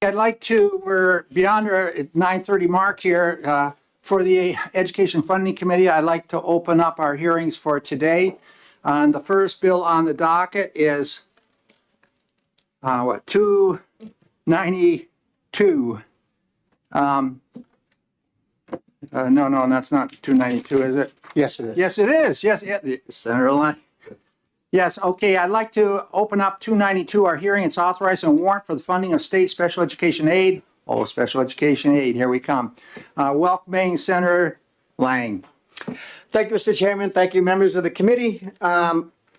I'd like to, we're beyond our 9:30 mark here. For the Education Funding Committee, I'd like to open up our hearings for today. The first bill on the docket is 292. No, that's not 292, is it? Yes, it is. Yes, it is. Yes, Senator Lyon. Yes, okay, I'd like to open up 292, our hearing. It's authorizing a warrant for the funding of state special education aid. Oh, special education aid, here we come. Welcoming Senator Lang. Thank you, Mr. Chairman. Thank you, members of the committee.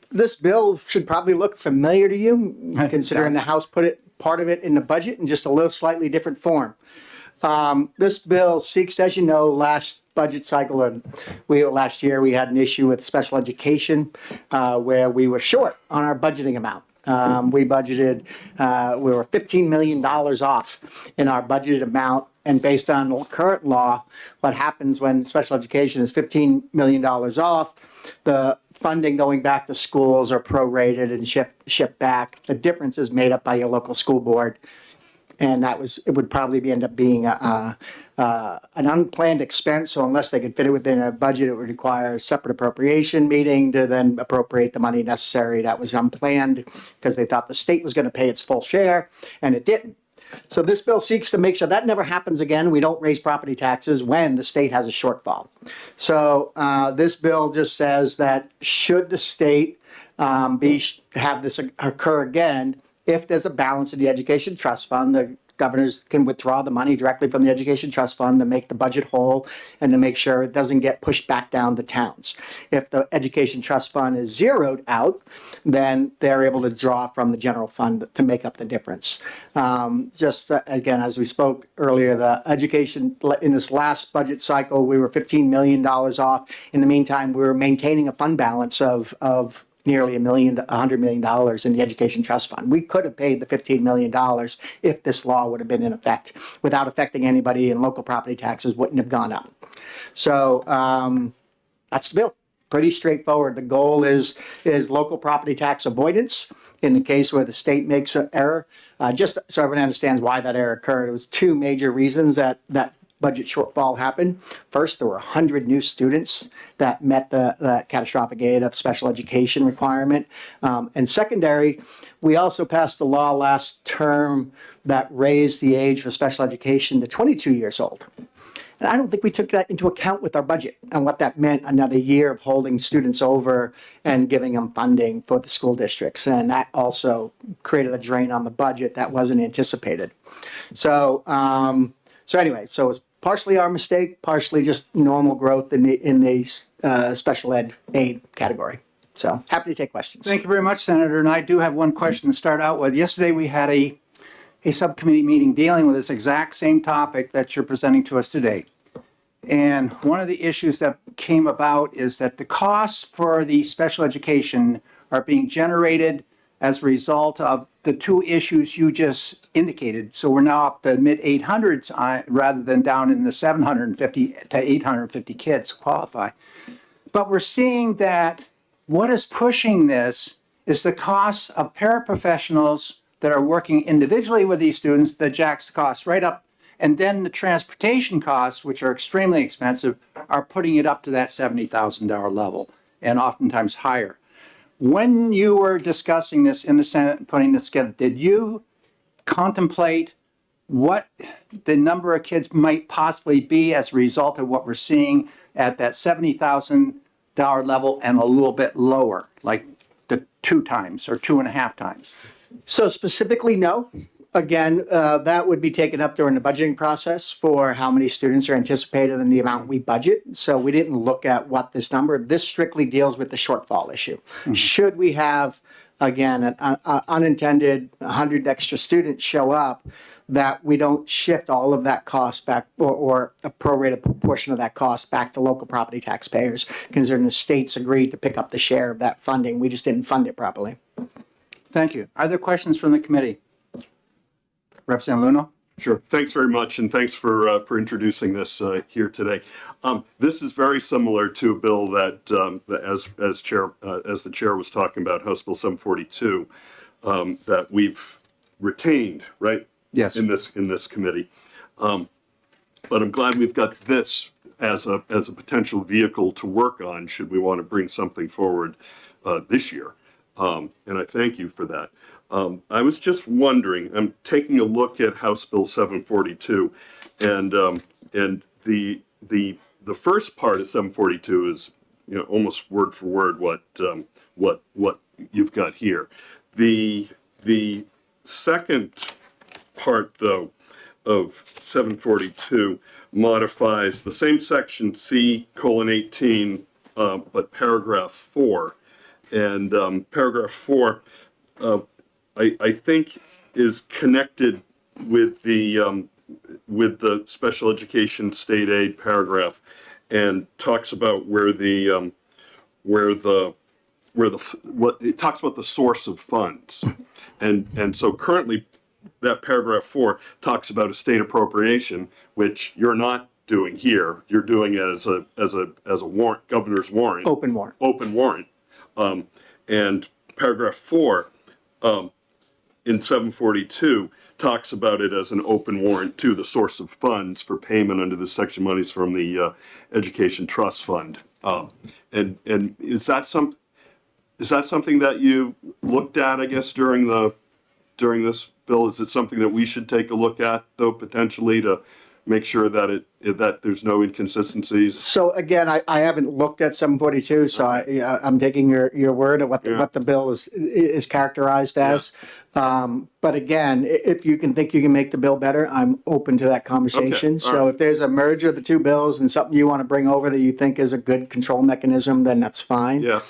This bill should probably look familiar to you, considering the House put part of it in the budget in just a little slightly different form. This bill seeks, as you know, last budget cycle and last year we had an issue with special education where we were short on our budgeting amount. We budgeted, we were $15 million off in our budgeted amount. And based on current law, what happens when special education is $15 million off, the funding going back to schools are prorated and shipped back. The difference is made up by your local school board. And it would probably end up being an unplanned expense. So unless they could fit it within a budget, it would require a separate appropriation meeting to then appropriate the money necessary. That was unplanned because they thought the state was going to pay its full share, and it didn't. So this bill seeks to make sure that never happens again. We don't raise property taxes when the state has a shortfall. So this bill just says that should the state have this occur again, if there's a balance in the education trust fund, the governors can withdraw the money directly from the education trust fund to make the budget whole and to make sure it doesn't get pushed back down to towns. If the education trust fund is zeroed out, then they're able to draw from the general fund to make up the difference. Again, as we spoke earlier, the education in this last budget cycle, we were $15 million off. In the meantime, we were maintaining a fund balance of nearly $100 million in the education trust fund. We could have paid the $15 million if this law would have been in effect without affecting anybody, and local property taxes wouldn't have gone up. So that's the bill. Pretty straightforward. The goal is local property tax avoidance in the case where the state makes an error. Just so everyone understands why that error occurred, it was two major reasons that budget shortfall happened. First, there were 100 new students that met the catastrophic aid of special education requirement. And secondary, we also passed a law last term that raised the age for special education to 22 years old. And I don't think we took that into account with our budget and what that meant, another year of holding students over and giving them funding for the school districts. And that also created a drain on the budget that wasn't anticipated. So anyway, so it's partially our mistake, partially just normal growth in the special ed aid category. So happy to take questions. Thank you very much, Senator. And I do have one question to start out with. Yesterday we had a subcommittee meeting dealing with this exact same topic that you're presenting to us today. And one of the issues that came about is that the costs for the special education are being generated as a result of the two issues you just indicated. So we're now up to mid 800s rather than down in the 750 to 850 kids qualify. But we're seeing that what is pushing this is the costs of paraprofessionals that are working individually with these students that jacks the costs right up. And then the transportation costs, which are extremely expensive, are putting it up to that $70,000 level and oftentimes higher. When you were discussing this in the Senate and putting this together, did you contemplate what the number of kids might possibly be as a result of what we're seeing at that $70,000 level and a little bit lower, like the 2 times or 2.5 times? So specifically, no. Again, that would be taken up during the budgeting process for how many students are anticipated and the amount we budget. So we didn't look at what this number. This strictly deals with the shortfall issue. Mm-hmm. Should we have, again, an unintended 100 extra students show up, that we don't shift all of that cost back or a prorated proportion of that cost back to local property taxpayers, considering the states agreed to pick up the share of that funding. We just didn't fund it properly. Thank you. Are there questions from the committee? Representative Luno? Sure. Thanks very much, and thanks for introducing this here today. This is very similar to a bill that, as the chair was talking about, House Bill 742, that we've retained, right, Yes. in this committee. But I'm glad we've got this as a potential vehicle to work on should we want to bring something forward this year. And I thank you for that. I was just wondering, I'm taking a look at House Bill 742, and the first part of 742 is, you know, almost word for word what you've got here. The second part, though, of 742 modifies the same section C:18, but paragraph 4. And paragraph 4, I think, is connected with the special education state aid paragraph, and talks about what it talks about the source of funds, and so currently that paragraph 4 talks about a state appropriation, which you're not doing here. You're doing it as a warrant, governor's warrant, Open warrant. open warrant. And paragraph 4 in 742 talks about it as an open warrant to the source of funds for payment under this section, monies from the Education Trust Fund. And is that something that you looked at, I guess, during this bill? Is it something that we should take a look at, though, potentially, to make sure that that there's no inconsistencies? So again, I haven't looked at 742, so I'm taking your word at what the bill is characterized as. But again, if you think you can make the bill better, I'm open to that conversation. Okay, all So right. if there's a merger of the two bills and something you want to bring over that you think is a good control mechanism, then that's fine. Yeah.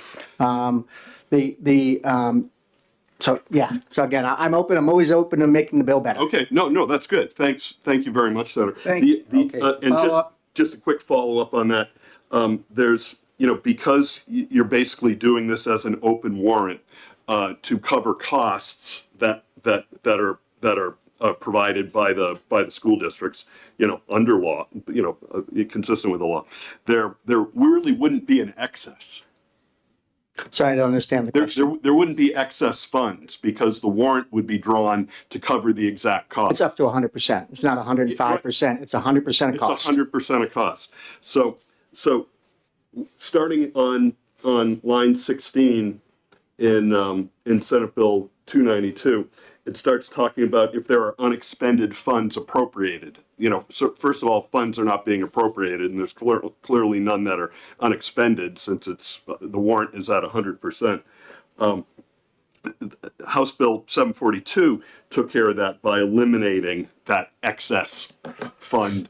So again, I'm open. I'm always open to making the bill better. Okay, no, that's good. Thank you very much, Senator. Okay. And Follow-up. just a quick follow-up on that. There's, because you're basically doing this as an open warrant to cover costs that are provided by the school districts, under law, consistent with the law. There really wouldn't be an excess. Sorry, I don't understand the question. There wouldn't be excess funds because the warrant would be drawn to cover the exact cost. It's up to 100%. It's not 105%. It's 100% of It's cost. 100% of cost. So starting on line 16 in Senate Bill 292, it starts talking about if there are unexpended funds appropriated. So first of all, funds are not being appropriated, and there's clearly none that are unexpended since the warrant is at 100%. House Bill 742 took care of that by eliminating that excess fund.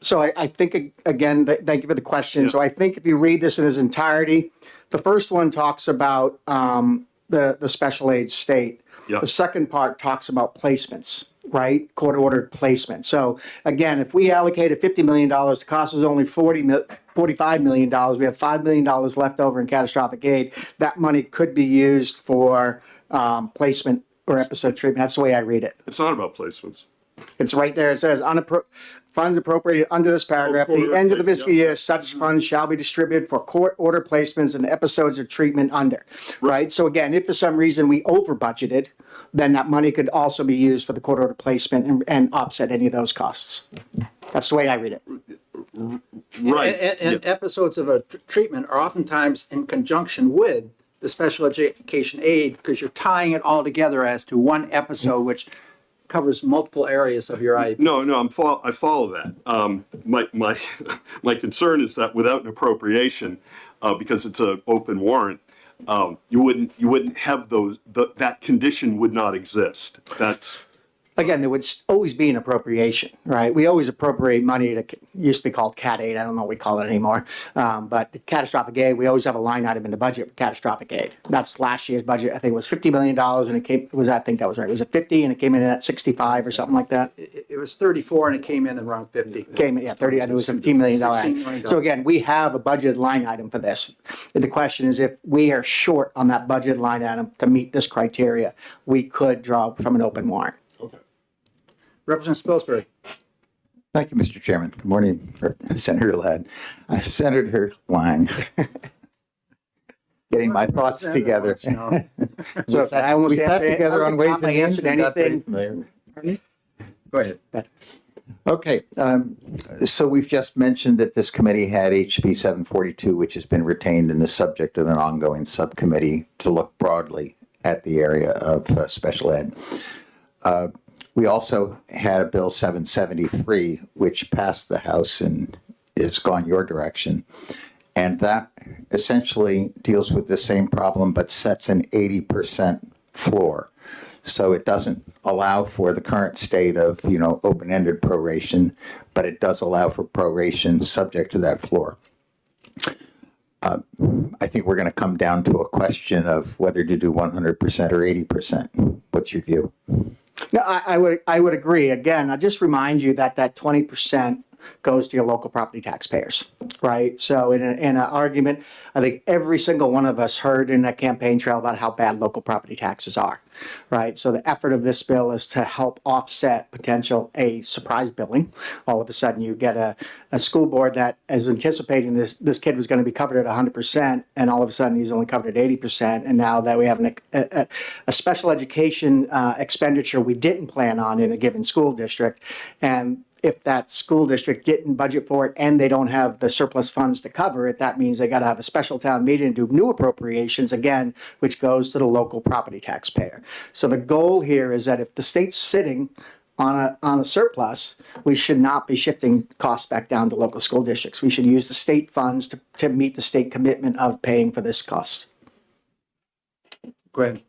So I think, again, thank you for the question. Yeah. So I think if you read this in its entirety, the first one talks about the special aid state. Yeah. The second part talks about placements, right? Court-ordered placement. So again, if we allocated $50 million, the cost was only $45 million. We have $5 million left over in catastrophic aid. That money could be used for placement or episode treatment. That's the way I read it. It's not about placements. It's right there. It says funds appropriated under this paragraph. At the end of the fiscal year, such funds shall be distributed for court order placements and episodes of treatment under. Right. So again, if for some reason we over budgeted, then that money could also be used for the court order placement and offset any of those costs. That's the way I read it. Right. And episodes of a treatment are oftentimes in conjunction with the special education aid because you're tying it all together as to one episode, which covers multiple areas of your IEP. No, I follow that. My concern is that without an appropriation, because it's an open warrant, you wouldn't have that condition would not exist. That's Again, there would always be an appropriation, right? We always appropriate money that used to be called Cat Aid. I don't know what we call it anymore. But the catastrophic aid, we always have a line item in the budget for catastrophic aid. That's last year's budget. I think it was $50 million and I think that was right. Was it 50 and it came in at 65 or something like that? It was 34 and it came in around 50. Came in, 30, I think it was $15 million. $16 million. So again, we have a budgeted line item for this. And the question is if we are short on that budget line item to meet this criteria, we could draw from an open warrant. okay. Representative Spilsbury. Thank you, Mr. Chairman. Good morning, Senator Ladd. Senator Lang. Getting my thoughts together. So I almost We sat answered- together on Ways and I Means answered and got very anything. familiar. Go ahead. Okay, so we've just mentioned that this committee had HB 742, which has been retained and is subject of an ongoing subcommittee to look broadly at the area of special ed. We also had a Bill 773, which passed the House and has gone your direction. And that essentially deals with the same problem, but sets an 80% floor. So it doesn't allow for the current state of, open-ended proration, but it does allow for proration subject to that floor. I think we're going to come down to a question of whether to do 100% or 80%. What's your view? No, I would agree. Again, I just remind you that 20% goes to your local property taxpayers, right? So in an argument, I think every single one of us heard in that campaign trail about how bad local property taxes are, right? So the effort of this bill is to help offset potential surprise billing. All of a sudden you get a school board that is anticipating this kid was going to be covered at 100%, and all of a sudden he's only covered at 80%. And now that we have a special education expenditure we didn't plan on in a given school district, and if that school district didn't budget for it and they don't have the surplus funds to cover it, that means they got to have a special town meeting and do new appropriations again, which goes to the local property taxpayer. So the goal here is that if the state's sitting on a surplus, we should not be shifting costs back down to local school districts. We should use the state funds to meet the state commitment of paying for this cost. Go ahead.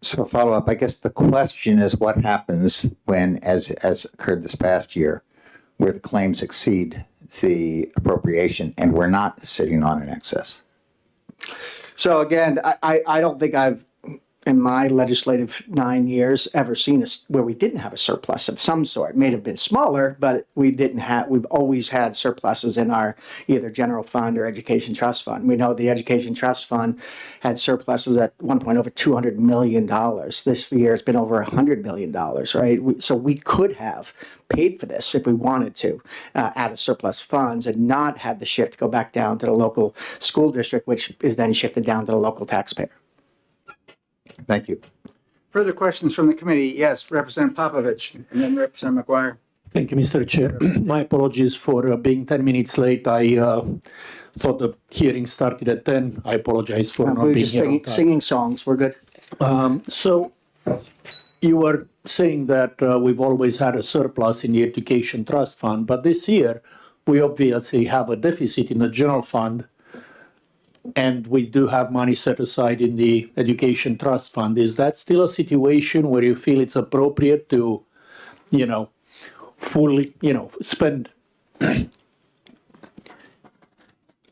So follow up, I guess the question is what happens when, as occurred this past year, where the claims exceed the appropriation and we're not sitting on an excess? So again, I don't think I've, in my legislative 9 years, ever seen where we didn't have a surplus of some sort. It may have been smaller, but we've always had surpluses in our either general fund or education trust fund. We know the education trust fund had surpluses at one point over $200 million. This year it's been over $100 million, right? So we could have paid for this if we wanted to out of surplus funds and not had the shift go back down to the local school district, which is then shifted down to the local taxpayer. Thank you. Further questions from the committee? Yes, Representative Popovich and then Representative McGuire. Thank you, Mr. Chair. My apologies for being 10 minutes late. I thought the hearing started at 10. I apologize for We not were being just here on time. singing songs. We're good. So you were saying that we've always had a surplus in the education trust fund, but this year we obviously have a deficit in the general fund, and we do have money set aside in the education trust fund. Is that still a situation where you feel it's appropriate to, fully, spend,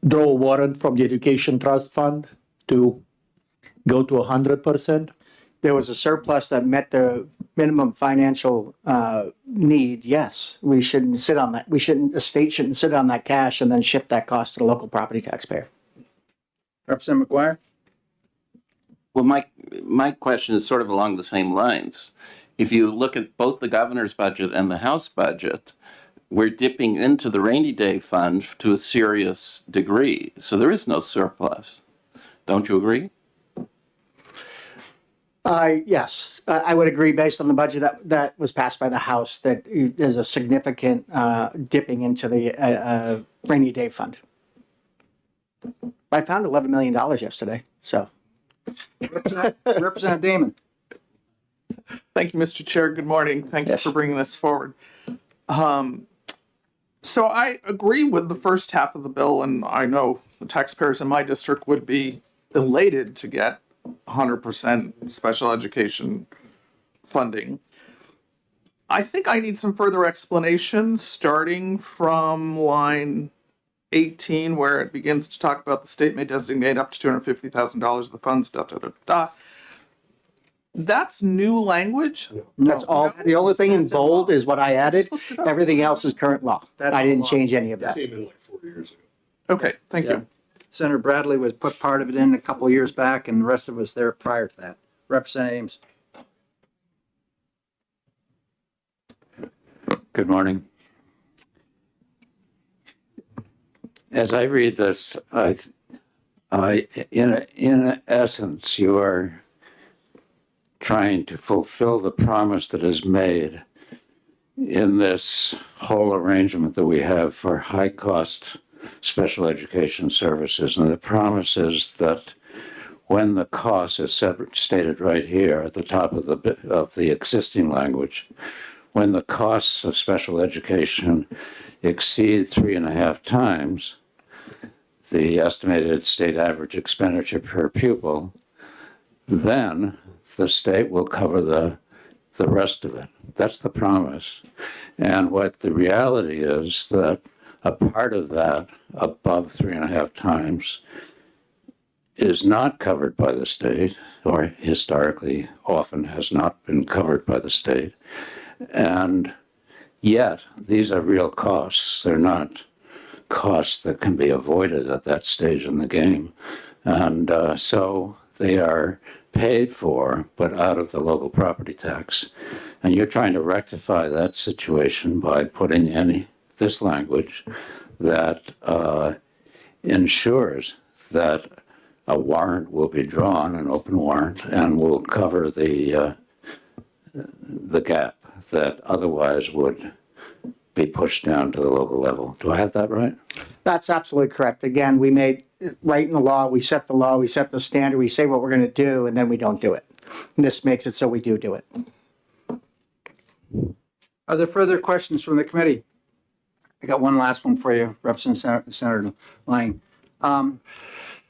draw a warrant from the education trust fund to go to 100%? There was a surplus that met the minimum financial need. Yes, we shouldn't sit on that. The state shouldn't sit on that cash and then shift that cost to the local property taxpayer. Representative McGuire? Well, my question is sort of along the same lines. If you look at both the governor's budget and the House budget, we're dipping into the rainy day fund to a serious degree. So there is no surplus. Don't you agree? Yes, I would agree based on the budget that was passed by the House that there's a significant dipping into the rainy day fund. I found $11 million yesterday, so. Representative Damon? Thank you, Mr. Chair. Good morning. Thank you for bringing this forward. So I agree with the first half of the bill, and I know the taxpayers in my district would be elated to get 100% special education funding. I think I need some further explanation, starting from line 18, where it begins to talk about the state may designate up to $250,000 of the funds, That's new language. That's all. The only thing in bold is what I added. just looked it up. Everything else is current law. That's I didn't law. change any of that. Came in like 4 years ago. Okay, thank you. Senator Bradley was put part of it in a couple of years back, and the rest of us there prior to that. Representative Ames? Good morning. As I read this, in essence, you are trying to fulfill the promise that is made in this whole arrangement that we have for high-cost special education services. And the promise is that when the cost is stated right here at the top of the existing language, when the costs of special education exceed 3.5 times the estimated state average expenditure per pupil, then the state will cover the rest of it. That's the promise. And what the reality is that a part of that above 3.5 times is not covered by the state, or historically often has not been covered by the state. And yet, these are real costs. They're not costs that can be avoided at that stage in the game. And so they are paid for, but out of the local property tax. And you're trying to rectify that situation by putting in this language that ensures that a warrant will be drawn, an open warrant, and will cover the gap that otherwise would be pushed down to the local level. Do I have that right? That's absolutely correct. Again, we made, right in the law, we set the standard, we say what we're going to do, and then we don't do it. And this makes it so we do it. Are there further questions from the committee? I got one last one for you, Representative Senator Lang.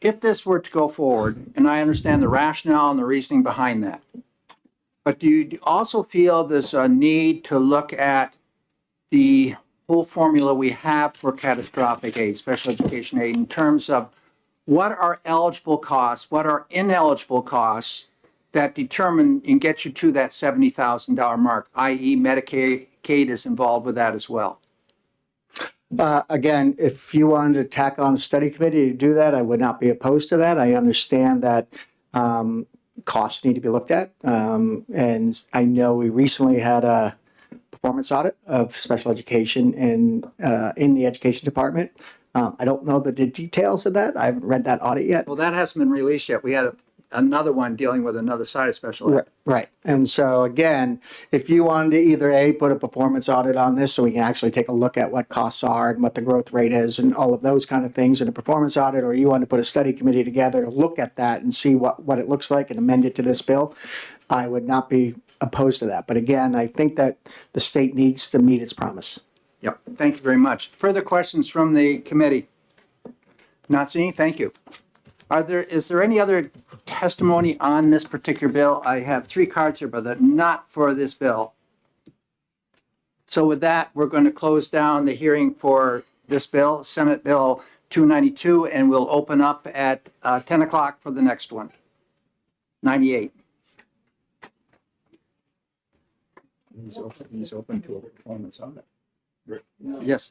If this were to go forward, and I understand the rationale and the reasoning behind that, but do you also feel there's a need to look at the whole formula we have for catastrophic aid, special education aid, in terms of what are eligible costs, what are ineligible costs that determine and get you to that $70,000 mark, i.e. Medicaid is involved with that as well? Again, if you wanted to tack on a study committee to do that, I would not be opposed to that. I understand that costs need to be looked at. And I know we recently had a performance audit of special education in the education department. I don't know the details of that. I haven't read that audit yet. Well, that hasn't been released yet. We had another one dealing with another side of special ed. Right. And so again, if you wanted to either A, put a performance audit on this so we can actually take a look at what costs are and what the growth rate is and all of those kind of things in a performance audit, or you want to put a study committee together to look at that and see what it looks like and amend it to this bill, I would not be opposed to that. But again, I think that the state needs to meet its promise. Yep. Thank you very much. Further questions from the committee? Not seeing. Thank you. Is there any other testimony on this particular bill? I have 3 cards here, but they're not for this bill. So with that, we're going to close down the hearing for this bill, Senate Bill 292, and we'll open up at 10 o'clock for the next one, 98. He's open to a performance audit. Yes.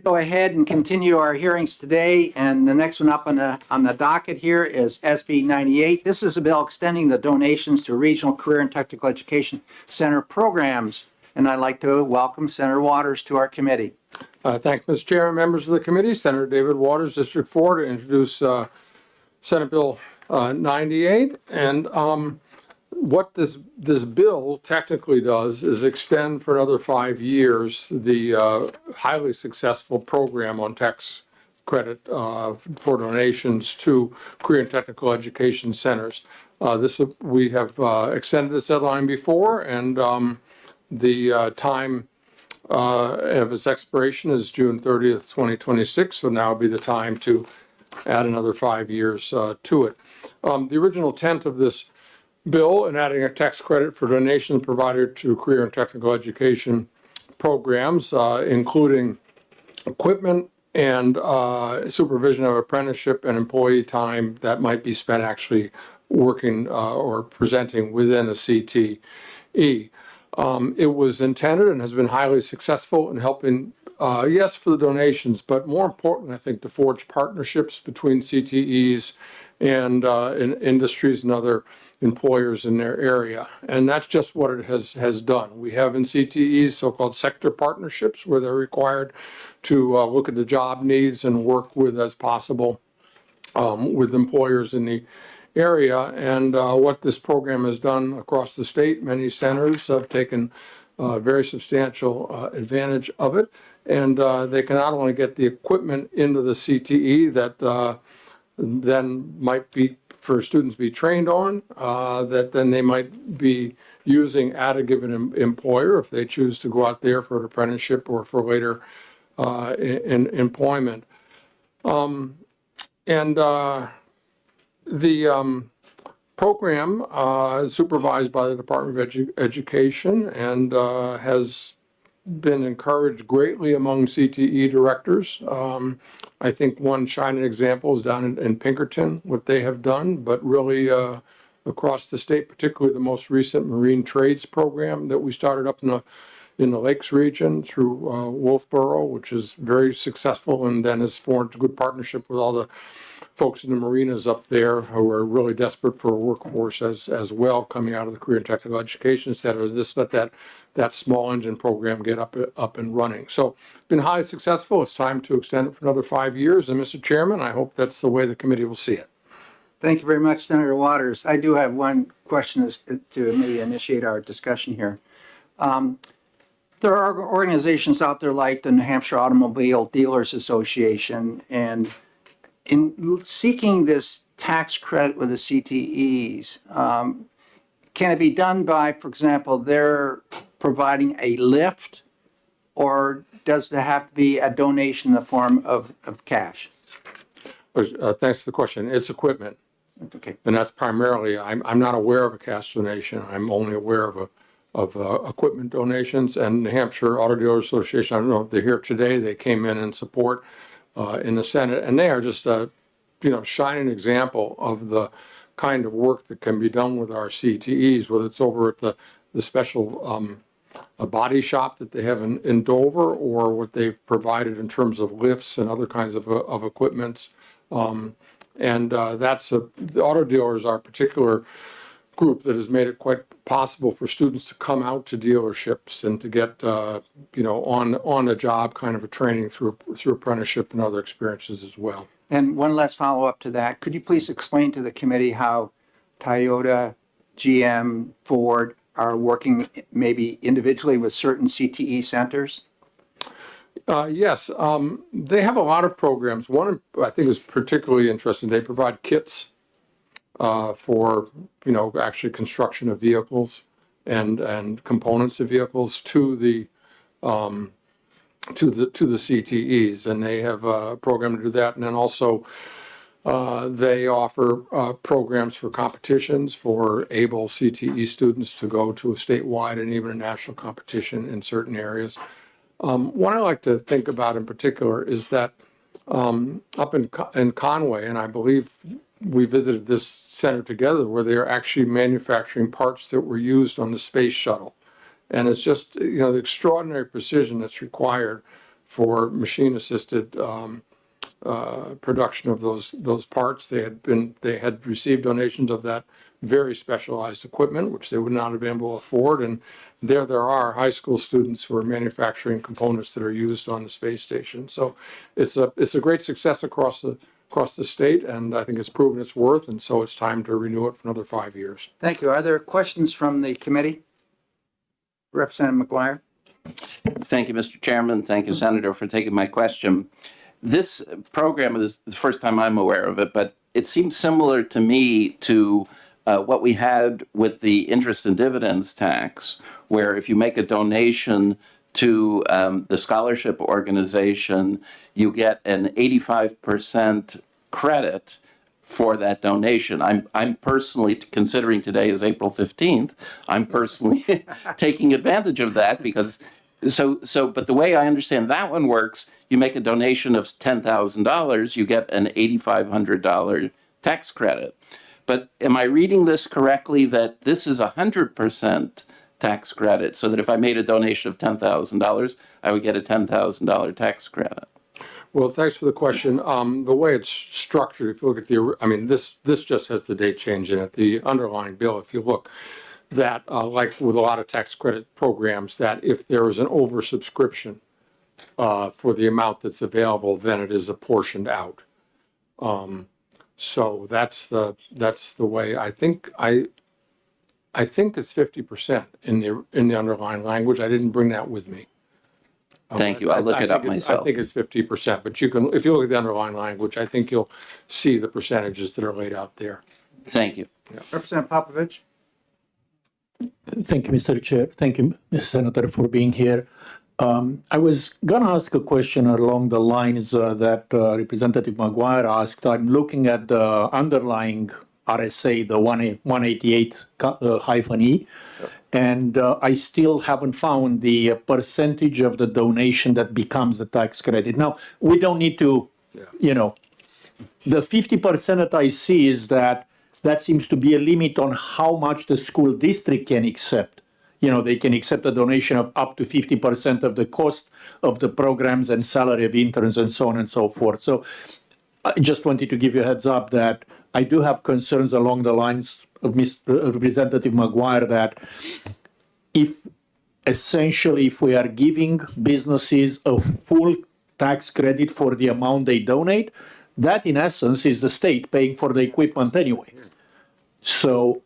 Go ahead and continue our hearings today, and the next one up on the docket here is SB 98. This is a bill extending the donations to Regional Career and Technical Education Center programs, and I'd like to welcome Senator Waters to our committee. Thank you, Mr. Chairman, members of the committee. Senator David Waters, District 4, to introduce Senate Bill 98. And what this bill technically does is extend for another 5 years the highly successful program on tax credit for donations to career and technical education centers. We have extended this deadline before, and the time of its expiration is June 30th, 2026. So now would be the time to add another 5 years to it. The original intent of this bill and adding a tax credit for donations provided to career and technical education programs, including equipment and supervision of apprenticeship and employee time that might be spent actually working or presenting within a CTE. It was intended and has been highly successful in helping, yes, for the donations, but more important, I think, to forge partnerships between CTEs and in industries and other employers in their area. And that's just what it has done. We have in CTEs so-called sector partnerships where they're required to look at the job needs and work with as possible with employers in the area. And what this program has done across the state, many centers have taken very substantial advantage of it. And they can not only get the equipment into the CTE that then might be for students to be trained on, that then they might be using at a given employer if they choose to go out there for an apprenticeship or for later in employment. The program is supervised by the Department of Education and has been encouraged greatly among CTE directors. I think one shining example is down in Pinkerton, what they have done, but really across the state, particularly the most recent marine trades program that we started up in the Lakes region through Wolfboro, which is very successful and then has formed a good partnership with all the folks in the marinas up there who are really desperate for a workforce as well coming out of the Career and Technical Education Center. This let that small engine program get up and running. So been highly successful. It's time to extend it for another 5 years. And Mr. Chairman, I hope that's the way the committee will see it. Thank you very much, Senator Waters. I do have one question to maybe initiate our discussion here. There are organizations out there like the New Hampshire Automobile Dealers Association, and in seeking this tax credit with the CTEs, can it be done by, for example, they're providing a lift, or does there have to be a donation in the form of cash? Thanks for the question. It's equipment. Okay. And that's primarily, I'm not aware of a cash donation. I'm only aware of equipment donations. And New Hampshire Auto Dealers Association, I don't know if they're here today, they came in support in the Senate, and they are just a shining example of the kind of work that can be done with our CTEs, whether it's over at the special a body shop that they have in Dover, or what they've provided in terms of lifts and other kinds of equipments. The auto dealers are a particular group that has made it quite possible for students to come out to dealerships and to get on a job kind of a training through apprenticeship and other experiences as well. And one last follow-up to that. Could you please explain to the committee how Toyota, GM, Ford are working maybe individually with certain CTE centers? Yes, they have a lot of programs. One I think is particularly interesting. They provide kits for actually construction of vehicles and components of vehicles to the CTEs, and they have a program to do that. And then also they offer programs for competitions for able CTE students to go to a statewide and even a national competition in certain areas. What I like to think about in particular is that up in Conway, and I believe we visited this center together, where they are actually manufacturing parts that were used on the space shuttle. And it's just, the extraordinary precision that's required for machine-assisted production of those parts. They had received donations of that very specialized equipment, which they would not have been able to afford. And there are high school students who are manufacturing components that are used on the space station. So it's a great success across the state, and I think it's proven its worth. And so it's time to renew it for another 5 years. Thank you. Are there questions from the committee? Representative McGuire? Thank you, Mr. Chairman. Thank you, Senator, for taking my question. This program is the first time I'm aware of it, but it seems similar to me to what we had with the interest and dividends tax, where if you make a donation to the scholarship organization, you get an 85% credit for that donation. I'm personally, considering today is April 15th, I'm personally taking advantage of that because but the way I understand that one works, you make a donation of $10,000, you get an $8,500 tax credit. But am I reading this correctly that this is 100% tax credit, so that if I made a donation of $10,000, I would get a $10,000 tax credit? Well, thanks for the question. The way it's structured, if you look at this just has the date change in it. The underlying bill, if you look, that like with a lot of tax credit programs, that if there is an oversubscription for the amount that's available, then it is apportioned out. So that's the way I think it's 50% in the underlying language. I didn't bring that with me. Thank you. I'll look it up myself. I think it's 50%, but if you look at the underlying language, I think you'll see the percentages that are laid out there. Thank you. Representative Popovich? Thank you, Mr. Chair. Thank you, Senator, for being here. I was going to ask a question along the lines that Representative McGuire asked. I'm looking at the underlying RSA, the 188-E, and I still haven't found the percentage of the donation that becomes the tax credit. Now, we don't need to, the 50% that I see is that seems to be a limit on how much the school district can accept. They can accept a donation of up to 50% of the cost of the programs and salary of interns and so on and so forth. So I just wanted to give you a heads up that I do have concerns along the lines of Representative McGuire that if we are giving businesses a full tax credit for the amount they donate, that in essence is the state paying for the equipment anyway. So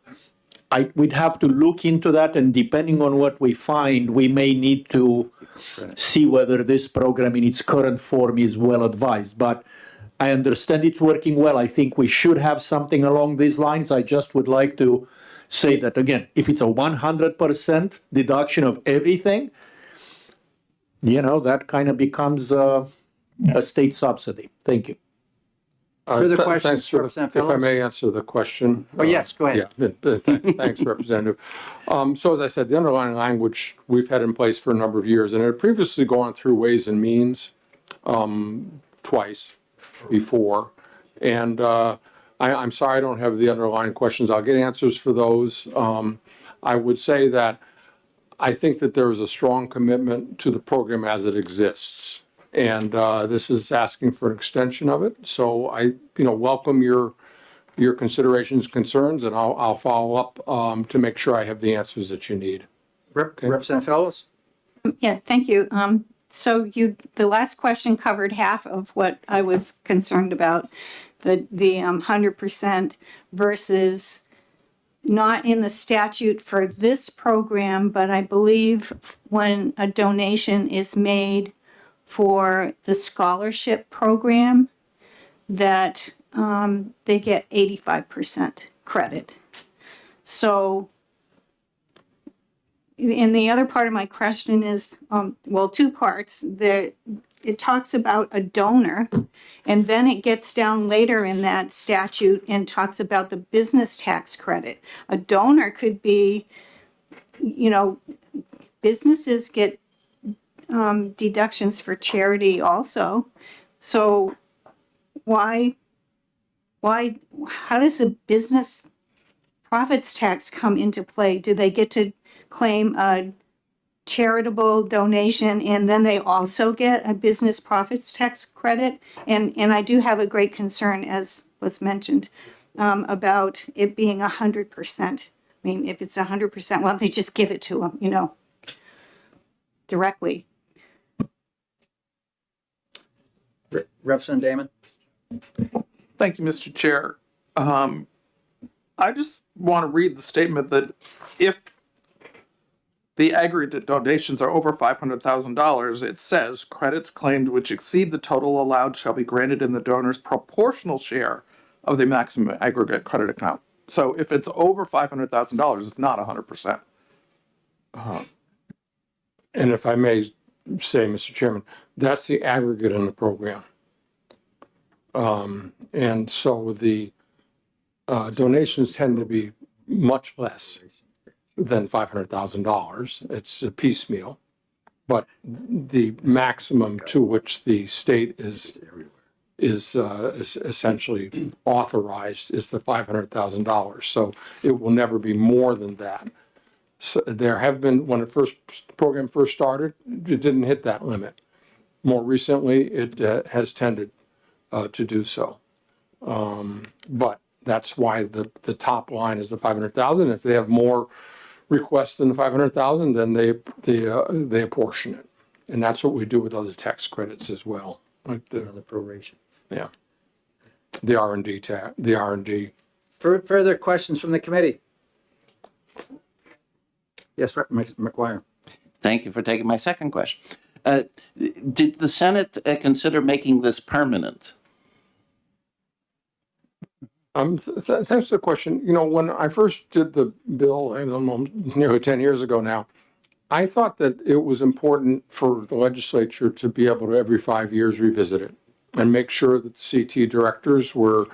we'd have to look into that, and depending on what we find, we may need to see whether this program in its current form is well advised. But I understand it's working well. I think we should have something along these lines. I just would like to say that, again, if it's a 100% deduction of everything, that kind of becomes a state subsidy. Thank you. Further questions, Thanks Representative if I Phillips? may answer the question. Oh, yes, go ahead. Yeah, thanks, Representative. So as I said, the underlying language we've had in place for a number of years, and it had previously gone through Ways and Means twice before. And I'm sorry I don't have the underlying questions. I'll get answers for those. I would say that I think that there is a strong commitment to the program as it exists. And this is asking for an extension of it. So I, welcome your considerations, concerns, and I'll follow up to make sure I have the answers that you need. Representative Fellows? Yeah, thank you. So the last question covered half of what I was concerned about, the 100% versus not in the statute for this program, but I believe when a donation is made for the scholarship program, that they get 85% credit. So, and the other part of my question is, two parts. It talks about a donor, and then it gets down later in that statute and talks about the business tax credit. A donor could be, businesses get deductions for charity also. So how does a business profits tax come into play? Do they get to claim a charitable donation, and then they also get a business profits tax credit. And I do have a great concern, as was mentioned, about it being 100%. I mean, if it's 100%, why don't they just give it to them, you know, directly? Representative Damon? Thank you, Mr. Chair. I just want to read the statement that if the aggregate donations are over $500,000, it says credits claimed which exceed the total allowed shall be granted in the donor's proportional share of the maximum aggregate credit account. So if it's over $500,000, it's not 100%. And if I may say, Mr. Chairman, that's the aggregate in the program. And so the donations tend to be much less than $500,000. It's a piecemeal, but the maximum to which the state is essentially authorized is the $500,000. So it will never be more than that. So there have been, when program first started, it didn't hit that limit. More recently, it has tended to do so. But that's why the top line is the 500,000. If they have more requests than the 500,000, then they apportion it. And that's what we do with other tax credits as well. Like the proration. Yeah. The R&D. Further questions from the committee? Yes, McGuire. Thank you for taking my second question. Did the Senate consider making this permanent? Thanks for the question. You know, when I first did the bill, I don't know, nearly 10 years ago now, I thought that it was important for the legislature to be able to every 5 years revisit it and make sure that the CT directors were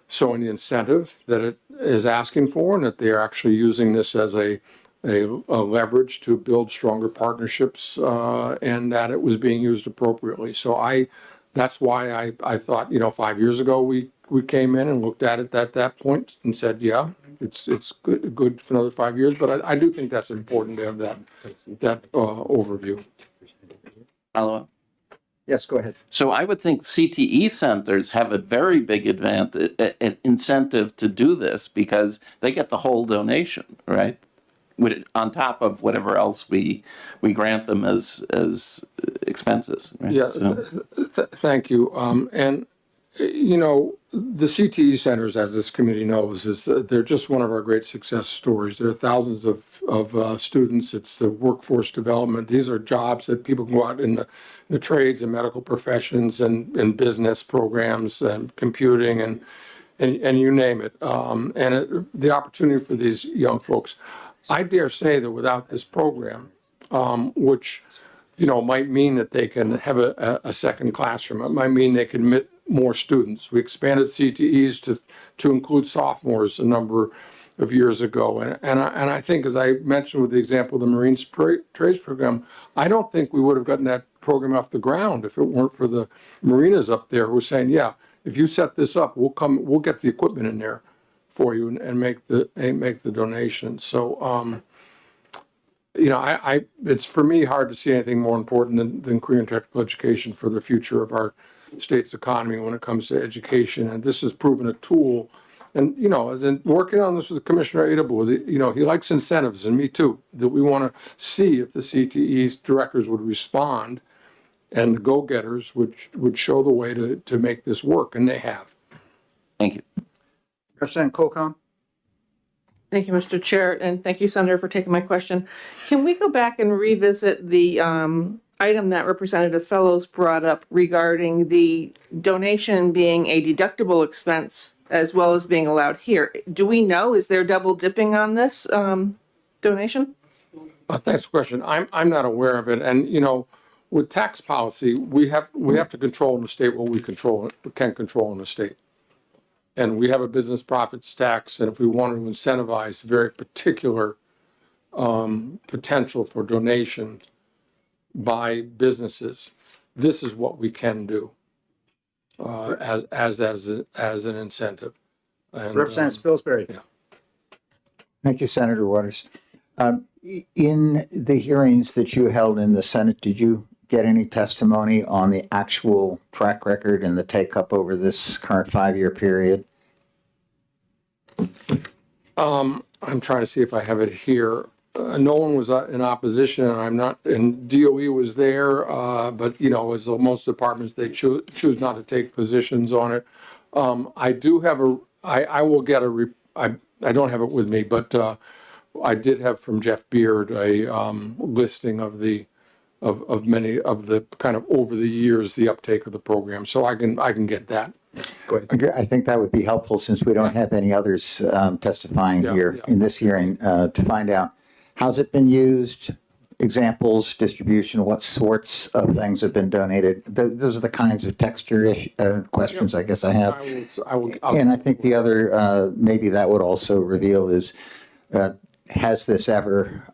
showing the incentive that it is asking for and that they are actually using this as a leverage to build stronger partnerships and that it was being used appropriately. So that's why I thought, you know, 5 years ago we came in and looked at it at that point and said, yeah, it's good for another 5 years. But I do think that's important to have that overview. Follow-up? Yes, go ahead. So I would think CTE centers have a very big incentive to do this because they get the whole donation, right? On top of whatever else we grant them as expenses. Right? Yeah, So, thank you. And you know, the CTE centers, as this committee knows, they're just one of our great success stories. There are thousands of students. It's the workforce development. These are jobs that people can go out in the trades and medical professions and business programs and computing and you name it. The opportunity for these young folks. I dare say that without this program, which, you know, might mean that they can have a second classroom. It might mean they can admit more students. We expanded CTEs to include sophomores a number of years ago. And I think, as I mentioned with the example of the Marine Trades Program, I don't think we would have gotten that program off the ground if it weren't for the marinas up there who were saying, yeah, if you set this up, we'll get the equipment in there for you and make the donation. So, you know, it's for me hard to see anything more important than career and technical education for the future of our state's economy when it comes to education. And this has proven a tool. And, you know, as in working on this with Commissioner Adelboe, you know, he likes incentives, and me too, that we want to see if the CTE's directors would respond and the go-getters would show the way to make this work, and they have. thank you. Representative Colcom? Thank you, Mr. Chair, and thank you, Senator, for taking my question. Can we go back and revisit the item that Representative Fellows brought up regarding the donation being a deductible expense as well as being allowed here? Do we know, is there double dipping on this donation? Thanks for the question. I'm not aware of it. And, you know, with tax policy, we have to control in the state what we can control in the state. And we have a business profits tax, and if we want to incentivize very particular potential for donation by businesses, this is what we can do as an incentive. And, Representative Spilsbury? Thank you, Senator Waters. In the hearings that you held in the Senate, did you get any testimony on the actual track record and the take-up over this current 5-year period? I'm trying to see if I have it here. No one was in opposition, and I'm not, and DOE was there, but, you know, as most departments, they choose not to take positions on it. I do have I will get I don't have it with me, but I did have from Jeff Beard a listing of of many of the kind of over the years, the uptake of the program. So I can get that. Okay, I think that would be helpful since we don't have any others testifying here in this hearing to find out how's it been used, examples, distribution, what sorts of things have been donated. Those are the kinds of texture questions I guess I have. And I think the other, maybe that would also reveal is, has this ever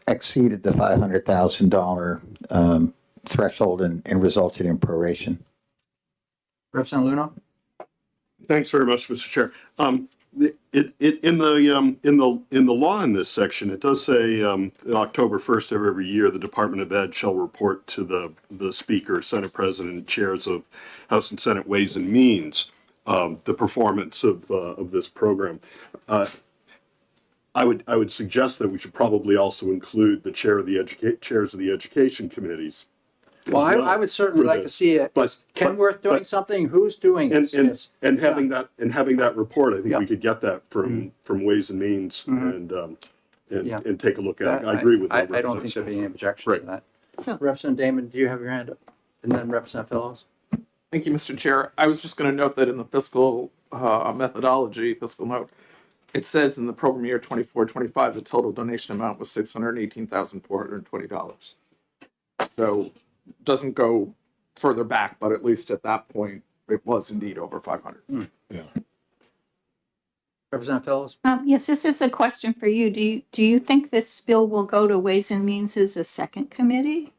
exceeded the $500,000 threshold and resulted in proration? Representative Luno? Thanks very much, Mr. Chair. In the law in this section, it does say October 1st of every year, the Department of Ed shall report to the Speaker, Senate President, and chairs of House and Senate Ways and Means the performance of this program. I would suggest that we should probably also include the chairs of the education committees. Well, I would certainly like to see it. But- Is Kenworth doing but- something? Who's doing And this? having that report, I think Yeah. we could get that from Ways and Means Yeah. and take a look at it. That- I agree with I that. don't think there'd be any objection to Right. that. So, Representative Damon, do you have your hand up? And then Representative Fellows? Thank you, Mr. Chair. I was just going to note that in the fiscal methodology, fiscal note, it says in the program year 24-25, the total donation amount was $618,420. So doesn't go further back, but at least at that point, it was indeed over 500. Representative Fellows? yes, this is a question for you. Do you think this bill will go to Ways and Means as a second committee?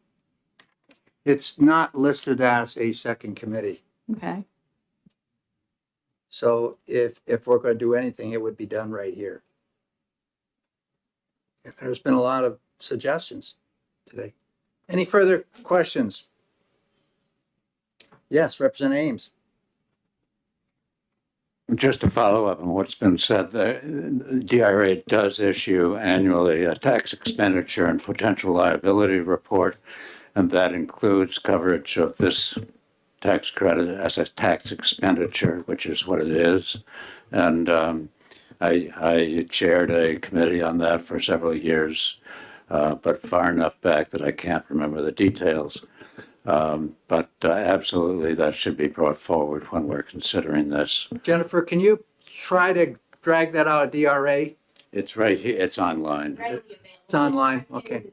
It's not listed as a second committee. Okay. So if we're going to do anything, it would be done right here. There's been a lot of suggestions today. Any further questions? Yes, Representative Ames. Just to follow up on what's been said, the DRA does issue annually a tax expenditure and potential liability report, and that includes coverage of this tax credit as a tax expenditure, which is what it is. And I chaired a committee on that for several years, but far enough back that I can't remember the details. But absolutely, that should be brought forward when we're considering this. Jennifer, can you try to drag that out of DRA? It's right here, it's online. It's online, okay.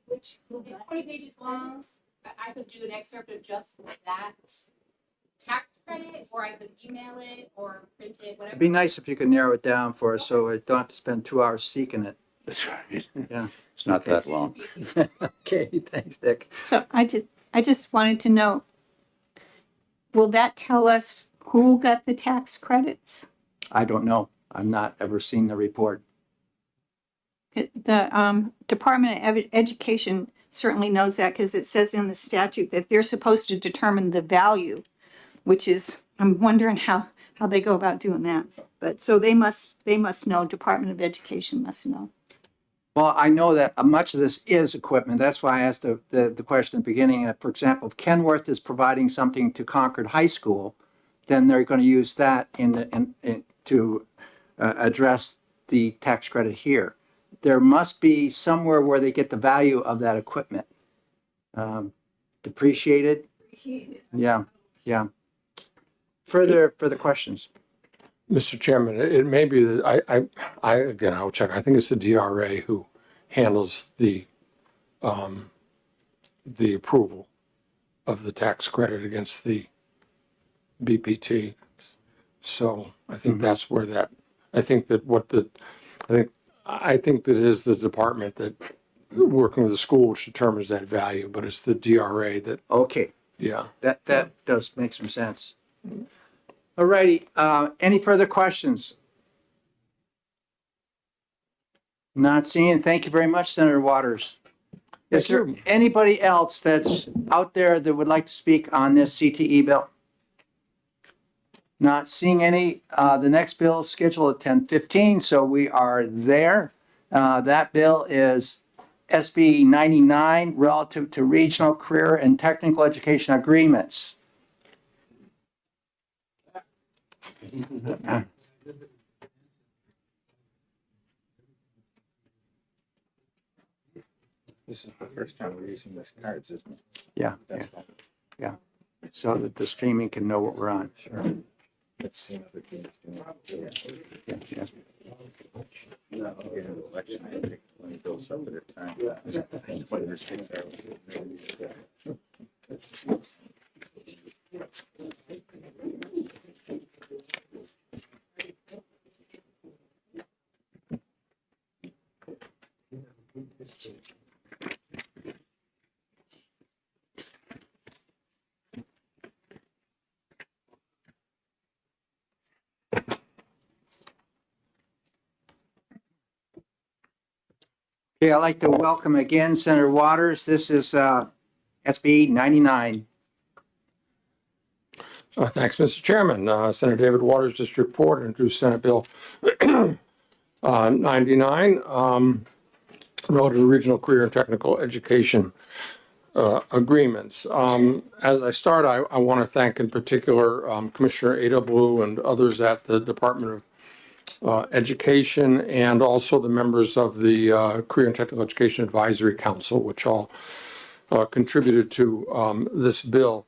Which, it's 20 pages long, but I could do an excerpt of just that tax credit, or I could email it or print it, whatever. It'd be nice if you could narrow it down for us so I don't have to spend 2 hours seeking it. That's right. Yeah. It's not that long. Okay, thanks, Dick. So I just wanted to know, will that tell us who got the tax credits? I don't know. I've not ever seen the report. The Department of Education certainly knows that because it says in the statute that they're supposed to determine the value, which is, I'm wondering how they go about doing that. But so they must know, Department of Education must know. Well, I know that much of this is equipment. That's why I asked the question at the beginning. For example, if Kenworth is providing something to Concord High School, then they're going to use that to address the tax credit here. There must be somewhere where they get the value of that equipment. Depreciated? Yeah, yeah. Further questions? Mr. Chairman, it may be that again, I'll check. I think it's the DRA who handles the approval of the tax credit against the BPT. So I think that's where I think that it is the department that working with the school which determines that value, but it's the DRA that, Okay, yeah. that does make some sense. All righty, any further questions? Not seeing. Thank you very much, Senator Waters. Is there anybody else that's out there that would like to speak on this CTE bill? Not seeing any. The next bill is scheduled at 10:15, so we are there. That bill is SB 99 relative to regional career and technical education agreements. This is the first time we're using this cards, isn't it? Yeah, yeah. So that the streaming can know what we're on. Sure. Let's see other teams doing it. Yeah, yeah. No, yeah, election, I think, when it goes up at a time. When there's 6 hours. Okay, I'd like to welcome again Senator Waters. This is SB 99. Thanks, Mr. Chairman. Senator David Waters, District 4, to introduce Senate Bill 99, relative to regional career and technical education agreements. As I start, I want to thank in particular Commissioner Ada Blue and others at the Department of Education, and also the members of the Career and Technical Education Advisory Council, which all contributed to this bill.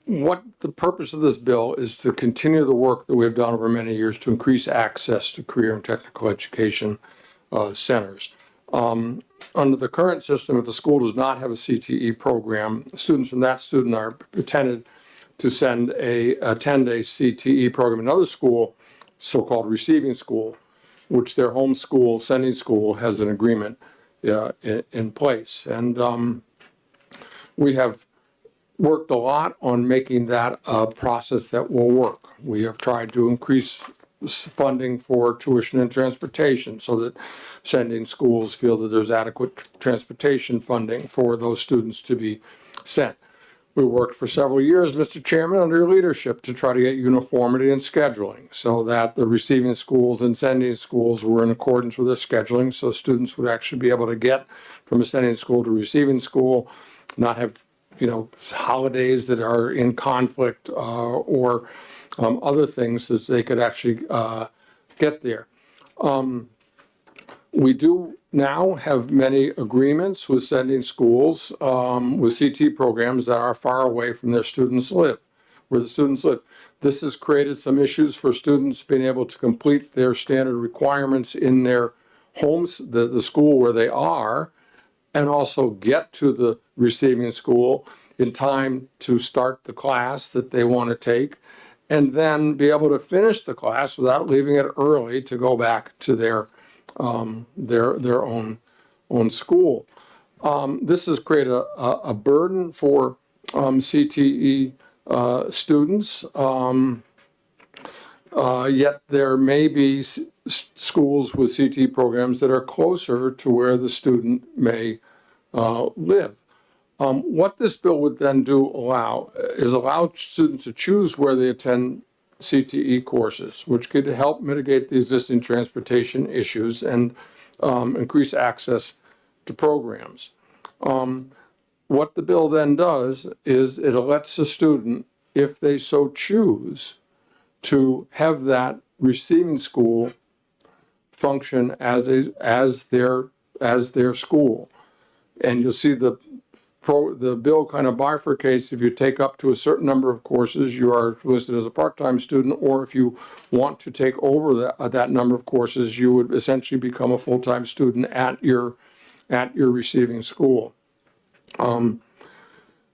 What the purpose of this bill is to continue the work that we've done over many years to increase access to career and technical education centers. Under the current system, if a school does not have a CTE program, students from that student are intended to send a 10-day CTE program. Another school, so-called receiving school, which their home school, sending school, has an agreement in place. And we have worked a lot on making that a process that will work. We have tried to increase funding for tuition and transportation so that sending schools feel that there's adequate transportation funding for those students to be sent. We worked for several years, Mr. Chairman, under your leadership to try to get uniformity in scheduling so that the receiving schools and sending schools were in accordance with their scheduling, so students would actually be able to get from a sending school to receiving school, not have, holidays that are in conflict or other things that they could actually get there. We do now have many agreements with sending schools with CT programs that are far away from where the students live. This has created some issues for students being able to complete their standard requirements in their homes, the school where they are, and also get to the receiving school in time to start the class that they want to take, and then be able to finish the class without leaving it early to go back to their own school. This has created a burden for CTE students. Yet there may be schools with CTE programs that are closer to where the student may live. What this bill would then allow students to choose where they attend CTE courses, which could help mitigate the existing transportation issues and increase access to programs. What the bill then does is it lets a student, if they so choose, to have that receiving school function as their school. And you'll see the bill kind of bifurcates. If you take up to a certain number of courses, you are listed as a part-time student, or if you want to take over that number of courses, you would essentially become a full-time student at your receiving school.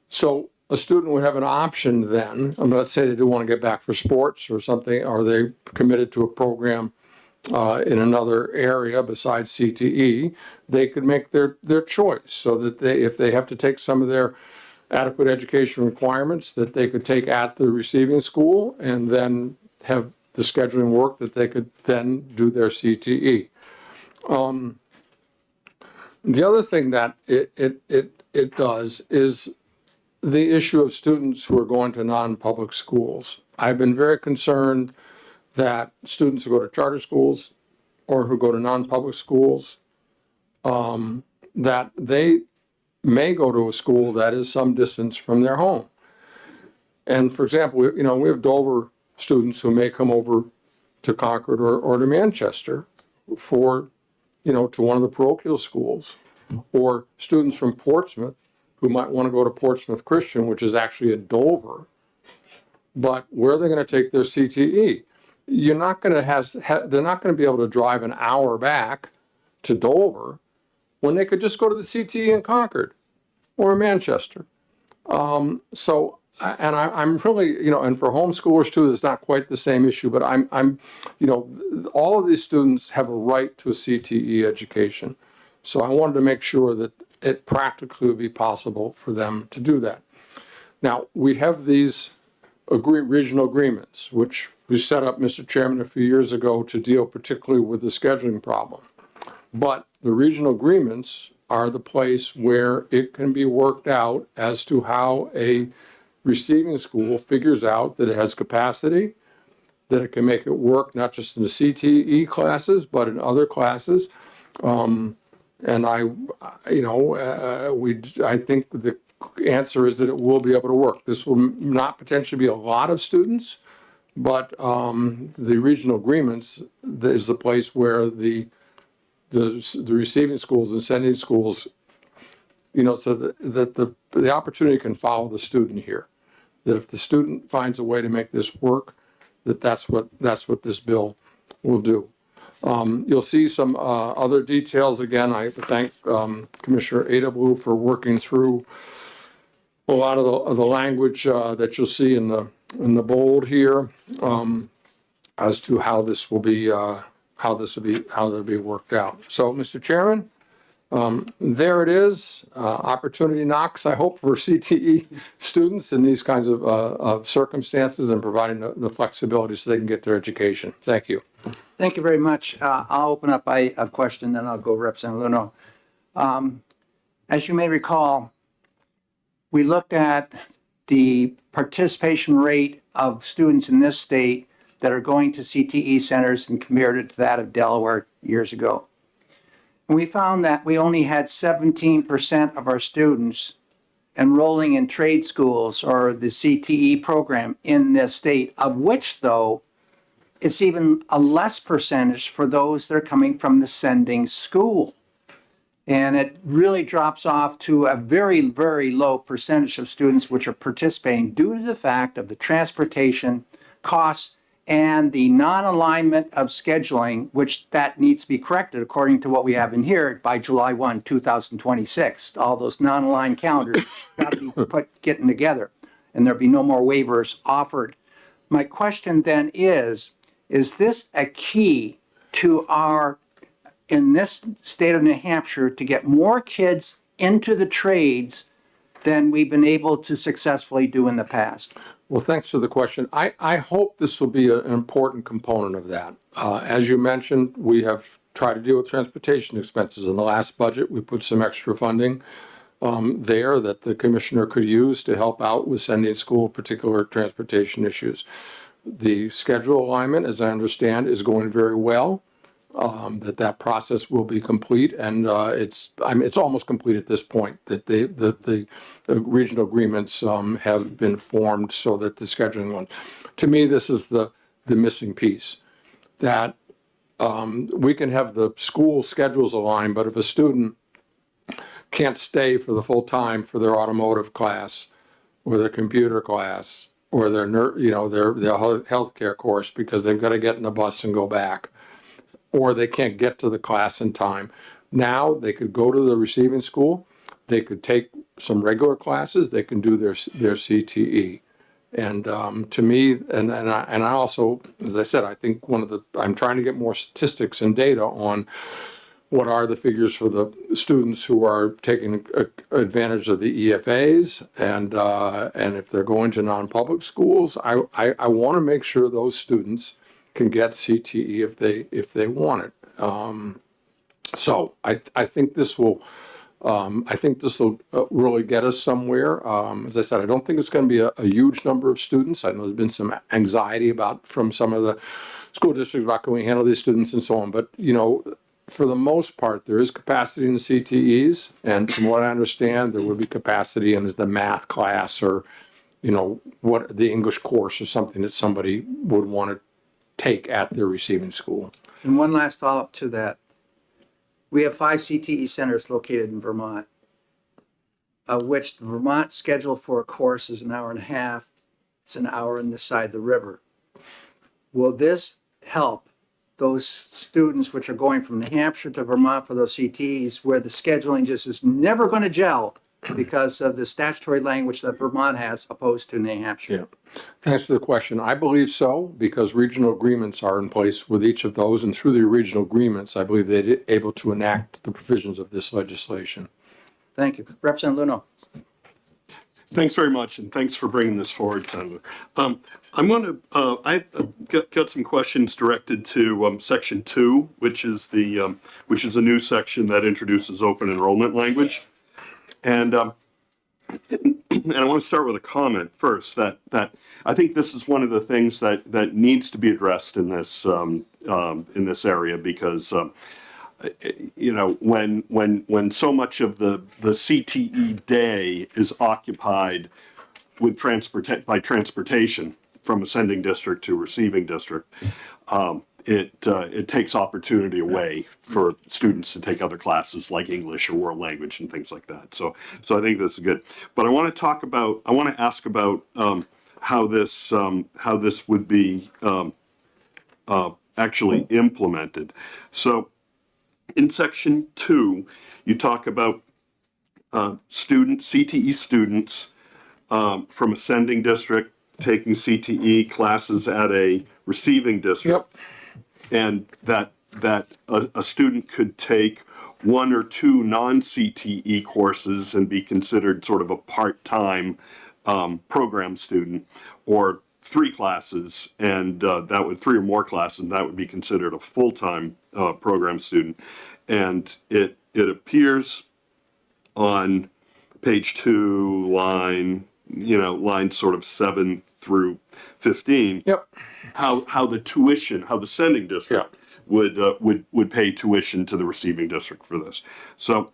So a student would have an option then. Let's say they do want to get back for sports or something, or they committed to a program in another area besides CTE, they could make their choice so that if they have to take some of their adequate education requirements, that they could take at the receiving school and then have the scheduling work that they could then do their CTE. The other thing that it does is the issue of students who are going to non-public schools. I've been very concerned that students who go to charter schools or who go to non-public schools, that they may go to a school that is some distance from their home. And for example, we have Dover students who may come over to Concord or to Manchester for, to one of the parochial schools, or students from Portsmouth who might want to go to Portsmouth Christian, which is actually at Dover. But where are they going to take their CTE? You're not going to they're not going to be able to drive an hour back to Dover when they could just go to the CTE in Concord or in Manchester. I'm really, and for homeschoolers too, it's not quite the same issue, but all of these students have a right to a CTE education. So I wanted to make sure that it practically would be possible for them to do that. Now, we have these regional agreements, which we set up, Mr. Chairman, a few years ago to deal particularly with the scheduling problem. But the regional agreements are the place where it can be worked out as to how a receiving school figures out that it has capacity, that it can make it work not just in the CTE classes, but in other classes. I think the answer is that it will be able to work. This will not potentially be a lot of students, but the regional agreements is the place where the receiving schools and sending schools, so that the opportunity can follow the student here. That if the student finds a way to make this work, that's what this bill will do. You'll see some other details. Again, I thank Commissioner Adablu for working through a lot of the language that you'll see in the bold here as to how this will be worked out. So, Mr. Chairman, there it is. Opportunity knocks, I hope, for CTE students in these kinds of circumstances, and providing the flexibility so they can get their education. Thank you. Thank you very much. I'll open up by a question, then I'll go Representative Luno. As you may recall, we looked at the participation rate of students in this state that are going to CTE centers and compared it to that of Delaware years ago. And we found that we only had 17% of our students enrolling in trade schools or the CTE program in this state, of which, though, it's even a less percentage for those that are coming from the sending school. And it really drops off to a very, very low percentage of students which are participating due to the fact of the transportation costs and the non-alignment of scheduling, which that needs to be corrected according to what we have in here by July 1, 2026. All those non-aligned calendars got to be getting together, and there'll be no more waivers offered. My question then is this a key to our, in this state of New Hampshire, to get more kids into the trades than we've been able to successfully do in the past? Well, thanks for the question. I hope this will be an important component of that. As you mentioned, we have tried to deal with transportation expenses. In the last budget, we put some extra funding there that the commissioner could use to help out with sending school particular transportation issues. The schedule alignment, as I understand, is going very well. That process will be complete, and it's almost complete at this point. That the regional agreements have been formed so that the scheduling one. To me, this is the missing piece. That we can have the school schedules aligned, but if a student can't stay for the full time for their automotive class, or their computer class, or their healthcare course because they've got to get in a bus and go back, or they can't get to the class in time. Now they could go to the receiving school, they could take some regular classes, they can do their CTE. And to me, and I also, as I said, I think I'm trying to get more statistics and data on what are the figures for the students who are taking advantage of the EFAs, and if they're going to non-public schools. I want to make sure those students can get CTE if they want it. So I think this will, really get us somewhere. As I said, I don't think it's going to be a huge number of students. I know there's been some anxiety from some of the school districts about can we handle these students and so on. But, for the most part, there is capacity in the CTEs. And from what I understand, there would be capacity in the math class or, what the English course or something that somebody would want to take at their receiving school. And one last follow-up to that. We have 5 CTE centers located in Vermont, of which the Vermont schedule for a course is an hour and a half. It's an hour on this side of the river. Will this help those students which are going from New Hampshire to Vermont for those CTEs where the scheduling just is never going to gel because of the statutory language that Vermont has opposed to New Hampshire? Yeah. Thanks for the question. I believe so, because regional agreements are in place with each of those, and through the regional agreements, I believe they're able to enact the provisions of this legislation. Thank you. Representative Luno. Thanks very much, and thanks for bringing this forward, Senator. I'm going to, I've got some questions directed to Section 2, which is a new section that introduces open enrollment language. And I want to start with a comment first that I think this is one of the things that needs to be addressed in this area, because when so much of the CTE day is occupied with transportation from a sending district to receiving district, it takes opportunity away for students to take other classes like English or world language and things like that. So I think this is good. But I want to ask about how this would be actually implemented. So in Section 2, you talk about CTE students from a sending district taking CTE classes at a receiving district. Yep. And that a student could take 1 or 2 non-CTE courses and be considered sort of a part-time program student, or 3 classes, and 3 or more classes, and that would be considered a full-time program student. And it appears on page 2, line sort of 7 through 15. Yep. How the sending district would pay tuition to the receiving district for this. So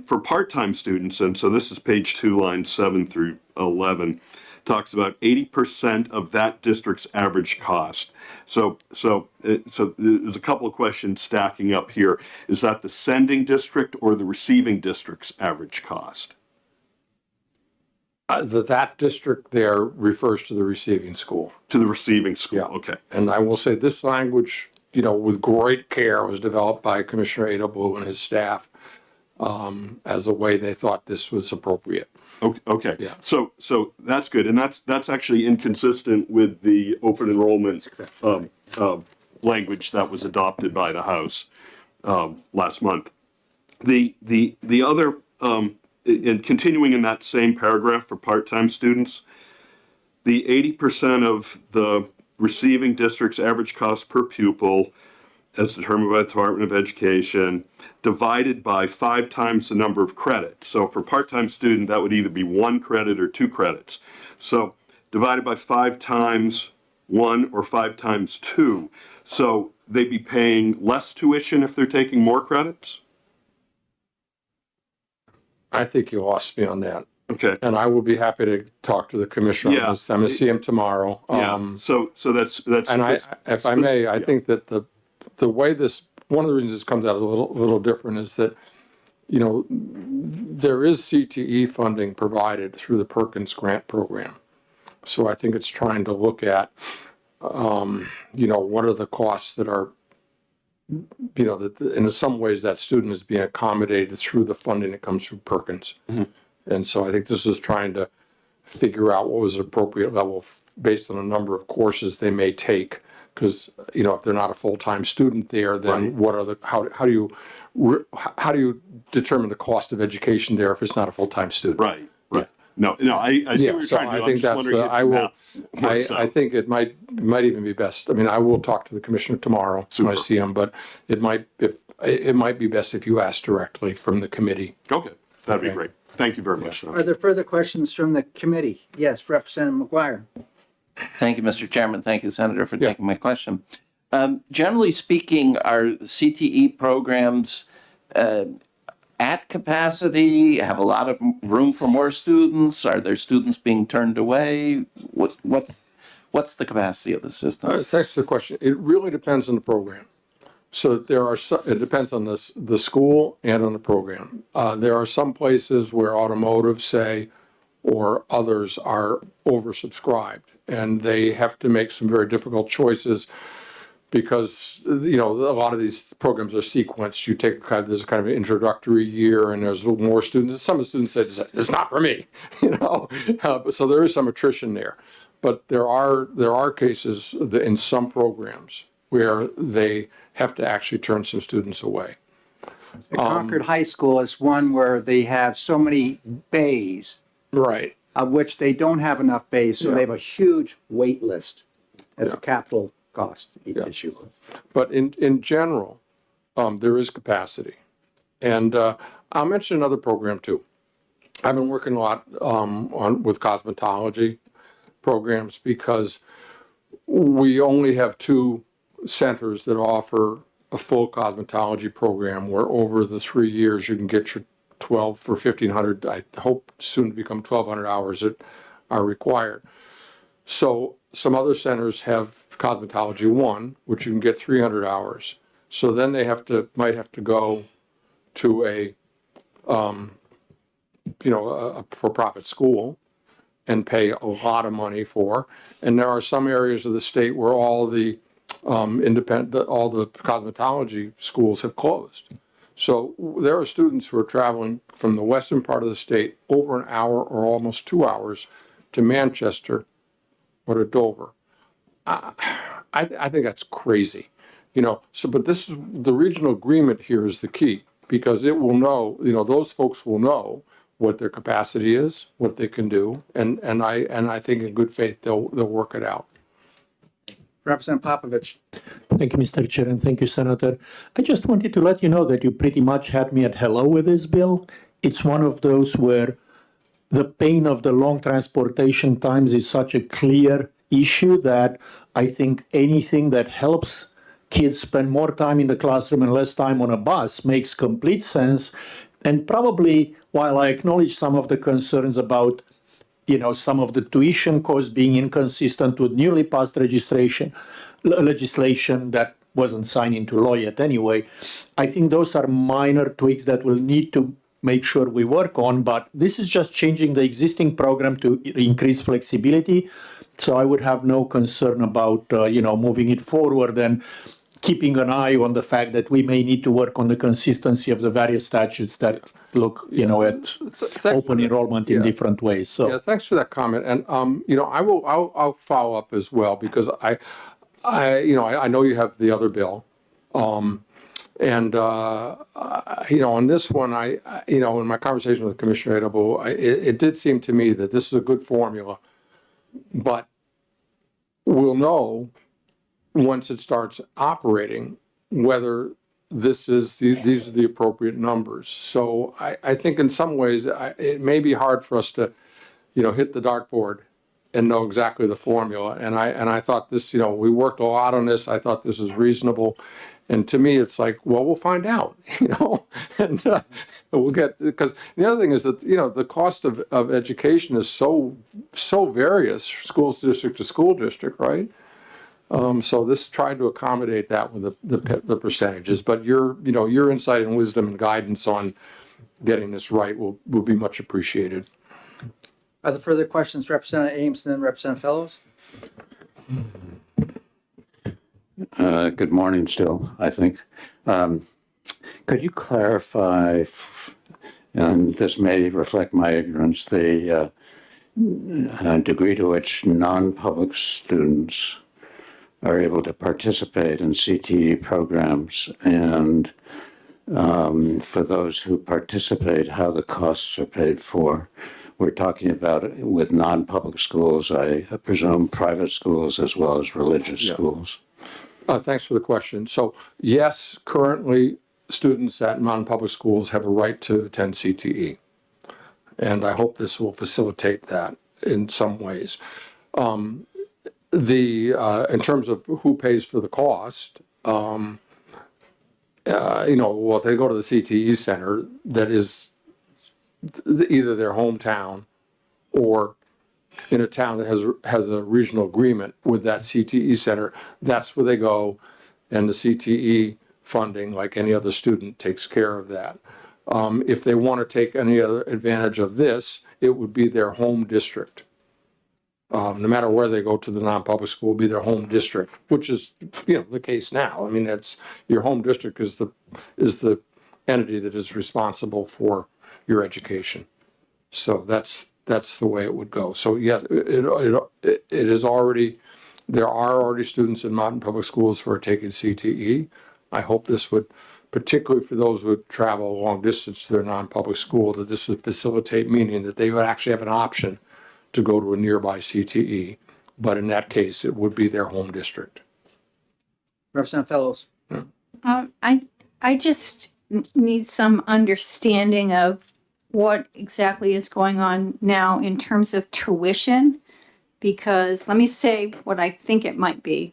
for part-time students, and so this is page 2, lines 7 through 11, talks about 80% of that district's average cost. So there's a couple of questions stacking up here. Is that the sending district or the receiving district's average cost? That district there refers to the receiving school. To the receiving school, Yeah. okay. And I will say this language, with great care, was developed by Commissioner Adel and his staff as a way they thought this was appropriate. Okay. Yeah. So that's good, and that's actually inconsistent with the open enrollment language that was adopted by the House last month. The other and continuing in that same paragraph for part-time students, the 80% of the receiving district's average cost per pupil, as determined by the Department of Education, divided by 5 times the number of credits. So for part-time student, that would either be 1 credit or 2 credits. So divided by 5 times 1 or 5 times 2. So they'd be paying less tuition if they're taking more credits? I think you lost me on that. Okay. And I will be happy to talk to the commissioner on Yeah. this. I'm going to see him tomorrow. Yeah. So that's And if I may, I think that the way one of the reasons this comes out is a little different is that, there is CTE funding provided through the Perkins Grant Program. So I think it's trying to look at, what are the costs that are, that in some ways that student is being accommodated through the funding that comes through Perkins. Mm-hmm. And so I think this is trying to figure out what was the appropriate level based on the number of courses they may take. Because, if they're not a full-time student there, then what are how do you determine the cost of education there if it's not a full-time student? Right. No, I see what you're So trying to do. I I'm think just that's, wondering if the math works I out. think it might might even be best. I mean, I will talk to the commissioner tomorrow when I see him, but it might be best if you ask directly from the committee. Okay, that'd be Okay. great. Thank you very much, Senator. Are there further questions from the committee? Yes, Representative McGuire. Thank you, Mr. Chairman. Thank you, Senator, for taking my question. Generally speaking, are CTE programs at capacity, have a lot of room for more students? Are there students being turned away? What's the capacity of the system? Thanks for the question. It really depends on the program. So it depends on the school and on the program. There are some places where automotive, say, or others are oversubscribed, and they have to make some very difficult choices because, you know, a lot of these programs are sequenced. You take there's kind of an introductory year, and there's more students. Some of the students say, it's not for me, you know. So there is some attrition there. But there are cases in some programs where they have to actually turn some students away. The Concord High School is one where they have so many bays, Right. of which they don't have enough bays, so Yeah. they have a huge wait list. It's a Yeah. capital cost issue. But in general, there is capacity. And I'll mention another program too. I've been working a lot with cosmetology programs because we only have 2 centers that offer a full cosmetology program where over the 3 years you can get your 12 for 1,500, I hope soon to become 1,200 hours that are required. So some other centers have cosmetology 1, which you can get 300 hours. So then they might have to go to a for-profit school and pay a lot of money for. And there are some areas of the state where all the all the cosmetology schools have closed. So there are students who are traveling from the western part of the state over an hour or almost 2 hours to Manchester or to Dover. I think that's crazy, you know. So, but this is the regional agreement here is the key because it will know, you know, those folks will know what their capacity is, what they can do, and I think in good faith they'll work it out. Representative Popovich. Thank you, Mr. Chair, and thank you, Senator. I just wanted to let you know that you pretty much had me at hello with this bill. It's one of those where the pain of the long transportation times is such a clear issue that I think anything that helps kids spend more time in the classroom and less time on a bus makes complete sense. And probably, while I acknowledge some of the concerns about, you know, some of the tuition costs being inconsistent with newly passed legislation that wasn't signed into law yet anyway, I think those are minor tweaks that we'll need to make sure we work on. But this is just changing the existing program to increase flexibility. So I would have no concern about, moving it forward and keeping an eye on the fact that we may need to work on the consistency of the various statutes that look, at open enrollment in different ways. So Yeah, thanks for that comment. And I'll follow up as well because I know you have the other bill. On this one, in my conversation with Commissioner Adelbo, it did seem to me that this is a good formula, but we'll know once it starts operating whether these are the appropriate numbers. So I think in some ways it may be hard for us to, hit the dartboard and know exactly the formula. And I thought this, we worked a lot on this. I thought this is reasonable. And to me, it's like, well, we'll find out, and we'll get, because the other thing is that, the cost of education is so various, school district to school district, right? So this tried to accommodate that with the percentages, but your insight and wisdom and guidance on getting this right will be much appreciated. Are there further questions, Representative Ames and then Representative Fellows? Good morning still, I think. Could you clarify, and this may reflect my ignorance, the degree to which non-public students are able to participate in CTE programs, and for those who participate, how the costs are paid for, we're talking about it with non-public schools, I presume private schools as well as religious schools. Thanks for the question. So yes, currently students at non-public schools have a right to attend CTE. And I hope this will facilitate that in some ways. In terms of who pays for the cost, well, if they go to the CTE center, that is either their hometown or in a town that has a regional agreement with that CTE center, that's where they go, and the CTE funding, like any other student, takes care of that. If they want to take any other advantage of this, it would be their home district. No matter where they go to the non-public school, be their home district, which is, the case now. I mean, that's, your home district is the entity that is responsible for your education. So that's the way it would go. So yes, it is already, there are already students in modern public schools who are taking CTE. I hope this would, particularly for those who travel a long distance to their non-public school, that this would facilitate, meaning that they would actually have an option to go to a nearby CTE. But in that case, it would be their home district. Representative Fellows. I just need some understanding of what exactly is going on now in terms of tuition, because let me say what I think it might be.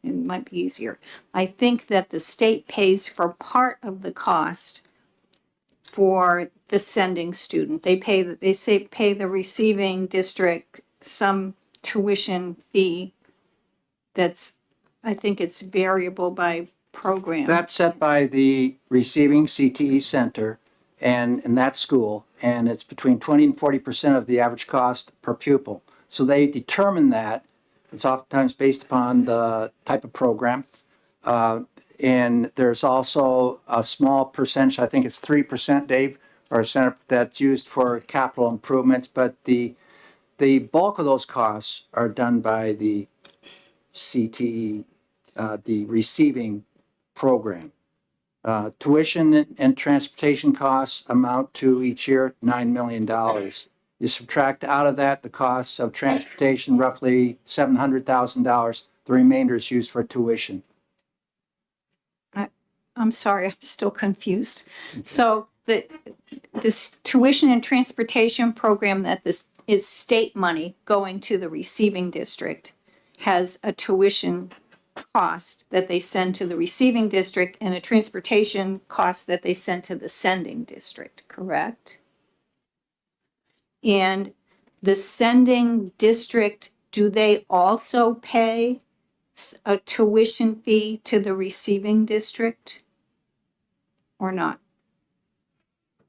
It might be easier. I think that the state pays for part of the cost for the sending student. They pay the receiving district some tuition fee that's, I think it's variable by program. That's set by the receiving CTE center and in that school, and it's between 20 and 40% of the average cost per pupil. So they determine that. It's oftentimes based upon the type of program. And there's also a small percentage, I think it's 3%, Dave, or a center that's used for capital improvements, but the bulk of those costs are done by the CTE, the receiving program. Tuition and transportation costs amount to each year $9 million. You subtract out of that the costs of transportation, roughly $700,000. The remainder is used for tuition. I'm sorry, I'm still confused. So this tuition and transportation program that this is state money going to the receiving district has a tuition cost that they send to the receiving district and a transportation cost that they send to the sending district, correct? And the sending district, do they also pay a tuition fee to the receiving district or not?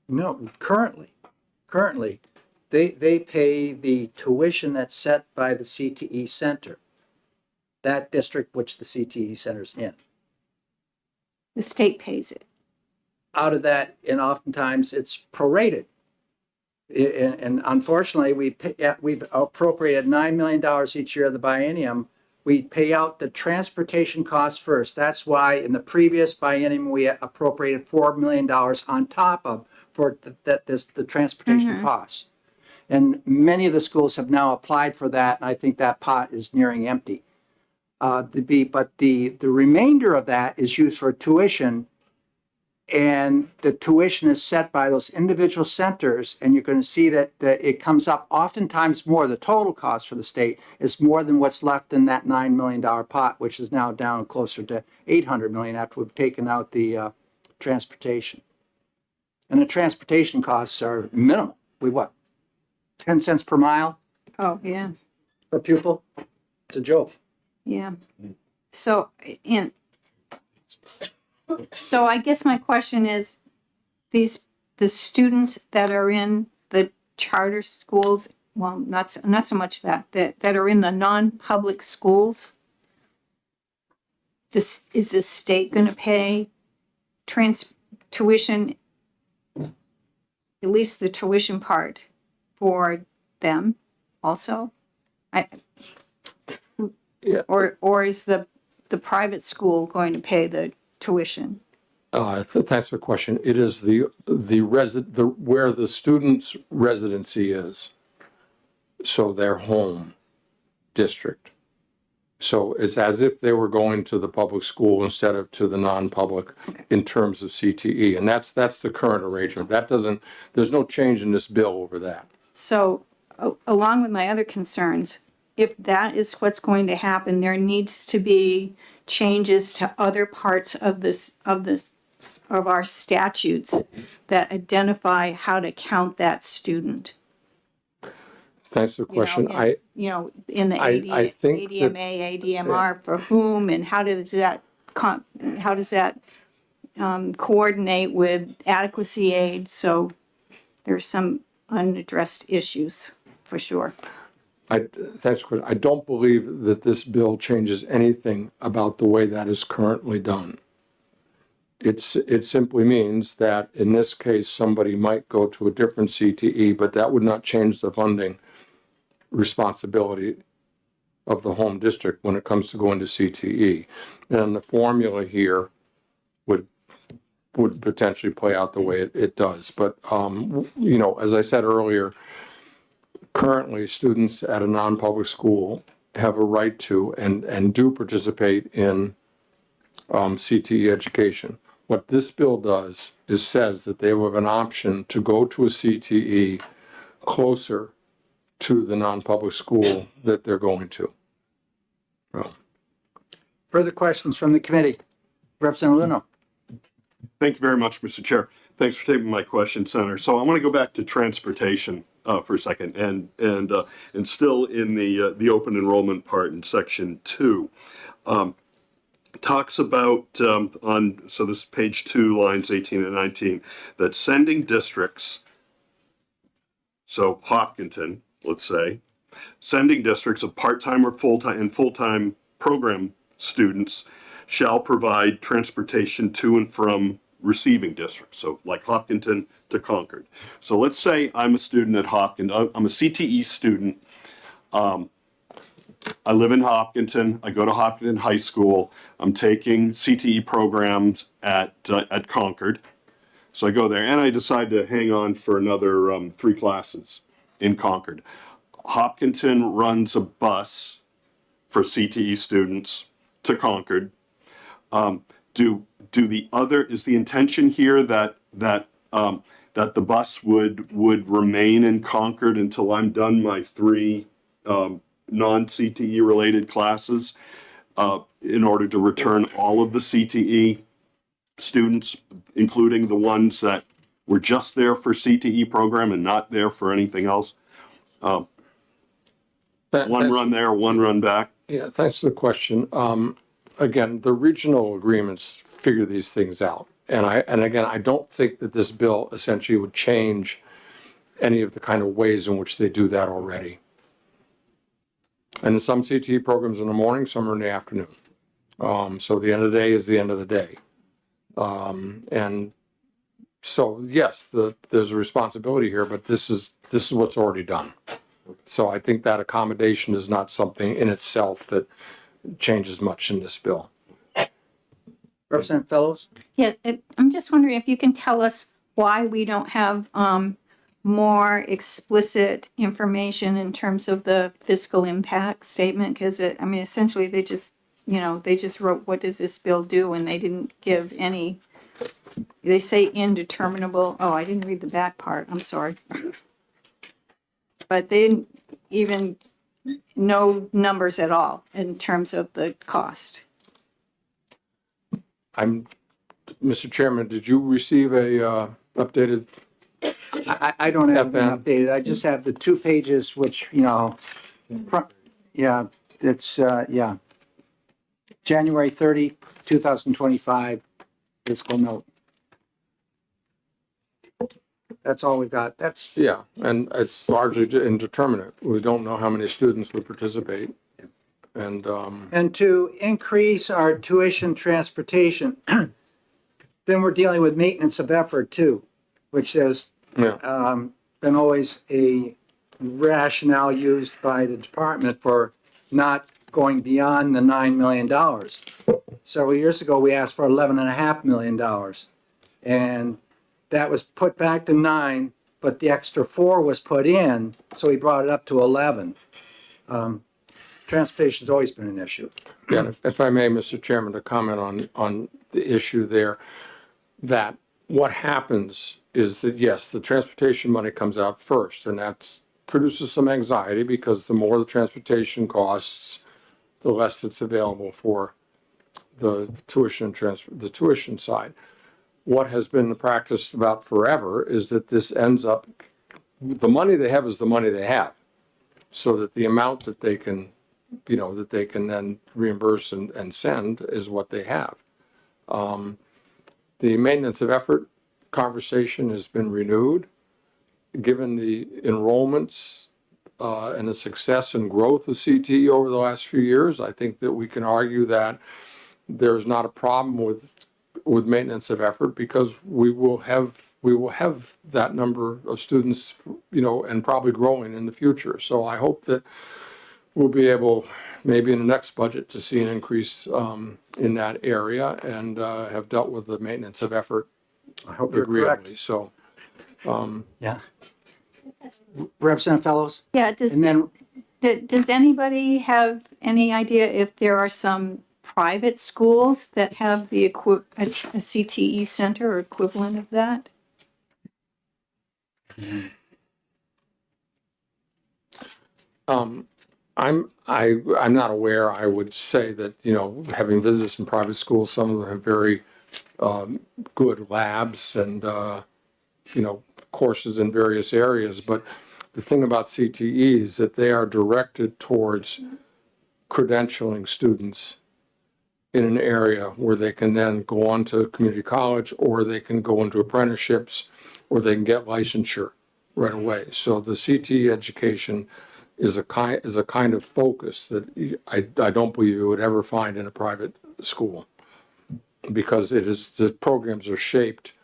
No, currently, they pay the tuition that's set by the CTE center, that district which the CTE center's in. The state pays it. Out of that, and oftentimes it's prorated. And unfortunately, we've appropriated $9 million each year of the biennium. We pay out the transportation costs first. That's why in the previous biennium, we appropriated $4 million on top of the transportation costs. And many of the schools have now applied for that, and I think that pot is nearing empty. But the remainder of that is used for tuition, and the tuition is set by those individual centers, and you're going to see that it comes up oftentimes more. The total cost for the state is more than what's left in that $9 million pot, which is now down closer to $800 million after we've taken out the transportation. And the transportation costs are minimal. 10 cents per mile Oh, yeah, per pupil? It's a joke. yeah. So, so I guess my question is, the students that are in the charter schools, well, not so much that are in the non-public schools, is the state going to pay tuition, at least the tuition part for them also? Yeah. Or is the private school going to pay the tuition? Thanks for the question. It is where the student's residency is. so their home district. So it's as if they were going to the public school instead of to the non-public in terms of CTE. And that's the current arrangement. That doesn't, there's no change in this bill over that. So along with my other concerns, if that is what's going to happen, there needs to be changes to other parts of of our statutes that identify how to count that student. Thanks for the question. In the I think that- ADMA, ADMR, for whom, and how does that coordinate with adequacy aid? So there's some unaddressed issues, for sure. Thanks for, I don't believe that this bill changes anything about the way that is currently done. It simply means that in this case, somebody might go to a different CTE, but that would not change the funding responsibility of the home district when it comes to going to CTE. And the formula here would potentially play out the way it does. But, as I said earlier, currently students at a non-public school have a right to and do participate in CTE education. What this bill does is says that they have an option to go to a CTE closer to the non-public school that they're going to. Further questions from the committee? Representative Luno. Thank you very much, Mr. Chair. Thanks for taking my question, Senator. So I want to go back to transportation for a second, and still in the open enrollment part in section 2. Talks about so this is page 2, lines 18 and 19, that sending districts, so Hopkinton, let's say, sending districts of part-time or full-time program students shall provide transportation to and from receiving districts. So like Hopkinton to Concord. So let's say I'm a student at Hopkinton. I'm a CTE student. I live in Hopkinton. I go to Hopkinton High School. I'm taking CTE programs at Concord. So I go there and I decide to hang on for another 3 classes in Concord. Hopkinton runs a bus for CTE students to Concord. Is the intention here that the bus would remain in Concord until I'm done my 3 non-CTE related classes in order to return all of the CTE students, including the ones that were just there for CTE program and not there for anything else? One run there, one run back. Yeah, thanks for the question. Again, the regional agreements figure these things out. And again, I don't think that this bill essentially would change any of the kind of ways in which they do that already. And some CTE programs in the morning, some are in the afternoon. So the end of the day is the end of the day. And so, yes, there's a responsibility here, but this is what's already done. So I think that accommodation is not something in itself that changes much in this bill. Representative Fellows? Yeah, I'm just wondering if you can tell us why we don't have more explicit information in terms of the fiscal impact statement, because essentially they just wrote, what does this bill do? And they didn't give any, they say indeterminable. Oh, I didn't read the back part. I'm sorry. But they didn't even know numbers at all in terms of the cost. Mr. Chairman, did you receive a updated? I don't have it FN. updated. I just have the 2 pages, which, it's, January 30, 2025 fiscal note. That's all we've got. Yeah, and it's largely indeterminate. We don't know how many students would participate. And to increase our tuition transportation, then we're dealing with maintenance of effort too, which has been always a rationale used by the department for not going beyond the $9 million. Several years ago, we asked for $11.5 million. And that was put back to 9 but the extra 4 was put in, so he brought it up to 11. Transportation's always been an issue. Yeah, and if I may, Mr. Chairman, to comment on the issue there, that what happens is that, yes, the transportation money comes out first, and that produces some anxiety because the more the transportation costs, the less it's available for the the tuition side. What has been the practice about forever is that this ends up, the money they have is the money they have. So that the amount that they can, that they can then reimburse and send is what they have. The maintenance of effort conversation has been renewed. Given the enrollments and the success and growth of CTE over the last few years, I think that we can argue that there's not a problem with maintenance of effort because we will have that number of students, and probably growing in the future. So I hope that we'll be able, maybe in the next budget, to see an increase in that area and have dealt with the maintenance of effort I hope you're correct. agreeably. So, Yeah. Representative Fellows? Yeah, And then, does anybody have any idea if there are some private schools that have a CTE center or equivalent of that? I'm not aware. I would say that, having visited some private schools, some of them have very good labs and, courses in various areas. But the thing about CTE is that they are directed towards credentialing students in an area where they can then go on to community college, or they can go into apprenticeships, or they can get licensure right away. So the CTE education is a kind of focus that I don't believe you would ever find in a private school, because the programs are shaped,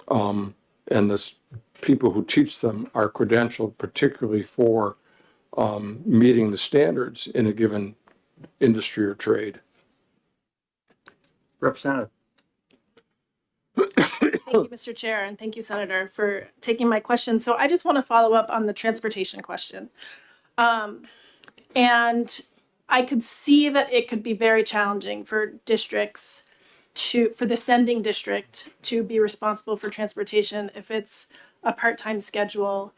and the people who teach them are credentialed particularly for meeting the standards in a given industry or trade. Representative. Thank you, Mr. Chair, and thank you, Senator, for taking my question. So I just want to follow up on the transportation question. And I could see that it could be very challenging for districts for the sending district to be responsible for transportation if it's a part-time schedule,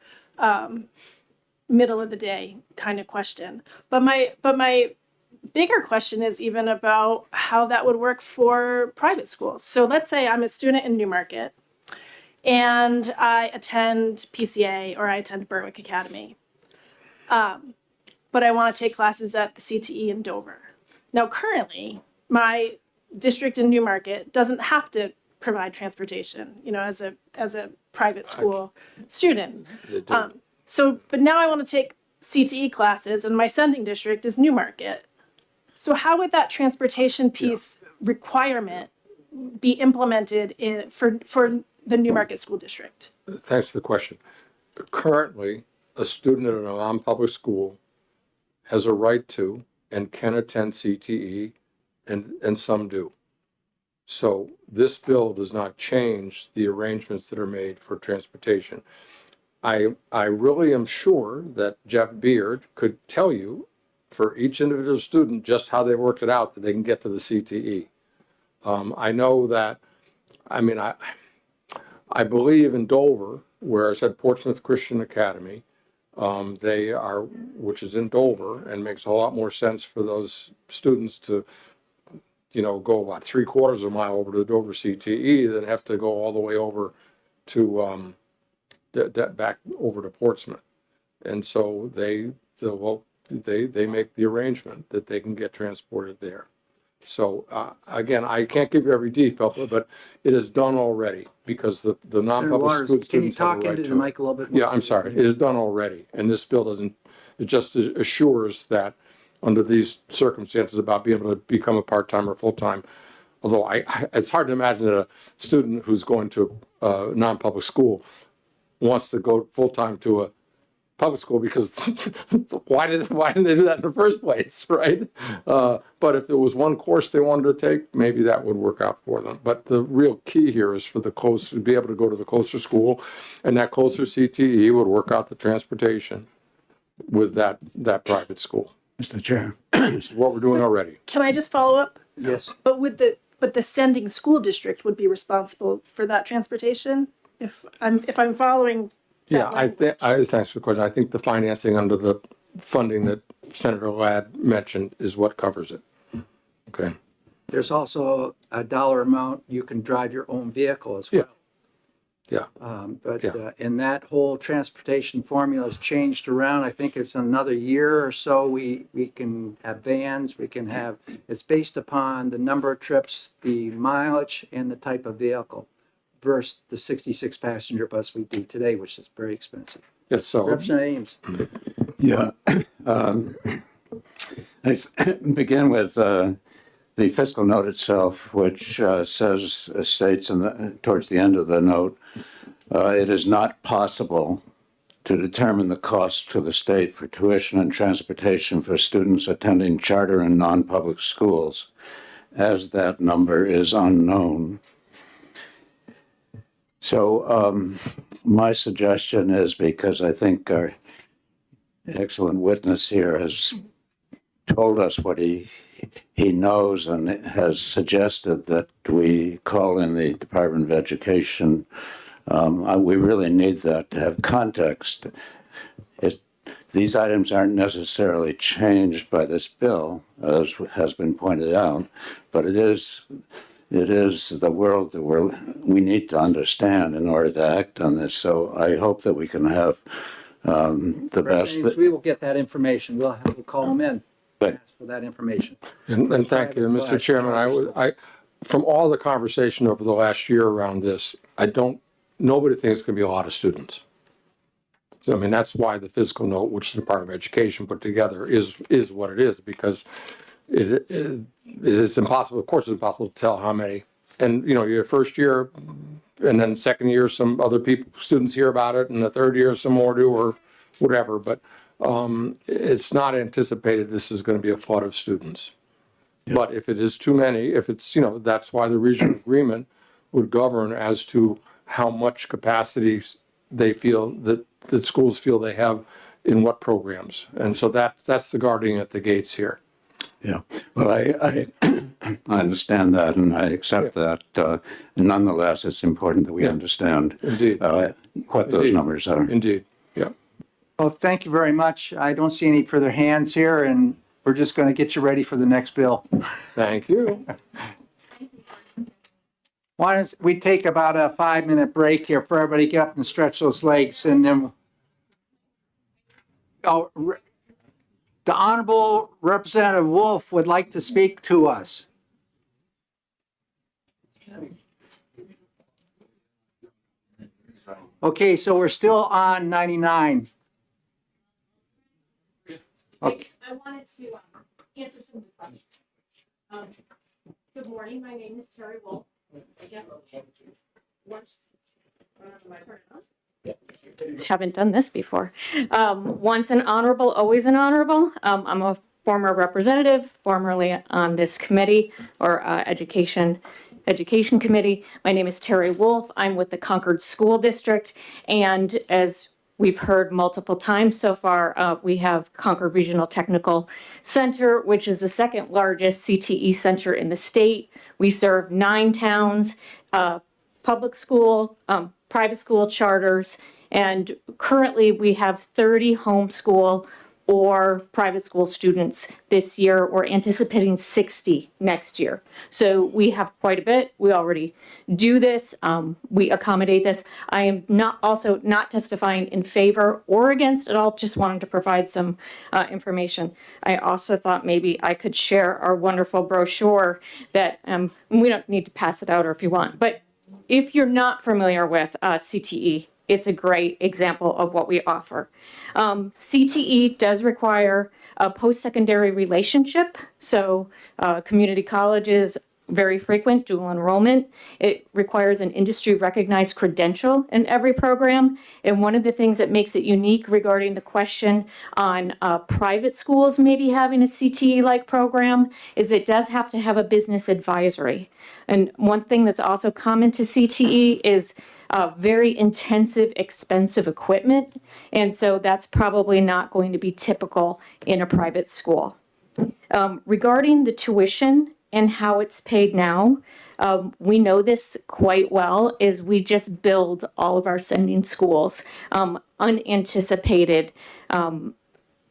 middle of the day kind of question. But my bigger question is even about how that would work for private schools. So let's say I'm a student in Newmarket and I attend PCA or I attend Berwick Academy. But I want to take classes at the CTE in Dover. Now, currently, my district in Newmarket doesn't have to provide transportation, as a private school student. But now I want to take CTE classes, and my sending district is Newmarket. So how would that transportation piece requirement be implemented for the Newmarket School District? Thanks for the question. Currently, a student at a non-public school has a right to and can attend CTE, and some do. So this bill does not change the arrangements that are made for transportation. I really am sure that Jeff Beard could tell you for each individual student just how they worked it out that they can get to the CTE. I know that, I believe in Dover, where I said Portsmouth Christian Academy, which is in Dover, and makes a whole lot more sense for those students to, go about 3/4 of a mile over to the Dover CTE than have to go all the way over to, back over to Portsmouth. And so they make the arrangement that they can get transported there. So, again, I can't give you every detail, but it is done already because the Senator non-public Waters, school can you students have a talk right into the to it. mic a little bit more? Yeah, I'm sorry. It is done already. And this bill doesn't, it just assures that under these circumstances about being able to become a part-time or full-time. Although it's hard to imagine that a student who's going to a non-public school wants to go full-time to public school because why didn't they do that in the first place, right? But if there was one course they wanted to take, maybe that would work out for them. But the real key here is for the closer to be able to go to the closer school, and that closer CTE would work out the transportation with that private school. Mr. Chair. This is what we're doing already. Can I just follow up? Yes. But the sending school district would be responsible for that transportation? If I'm following Yeah, that thanks for the question. I think the financing under the funding that Senator Ladd mentioned is what covers it. Okay. There's also a dollar amount, you can drive your own vehicle as well. Yeah. But Yeah. and that whole transportation formula has changed around. I think it's another year or so. We can have vans, we can have, it's based upon the number of trips, the mileage, and the type of vehicle versus the 66 passenger bus we do today, which is very expensive. Yes, so, Representative Ames. Yeah. I begin with the fiscal note itself, which states towards the end of the note, it is not possible to determine the cost to the state for tuition and transportation for students attending charter and non-public schools, as that number is unknown. So my suggestion is, because I think our excellent witness here has told us what he knows and has suggested that we call in the Department of Education. We really need that to have context. These items aren't necessarily changed by this bill, as has been pointed out, but it is the world that we need to understand in order to act on this. So I hope that we can have the best. Ames, we will get that information. We'll call them in. But Ask for that information. and thank you, Mr. Chairman. I from all the conversation over the last year around this, nobody thinks it's going to be a lot of students. So, I mean, that's why the fiscal note, which the Department of Education put together, is what it is, because it is impossible. Of course, it's impossible to tell how many. And your first year, and then second year, some other students hear about it, and the third year, some more do, or whatever. But it's not anticipated this is going to be a flood of students. Yeah. But if it is too many, if it's that's why the regional agreement would govern as to how much capacity they feel that schools feel they have in what programs. And so that's the guarding at the gates here. yeah, well, I understand that and I accept that. Nonetheless, it's important that we understand Indeed. What those Indeed. numbers are. Indeed. Yeah. Well, thank you very much. I don't see any further hands here, and we're just going to get you ready for the next bill. Thank you. Why don't we take about a 5-minute break here for everybody to get up and stretch those legs, and then the Honorable Representative Wolf would like to speak to us. Okay, so we're still on 99. Okay. I wanted to answer some questions. Good morning, my name is Terry Wolf. I guess haven't done this before. Once an honorable, always an honorable. I'm a former representative, formerly on this committee or education committee. My name is Terry Wolf. I'm with the Concord School District, and as we've heard multiple times so far, we have Concord Regional Technical Center, which is the second largest CTE center in the state. We serve 9 towns, public school, private school charters, and currently we have 30 homeschool or private school students this year. We're anticipating 60 next year. So we have quite a bit. We already do this. We accommodate this. I am not testifying in favor or against at all, just wanting to provide some information. I also thought maybe I could share our wonderful brochure that we don't need to pass it out or if you want, but if you're not familiar with CTE, it's a great example of what we offer. CTE does require a post-secondary relationship. So community colleges very frequent, dual enrollment. It requires an industry recognized credential in every program. And one of the things that makes it unique regarding the question on private schools maybe having a CTE-like program is it does have to have a business advisory. And one thing that's also common to CTE is very intensive, expensive equipment. And so that's probably not going to be typical in a private school. Regarding the tuition and how it's paid now, we know this quite well is we just billed all of our sending schools unanticipated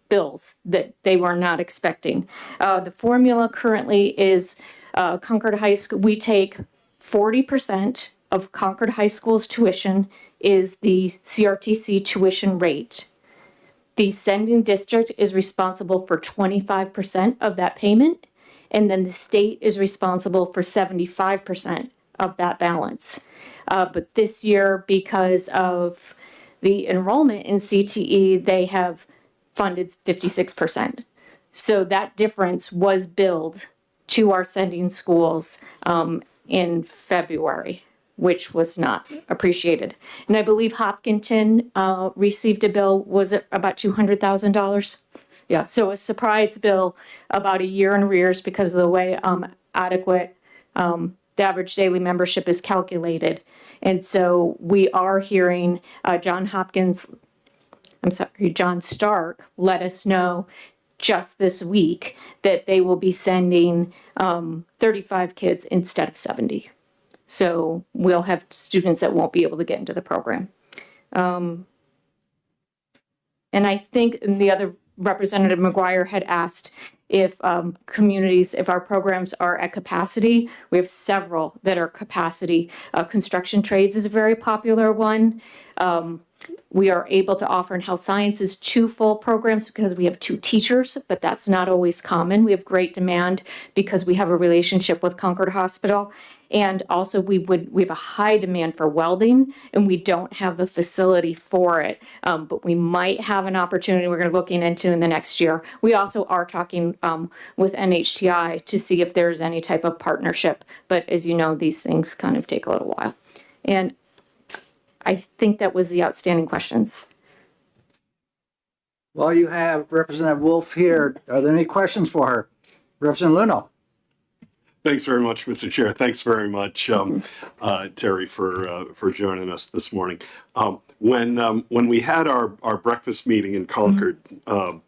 bills that they were not expecting. The formula currently is Concord High School, we take 40% of Concord High School's tuition is the CRTC tuition rate. The sending district is responsible for 25% of that payment, and then the state is responsible for 75% of that balance. But this year, because of the enrollment in CTE, they have funded 56%. So that difference was billed to our sending schools in February, which was not appreciated. And I believe Hopkinton received a bill, was it about $200,000? Yeah, so a surprise bill about a year in arrears because of the way adequate the average daily membership is calculated. And so we are hearing John Stark let us know just this week that they will be sending 35 kids instead of 70. So we'll have students that won't be able to get into the program. And I think the other Representative McGuire had asked if communities, if our programs are at capacity. We have several that are capacity. Construction trades is a very popular one. We are able to offer in health sciences 2 full programs because we have 2 teachers, but that's not always common. We have great demand because we have a relationship with Concord Hospital. And also we have a high demand for welding and we don't have the facility for it. But we might have an opportunity we're looking into in the next year. We also are talking with NHTI to see if there's any type of partnership. But as you know, these things kind of take a little while. And I think that was the outstanding questions. Well, you have Representative Wolf here. Are there any questions for her? Representative Luno. Thanks very much, Mr. Chair. Thanks very much, Terry, for joining us this morning. When we had our breakfast meeting in Concord a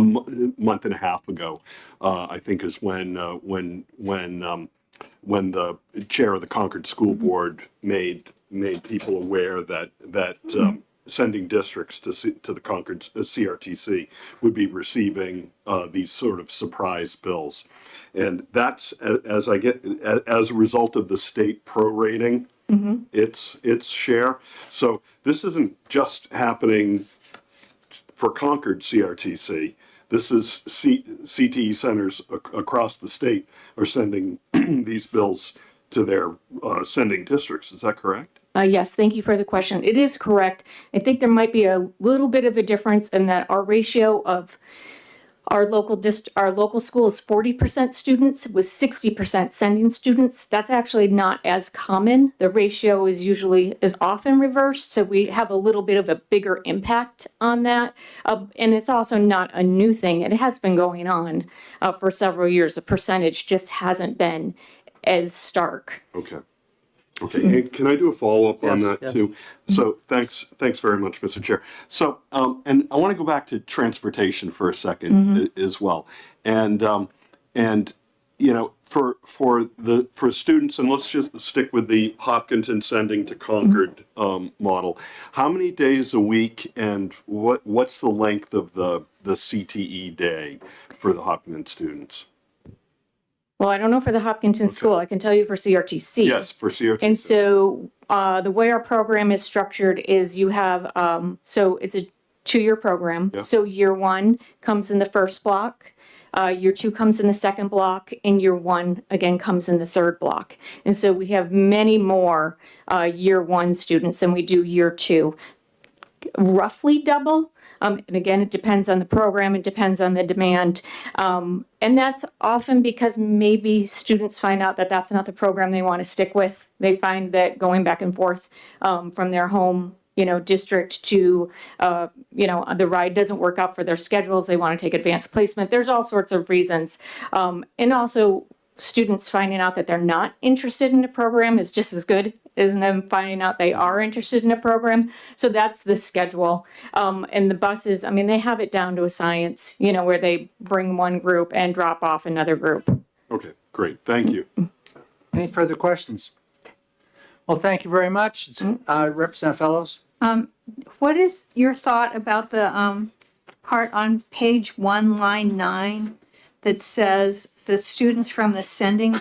month and a half ago, I think is when the chair of the Concord School Board made people aware that sending districts to the Concord CRTC would be receiving these sort of surprise bills. And that's as a result of the state prorating its share. So this isn't just happening for Concord CRTC. This is CTE centers across the state are sending these bills to their sending districts. Is that correct? Yes, thank you for the question. It is correct. I think there might be a little bit of a difference in that our ratio of our local school is 40% students with 60% sending students. That's actually not as common. The ratio is often reversed, so we have a little bit of a bigger impact on that. And it's also not a new thing. It has been going on for several years. The percentage just hasn't been as stark. Okay. And can I do a follow-up on that yes. too? So thanks very much, Mr. Chair. So, and I want to go back to transportation for a second as well. And you know, for students, and let's just stick with the Hopkinton sending to Concord model. How many days a week, and what's the length of the CTE day for the Hopkinton students? Well, I don't know for the Hopkinton School. I can tell you for CRTC. Yes, for CRTC. And so the way our program is structured is you have, so it's a 2-year program. Yeah. So year 1 comes in the first block, year 2 comes in the second block, and year 1 again comes in the third block. And so we have many more year 1 students than we do year 2. roughly double. And again, it depends on the program, it depends on the demand. And that's often because maybe students find out that that's not the program they want to stick with. They find that going back and forth from their home, district to, the ride doesn't work out for their schedules. They want to take advanced placement. There's all sorts of reasons. And also, students finding out that they're not interested in a program is just as good as them finding out they are interested in a program. So that's the schedule. And the buses, they have it down to a science, where they bring one group and drop off another group. Okay, great, thank you. Any further questions? Well, thank you very much, Representative Fellows. What is your thought about the part on page 1, line 9, that says the students from the sending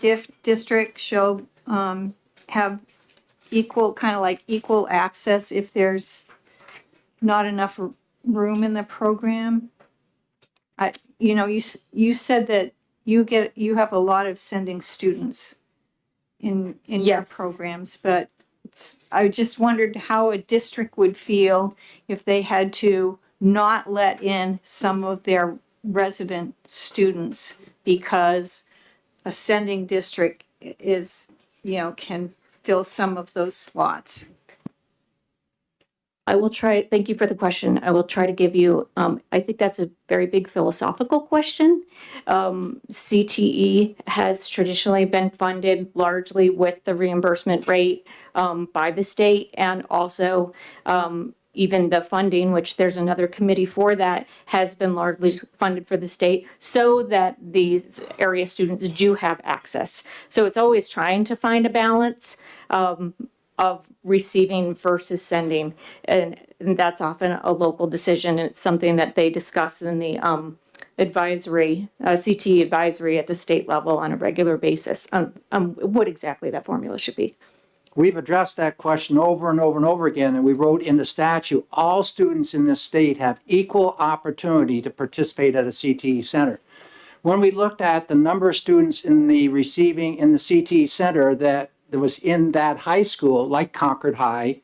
district shall have equal access if there's not enough room in the program? You said that you have a lot of sending students in your Yes. programs, but I just wondered how a district would feel if they had to not let in some of their resident students because a sending district is, can fill some of those slots. I will try, thank you for the question. I will try to give you, I think that's a very big philosophical question. CTE has traditionally been funded largely with the reimbursement rate by the state, and also even the funding, which there's another committee for that, has been largely funded for the state so that these area students do have access. So it's always trying to find a balance of receiving versus sending. And that's often a local decision. It's something that they discuss in the advisory, CTE advisory at the state level on a regular basis, what exactly that formula should be. We've addressed that question over and over and over again, and we wrote in the statute, all students in this state have equal opportunity to participate at a CTE center. When we looked at the number of students in the CTE center that was in that high school, like Concord High,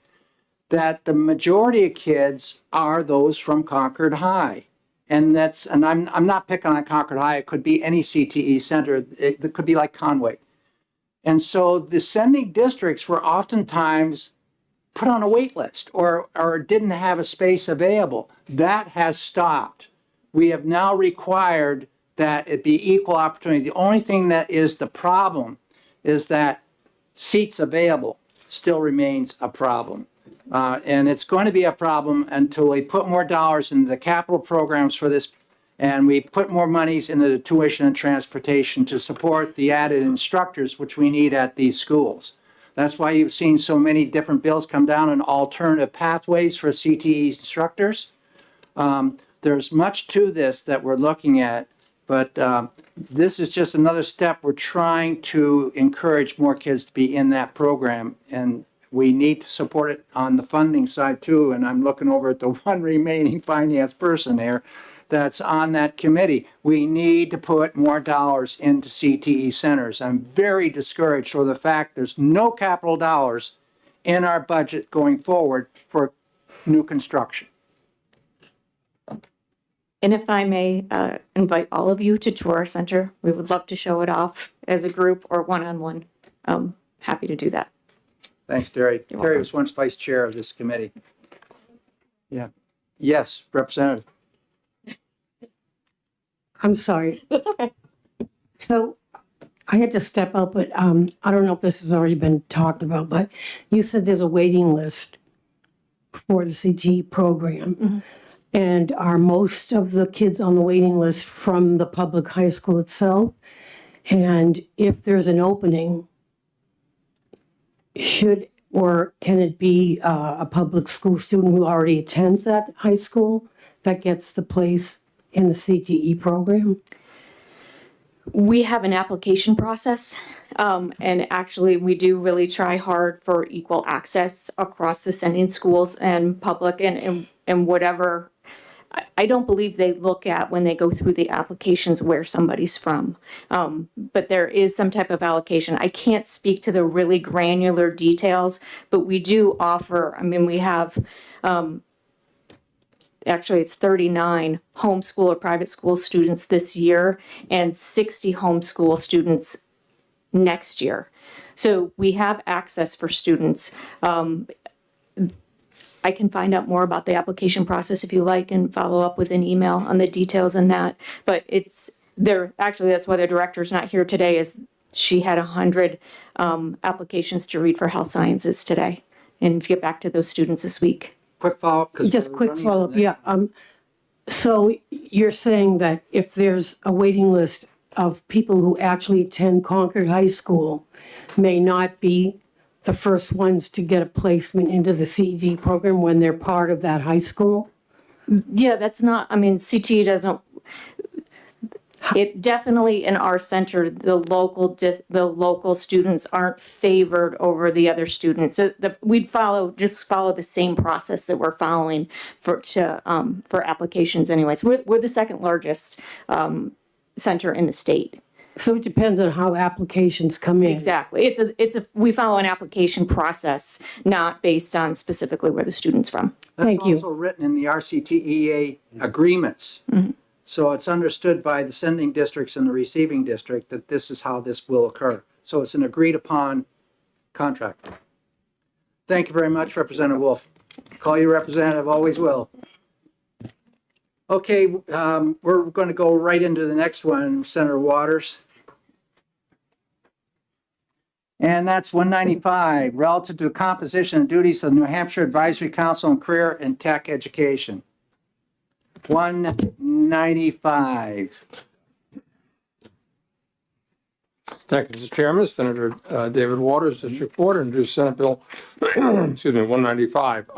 that the majority of kids are those from Concord High. And I'm not picking on Concord High, it could be any CTE center, it could be like Conway. And so the sending districts were oftentimes put on a wait list or didn't have a space available. That has stopped. We have now required that it be equal opportunity. The only thing that is the problem is that seats available still remains a problem. And it's going to be a problem until we put more dollars into the capital programs for this, and we put more monies into the tuition and transportation to support the added instructors, which we need at these schools. That's why you've seen so many different bills come down on alternative pathways for CTE instructors. There's much to this that we're looking at, but this is just another step. We're trying to encourage more kids to be in that program, and we need to support it on the funding side too. And I'm looking over at the one remaining finance person there that's on that committee. We need to put more dollars into CTE centers. I'm very discouraged for the fact there's no capital dollars in our budget going forward for new construction. And if I may invite all of you to tour our center, we would love to show it off as a group or one-on-one. Happy to do that. Thanks, Terry. You're Terry welcome. was once vice chair of this committee. Yeah. Yes, Representative. I'm sorry. That's okay. So I had to step up, but I don't know if this has already been talked about, but you said there's a waiting list for the CTE program. Mm-hmm. And are most of the kids on the waiting list from the public high school itself? And if there's an opening, can it be a public school student who already attends that high school that gets the place in the CTE program? We have an application process, and actually we do really try hard for equal access across the sending schools and public and whatever. I don't believe they look at when they go through the applications where somebody's from, but there is some type of allocation. I can't speak to the really granular details, but we do offer, we have actually it's 39 homeschool or private school students this year and 60 homeschool students next year. So we have access for students. I can find out more about the application process if you like and follow up with an email on the details in that. But it's there, actually, that's why the director's not here today, is she had 100 applications to read for health sciences today and to get back to those students this week. Quick follow-up. 'cause Just we're quick running follow-up, into the- yeah. So you're saying that if there's a waiting list of people who actually attend Concord High School may not be the first ones to get a placement into the CED program when they're part of that high school? Yeah, that's not, I mean, CTE doesn't, it definitely in our center, the local students aren't favored over the other students. We'd just follow the same process that we're following for applications anyways. We're the second largest center in the state. So it depends on how applications come in. Exactly. We follow an application process, not based on specifically where the student's from. Thank you. That's also written in the RCTEA agreements. So it's understood by the sending districts and the receiving district that this is how this will occur. So it's an agreed upon contract. Thank you very much, Representative Wolf. Call you representative, always will. Okay, we're going to go right into the next one, Senator Waters. And that's 195, relative to composition and duties of the New Hampshire Advisory Council on Career and Tech Education. 195. Thank you, Mr. Chairman. Senator David Waters, District 4, to introduce Senate Bill, excuse me, 195.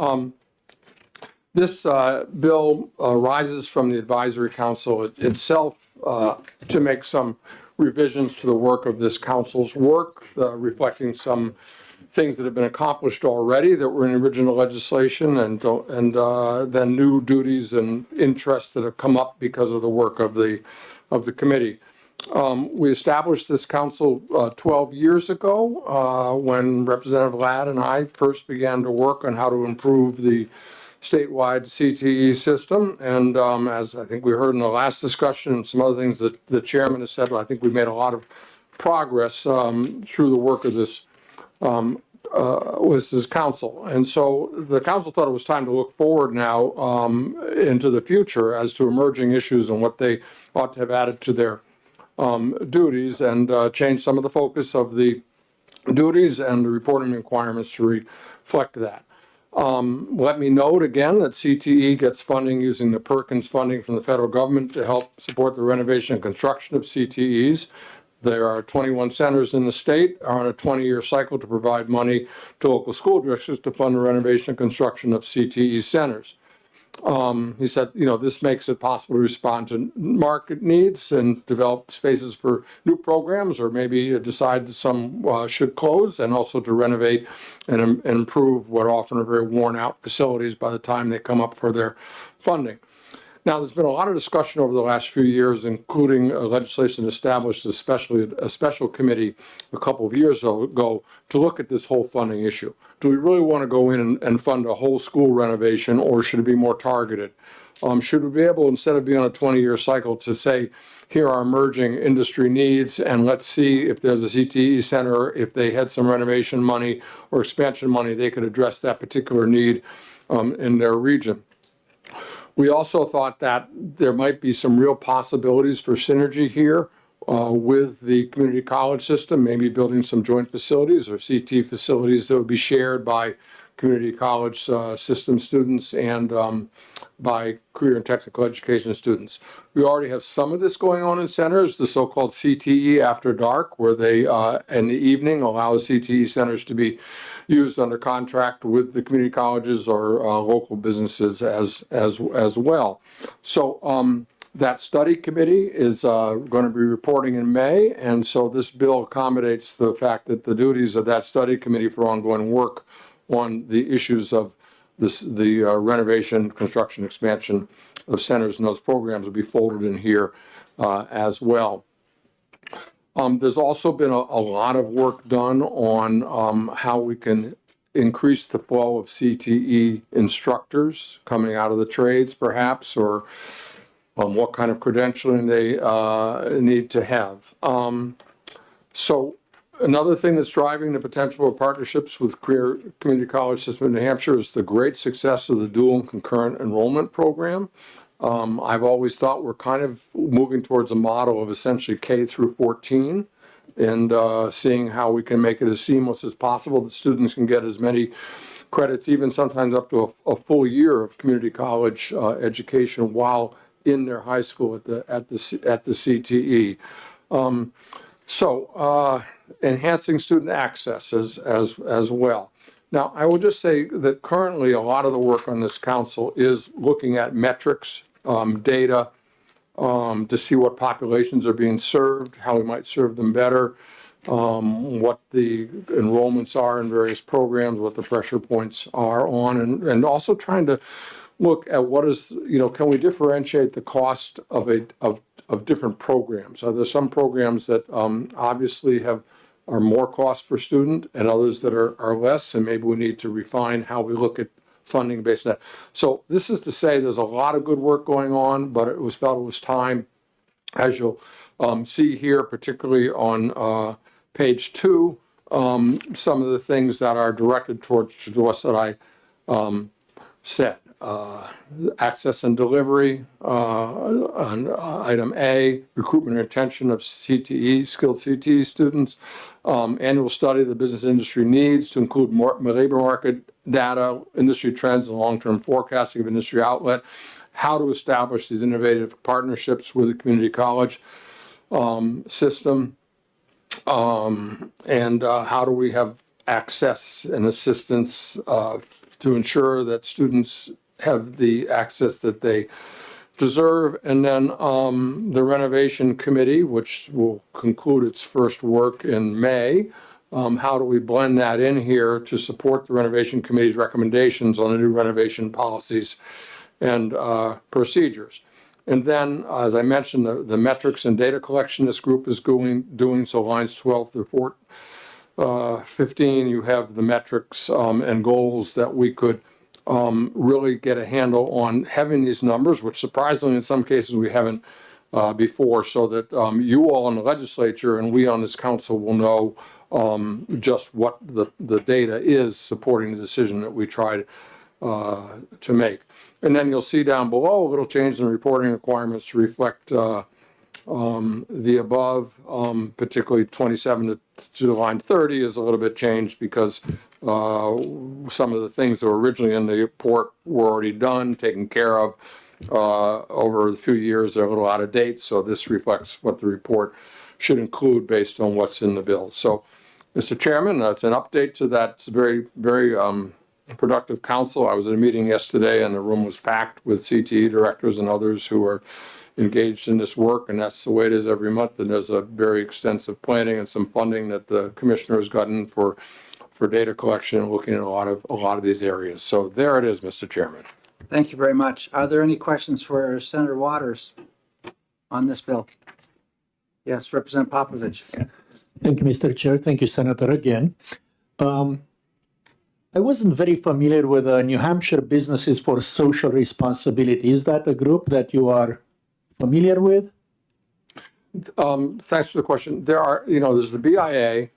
This bill arises from the Advisory Council itself to make some revisions to the work of this council's work, reflecting some things that have been accomplished already that were in original legislation, and then new duties and interests that have come up because of the work of the committee. We established this council 12 years ago when Representative Ladd and I first began to work on how to improve the statewide CTE system. And as I think we heard in the last discussion and some other things that the chairman has said, I think we've made a lot of progress through the work of this with this council. And so the council thought it was time to look forward now into the future as to emerging issues and what they ought to have added to their duties, and change some of the focus of the duties and the reporting requirements to reflect that. Let me note again that CTE gets funding using the Perkins funding from the federal government to help support the renovation and construction of CTEs. There are 21 centers in the state, are on a 20-year cycle to provide money to local school districts to fund the renovation and construction of CTE centers. He said, this makes it possible to respond to market needs and develop spaces for new programs, or maybe decide that some should close, and also to renovate and improve what often are very worn out facilities by the time they come up for their funding. Now, there's been a lot of discussion over the last few years, including legislation established especially a special committee a couple of years ago to look at this whole funding issue. Do we really want to go in and fund a whole school renovation, or should it be more targeted? Should we be able, instead of being on a 20-year cycle, to say, here are emerging industry needs, and let's see if there's a CTE center, if they had some renovation money or expansion money, they could address that particular need in their region. We also thought that there might be some real possibilities for synergy here with the community college system, maybe building some joint facilities or CT facilities that would be shared by community college system students and by career and technical education students. We already have some of this going on in centers, the so-called CTE After Dark, where they, in the evening, allow CTE centers to be used under contract with the community colleges or local businesses as well. So that study committee is going to be reporting in May, and so this bill accommodates the fact that the duties of that study committee for ongoing work on the issues of the renovation, construction, expansion of centers and those programs will be folded in here as well. There's also been a lot of work done on how we can increase the flow of CTE instructors coming out of the trades perhaps, or what kind of credentialing they need to have. So another thing that's driving the potential of partnerships with Career Community College System in New Hampshire is the great success of the dual and concurrent enrollment program. I've always thought we're kind of moving towards a model of essentially K through 14 and seeing how we can make it as seamless as possible that students can get as many credits, even sometimes up to a full year of community college education while in their high school at the CTE. Enhancing student access as well. Now, I will just say that currently a lot of the work on this council is looking at metrics, data, to see what populations are being served, how we might serve them better, what the enrollments are in various programs, what the pressure points are on, and also trying to look at what is, can we differentiate the cost of different programs? Are there some programs that obviously are more cost per student and others that are less, and maybe we need to refine how we look at funding based on that. So this is to say there's a lot of good work going on, but it was felt it was time, as you'll see here, particularly on page 2, some of the things that are directed towards us that I said. Access and delivery on item A, recruitment and retention of CTE, skilled CTE students, annual study of the business industry needs to include more labor market data, industry trends, and long-term forecasting of industry outlet, how to establish these innovative partnerships with the community college system, and how do we have access and assistance to ensure that students have the access that they deserve. And then the renovation committee, which will conclude its first work in May, how do we blend that in here to support the renovation committee's recommendations on the new renovation policies and procedures. And then, as I mentioned, the metrics and data collection this group is doing, so lines 12 through 15, you have the metrics and goals that we could really get a handle on having these numbers, which surprisingly in some cases we haven't before, so that you all in the legislature and we on this council will know just what the data is supporting the decision that we tried to make. And then you'll see down below a little change in reporting requirements to reflect the above, particularly 27 to line 30 is a little bit changed because some of the things that were originally in the report were already done, taken care of over a few years. They're a little out of date, so this reflects what the report should include based on what's in the bill. So, Mr. Chairman, that's an update to that. It's a very, very productive council. I was at a meeting yesterday and the room was packed with CTE directors and others who are engaged in this work, and that's the way it is every month. And there's a very extensive planning and some funding that the commissioner has gotten for data collection and looking at a lot of these areas. So there it is, Mr. Chairman. Thank you very much. Are there any questions for Senator Waters on this bill? Yes, Representative Popovich. Thank you, Mr. Chair. Thank you, Senator, again. I wasn't very familiar with New Hampshire Businesses for Social Responsibility. Is that a group that you are familiar with? Thanks for the question. There are, there's the BIA,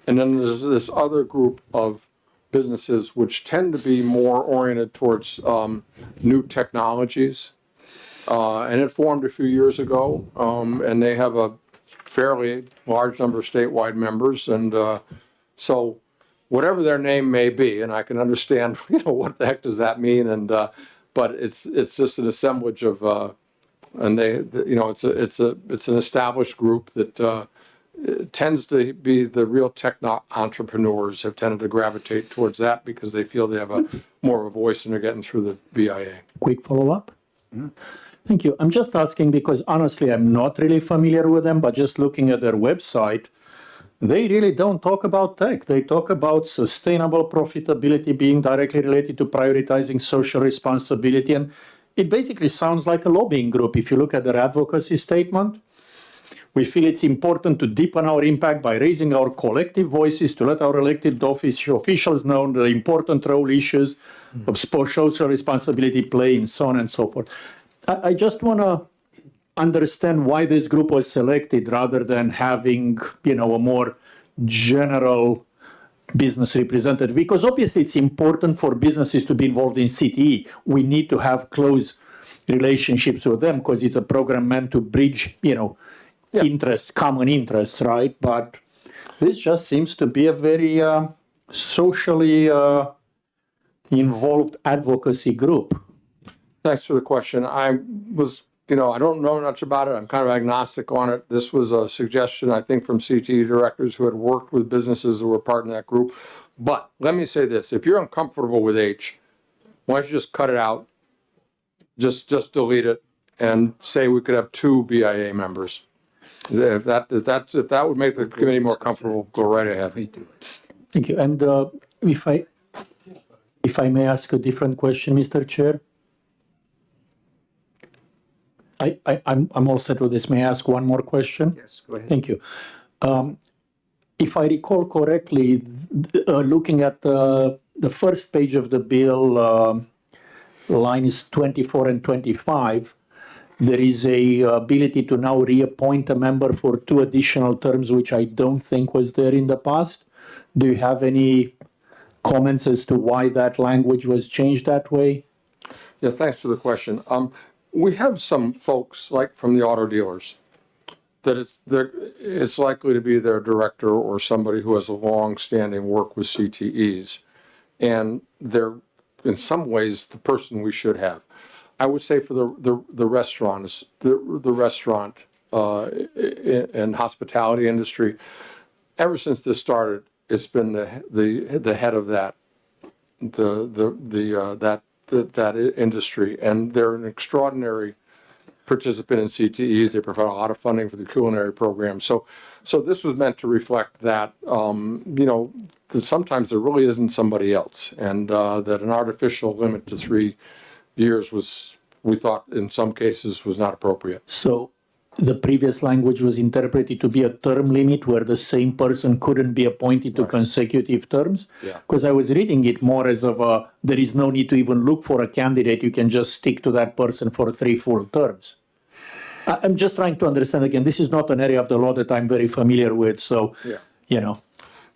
and then there's this other group of businesses which tend to be more oriented towards new technologies. And it formed a few years ago, and they have a fairly large number of statewide members. And so whatever their name may be, and I can understand, what the heck does that mean? And but it's just an assemblage of, and they, it's an established group that tends to be the real tech entrepreneurs have tended to gravitate towards that because they feel they have more of a voice and they're getting through the BIA. Quick follow-up. Thank you. I'm just asking because honestly, I'm not really familiar with them, but just looking at their website, they really don't talk about tech. They talk about sustainable profitability being directly related to prioritizing social responsibility. And it basically sounds like a lobbying group if you look at their advocacy statement, We feel it's important to deepen our impact by raising our collective voices to let our elected officials know the important role issues of social responsibility play, and so on and so forth. I just want to understand why this group was selected rather than having, a more general business representative, because obviously it's important for businesses to be involved in CTE. We need to have close relationships with them because it's a program meant to bridge, common interests, right? But this just seems to be a very socially involved advocacy group. Thanks for the question. I was, I don't know much about it. I'm kind of agnostic on it. This was a suggestion, I think, from CTE directors who had worked with businesses who were part of that group. But let me say this, if you're uncomfortable with H, why don't you just cut it out? Just delete it and say we could have 2 BIA members. If that would make the committee more comfortable, go right ahead. Thank you. And if I may ask a different question, Mr. Chair? I'm all set with this. May I ask one more question? Yes, go ahead. Thank you. If I recall correctly, looking at the first page of the bill, lines 24 and 25, there is a ability to now reappoint a member for 2 additional terms, which I don't think was there in the past. Do you have any comments as to why that language was changed that way? Yeah, thanks for the question. We have some folks, like from the auto dealers, that it's likely to be their director or somebody who has a long-standing work with CTEs. And they're, in some ways, the person we should have. I would say for the restaurants, the restaurant and hospitality industry, ever since this started, it's been the head of that that industry, and they're an extraordinary participant in CTEs. They provide a lot of funding for the culinary program. So this was meant to reflect that, that sometimes there really isn't somebody else, and that an artificial limit to 3 years was, we thought in some cases, was not appropriate. So the previous language was interpreted to be a term limit where the same person couldn't be appointed to consecutive terms? Yeah. Because I was reading it more as of there is no need to even look for a candidate. You can just stick to that person for 3 full terms. I'm just trying to understand again, this is not an area of the law that I'm very familiar with. So,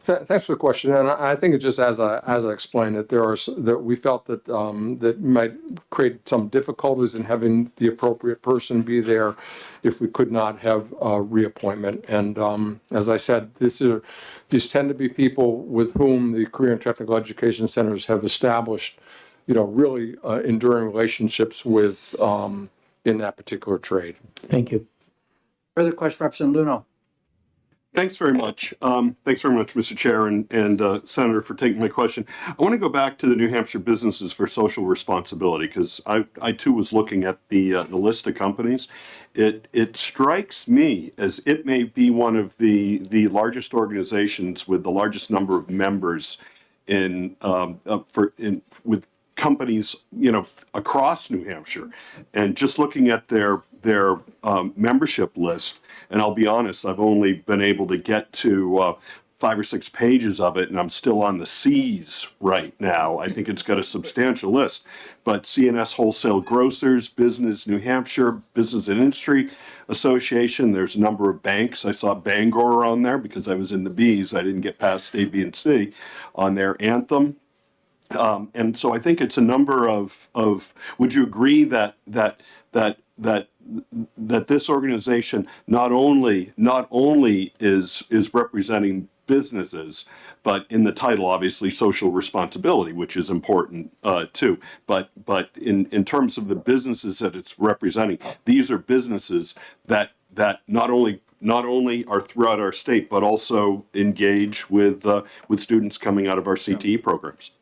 Thanks for the question, and I think it's just as I explained that that we felt that that might create some difficulties in having the appropriate person be there if we could not have a reappointment. And as I said, these tend to be people with whom the career and technical education centers have established, really enduring relationships with in that particular trade. Thank you. Further question, Representative Luno. Thanks very much. Thanks very much, Mr. Chair and Senator, for taking my question. I want to go back to the New Hampshire Businesses for Social Responsibility because I too was looking at the list of companies. It strikes me as it may be one of the largest organizations with the largest number of members with companies across New Hampshire, and just looking at their membership list. And I'll be honest, I've only been able to get to 5 or 6 pages of it, and I'm still on the C's right now. I think it's got a substantial list. But CNS Wholesale Grocers, Business New Hampshire, Business and Industry Association, there's a number of banks. I saw Bangor on there because I was in the B's. I didn't get past A, B, and C on their Anthem. And so I think it's a number of would you agree that this organization not only is representing businesses, but in the title, obviously, social responsibility, which is important too. But in terms of the businesses that it's representing, these are businesses that not only are throughout our state, but also engage with students coming out of our CTE programs.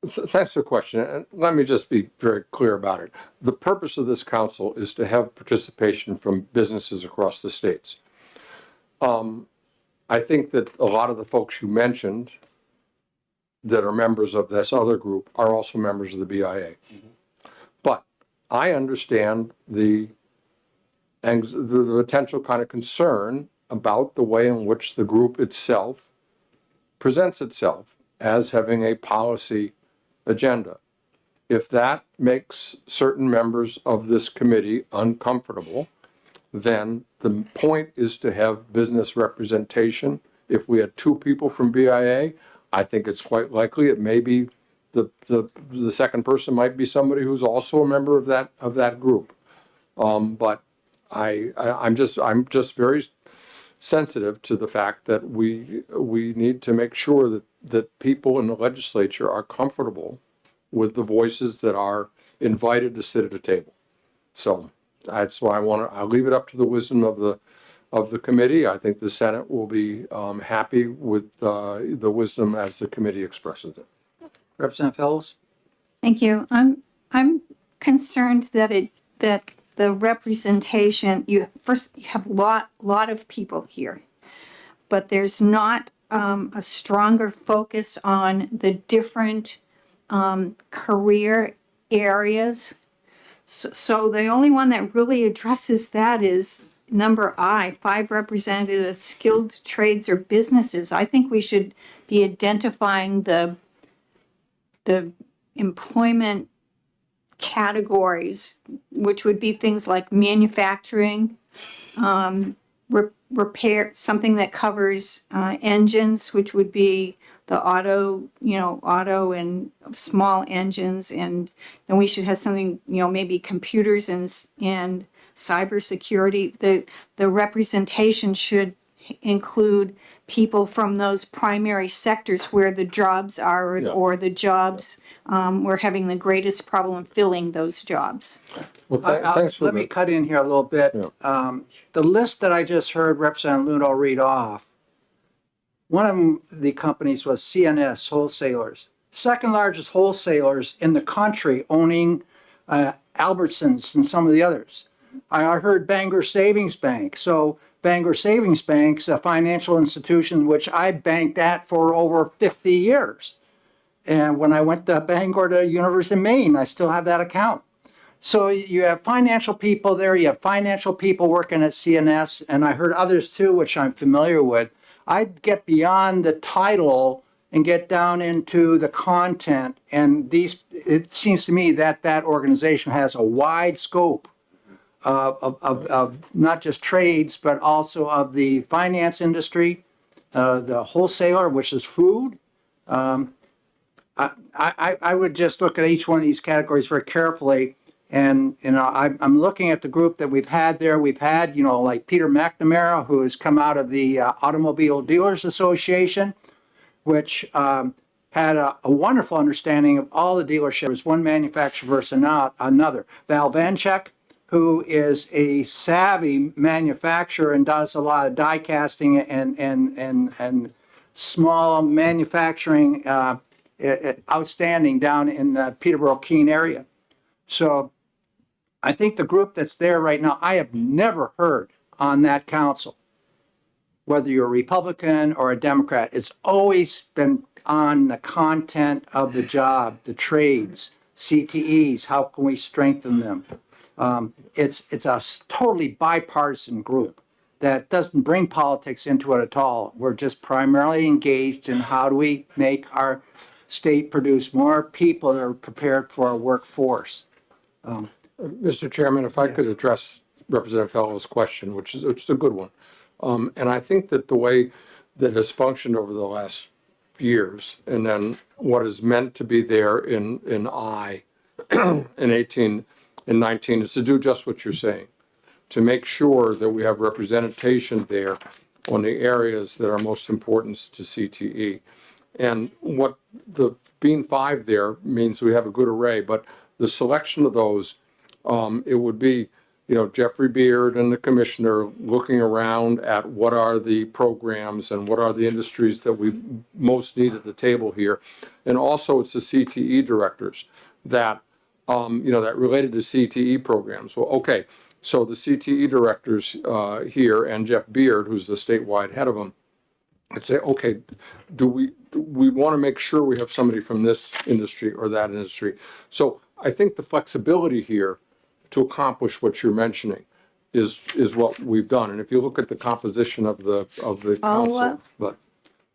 Thanks for the question. And let me just be very clear about it. The purpose of this council is to have participation from businesses across the states. I think that a lot of the folks you mentioned that are members of this other group are also members of the BIA. But I understand the potential kind of concern about the way in which the group itself presents itself as having a policy agenda. If that makes certain members of this committee uncomfortable, then the point is to have business representation. If we had 2 people from BIA, I think it's quite likely it may be the second person might be somebody who's also a member of that group. But I'm just very sensitive to the fact that we need to make sure that people in the legislature are comfortable with the voices that are invited to sit at a table. So that's why I'll leave it up to the wisdom of the committee. I think the Senate will be happy with the wisdom as the committee expresses it. Representative Fellows? Thank you. I'm concerned that the representation, you have a lot of people here, but there's not a stronger focus on the different career areas. So the only one that really addresses that is number I, 5 representatives, skilled trades or businesses. I think we should be identifying the employment categories, which would be things like manufacturing, repair, something that covers engines, which would be the auto and small engines, and then we should have something, maybe computers and cybersecurity. The representation should include people from those primary sectors where the jobs are, or the jobs we're having the greatest problem filling those jobs. Well, thanks for Let me cut in here a little bit. Yeah. The list that I just heard Representative Luno read off, one of the companies was CNS Wholesalers, second largest wholesalers in the country, owning Albertsons and some of the others. I heard Bangor Savings Bank. So Bangor Savings Bank's a financial institution which I banked at for over 50 years. And when I went to Bangor to University of Maine, I still have that account. So you have financial people there, you have financial people working at CNS, and I heard others too, which I'm familiar with. I'd get beyond the title and get down into the content. And it seems to me that that organization has a wide scope of not just trades, but also of the finance industry, the wholesaler, which is food. I would just look at each one of these categories very carefully. And, I'm looking at the group that we've had there. We've had, like Peter McNamara, who has come out of the Automobile Dealers Association, which had a wonderful understanding of all the dealerships, one manufacturer versus another. Val Vanchek, who is a savvy manufacturer and does a lot of die casting and small manufacturing, outstanding down in the Peterborough, Keene area. So I think the group that's there right now, I have never heard on that council, whether you're a Republican or a Democrat, it's always been on the content of the job, the trades, CTEs, how can we strengthen them? It's a totally bipartisan group that doesn't bring politics into it at all. We're just primarily engaged in how do we make our state produce more people that are prepared for our workforce. Mr. Chairman, if I could address Representative Fellows' question, which is a good one. And I think that the way that has functioned over the last years, and then what is meant to be there in in 18 and 19 is to do just what you're saying, to make sure that we have representation there on the areas that are most important to CTE. And what the being 5 there means we have a good array, but the selection of those, it would be, Jeffrey Beard and the commissioner looking around at what are the programs and what are the industries that we most need at the table here. And also it's the CTE directors that, that related to CTE programs. Well, okay, so the CTE directors here and Jeff Beard, who's the statewide head of them, I'd say, okay, do we want to make sure we have somebody from this industry or that industry? So I think the flexibility here to accomplish what you're mentioning is what we've done. And if you look at the composition of the council, but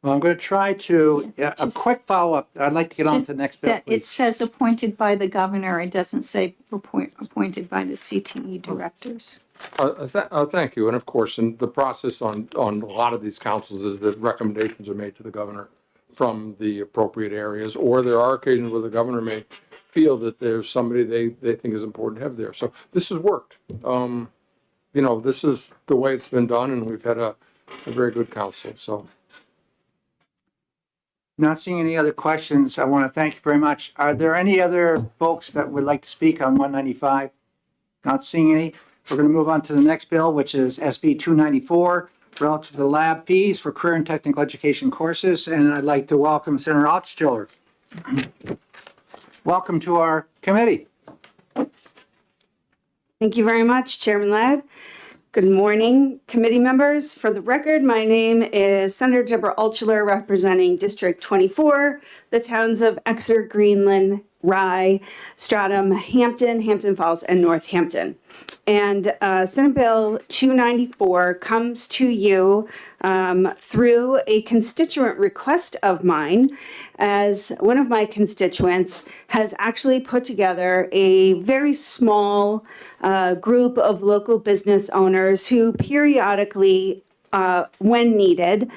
Well, I'm going to try to, a quick follow-up. I'd like to get on to the next bill, That it please. says appointed by the governor. It doesn't say appointed by the CTE directors. thank you. And of course, in the process on a lot of these councils is that recommendations are made to the governor from the appropriate areas, or there are occasions where the governor may feel that there's somebody they think is important to have there. So this has worked. This is the way it's been done, and we've had a very good council, so. Not seeing any other questions. I want to thank you very much. Are there any other folks that would like to speak on 195? Not seeing any. We're going to move on to the next bill, which is SB 294, relative to the lab fees for career and technical education courses. And I'd like to welcome Senator Altschuler. Welcome to our committee. Thank you very much, Chairman Ladd. Good morning, committee members. For the record, my name is Senator Deborah Altschuler, representing District 24, the towns of Exeter, Greenland, Rye, Stratham, Hampton Falls, and Northampton. And Senate Bill 294 comes to you through a constituent request of mine, as one of my constituents has actually put together a very small group of local business owners who periodically when needed,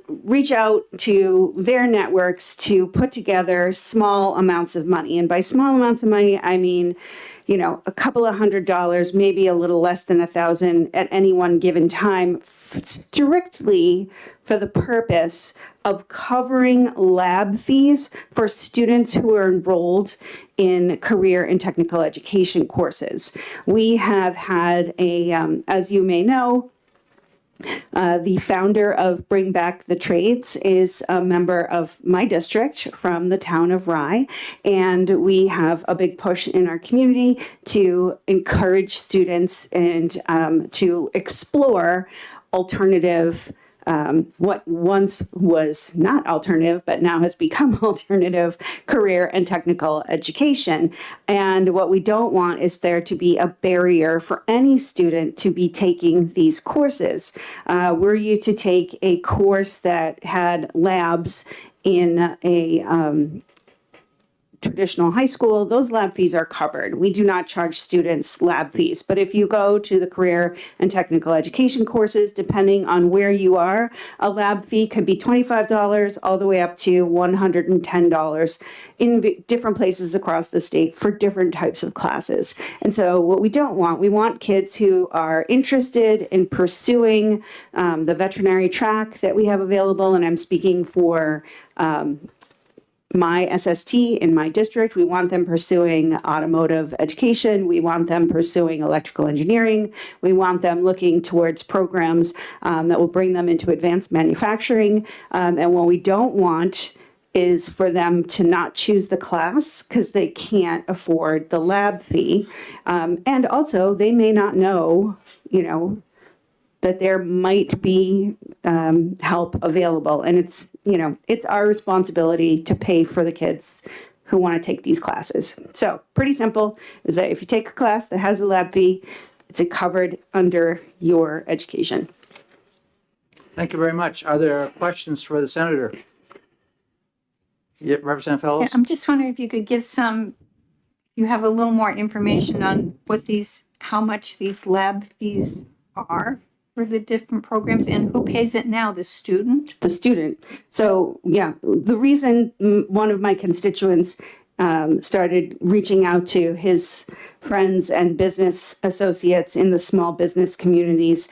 reach out to their networks to put together small amounts of money. And by small amounts of money, I mean, a couple of $100, maybe a little less than $1,000 at any one given time, strictly for the purpose of covering lab fees for students who are enrolled in career and technical education courses. We have had as you may know, the founder of Bring Back the Trades is a member of my district from the town of Rye, and we have a big push in our community to encourage students and to explore alternative what once was not alternative, but now has become alternative career and technical education. And what we don't want is there to be a barrier for any student to be taking these courses. Were you to take a course that had labs in a traditional high school, those lab fees are covered. We do not charge students lab fees. But if you go to the career and technical education courses, depending on where you are, a lab fee could be $25 all the way up to $110 in different places across the state for different types of classes. And so what we don't want, we want kids who are interested in pursuing the veterinary track that we have available. And I'm speaking for my SST in my district. We want them pursuing automotive education. We want them pursuing electrical engineering. We want them looking towards programs that will bring them into advanced manufacturing. And what we don't want is for them to not choose the class because they can't afford the lab fee. And also, they may not know, that there might be help available. And it's our responsibility to pay for the kids who want to take these classes. So pretty simple is that if you take a class that has a lab fee, it's covered under your education. Thank you very much. Are there questions for the senator? Yeah, Representative Fellows? I'm just wondering if you could give you have a little more information on how much these lab fees are for the different programs and who pays it now, the student? The student. So yeah, the reason one of my constituents started reaching out to his friends and business associates in the small business communities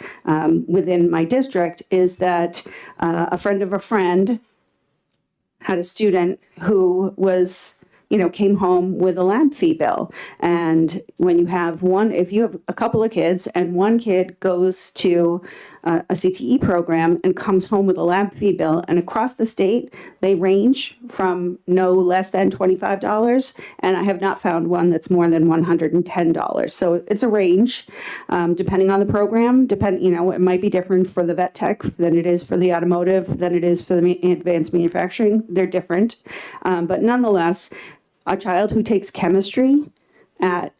within my district is that a friend of a friend had a student who was came home with a lab fee bill. And when you have if you have a couple of kids and one kid goes to a CTE program and comes home with a lab fee bill, and across the state, they range from no less than $25, and I have not found one that's more than $110. So it's a range, depending on the program. It might be different for the vet tech than it is for the automotive, than it is for the advanced manufacturing. They're different. But nonetheless, a child who takes chemistry at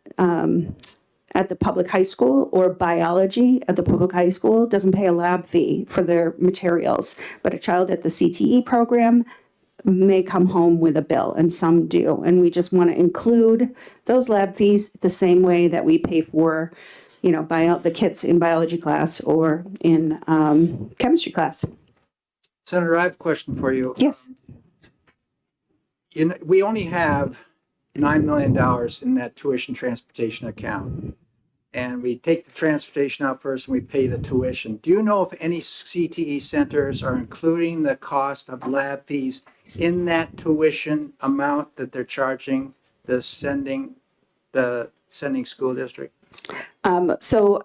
at the public high school or biology at the public high school doesn't pay a lab fee for their materials, but a child at the CTE program may come home with a bill, and some do. And we just want to include those lab fees the same way that we pay for, the kits in biology class or in chemistry class. Senator, I have a question for you. Yes. We only have $9 million in that tuition transportation account. And we take the transportation out first and we pay the tuition. Do you know if any CTE centers are including the cost of lab fees in that tuition amount that they're charging the sending school district? So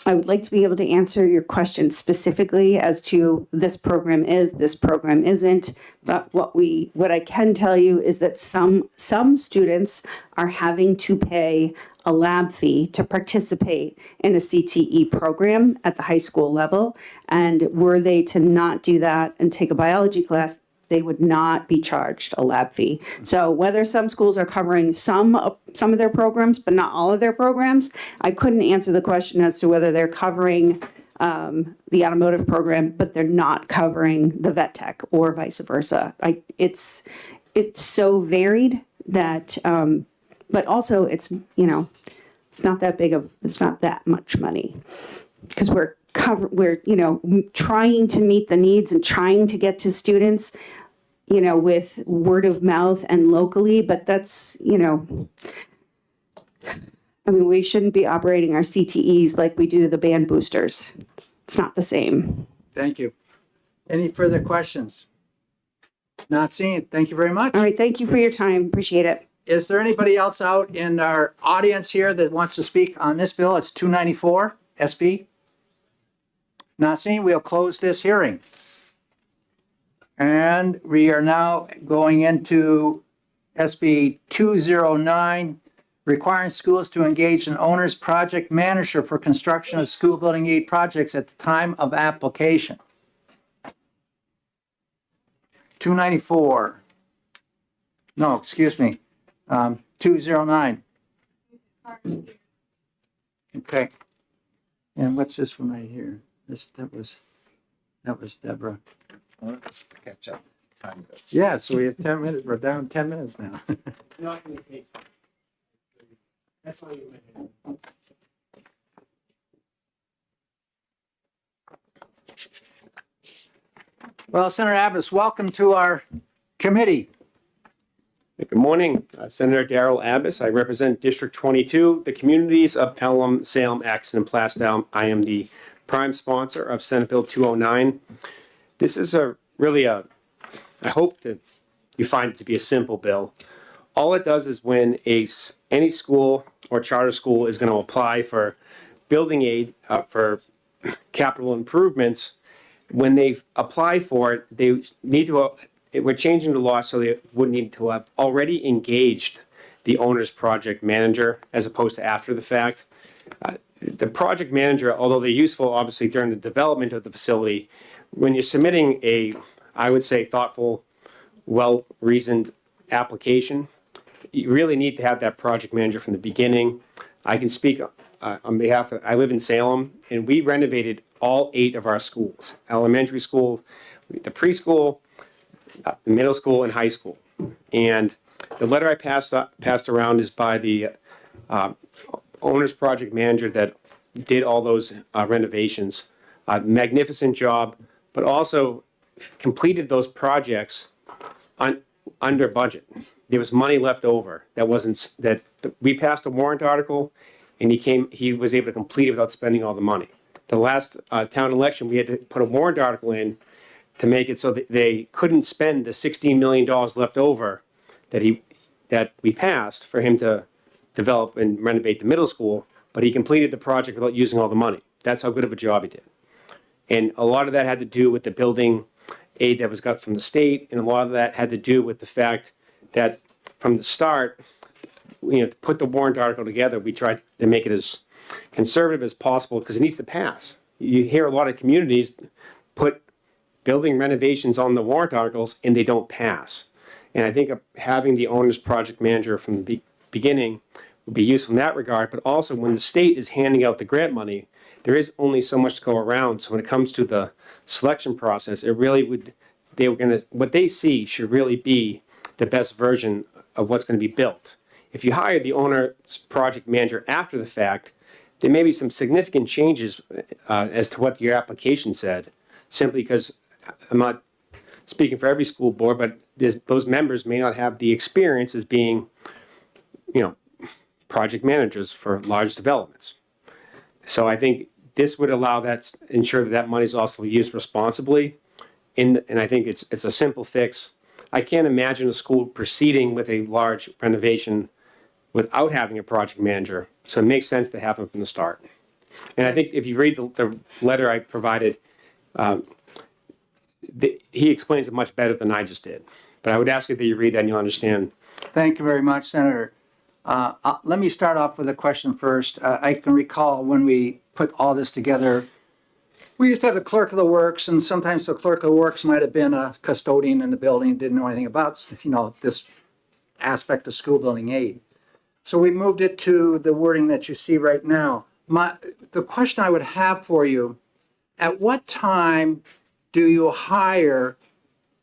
I would like to be able to answer your question specifically as to this program isn't. But what I can tell you is that some students are having to pay a lab fee to participate in a CTE program at the high school level. And were they to not do that and take a biology class, they would not be charged a lab fee. So whether some schools are covering some of their programs, but not all of their programs, I couldn't answer the question as to whether they're covering the automotive program, but they're not covering the vet tech or vice versa. It's so varied that, but also it's not that much money because we're trying to meet the needs and trying to get to students, with word of mouth and locally, but that's, we shouldn't be operating our CTEs like we do the band boosters. It's not the same. Thank you. Any further questions? Not seeing it. Thank you very much. All right. Thank you for your time. Appreciate it. Is there anybody else out in our audience here that wants to speak on this bill? It's 294 SB. Not seeing, we'll close this hearing. And we are now going into SB 209, requiring schools to engage an owner's project manager for construction of school building aid projects at the time of application. 294. No, excuse me. 209. Okay. And what's this one right here? That was Deborah. Well, let's catch up. Time goes. Yeah, so we have 10 minutes. We're down 10 minutes now. Well, Senator Abbas, welcome to our committee. Good morning, Senator Darrell Abbas. I represent District 22, the communities of Pelham, Salem, Axton, and Plastow. I am the prime sponsor of Senate Bill 209. This is I hope that you find it to be a simple bill. All it does is when any school or charter school is going to apply for building aid for capital improvements, when they apply for it, they need to, we're changing the law so they would need to have already engaged the owner's project manager as opposed to after the fact. The project manager, although they're useful obviously during the development of the facility, when you're submitting I would say thoughtful, well-reasoned application, you really need to have that project manager from the beginning. I can speak on behalf of, I live in Salem, and we renovated all 8 of our schools, elementary school, the preschool, the middle school, and high school. And the letter I passed around is by the owner's project manager that did all those renovations. Magnificent job, but also completed those projects under budget. There was money left over that we passed a warrant article, and he was able to complete it without spending all the money. The last town election, we had to put a warrant article in to make it so that they couldn't spend the $16 million left over that we passed for him to develop and renovate the middle school, but he completed the project without using all the money. That's how good of a job he did. And a lot of that had to do with the building aid that was got from the state, and a lot of that had to do with the fact that from the start, to put the warrant article together, we tried to make it as conservative as possible because it needs to pass. You hear a lot of communities put building renovations on the warrant articles and they don't pass. And I think having the owner's project manager from the beginning would be useful in that regard, but also when the state is handing out the grant money, there is only so much to go around. So when it comes to the selection process, it really would, what they see should really be the best version of what's going to be built. If you hire the owner's project manager after the fact, there may be some significant changes as to what your application said, simply because I'm not speaking for every school board, but those members may not have the experience as being, project managers for large developments. So I think this would allow ensure that money is also used responsibly. And I think it's a simple fix. I can't imagine a school proceeding with a large renovation without having a project manager. So it makes sense to have them from the start. And I think if you read the letter I provided, he explains it much better than I just did. But I would ask you that you read that and you'll understand. Thank you very much, Senator. Let me start off with a question first. I can recall when we put all this together, we used to have the clerk of the works, and sometimes the clerk of the works might have been a custodian in the building, didn't know anything about, this aspect of school building aid. So we moved it to the wording that you see right now. The question I would have for you, at what time do you hire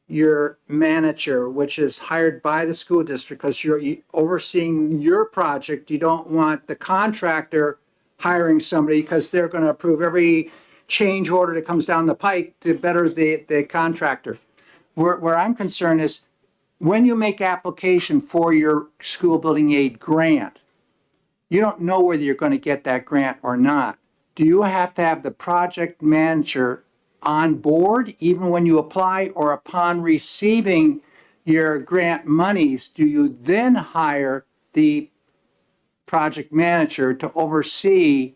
your manager, which is hired by the school district, because you're overseeing your project? You don't want the contractor hiring somebody because they're going to approve every change order that comes down the pike to better the contractor. Where I'm concerned is when you make application for your school building aid grant, you don't know whether you're going to get that grant or not. Do you have to have the project manager on board even when you apply, or upon receiving your grant monies, do you then hire the project manager to oversee?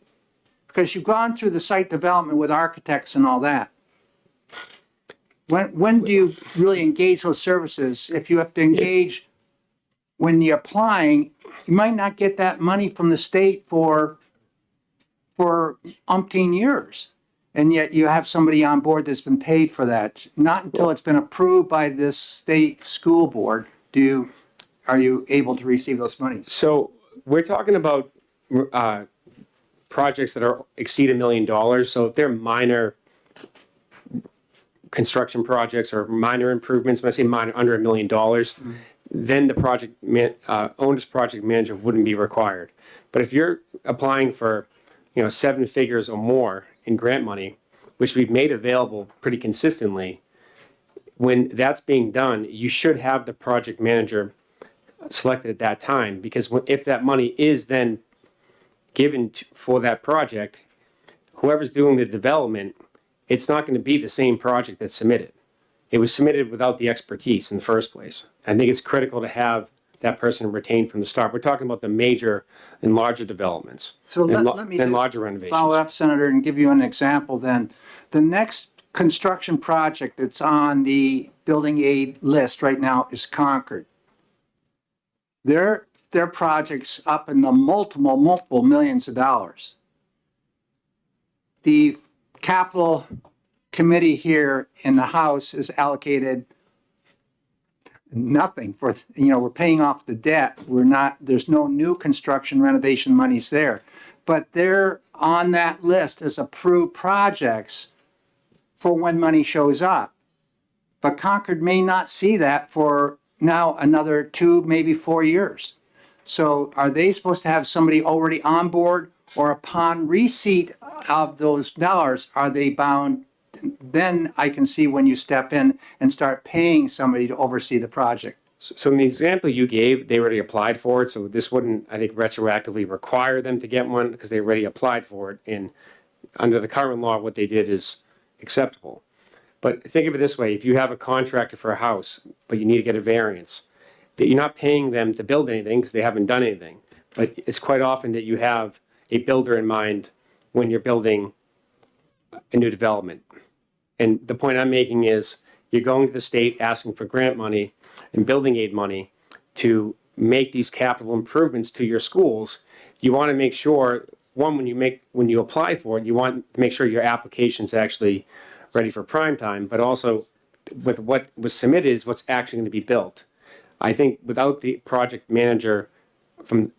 Because you've gone through the site development with architects and all that. When do you really engage those services? If you have to engage when you're applying, you might not get that money from the state for umpteen years. And yet you have somebody on board that's been paid for that. Not until it's been approved by this state school board are you able to receive those monies. So we're talking about projects that exceed $1 million. So if they're minor construction projects or minor improvements, when I say minor, under $1 million, then the owner's project manager wouldn't be required. But if you're applying for, 7 figures or more in grant money, which we've made available pretty consistently, when that's being done, you should have the project manager selected at that time, because if that money is then given for that project, whoever's doing the development, it's not going to be the same project that's submitted. It was submitted without the expertise in the first place. I think it's critical to have that person retained from the start. We're talking about the major and larger developments. So let me and just larger renovations. follow up, Senator, and give you an example then. The next construction project that's on the building aid list right now is Concord. Their project's up in the multiple millions of dollars. The capital committee here in the House is allocated nothing for, we're paying off the debt. There's no new construction renovation monies there. But they're on that list as approved projects for when money shows up. But Concord may not see that for now another 2, maybe 4 years. So are they supposed to have somebody already on board, or upon receipt of those dollars, are they bound? Then I can see when you step in and start paying somebody to oversee the project. So in the example you gave, they already applied for it, so this wouldn't, I think, retroactively require them to get one because they already applied for it. And under the current law, what they did is acceptable. But think of it this way: if you have a contractor for a house, but you need to get a variance, that you're not paying them to build anything because they haven't done anything. But it's quite often that you have a builder in mind when you're building a new development. And the point I'm making is you're going to the state asking for grant money and building aid money to make these capital improvements to your schools. You want to make sure, one, when you apply for it, you want to make sure your application's actually ready for prime time, but also with what was submitted is what's actually going to be built. I think without the project manager from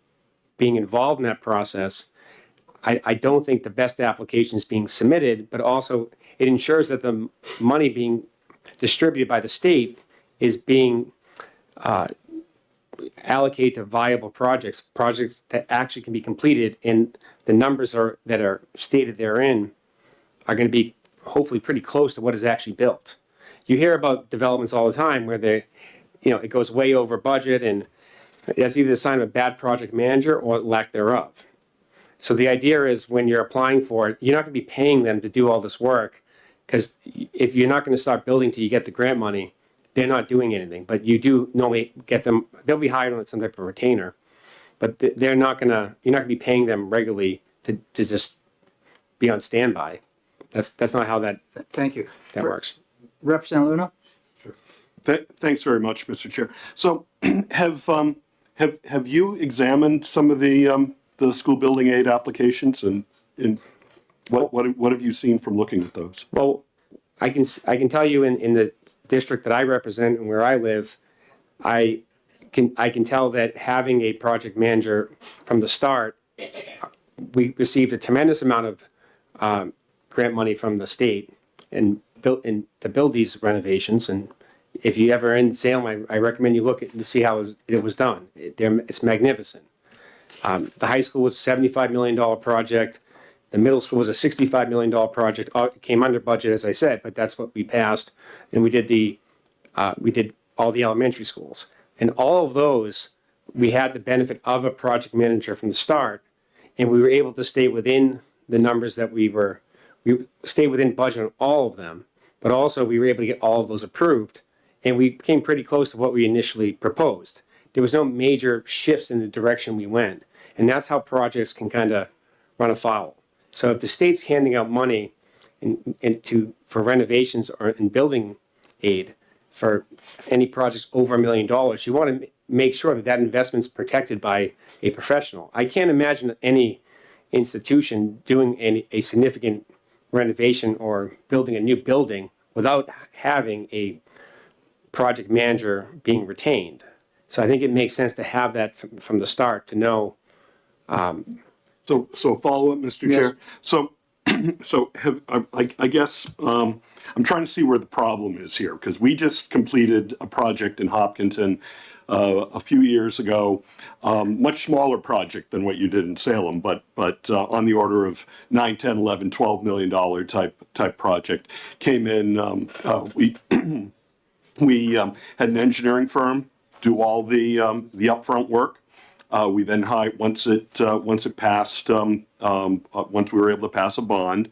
being involved in that process, I don't think the best application is being submitted, but also it ensures that the money being distributed by the state is being allocated to viable projects that actually can be completed, and the numbers that are stated therein are going to be hopefully pretty close to what is actually built. You hear about developments all the time where it goes way over budget, and that's either a sign of a bad project manager or lack thereof. So the idea is when you're applying for it, you're not going to be paying them to do all this work, because if you're not going to start building till you get the grant money, they're not doing anything. But you do normally get them, they'll be hired on some type of retainer, but you're not going to be paying them regularly to just be on standby. That's not how that Thank you. works. Representative Luna? Thanks very much, Mr. Chair. So have you examined some of the school building aid applications, and what have you seen from looking at those? Well, I can tell you in the district that I represent and where I live, I can tell that having a project manager from the start, we received a tremendous amount of grant money from the state to build these renovations. And if you ever in Salem, I recommend you look at and see how it was done. It's magnificent. The high school was a $75 million project. The middle school was a $65 million project. It came under budget, as I said, but that's what we passed. And we did all the elementary schools. And all of those, we had the benefit of a project manager from the start, and we were able to stay within the numbers that we stayed within budget on all of them, but also we were able to get all of those approved, and we came pretty close to what we initially proposed. There was no major shifts in the direction we went, and that's how projects can kind of run afoul. So if the state's handing out money for renovations or in building aid for any projects over $1 million, you want to make sure that that investment's protected by a professional. I can't imagine any institution doing a significant renovation or building a new building without having a project manager being retained. So I think it makes sense to have that from the start to know. So follow up, Mr. Chair. I guess I'm trying to see where the problem is here, because we just completed a project in Hopkinton a few years ago, much smaller project than what you did in Salem, but on the order of $9, $10, $11, $12 million type project. Came in, we had an engineering firm do all the upfront work. We then once it passed, once we were able to pass a bond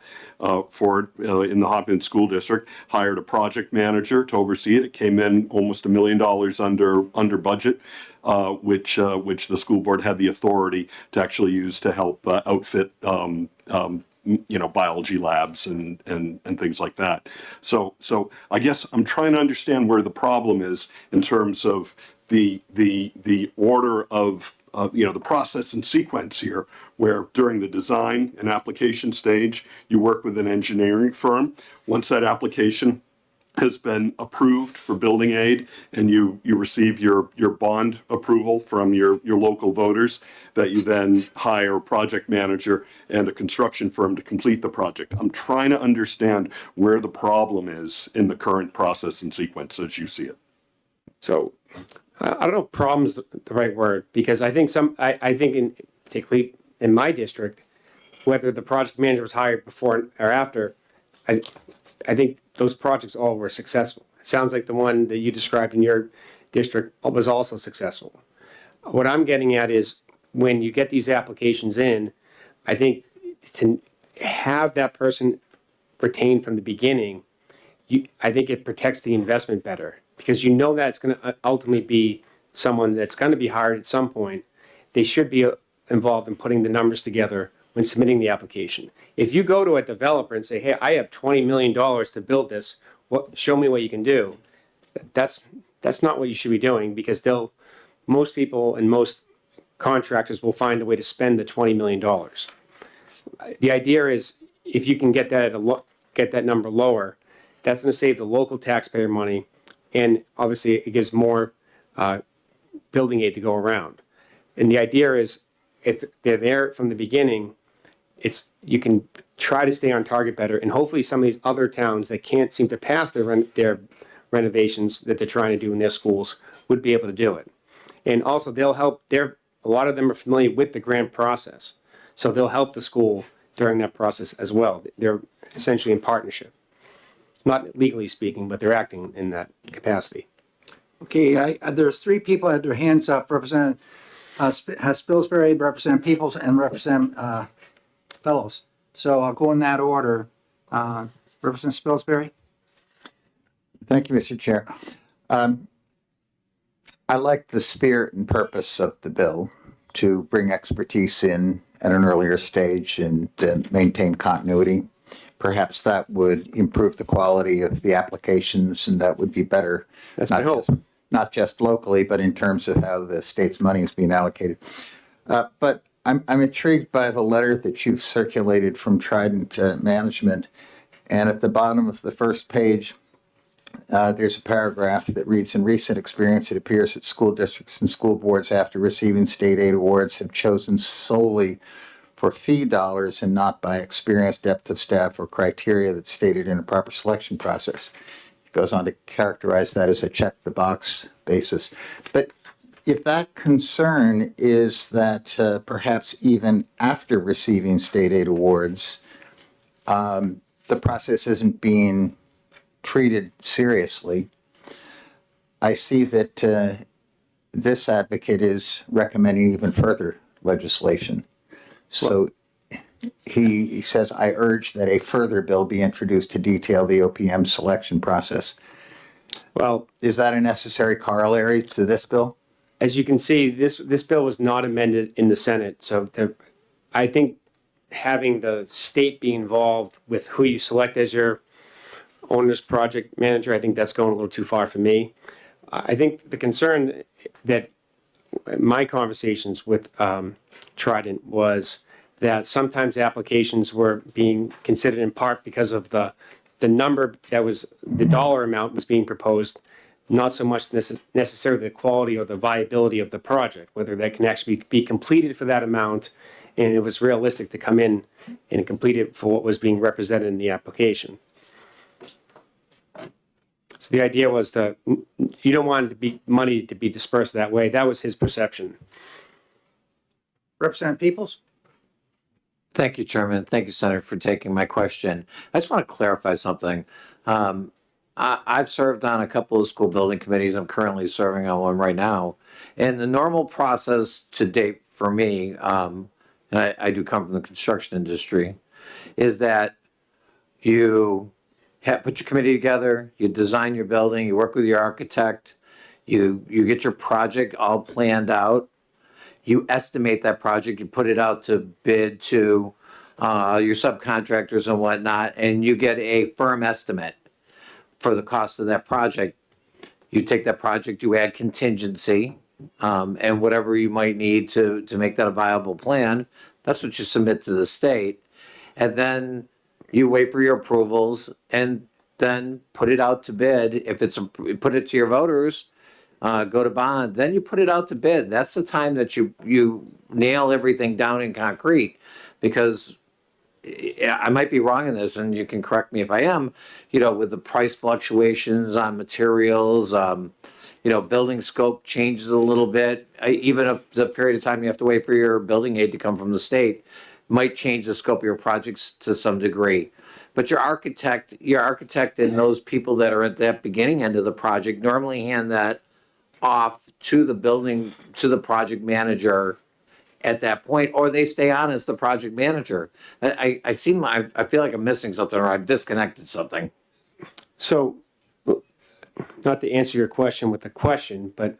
for it in the Hopkins School District, hired a project manager to oversee it. It came in almost $1 million under budget, which the school board had the authority to actually use to help outfit biology labs and things like that. So I guess I'm trying to understand where the problem is in terms of the order of the process and sequence here, where during the design and application stage, you work with an engineering firm. Once that application has been approved for building aid and you receive your bond approval from your local voters, that you then hire a project manager and a construction firm to complete the project. I'm trying to understand where the problem is in the current process and sequence as you see it. So I don't know if problem's the right word, because I think particularly in my district, whether the project manager was hired before or after, I think those projects all were successful. It sounds like the one that you described in your district was also successful. What I'm getting at is when you get these applications in, I think to have that person retained from the beginning, I think it protects the investment better, because you know that it's going to ultimately be someone that's going to be hired at some point. They should be involved in putting the numbers together when submitting the application. If you go to a developer and say, hey, I have $20 million to build this, show me what you can do, that's not what you should be doing, because most people and most contractors will find a way to spend the $20 million. The idea is if you can get that number lower, that's going to save the local taxpayer money, and obviously it gives more building aid to go around. And the idea is if they're there from the beginning, you can try to stay on target better, and hopefully some of these other towns that can't seem to pass their renovations that they're trying to do in their schools would be able to do it. And also they'll help. A lot of them are familiar with the grant process, so they'll help the school during that process as well. They're essentially in partnership, not legally speaking, but they're acting in that capacity. Okay, there's three people that had their hands up, Representative Spilsbury, Representative Peoples, and Representative Fellows. So I'll go in that order. Representative Spilsbury? Thank you, Mr. Chair. I like the spirit and purpose of the bill to bring expertise in at an earlier stage and maintain continuity. Perhaps that would improve the quality of the applications, and that would be better. That's my hope. Not just locally, but in terms of how the state's money is being allocated. But I'm intrigued by the letter that you've circulated from Trident Management. And at the bottom of the first page, there's a paragraph that reads, in recent experience, it appears that school districts and school boards, after receiving state aid awards, have chosen solely for fee dollars and not by experience, depth of staff, or criteria that's stated in a proper selection process. It goes on to characterize that as a check-the-box basis. But if that concern is that perhaps even after receiving state aid awards, the process isn't being treated seriously, I see that this advocate is recommending even further legislation. So he says, I urge that a further bill be introduced to detail the OPM selection process. Well, is that a necessary corollary to this bill? As you can see, this bill was not amended in the Senate. So I think having the state be involved with who you select as your owner's project manager, I think that's going a little too far for me. I think the concern that my conversations with Trident was that sometimes applications were being considered in part because of the number that was, the dollar amount was being proposed, not so much necessarily the quality or the viability of the project, whether that can actually be completed for that amount and it was realistic to come in and complete it for what was being represented in the application. So the idea was you don't want it to be money to be dispersed that way. That was his perception. Representative Peoples? Thank you, Chairman. Thank you, Senator, for taking my question. I just want to clarify something. I've served on a couple of school building committees. I'm currently serving on one right now. And the normal process to date for me, and I do come from the construction industry, is that you put your committee together, you design your building, you work with your architect, you get your project all planned out, you estimate that project, you put it out to bid to your subcontractors and whatnot, and you get a firm estimate for the cost of that project. You take that project, you add contingency, and whatever you might need to make that a viable plan, that's what you submit to the state. And then you wait for your approvals and then put it out to bid. If it's put it to your voters, go to bond, then you put it out to bid. That's the time that you nail everything down in concrete, because I might be wrong in this, and you can correct me if I am, with the price fluctuations on materials, building scope changes a little bit. Even the period of time you have to wait for your building aid to come from the state might change the scope of your projects to some degree. But your architect and those people that are at that beginning end of the project normally hand that off to the project manager at that point, or they stay on as the project manager. I feel like I'm missing something, or I've disconnected something. So, not to answer your question with a question, but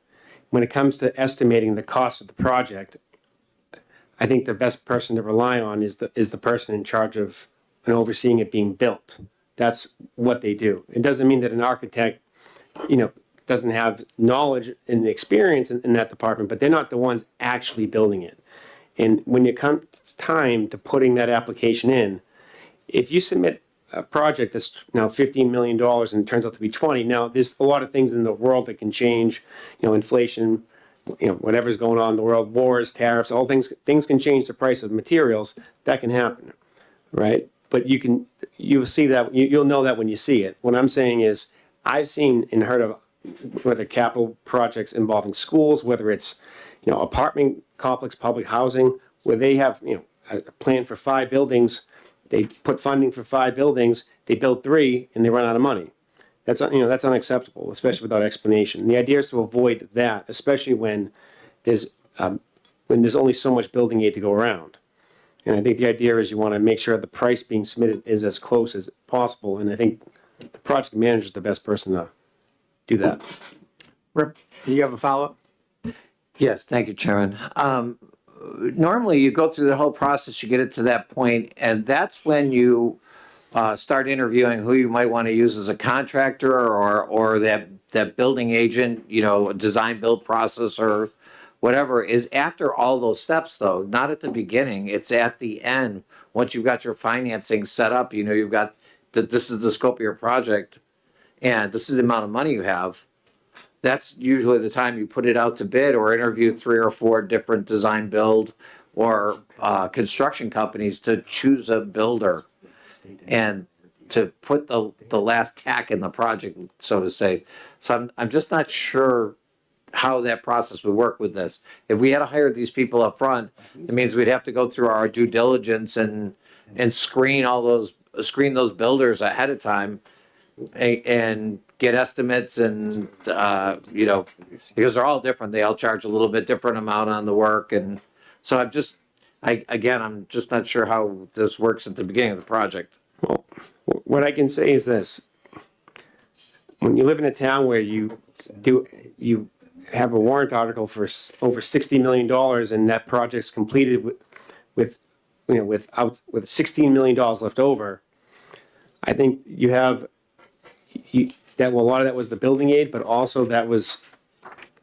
when it comes to estimating the cost of the project, I think the best person to rely on is the person in charge of and overseeing it being built. That's what they do. It doesn't mean that an architect, doesn't have knowledge and experience in that department, but they're not the ones actually building it. And when it comes time to putting that application in, if you submit a project that's now $15 million and it turns out to be 20, now there's a lot of things in the world that can change, inflation, whatever's going on in the world, wars, tariffs, all things can change the price of materials. That can happen, right? But you'll see that, you'll know that when you see it. What I'm saying is, I've seen and heard of whether capital projects involving schools, whether it's, apartment complex, public housing, where they have, a plan for 5 buildings, they put funding for 5 buildings, they build 3 and they run out of money. That's unacceptable, especially without explanation. And the idea is to avoid that, especially when there's only so much building aid to go around. And I think the idea is you want to make sure the price being submitted is as close as possible. And I think the project manager is the best person to do that. Rep, do you have a follow-up? Yes, thank you, Chairman. Normally, you go through the whole process, you get it to that point, and that's when you start interviewing who you might want to use as a contractor or that building agent, design build process or whatever. Is after all those steps, though, not at the beginning. It's at the end. Once you've got your financing set up, you've got that this is the scope of your project and this is the amount of money you have. That's usually the time you put it out to bid or interview 3 or 4 different design build or construction companies to choose a builder and to put the last tack in the project, so to say. So I'm just not sure how that process would work with this. If we had to hire these people up front, it means we'd have to go through our due diligence and screen those builders ahead of time and get estimates and because they're all different. They all charge a little bit different amount on the work, and so I'm just not sure how this works at the beginning of the project. Well, what I can say is this: when you live in a town where you have a warrant article for over $60 million and that project's completed with $16 million left over, I think you have a lot of that was the building aid, but also that was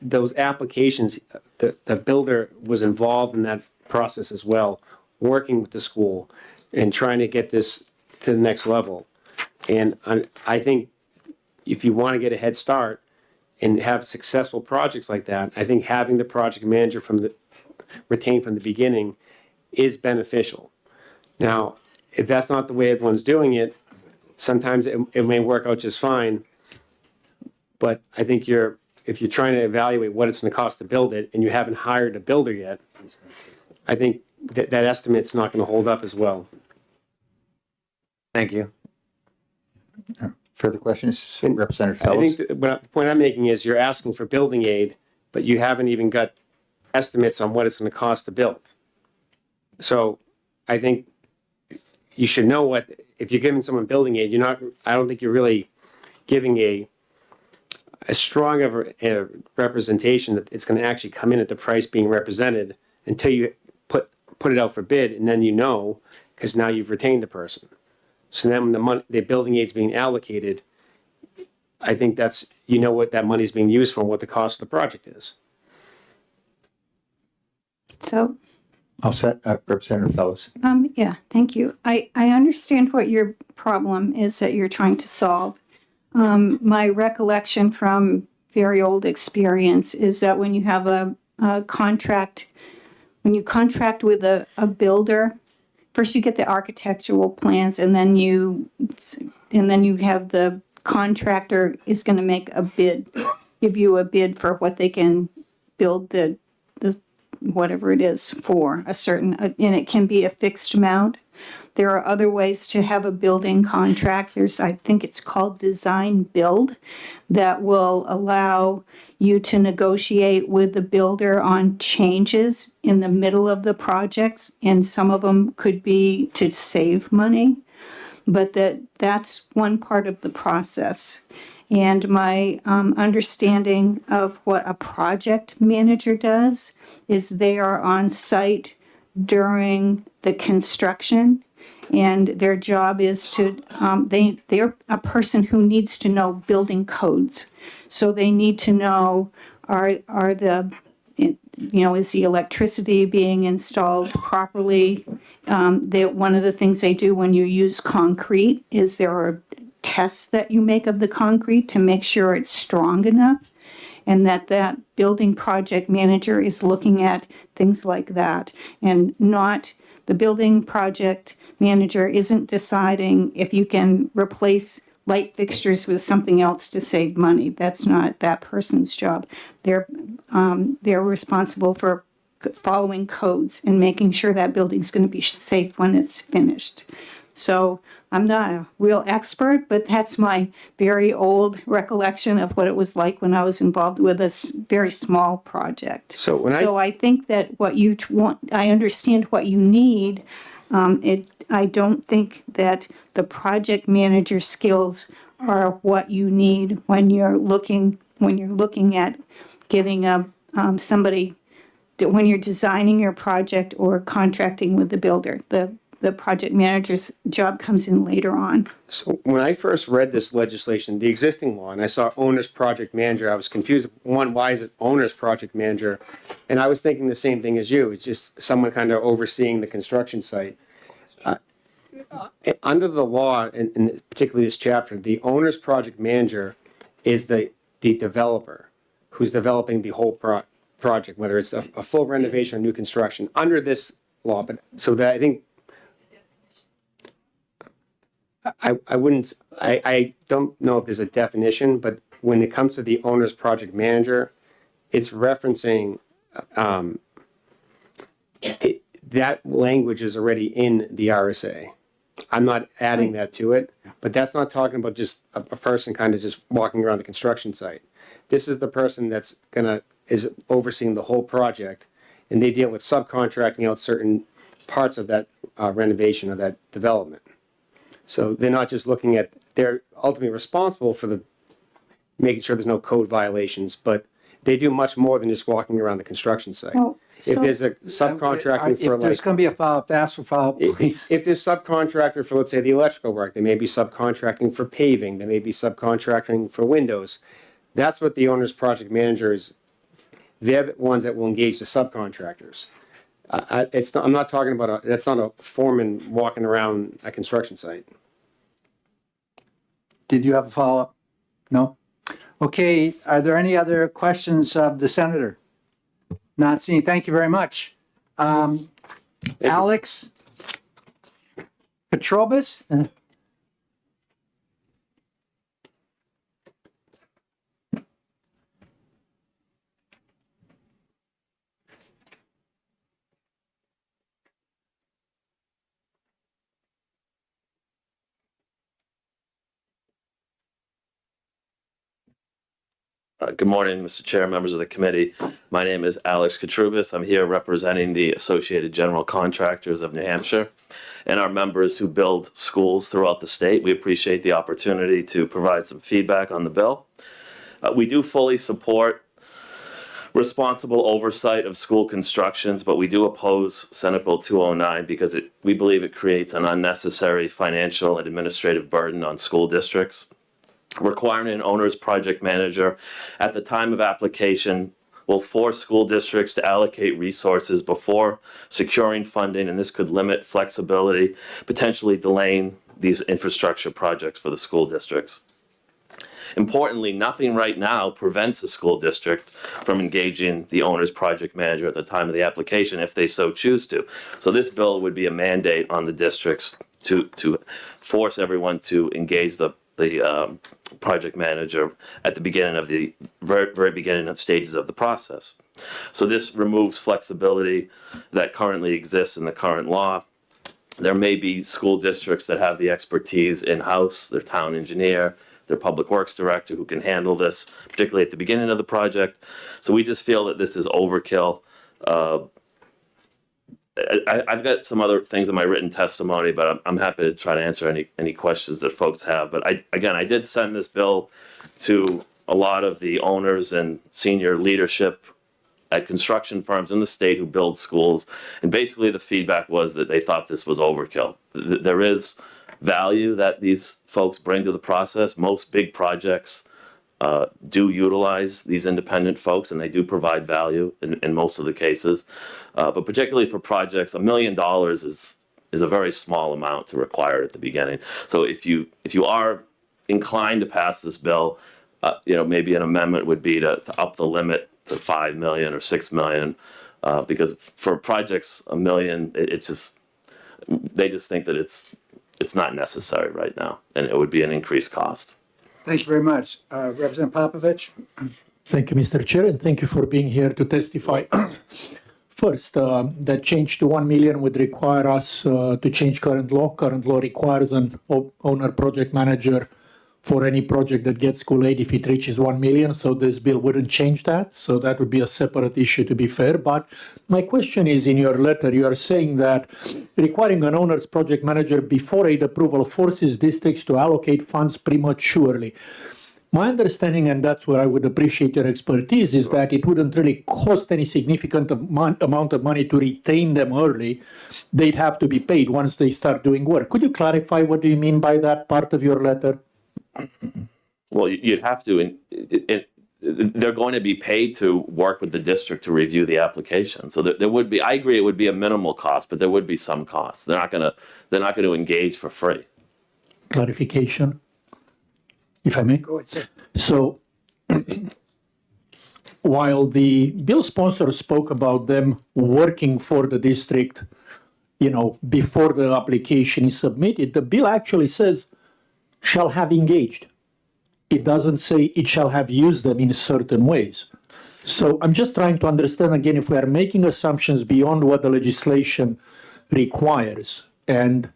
those applications. The builder was involved in that process as well, working with the school and trying to get this to the next level. And I think if you want to get a head start and have successful projects like that, I think having the project manager retained from the beginning is beneficial. Now, if that's not the way everyone's doing it, sometimes it may work out just fine. But I think if you're trying to evaluate what it's going to cost to build it and you haven't hired a builder yet, I think that estimate's not going to hold up as well. Thank you. Further questions, Representative I Fellows? think the point I'm making is you're asking for building aid, but you haven't even got estimates on what it's going to cost to build. So I think you should know if you're giving someone building aid, I don't think you're really giving a strong of a representation that it's going to actually come in at the price being represented until you put it out for bid, and then because now you've retained the person. So then when the building aid's being allocated, I think that's, what that money's being used for and what the cost of the project is. So, All set, Representative Fellows. yeah, thank you. I understand what your problem is that you're trying to solve. My recollection from very old experience is that when you have a contract, when you contract with a builder, first you get the architectural plans and then you have the contractor is going to make a bid, give you a bid for what they can build the whatever it is for a certain, and it can be a fixed amount. There are other ways to have a building contract. I think it's called design build, that will allow you to negotiate with the builder on changes in the middle of the projects. And some of them could be to save money, but that's one part of the process. And my understanding of what a project manager does is they are on site during the construction, and their job is to they're a person who needs to know building codes. So they need to know is the electricity being installed properly? One of the things they do when you use concrete is there are tests that you make of the concrete to make sure it's strong enough, and that building project manager is looking at things like that, and not, the building project manager isn't deciding if you can replace light fixtures with something else to save money. That's not that person's job. They're responsible for following codes and making sure that building's going to be safe when it's finished. So I'm not a real expert, but that's my very old recollection of what it was like when I was involved with a very small project. So I think that what you want, I understand what you need. I don't think that the project manager skills are what you need when you're looking at getting somebody, when you're designing your project or contracting with the builder. The project manager's job comes in later on. So when I first read this legislation, the existing law, and I saw owner's project manager, I was confused. One, why is it owner's project manager? And I was thinking the same thing as you. It's just someone kind of overseeing the construction site. Under the law, and particularly this chapter, the owner's project manager is the developer who's developing the whole project, whether it's a full renovation or new construction, under this law. But so that I think I don't know if there's a definition, but when it comes to the owner's project manager, it's referencing that language is already in the RSA. I'm not adding that to it, but that's not talking about just a person kind of just walking around the construction site. This is the person that's is overseeing the whole project, and they deal with subcontracting out certain parts of that renovation or that development. So they're not just looking at, they're ultimately responsible for making sure there's no code violations, but they do much more than just walking around the construction site. Well, If there's a subcontracting for If there's like, going to be a follow-up, ask for follow-up, please. if there's subcontractor for, let's say, the electrical work, they may be subcontracting for paving, they may be subcontracting for windows. That's what the owner's project manager is. They're the ones that will engage the subcontractors. I'm not talking about that's not a foreman walking around a construction site. Did you have a follow-up? No? Okay, are there any other questions of the senator? Not seeing, thank you very much. Alex Petrobis? Good morning, Mr. Chair, members of the committee. My name is Alex Katrubis. I'm here representing the Associated General Contractors of New Hampshire and our members who build schools throughout the state. We appreciate the opportunity to provide some feedback on the bill. We do fully support responsible oversight of school constructions, but we do oppose Senate Bill 209 because we believe it creates an unnecessary financial and administrative burden on school districts. Requiring an owner's project manager at the time of application will force school districts to allocate resources before securing funding, and this could limit flexibility, potentially delaying these infrastructure projects for the school districts. Importantly, nothing right now prevents a school district from engaging the owner's project manager at the time of the application if they so choose to. So this bill would be a mandate on the districts to force everyone to engage the project manager at the beginning of the very beginning of stages of the process. So this removes flexibility that currently exists in the current law. There may be school districts that have the expertise in-house, their town engineer, their public works director who can handle this, particularly at the beginning of the project. So we just feel that this is overkill. I've got some other things in my written testimony, but I'm happy to try to answer any questions that folks have. But I did send this bill to a lot of the owners and senior leadership at construction firms in the state who build schools. And basically the feedback was that they thought this was overkill. There is value that these folks bring to the process. Most big projects do utilize these independent folks, and they do provide value in most of the cases. But particularly for projects, $1 million is a very small amount to require at the beginning. So if you are inclined to pass this bill, maybe an amendment would be to up the limit to 5 million or 6 million, because for projects $1 million, it's just, they just think that it's not necessary right now, and it would be an increased cost. Thank you very much. Representative Popovich? Thank you, Mr. Chair, and thank you for being here to testify. First, that change to 1 million would require us to change current law. Current law requires an owner project manager for any project that gets school aid if it reaches 1 million. So this bill wouldn't change that. So that would be a separate issue, to be fair. But my question is, in your letter, you are saying that requiring an owner's project manager before aid approval forces districts to allocate funds prematurely. My understanding, and that's where I would appreciate your expertise, is that it wouldn't really cost any significant amount of money to retain them early. They'd have to be paid once they start doing work. Could you clarify what do you mean by that part of your letter? Well, you'd have to, they're going to be paid to work with the district to review the application. So there would be, I agree, it would be a minimal cost, but there would be some costs. They're not going to engage for free. Clarification, if I may. Go ahead, sir. So while the bill sponsor spoke about them working for the district, before the application is submitted, the bill actually says shall have engaged. It doesn't say it shall have used them in certain ways. So I'm just trying to understand again, if we are making assumptions beyond what the legislation requires, and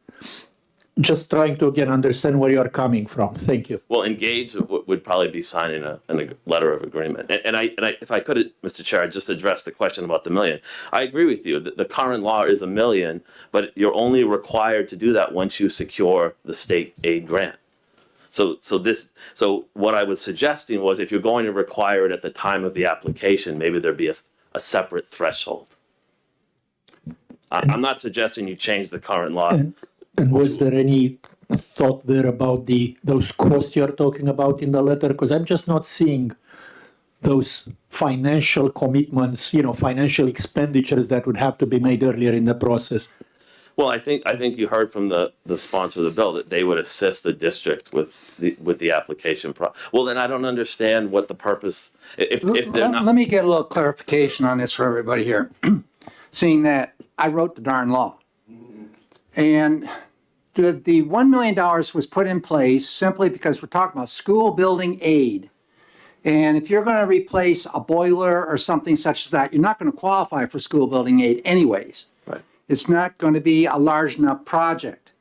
just trying to again understand where you are coming from. Thank you. Well, engage would probably be signing a letter of agreement. And I, if I could, Mr. Chair, I'd just address the question about the million. I agree with you. The current law is $1 million, but you're only required to do that once you secure the state aid grant. So what I was suggesting was, if you're going to require it at the time of the application, maybe there'd be a separate threshold. I'm not suggesting you change the current law. And was there any thought there about those costs you're talking about in the letter? Because I'm just not seeing those financial commitments, financial expenditures that would have to be made earlier in the process. Well, I think you heard from the sponsor of the bill that they would assist the district with the application Well, then I don't understand what the purpose, if they're not. Let me get a little clarification on this for everybody here. Seeing that I wrote the darn law. And the $1 million was put in place simply because we're talking about school building aid. And if you're going to replace a boiler or something such as that, you're not going to qualify for school building aid anyways. Right. It's not going to be a large enough project.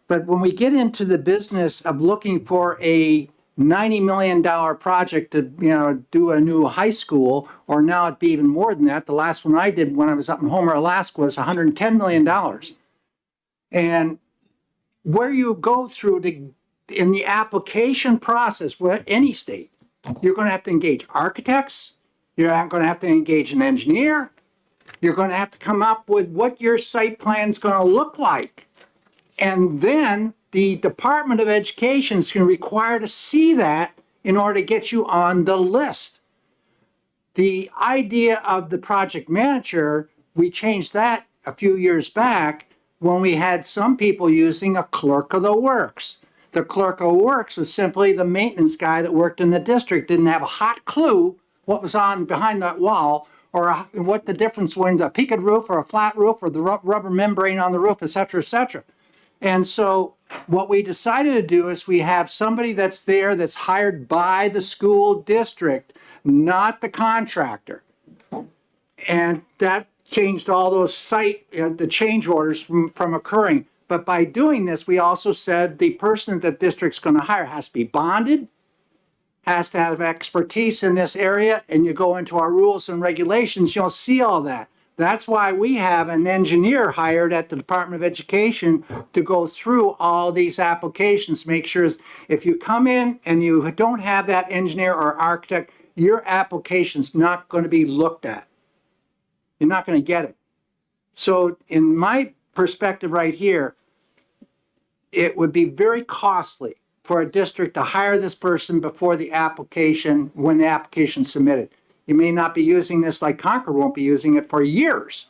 But when we get into the business of looking for a $90 million project to do a new high school, or now it'd be even more than that. The last one I did when I was up in Homer, Alaska was $110 million. And where you go through in the application process, where any state, you're going to have to engage architects, you're going to have to engage an engineer, you're going to have to come up with what your site plan is going to look like. And then the Department of Education is going to require to see that in order to get you on the list. The idea of the project manager, we changed that a few years back when we had some people using a clerk of the works. The clerk of the works was simply the maintenance guy that worked in the district, didn't have a hot clue what was on behind that wall, or what the difference was, a peaked roof or a flat roof, or the rubber membrane on the roof, et cetera, et cetera. And so what we decided to do is we have somebody that's there that's hired by the school district, not the contractor. And that changed all those the change orders from occurring. But by doing this, we also said the person that the district's going to hire has to be bonded, has to have expertise in this area, and you go into our rules and regulations, you'll see all that. That's why we have an engineer hired at the Department of Education to go through all these applications, make sure if you come in and you don't have that engineer or architect, your application's not going to be looked at. You're not going to get it. So in my perspective right here, it would be very costly for a district to hire this person before the application, when the application's submitted. You may not be using this, like Concord won't be using it for years.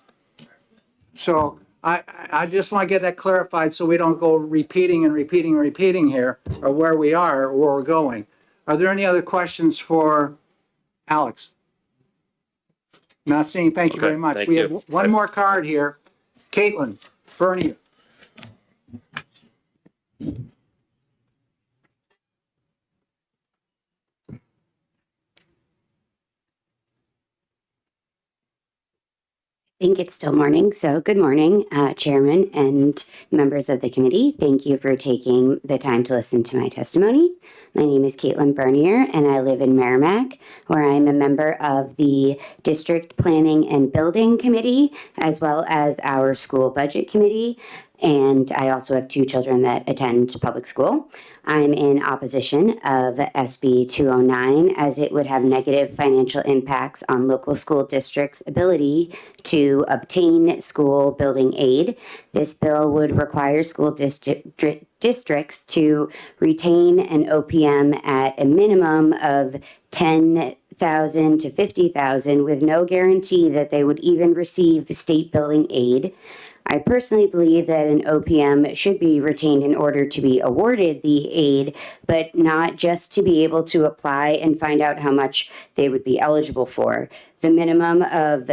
So I just want to get that clarified so we don't go repeating and repeating and repeating here, or where we are or where we're going. Are there any other questions for Alex? Not seeing, thank you Okay, very much. thank We you. have one more card here. Caitlin Bernier. I think it's still morning, so good morning, Chairman and members of the committee. Thank you for taking the time to listen to my testimony. My name is Caitlin Bernier, and I live in Merrimack, where I'm a member of the District Planning and Building Committee, as well as our School Budget Committee. And I also have 2 children that attend public school. I'm in opposition of SB 209 as it would have negative financial impacts on local school districts' ability to obtain school building aid. This bill would require school districts to retain an OPM at a minimum of 10,000 to 50,000 with no guarantee that they would even receive state building aid. I personally believe that an OPM should be retained in order to be awarded the aid, but not just to be able to apply and find out how much they would be eligible for. The minimum of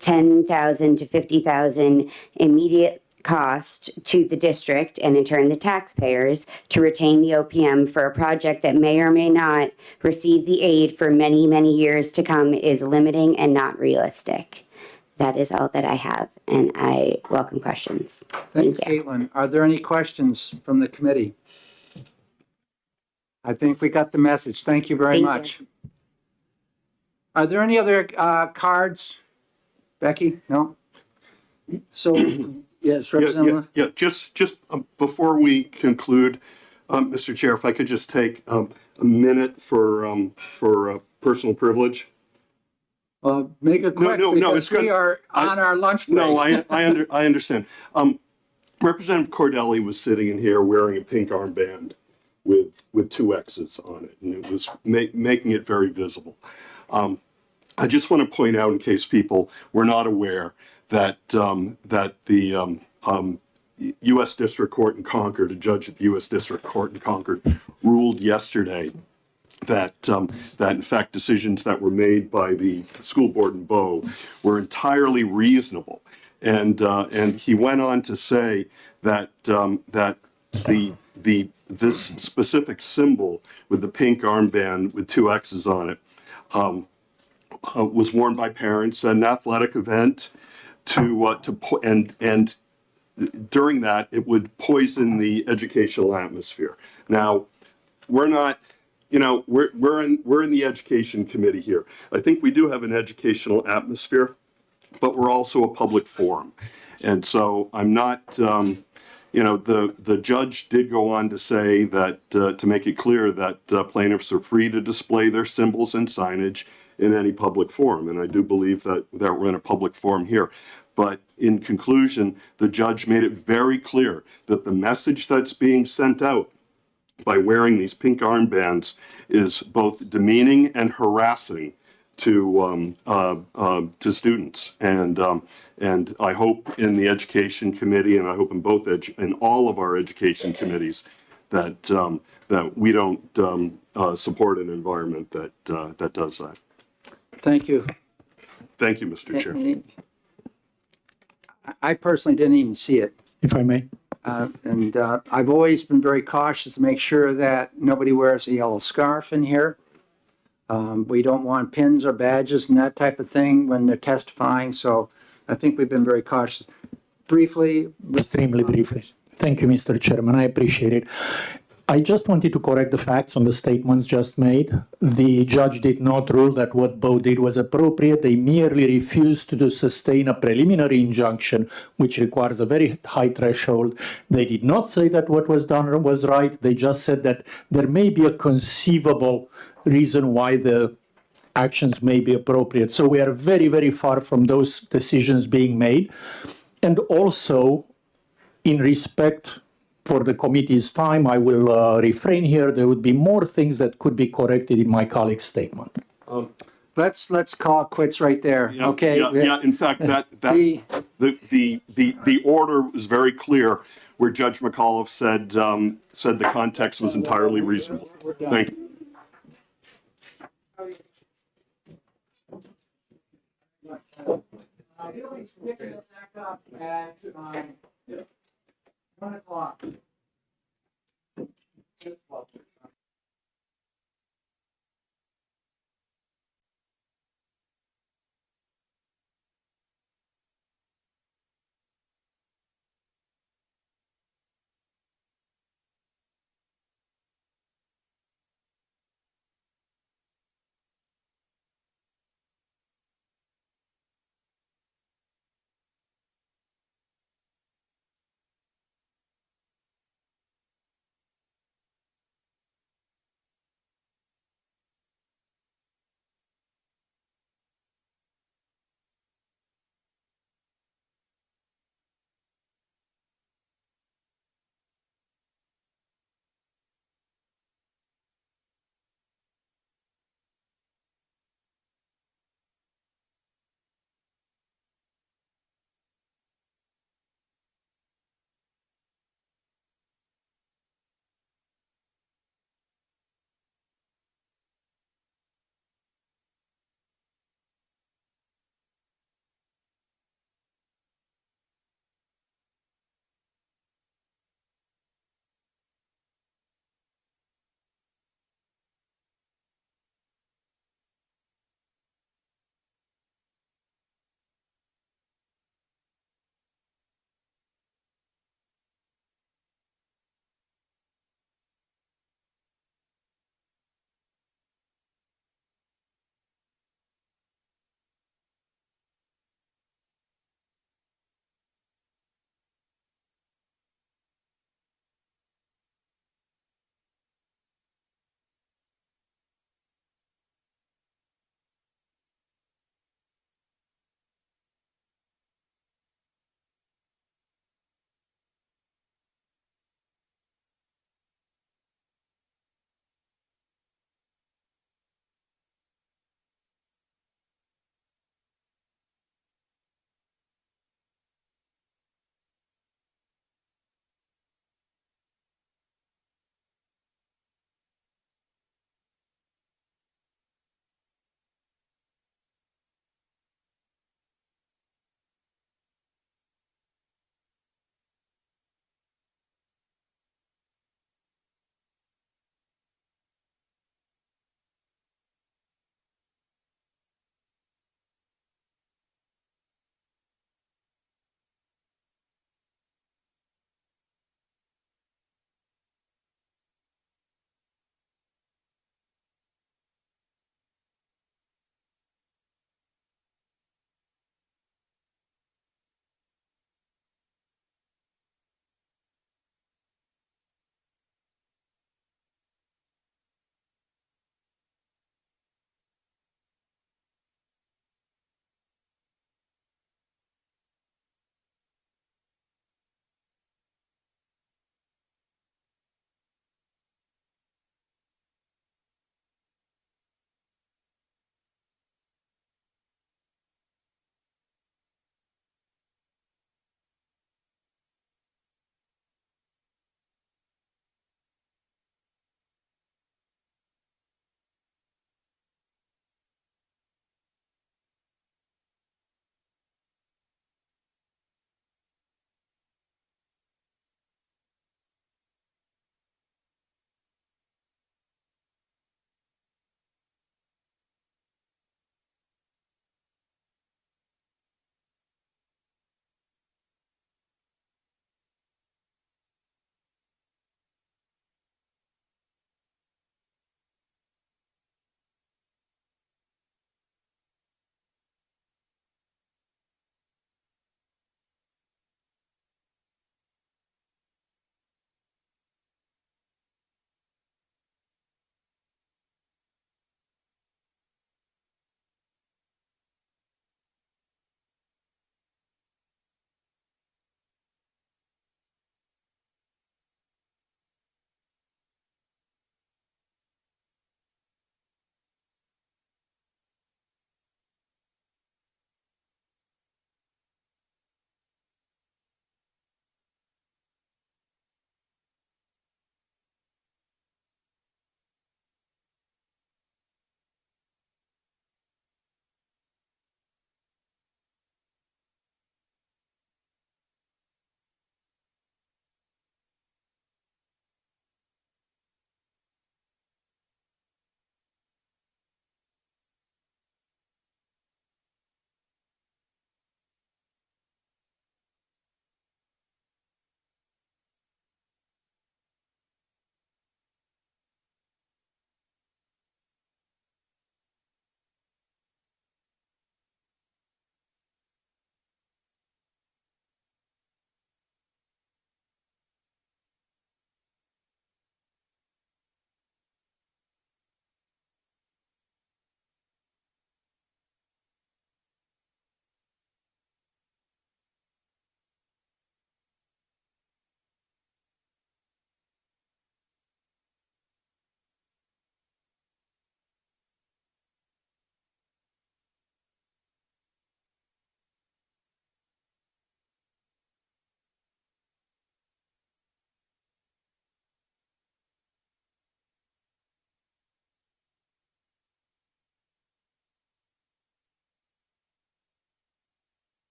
10,000 to 50,000 immediate cost to the district and in turn the taxpayers to retain the OPM for a project that may or may not receive the aid for many, many years to come is limiting and not realistic. That is all that I have, and I welcome questions. Thank you, Caitlin. Are there any questions from the committee? I think we got the message. Thank you very much. Are there any other cards? Becky? No? So, yes, Representative. Yeah, just before we conclude, Mr. Chair, if I could just take a minute for personal privilege. Make it quick because we are on our lunch break. No, I understand. Representative Cordelli was sitting in here wearing a pink armband with 2 X's on it, and it was making it very visible. I just want to point out, in case people were not aware, that the U.S. District Court in Concord, a judge at the U.S. District Court in Concord, ruled yesterday that in fact decisions that were made by the school board in Bow were entirely reasonable, and he went on to say that this specific symbol with the pink armband with 2 X's on it was worn by parents at an athletic event and during that it would poison the educational atmosphere. Now, we're not. We're in the education committee here. I think we do have an educational atmosphere, but we're also a public forum. And so I'm not, the judge did go on to say that, to make it clear that plaintiffs are free to display their symbols and signage in any public forum. And I do believe that we're in a public forum here. But in conclusion, the judge made it very clear that the message that's being sent out by wearing these pink armbands is both demeaning and harassing to students. And I hope in the education committee, and I hope in in all of our education committees, that we don't support an environment that does that. Thank you. Thank you, Mr. Chair. I personally didn't even see it. If I may. And I've always been very cautious to make sure that nobody wears a yellow scarf in here. We don't want pins or badges and that type of thing when they're testifying. So I think we've been very cautious. Briefly. Extremely briefly. Thank you, Mr. Chairman. I appreciate it. I just wanted to correct the facts on the statements just made. The judge did not rule that what Bow did was appropriate. They merely refused to sustain a preliminary injunction, which requires a very high threshold. They did not say that what was done was right. They just said that there may be a conceivable reason why the actions may be appropriate. So we are very, very far from those decisions being made. And also, in respect for the committee's time, I will refrain here. There would be more things that could be corrected in my colleague's statement. Let's call it quits right there. Yeah, Okay. Yeah. In fact, the order was very clear, where Judge McAuliffe said the context was entirely reasonable. Thank you. We'll be picking it back up at 1 o'clock.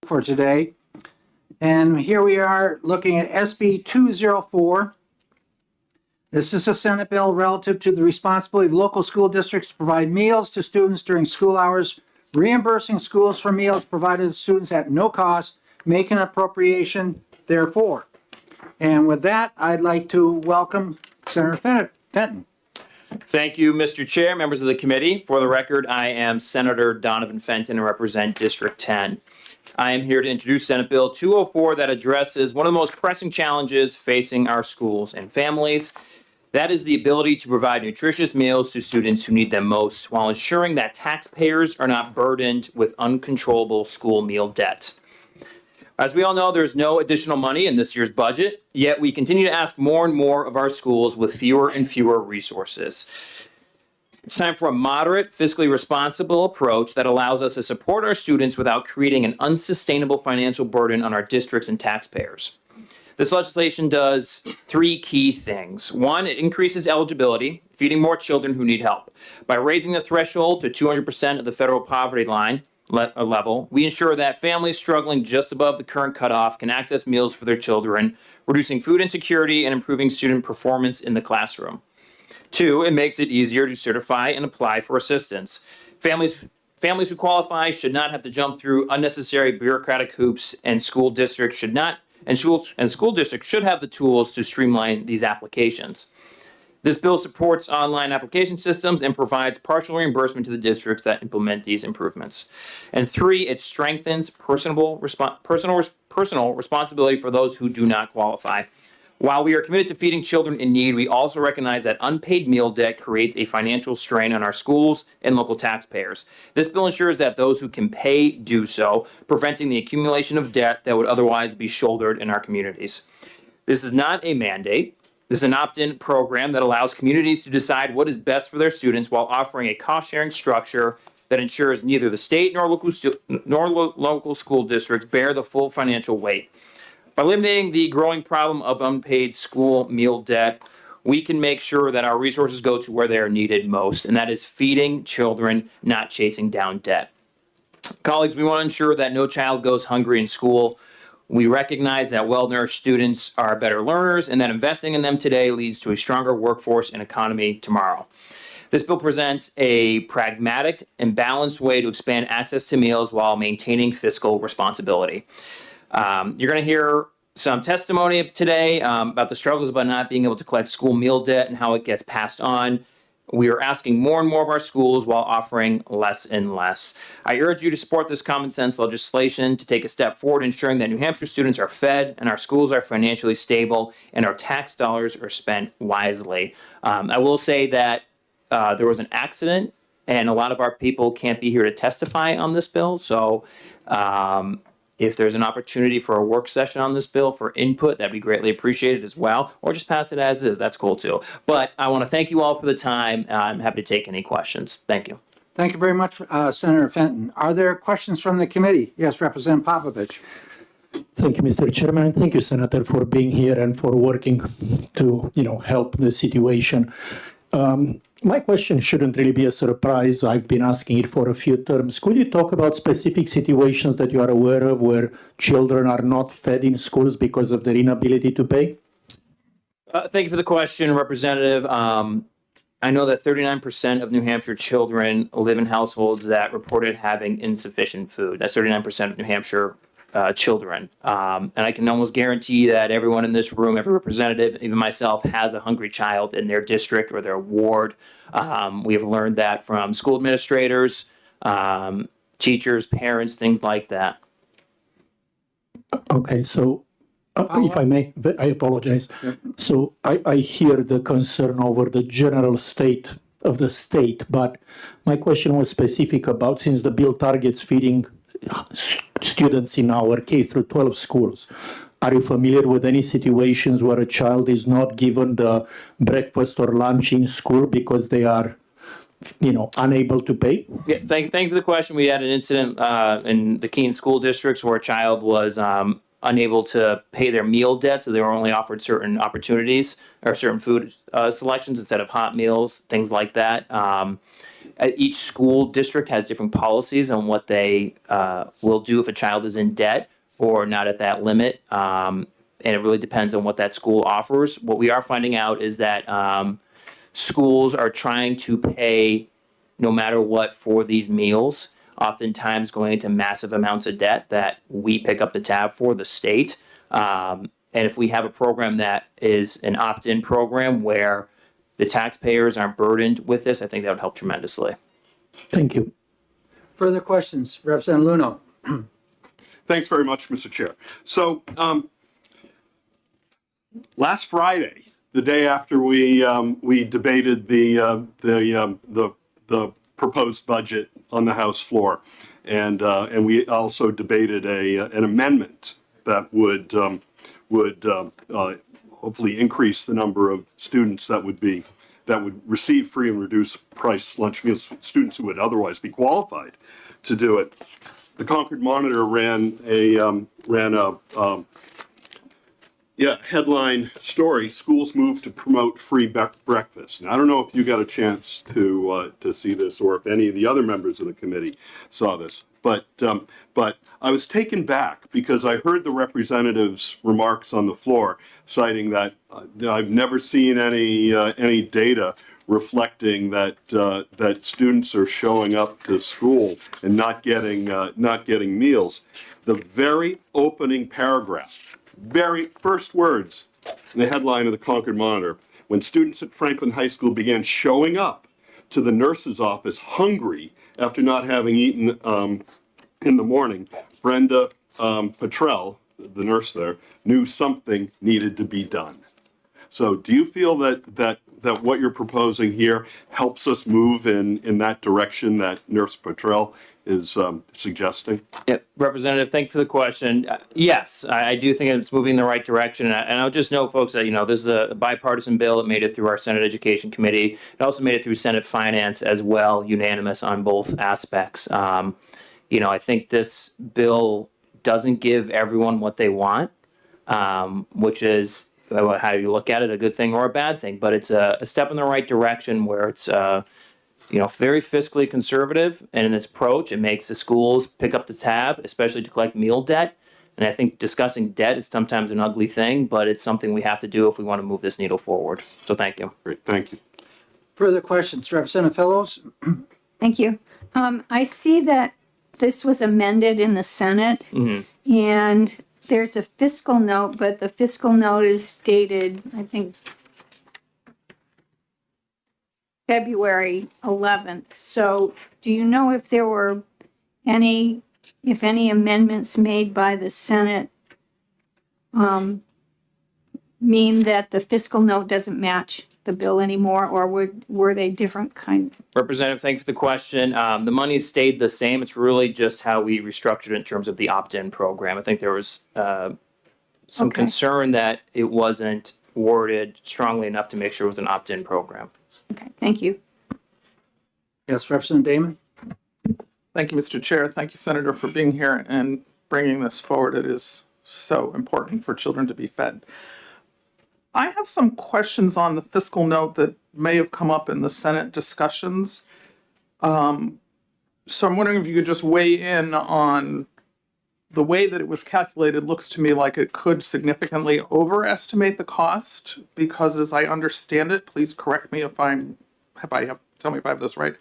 for today. And here we are looking at SB 204. This is a Senate bill relative to the responsibility of local school districts to provide meals to students during school hours, reimbursing schools for meals provided to students at no cost, make an appropriation therefore. And with that, I'd like to welcome Senator Fenton. Thank you, Mr. Chair, members of the committee. For the record, I am Senator Donovan Fenton and represent District 10. I am here to introduce Senate Bill 204 that addresses one of the most pressing challenges facing our schools and families. That is the ability to provide nutritious meals to students who need them most while ensuring that taxpayers are not burdened with uncontrollable school meal debt. As we all know, there's no additional money in this year's budget, yet we continue to ask more and more of our schools with fewer and fewer resources. It's time for a moderate, fiscally responsible approach that allows us to support our students without creating an unsustainable financial burden on our districts and taxpayers. This legislation does three key things. One, it increases eligibility, feeding more children who need help. By raising the threshold to 200% of the federal poverty line level, we ensure that families struggling just above the current cutoff can access meals for their children, reducing food insecurity and improving student performance in the classroom. Two, it makes it easier to certify and apply for assistance. Families who qualify should not have to jump through unnecessary bureaucratic hoops, and school districts should have the tools to streamline these applications. This bill supports online application systems and provides partial reimbursement to the districts that implement these improvements. And three, it strengthens personal responsibility for those who do not qualify. While we are committed to feeding children in need, we also recognize that unpaid meal debt creates a financial strain on our schools and local taxpayers. This bill ensures that those who can pay do so, preventing the accumulation of debt that would otherwise be shouldered in our communities. This is not a mandate. This is an opt-in program that allows communities to decide what is best for their students while offering a cost-sharing structure that ensures neither the state nor local school districts bear the full financial weight. By eliminating the growing problem of unpaid school meal debt, we can make sure that our resources go to where they are needed most, and that is feeding children, not chasing down debt. Colleagues, we want to ensure that no child goes hungry in school. We recognize that well-nourished students are better learners and that investing in them today leads to a stronger workforce and economy tomorrow. This bill presents a pragmatic and balanced way to expand access to meals while maintaining fiscal responsibility. You're going to hear some testimony today about the struggles about not being able to collect school meal debt and how it gets passed on. We are asking more and more of our schools while offering less and less. I urge you to support this common sense legislation to take a step forward, ensuring that New Hampshire students are fed and our schools are financially stable and our tax dollars are spent wisely. I will say that there was an accident and a lot of our people can't be here to testify on this bill. So if there's an opportunity for a work session on this bill for input, that'd be greatly appreciated as well, or just pass it as is. That's cool too. But I want to thank you all for the time. I'm happy to take any questions. Thank you. Thank you very much, Senator Fenton. Are there questions from the committee? Yes, Representative Popovich. Thank you, Mr. Chairman, and thank you, Senator, for being here and for working to, help the situation. My question shouldn't really be a surprise. I've been asking it for a few terms. Could you talk about specific situations that you are aware of where children are not fed in schools because of their inability to pay? Thank you for the question, Representative. I know that 39% of New Hampshire children live in households that reported having insufficient food. That's 39% of New Hampshire children. And I can almost guarantee that everyone in this room, every representative, even myself, has a hungry child in their district or their ward. We have learned that from school administrators, teachers, parents, things like that. Okay, so if I may, I apologize. So I hear the concern over the general state of the state, but my question was specific about, since the bill targets feeding students in our K through 12 schools. Are you familiar with any situations where a child is not given the breakfast or lunch in school because they are, unable to pay? Yeah, thank you for the question. We had an incident in the Keene school districts where a child was unable to pay their meal debt, so they were only offered certain opportunities or certain food selections instead of hot meals, things like that. each school district has different policies on what they will do if a child is in debt or not at that limit. And it really depends on what that school offers. What we are finding out is that schools are trying to pay no matter what for these meals, oftentimes going into massive amounts of debt that we pick up the tab for, the state. And if we have a program that is an opt-in program where the taxpayers aren't burdened with this, I think that would help tremendously. Thank you. Further questions, Representative Luno? Thanks very much, Mr. Chair. So, last Friday, the day after we debated the proposed budget on the House floor, and we also debated an amendment that would hopefully increase the number of students that would receive free and reduced price lunch meals, students who would otherwise be qualified to do it. The Concord Monitor ran a headline story: schools move to promote free breakfast. And I don't know if you got a chance to see this, or if any of the other members of the committee saw this, but I was taken back because I heard the representative's remarks on the floor citing that I've never seen any data reflecting that students are showing up to school and not getting meals. The very opening paragraph, very first words in the headline of the Concord Monitor: when students at Franklin High School began showing up to the nurse's office hungry after not having eaten in the morning, Brenda Petrell, the nurse there, knew something needed to be done. So do you feel that what you're proposing here helps us move in that direction that Nurse Petrell is suggesting? Yep, Representative, thank you for the question. Yes, I do think it's moving in the right direction. And I'll just note, folks, that, this is a bipartisan bill. It made it through our Senate Education Committee. It also made it through Senate Finance as well, unanimous on both aspects. I think this bill doesn't give everyone what they want, which is, how you look at it, a good thing or a bad thing. But it's a step in the right direction where it's very fiscally conservative in its approach. It makes the schools pick up the tab, especially to collect meal debt. And I think discussing debt is sometimes an ugly thing, but it's something we have to do if we want to move this needle forward. So thank you. Great, thank you. Further questions, Representative Fellows? Thank you. I see that this was amended in the Senate, and there's a fiscal note, but the fiscal note is dated, I think, February 11th. So do you know if there were any amendments made by the Senate mean that the fiscal note doesn't match the bill anymore, or were they different kind? Representative, thank you for the question. The money stayed the same. It's really just how we restructured it in terms of the opt-in program. I think there was some concern that it wasn't worded strongly enough to make sure it was an opt-in program. Okay, thank you. Yes, Representative Damon? Thank you, Mr. Chair. Thank you, Senator, for being here and bringing this forward. It is so important for children to be fed. I have some questions on the fiscal note that may have come up in the Senate discussions. So I'm wondering if you could just weigh in on the way that it was calculated. Looks to me like it could significantly overestimate the cost, because as I understand it, please correct me if tell me if I have this right.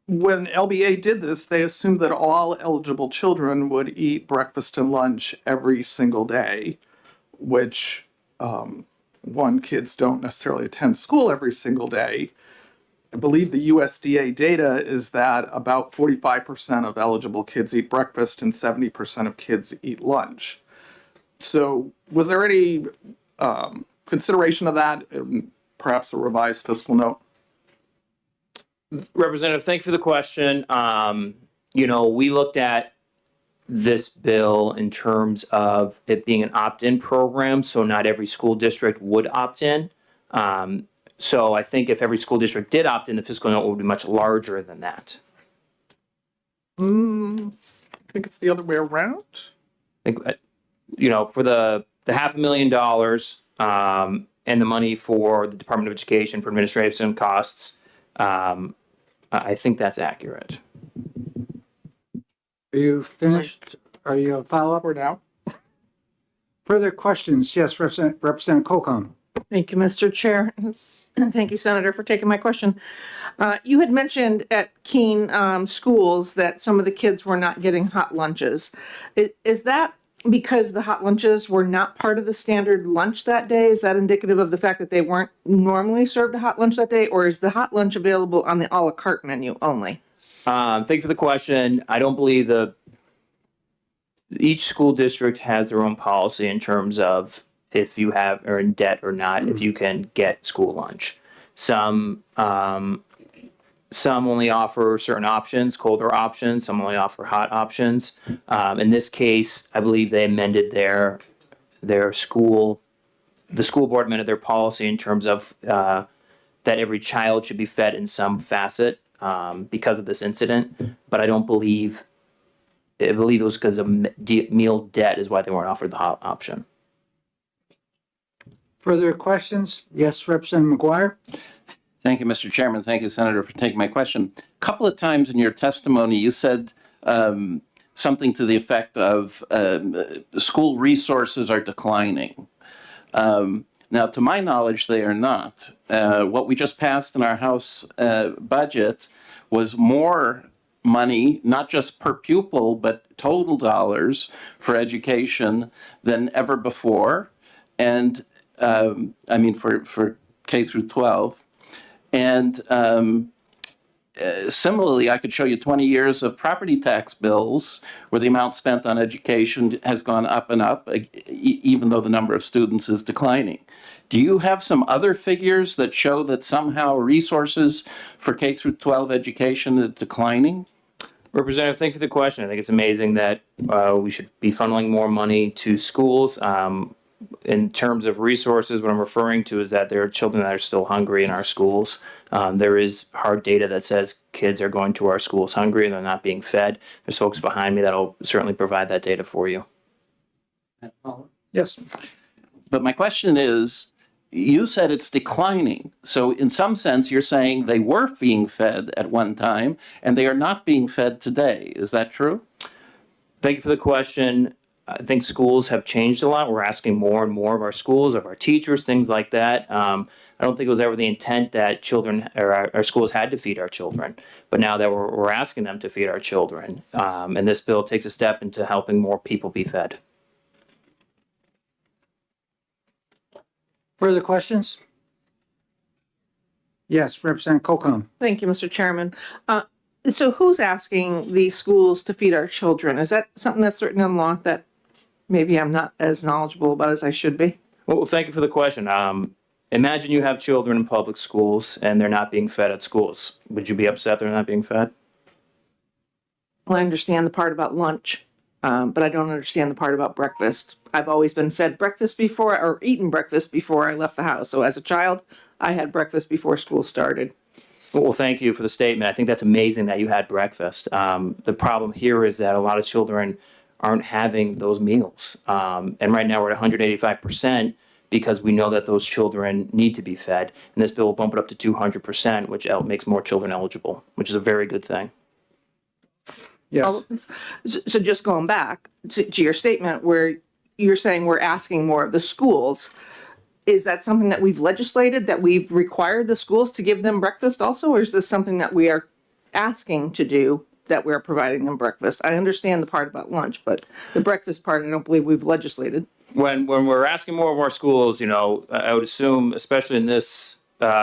When LBA did this, they assumed that all eligible children would eat breakfast and lunch every single day, which kids don't necessarily attend school every single day. I believe the USDA data is that about 45% of eligible kids eat breakfast and 70% of kids eat lunch. So was there any consideration of that, perhaps a revised fiscal note? Representative, thank you for the question. We looked at this bill in terms of it being an opt-in program, so not every school district would opt in. So I think if every school district did opt in, the fiscal note would be much larger than that. I think it's the other way around. I think, for the $500,000 and the money for the Department of Education for administrative costs, I think that's accurate. Are you finished? Are you a follow-up? For now. Further questions? Yes, Representative Cocom. Thank you, Mr. Chair. And thank you, Senator, for taking my question. You had mentioned at Keene schools that some of the kids were not getting hot lunches. Is that because the hot lunches were not part of the standard lunch that day? Is that indicative of the fact that they weren't normally served a hot lunch that day? Or is the hot lunch available on the a la carte menu only? Thank you for the question. I don't believe each school district has their own policy in terms of if you are in debt or not, if you can get school lunch. Some only offer certain options, colder options. Some only offer hot options. In this case, I believe they amended the school board amended their policy in terms of that every child should be fed in some facet because of this incident. But I believe it was because of meal debt is why they weren't offered the hot option. Further questions? Yes, Representative McGuire. Thank you, Mr. Chairman. Thank you, Senator, for taking my question. A couple of times in your testimony, you said something to the effect of school resources are declining. Now, to my knowledge, they are not. What we just passed in our House budget was more money, not just per pupil, but total dollars for education than ever before. And I mean, for K through 12. And similarly, I could show you 20 years of property tax bills where the amount spent on education has gone up and up, even though the number of students is declining. Do you have some other figures that show that somehow resources for K through 12 education is declining? Representative, thank you for the question. I think it's amazing that we should be funneling more money to schools. In terms of resources, what I'm referring to is that there are children that are still hungry in our schools. There is hard data that says kids are going to our schools hungry and they're not being fed. There's folks behind me that'll certainly provide that data for you. Yes. But my question is, you said it's declining. So in some sense, you're saying they were being fed at one time and they are not being fed today. Is that true? Thank you for the question. I think schools have changed a lot. We're asking more and more of our schools, of our teachers, things like that. I don't think it was ever the intent that children or our schools had to feed our children, but now that we're asking them to feed our children, and this bill takes a step into helping more people be fed. Further questions? Yes, Representative Cocom. Thank you, Mr. Chairman. So who's asking the schools to feed our children? Is that something that's written in law that maybe I'm not as knowledgeable about as I should be? Well, thank you for the question. Imagine you have children in public schools and they're not being fed at schools. Would you be upset they're not being fed? Well, I understand the part about lunch, but I don't understand the part about breakfast. I've always been fed breakfast before or eaten breakfast before I left the house. So as a child, I had breakfast before school started. Well, thank you for the statement. I think that's amazing that you had breakfast. The problem here is that a lot of children aren't having those meals. And right now we're at 185% because we know that those children need to be fed. And this bill will bump it up to 200%, which makes more children eligible, which is a very good thing. Yes. So just going back to your statement where you're saying we're asking more of the schools, is that something that we've legislated, that we've required the schools to give them breakfast also? Or is this something that we are asking to do, that we're providing them breakfast? I understand the part about lunch, but the breakfast part, I don't believe we've legislated. When we're asking more and more schools, you know, I would assume, especially in this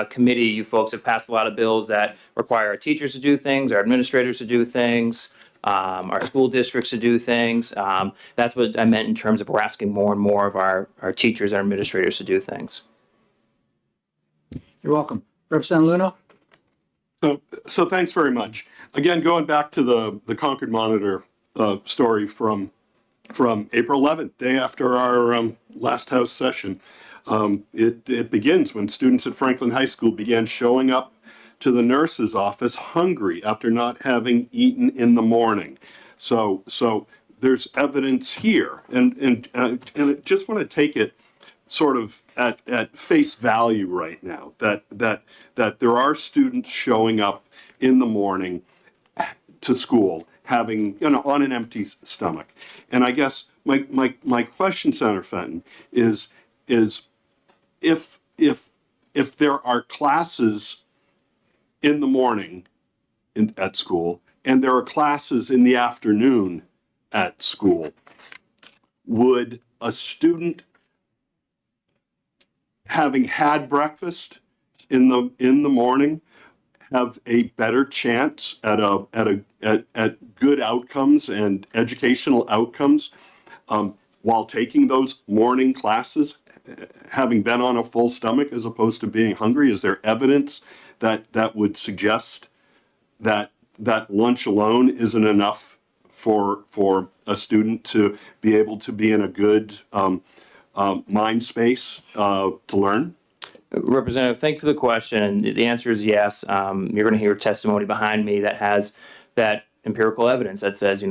committee, you folks have passed a lot of bills that require our teachers to do things, our administrators to do things, our school districts to do things. That's what I meant in terms of we're asking more and more of our teachers, our administrators to do things. You're welcome. Representative Luno? So thanks very much. Again, going back to the Concord Monitor story from April 11th, day after our last House session. It begins when students at Franklin High School began showing up to the nurse's office hungry after not having eaten in the morning. So there's evidence here, and I just want to take it sort of at face value right now, that there are students showing up in the morning to school having, on an empty stomach. And I guess my question, Senator Fenton, is if there are classes in the morning at school and there are classes in the afternoon at school, would a student having had breakfast in the morning have a better chance at good outcomes and educational outcomes while taking those morning classes, having been on a full stomach as opposed to being hungry? Is there evidence that would suggest that lunch alone isn't enough for a student to be able to be in a good mind space to learn? Representative, thank you for the question. And the answer is yes. You're going to hear testimony behind me that has that empirical evidence that says,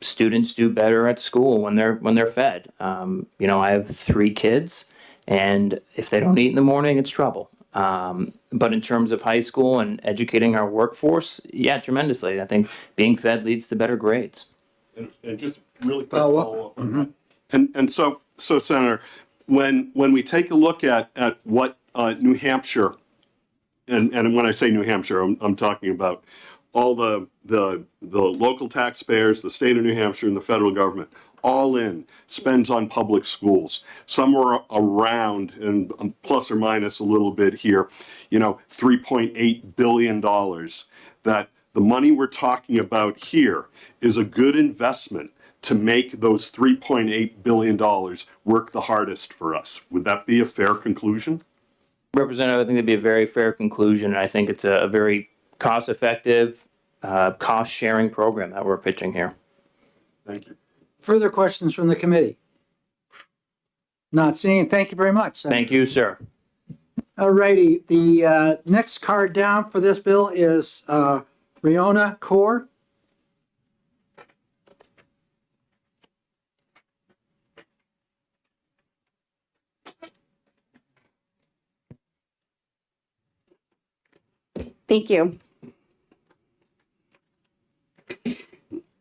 students do better at school when they're fed. I have 3 kids, and if they don't eat in the morning, it's trouble. But in terms of high school and educating our workforce, yeah, tremendously. I think being fed leads to better grades. And just really quick follow-up. And so Senator, when we take a look at what New Hampshire, and when I say New Hampshire, I'm talking about all the local taxpayers, the state of New Hampshire, and the federal government, all in, spends on public schools, somewhere around, and plus or minus a little bit here, $3.8 billion, that the money we're talking about here is a good investment to make those $3.8 billion work the hardest for us. Would that be a fair conclusion? Representative, I think that'd be a very fair conclusion. And I think it's a very cost-effective, cost-sharing program that we're pitching here. Thank you. Further questions from the committee? Not seeing. Thank you very much, Senator. Thank you, sir. All righty. The next card down for this bill is Riona Kaur. Thank you.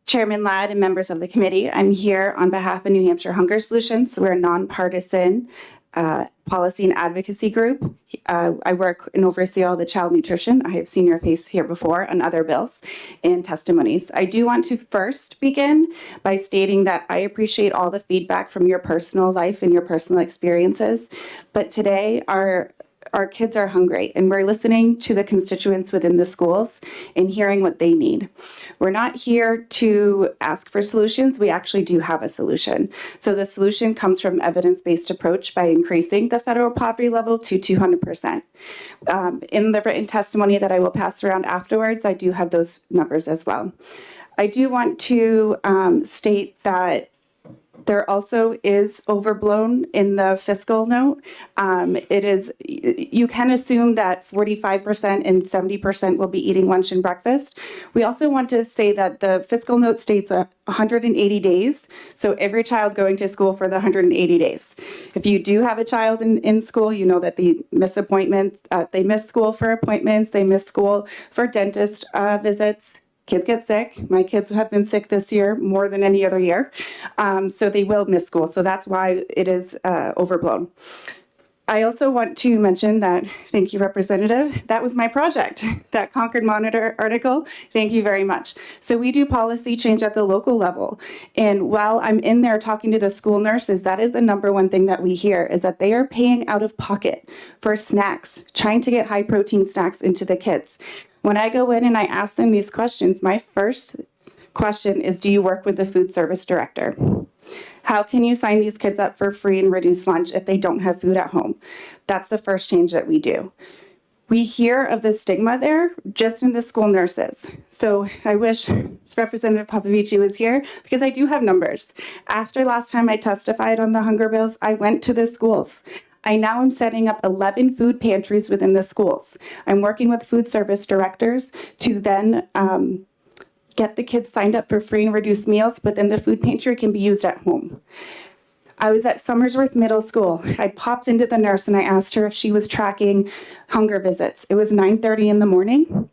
Chairman Ladd and members of the committee, I'm here on behalf of New Hampshire Hunger Solutions. We're a nonpartisan policy and advocacy group. I work and oversee all the child nutrition. I have seen your face here before on other bills and testimonies. I do want to first begin by stating that I appreciate all the feedback from your personal life and your personal experiences. But today, our kids are hungry, and we're listening to the constituents within the schools and hearing what they need. We're not here to ask for solutions. We actually do have a solution. So the solution comes from evidence-based approach by increasing the federal poverty level to 200%. In the written testimony that I will pass around afterwards, I do have those numbers as well. I do want to state that there also is overblown in the fiscal note. You can assume that 45% and 70% will be eating lunch and breakfast. We also want to say that the fiscal note states 180 days. So every child going to school for the 180 days. If you do have a child in school, you know that they miss appointments, they miss school for appointments, they miss school for dentist visits. Kids get sick. My kids have been sick this year more than any other year. So they will miss school. So that's why it is overblown. I also want to mention that, thank you, Representative, that was my project, that Concord Monitor article. Thank you very much. So we do policy change at the local level. And while I'm in there talking to the school nurses, that is the number one thing that we hear, is that they are paying out of pocket for snacks, trying to get high protein snacks into the kids. When I go in and I ask them these questions, my first question is, do you work with the food service director? How can you sign these kids up for free and reduced lunch if they don't have food at home? That's the first change that we do. We hear of the stigma there just in the school nurses. So I wish Representative Popovici was here, because I do have numbers. After last time I testified on the hunger bills, I went to the schools. I now am setting up 11 food pantries within the schools. I'm working with food service directors to then get the kids signed up for free and reduced meals, but then the food pantry can be used at home. I was at Somersworth Middle School. I popped into the nurse and I asked her if she was tracking hunger visits. It was 9:30 in the morning.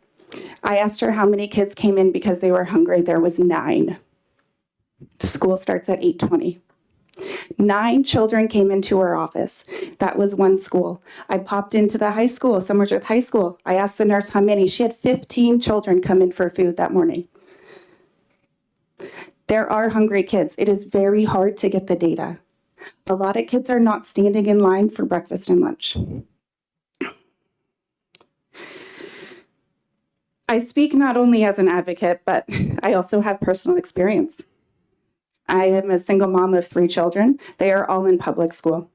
I asked her how many kids came in because they were hungry. There was 9. The school starts at 8:20. 9 children came into her office. That was one school. I popped into the high school, Somersworth High School. I asked the nurse how many. She had 15 children come in for food that morning. There are hungry kids. It is very hard to get the data. A lot of kids are not standing in line for breakfast and lunch. I speak not only as an advocate, but I also have personal experience. I am a single mom of 3 children. They are all in public school.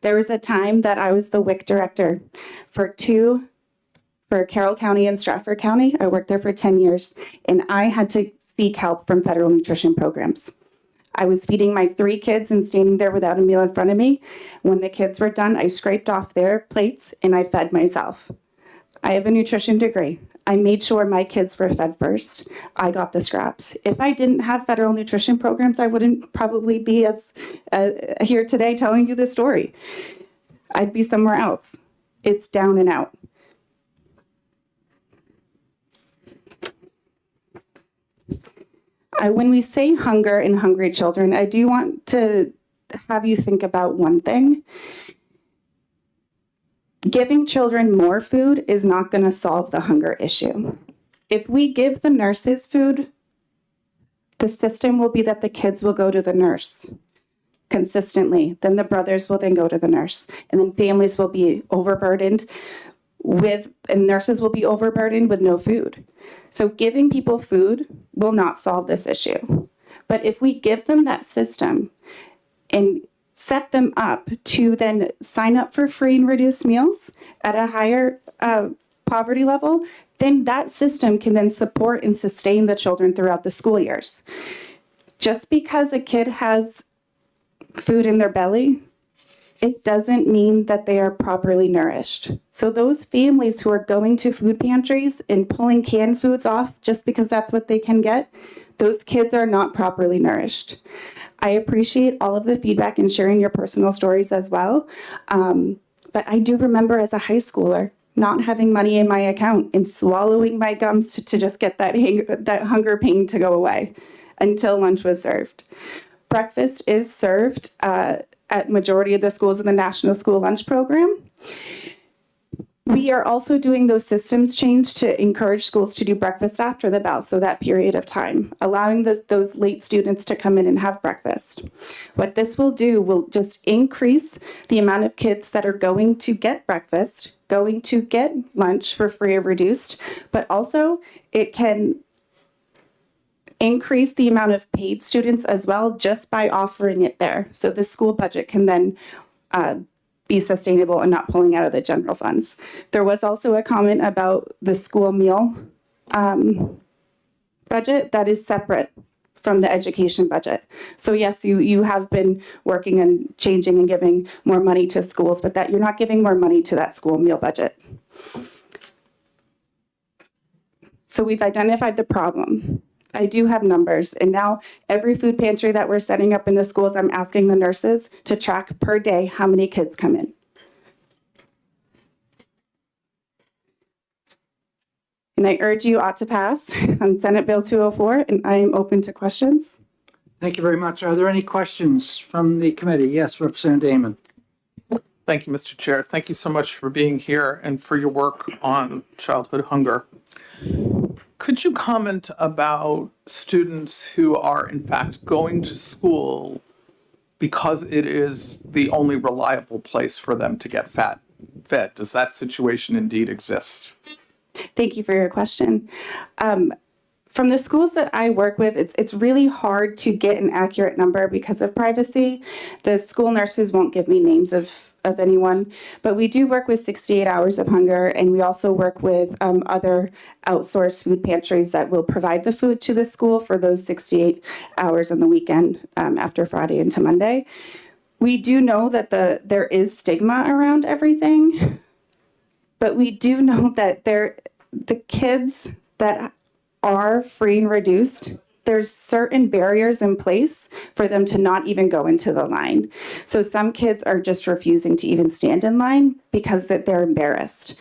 There was a time that I was the WIC director for Carroll County and Stratford County. I worked there for 10 years, and I had to seek help from federal nutrition programs. I was feeding my 3 kids and standing there without a meal in front of me. When the kids were done, I scraped off their plates and I fed myself. I have a nutrition degree. I made sure my kids were fed first. I got the scraps. If I didn't have federal nutrition programs, I wouldn't probably be as here today telling you this story. I'd be somewhere else. It's down and out. When we say hunger and hungry children, I do want to have you think about one thing. Giving children more food is not going to solve the hunger issue. If we give the nurses food, the system will be that the kids will go to the nurse consistently. Then the brothers will then go to the nurse. And then families will be overburdened and nurses will be overburdened with no food. So giving people food will not solve this issue. But if we give them that system and set them up to then sign up for free and reduced meals at a higher poverty level, then that system can then support and sustain the children throughout the school years. Just because a kid has food in their belly, it doesn't mean that they are properly nourished. So those families who are going to food pantries and pulling canned foods off just because that's what they can get, those kids are not properly nourished. I appreciate all of the feedback and sharing your personal stories as well. But I do remember as a high schooler not having money in my account and swallowing my gums to just get that hunger pain to go away until lunch was served. Breakfast is served at majority of the schools in the National School Lunch Program. We are also doing those systems change to encourage schools to do breakfast after the bell, so that period of time, allowing those late students to come in and have breakfast. What this will do will just increase the amount of kids that are going to get breakfast, going to get lunch for free or reduced, but also it can increase the amount of paid students as well just by offering it there. So the school budget can then be sustainable and not pulling out of the general funds. There was also a comment about the school meal budget that is separate from the education budget. So yes, you have been working and changing and giving more money to schools, but that you're not giving more money to that school meal budget. So we've identified the problem. I do have numbers, and now every food pantry that we're setting up in the schools, I'm asking the nurses to track per day how many kids come in. And I urge you ought to pass on Senate Bill 204, and I am open to questions. Thank you very much. Are there any questions from the committee? Yes, Representative Damon. Thank you, Mr. Chair. Thank you so much for being here and for your work on childhood hunger. Could you comment about students who are in fact going to school because it is the only reliable place for them to get fed? Does that situation indeed exist? Thank you for your question. From the schools that I work with, it's really hard to get an accurate number because of privacy. The school nurses won't give me names of anyone, but we do work with 68 Hours of Hunger, and we also work with other outsourced food pantries that will provide the food to the school for those 68 hours on the weekend after Friday into Monday. We do know that there is stigma around everything, but we do know that the kids that are free and reduced there's certain barriers in place for them to not even go into the line. So some kids are just refusing to even stand in line because that they're embarrassed.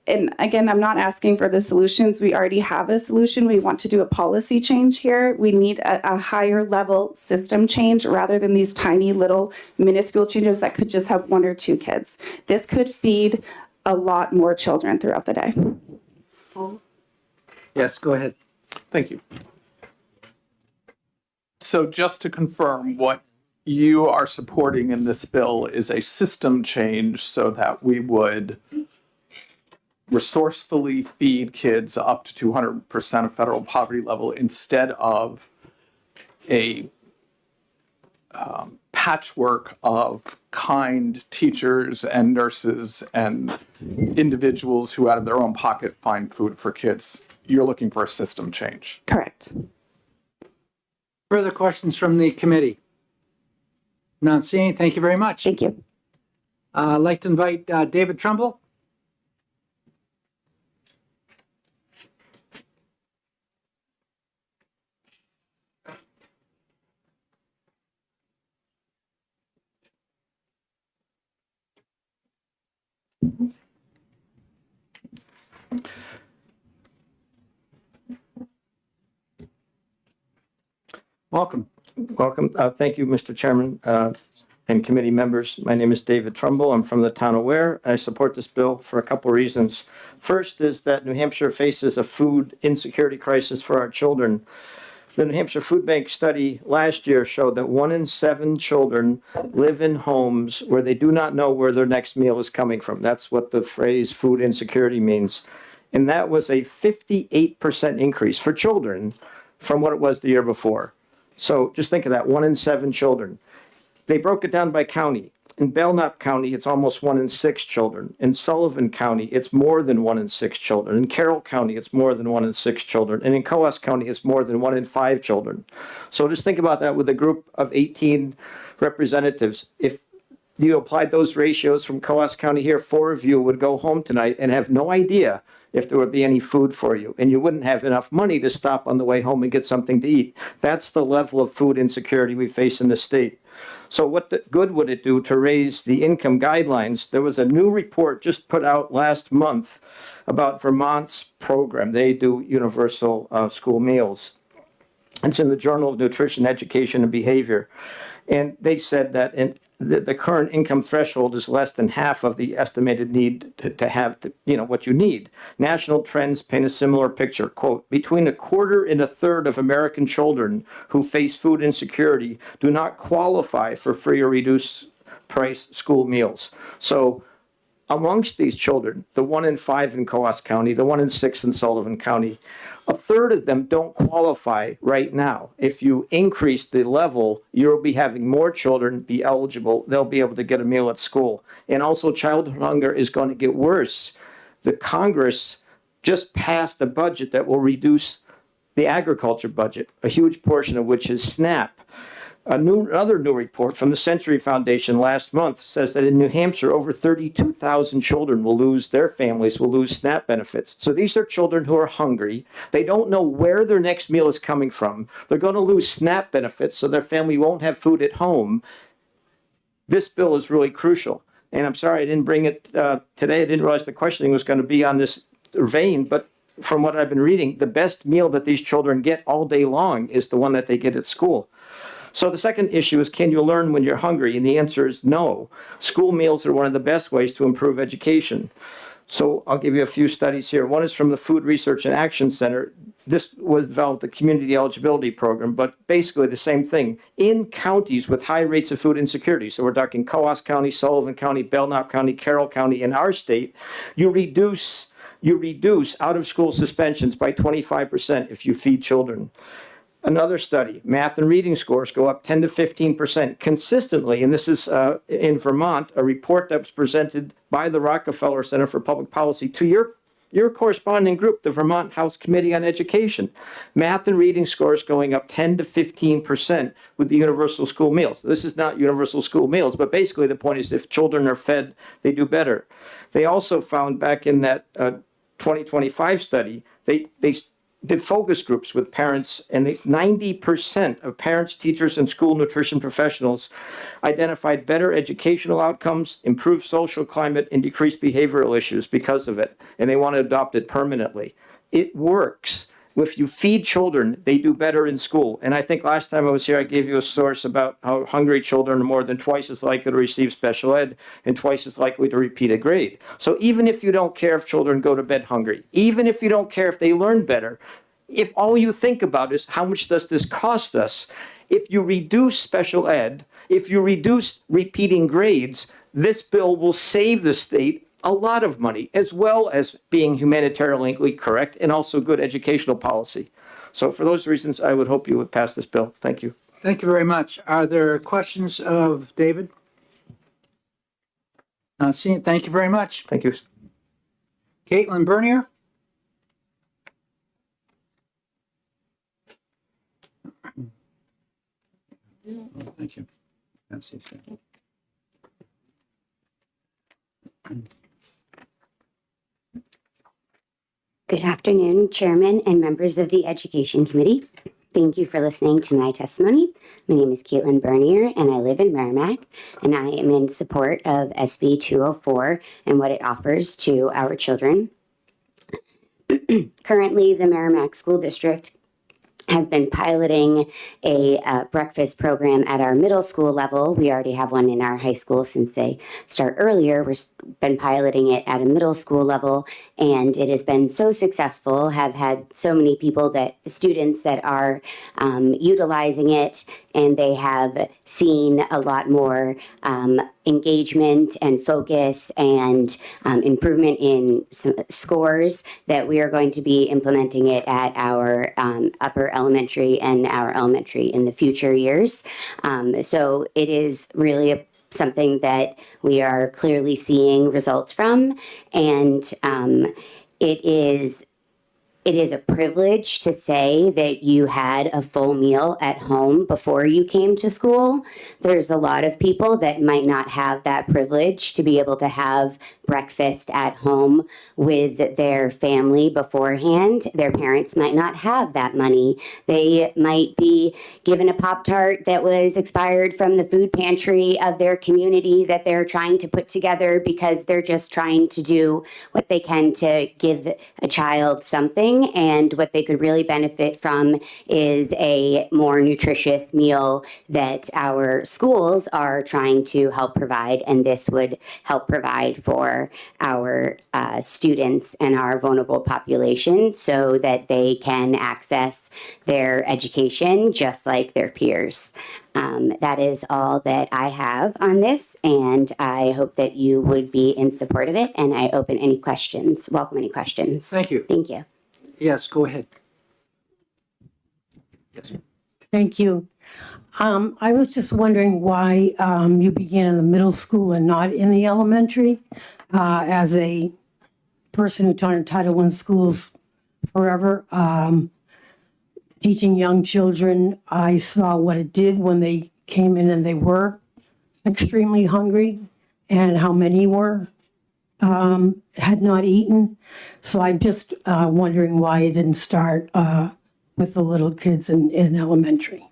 And again, I'm not asking for the solutions. We already have a solution. We want to do a policy change here. We need a higher level system change rather than these tiny little minuscule changes that could just have 1 or 2 kids. This could feed a lot more children throughout the day. Yes, go ahead. Thank you. So just to confirm, what you are supporting in this bill is a system change so that we would resourcefully feed kids up to 200% of federal poverty level instead of a patchwork of kind teachers and nurses and individuals who out of their own pocket find food for kids. You're looking for a system change. Correct. Further questions from the committee? Not seeing. Thank you very much. Thank you. I'd like to invite David Trumbull. Welcome. Welcome. Thank you, Mr. Chairman and committee members. My name is David Trumbull. I'm from the town of Ware. I support this bill for a couple reasons. First is that New Hampshire faces a food insecurity crisis for our children. The New Hampshire Food Bank study last year showed that 1 in 7 children live in homes where they do not know where their next meal is coming from. That's what the phrase food insecurity means. And that was a 58% increase for children from what it was the year before. So just think of that, 1 in 7 children. They broke it down by county. In Belknap County, it's almost 1 in 6 children. In Sullivan County, it's more than 1 in 6 children. In Carroll County, it's more than 1 in 6 children. And in Coas County, it's more than 1 in 5 children. So just think about that with a group of 18 representatives. If you applied those ratios from Coas County here, 4 of you would go home tonight and have no idea if there would be any food for you. And you wouldn't have enough money to stop on the way home and get something to eat. That's the level of food insecurity we face in the state. So what good would it do to raise the income guidelines? There was a new report just put out last month about Vermont's program. They do universal school meals. It's in the Journal of Nutrition, Education, and Behavior. And they said that the current income threshold is less than half of the estimated need to have what you need. National trends paint a similar picture. Quote, between 1/4 and 1/3 of American children who face food insecurity do not qualify for free or reduced price school meals. So amongst these children, the 1 in 5 in Coas County, the 1 in 6 in Sullivan County, 1/3 of them don't qualify right now. If you increase the level, you'll be having more children be eligible. They'll be able to get a meal at school. And also childhood hunger is going to get worse. The Congress just passed a budget that will reduce the agriculture budget, a huge portion of which is SNAP. Another new report from the Century Foundation last month says that in New Hampshire, over 32,000 children their families will lose SNAP benefits. So these are children who are hungry. They don't know where their next meal is coming from. They're going to lose SNAP benefits, so their family won't have food at home. This bill is really crucial. And I'm sorry I didn't bring it today. I didn't realize the questioning was going to be on this vein, but from what I've been reading, the best meal that these children get all day long is the one that they get at school. So the second issue is, can you learn when you're hungry? And the answer is no. School meals are one of the best ways to improve education. So I'll give you a few studies here. One is from the Food Research and Action Center. This was developed the community eligibility program, but basically the same thing. In counties with high rates of food insecurity, so we're talking Coas County, Sullivan County, Belknap County, Carroll County, in our state, you reduce out-of-school suspensions by 25% if you feed children. Another study, math and reading scores go up 10 to 15% consistently, and this is in Vermont, a report that was presented by the Rockefeller Center for Public Policy to your corresponding group, the Vermont House Committee on Education. Math and reading scores going up 10 to 15% with the universal school meals. This is not universal school meals, but basically the point is if children are fed, they do better. They also found back in that 2025 study, did focus groups with parents, and 90% of parents, teachers, and school nutrition professionals identified better educational outcomes, improved social climate, and decreased behavioral issues because of it, and they want to adopt it permanently. It works. If you feed children, they do better in school. And I think last time I was here, I gave you a source about how hungry children are more than twice as likely to receive special ed and twice as likely to repeat a grade. So even if you don't care if children go to bed hungry, even if you don't care if they learn better, if all you think about is how much does this cost us, if you reduce special ed, if you reduce repeating grades, this bill will save the state a lot of money, as well as being humanitarianly correct and also good educational policy. So for those reasons, I would hope you would pass this bill. Thank you. Thank you very much. Are there questions of David? Not seeing. Thank you very much. Thank you. Caitlin Bernier? Thank you. That's it. Good afternoon, Chairman and members of the Education Committee. Thank you for listening to my testimony. My name is Caitlin Bernier, and I live in Merrimack, and I am in support of SB 204 and what it offers to our children. Currently, the Merrimack School District has been piloting a breakfast program at our middle school level. We already have one in our high school since they start earlier. We've been piloting it at a middle school level, and it has been so successful, have had so many students that are utilizing it, and they have seen a lot more engagement and focus and improvement in scores, that we are going to be implementing it at our upper elementary and our elementary in the future years. So it is really something that we are clearly seeing results from, and it is a privilege to say that you had a full meal at home before you came to school. There's a lot of people that might not have that privilege to be able to have breakfast at home with their family beforehand. Their parents might not have that money. They might be given a Pop-Tart that was expired from the food pantry of their community that they're trying to put together because they're just trying to do what they can to give a child something. And what they could really benefit from is a more nutritious meal that our schools are trying to help provide. And this would help provide for our students and our vulnerable population so that they can access their education just like their peers. That is all that I have on this, and I hope that you would be in support of it, and I open any questions, welcome any questions. Thank you. Thank you. Yes, go ahead. Yes. Thank you. I was just wondering why you began in the middle school and not in the elementary. As a person who taught in Title I schools forever, teaching young children, I saw what it did when they came in and they were extremely hungry, and how many were had not eaten. So I'm just wondering why it didn't start with the little kids in elementary.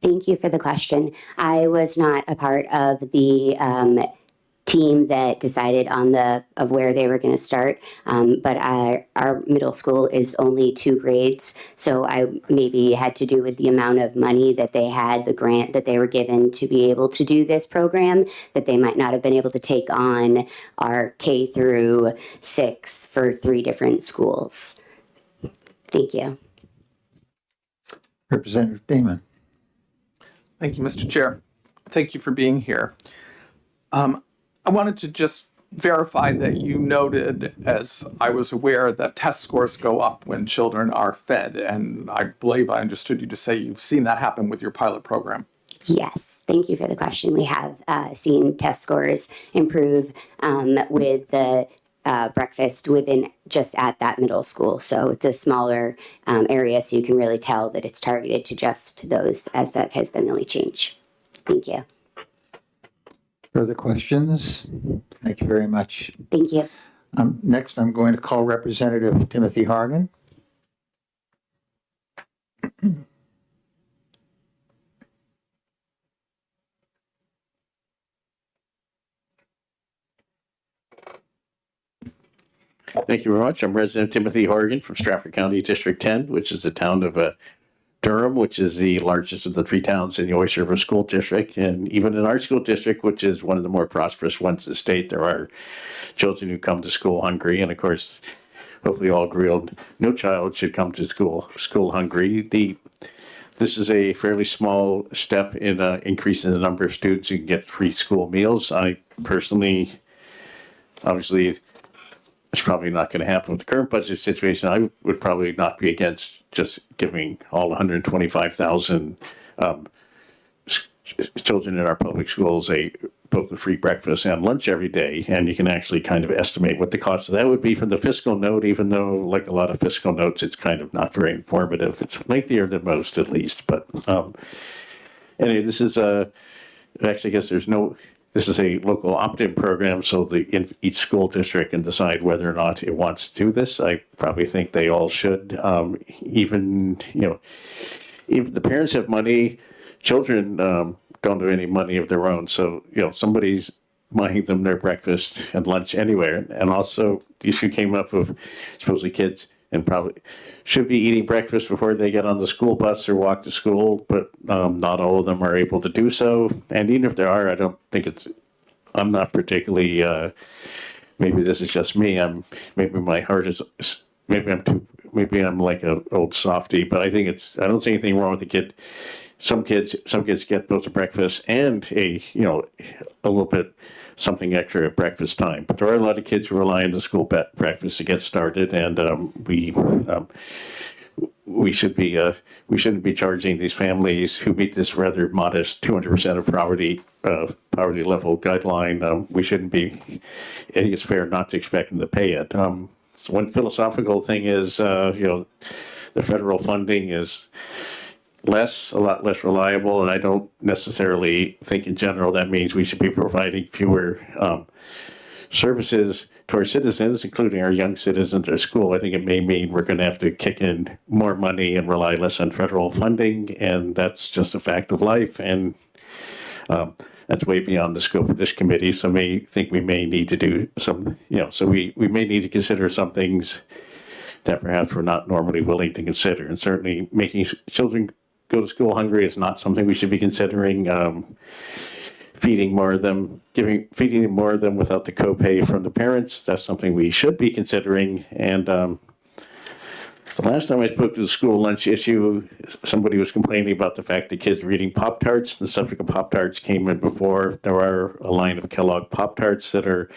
Thank you for the question. I was not a part of the team that decided on of where they were going to start, but our middle school is only 2 grades, so I maybe had to do with the amount of money that they had, the grant that they were given to be able to do this program, that they might not have been able to take on our K through 6 for 3 different schools. Thank you. Representative Damon. Thank you, Mr. Chair. Thank you for being here. I wanted to just verify that you noted, as I was aware, that test scores go up when children are fed, and I believe I understood you to say you've seen that happen with your pilot program. Yes, thank you for the question. We have seen test scores improve with the breakfast within just at that middle school. So it's a smaller area, so you can really tell that it's targeted to just those, as that has been the only change. Thank you. Further questions? Thank you very much. Thank you. Next, I'm going to call Representative Timothy Hargan. Thank you very much. I'm resident Timothy Horgan from Stratford County District 10, which is the town of Durham, which is the largest of the three towns in the Oyster River School District. And even in our school district, which is one of the more prosperous ones in the state, there are children who come to school hungry. And of course, hopefully all agree no child should come to school hungry. This is a fairly small step in increasing the number of students who can get free school meals. I personally, obviously, it's probably not going to happen with the current budget situation. I would probably not be against just giving all 125,000 children in our public schools both a free breakfast and lunch every day. And you can actually kind of estimate what the cost of that would be from the fiscal note, even though, like a lot of fiscal notes, it's kind of not very informative. It's lengthier than most, at least. But anyway, this is actually, I guess this is a local opt-in program, so each school district can decide whether or not it wants to do this. I probably think they all should. Even if the parents have money, children don't have any money of their own. So, somebody's buying them their breakfast and lunch anywhere. And also, the issue came up of supposedly kids and probably should be eating breakfast before they get on the school bus or walk to school, but not all of them are able to do so. And even if there are, I don't think I'm not particularly, maybe this is just me, maybe my heart is, maybe I'm like an old softie, but I don't see anything wrong with the kid. Some kids get both a breakfast and a little bit something extra at breakfast time. But there are a lot of kids who rely on the school breakfast to get started, and we shouldn't be charging these families who meet this rather modest 200% of poverty level guideline. We shouldn't be. I think it's fair not to expect them to pay it. So one philosophical thing is, the federal funding is a lot less reliable, and I don't necessarily think in general that means we should be providing fewer services to our citizens, including our young citizens at school. I think it may mean we're going to have to kick in more money and rely less on federal funding, and that's just a fact of life, and that's way beyond the scope of this committee. So we may need to do some, so we may need to consider some things that perhaps we're not normally willing to consider, and certainly making children go to school hungry is not something we should be considering. Feeding them more of them without the copay from the parents, that's something we should be considering. And the last time I spoke to the school lunch issue, somebody was complaining about the fact that kids were eating Pop-Tarts. The subject of Pop-Tarts came in before. There are a line of Kellogg Pop-Tarts that are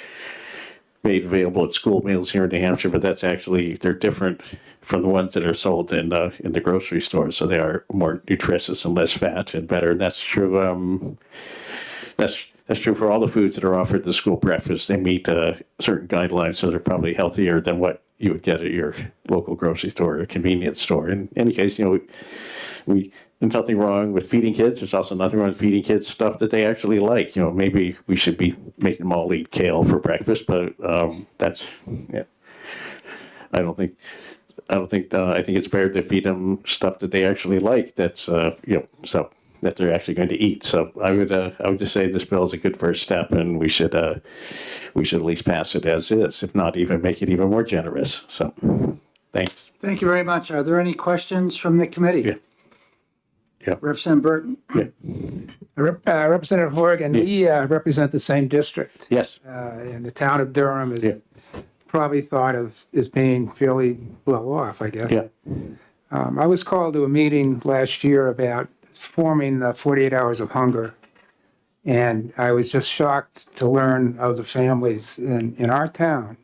made available at school meals here in New Hampshire, but they're different from the ones that are sold in the grocery store. So they are more nutritious and less fat and better. And that's true. That's true for all the foods that are offered at the school breakfast. They meet certain guidelines, so they're probably healthier than what you would get at your local grocery store or convenience store. In any case, there's nothing wrong with feeding kids. There's also nothing wrong with feeding kids stuff that they actually like. Maybe we should be making them all eat kale for breakfast, but I think it's better to feed them stuff that they actually like. That's that they're actually going to eat. So I would just say this bill is a good first step, and we should at least pass it as is, if not even make it even more generous. So thanks. Thank you very much. Are there any questions from the committee? Yeah. Representative Burton? Yeah. Representative Horgan, we represent the same district. Yes. And the town of Durham is probably thought of as being fairly well off, I guess. Yeah. I was called to a meeting last year about forming the 48 Hours of Hunger. And I was just shocked to learn of the families in our town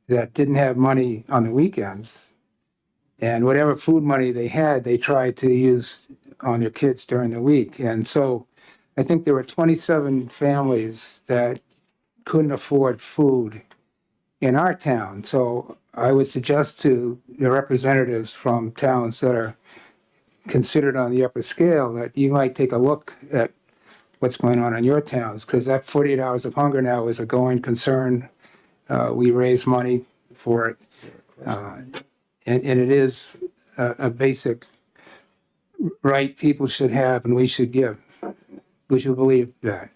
that didn't have money on the weekends. And whatever food money they had, they tried to use on their kids during the week. And so I think there were 27 families that couldn't afford food in our town. So I would suggest to the representatives from towns that are considered on the upper scale that you might take a look at what's going on in your towns, because that 48 Hours of Hunger now is a going concern. We raise money for it. And it is a basic right people should have and we should give. We should believe that.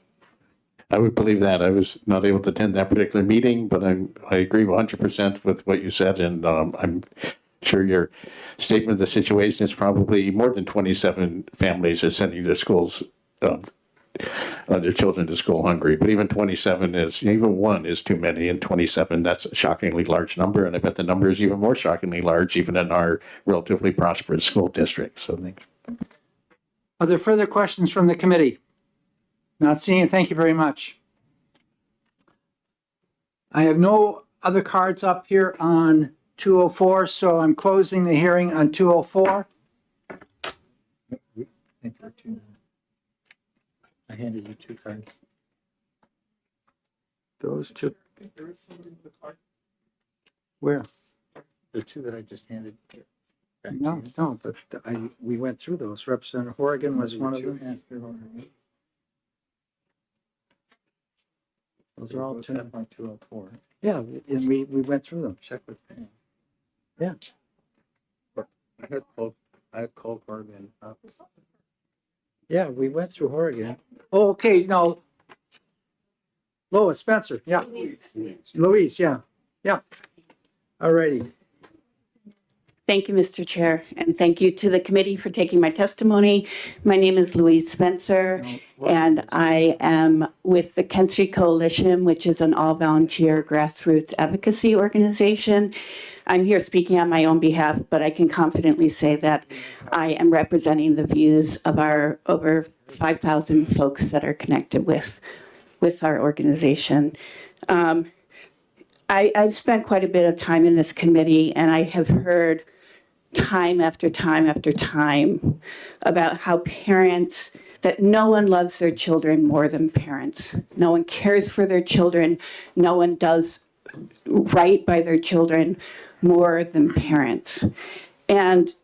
I would believe that. I was not able to attend that particular meeting, but I agree 100% with what you said, and I'm sure your statement of the situation is probably more than 27 families are sending their schools, their children to school hungry. But even 27 is, even one is too many, and 27, that's a shockingly large number, and I bet the number is even more shockingly large even in our relatively prosperous school district. So thanks. Are there further questions from the committee? Not seeing. Thank you very much. I have no other cards up here on 204, so I'm closing the hearing on 204. I handed you 2 cards. Those two. Where? The 2 that I just handed. Back to No, you. no, but we went through those. Representative Horrigan was one of them. Those are all two. 204. Yeah, and we went through them. Check with Pam. Yeah. I had Cole Corbin up. Yeah, we went through Horrigan. Oh, okay, no. Lois Spencer, yeah. Louise, yeah, yeah. All righty. Thank you, Mr. Chair, and thank you to the committee for taking my testimony. My name is Louise Spencer, and I am with the Kent Street Coalition, which is an all-volunteer grassroots advocacy organization. I'm here speaking on my own behalf, but I can confidently say that I am representing the views of our over 5,000 folks that are connected with our organization. I've spent quite a bit of time in this committee, and I have heard time after time after time about how parents, that no one loves their children more than parents. No one cares for their children. No one does right by their children more than parents. And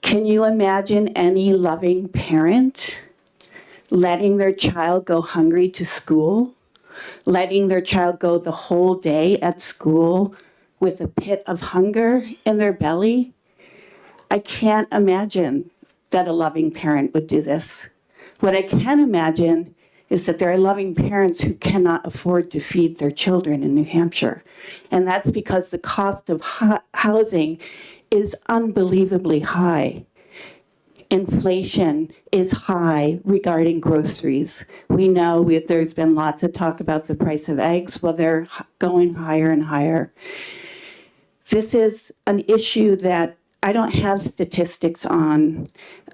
can you imagine any loving parent letting their child go hungry to school? Letting their child go the whole day at school with a pit of hunger in their belly? I can't imagine that a loving parent would do this. What I can imagine is that there are loving parents who cannot afford to feed their children in New Hampshire. And that's because the cost of housing is unbelievably high. Inflation is high regarding groceries. We know there's been lots of talk about the price of eggs. Well, they're going higher and higher. This is an issue that I don't have statistics on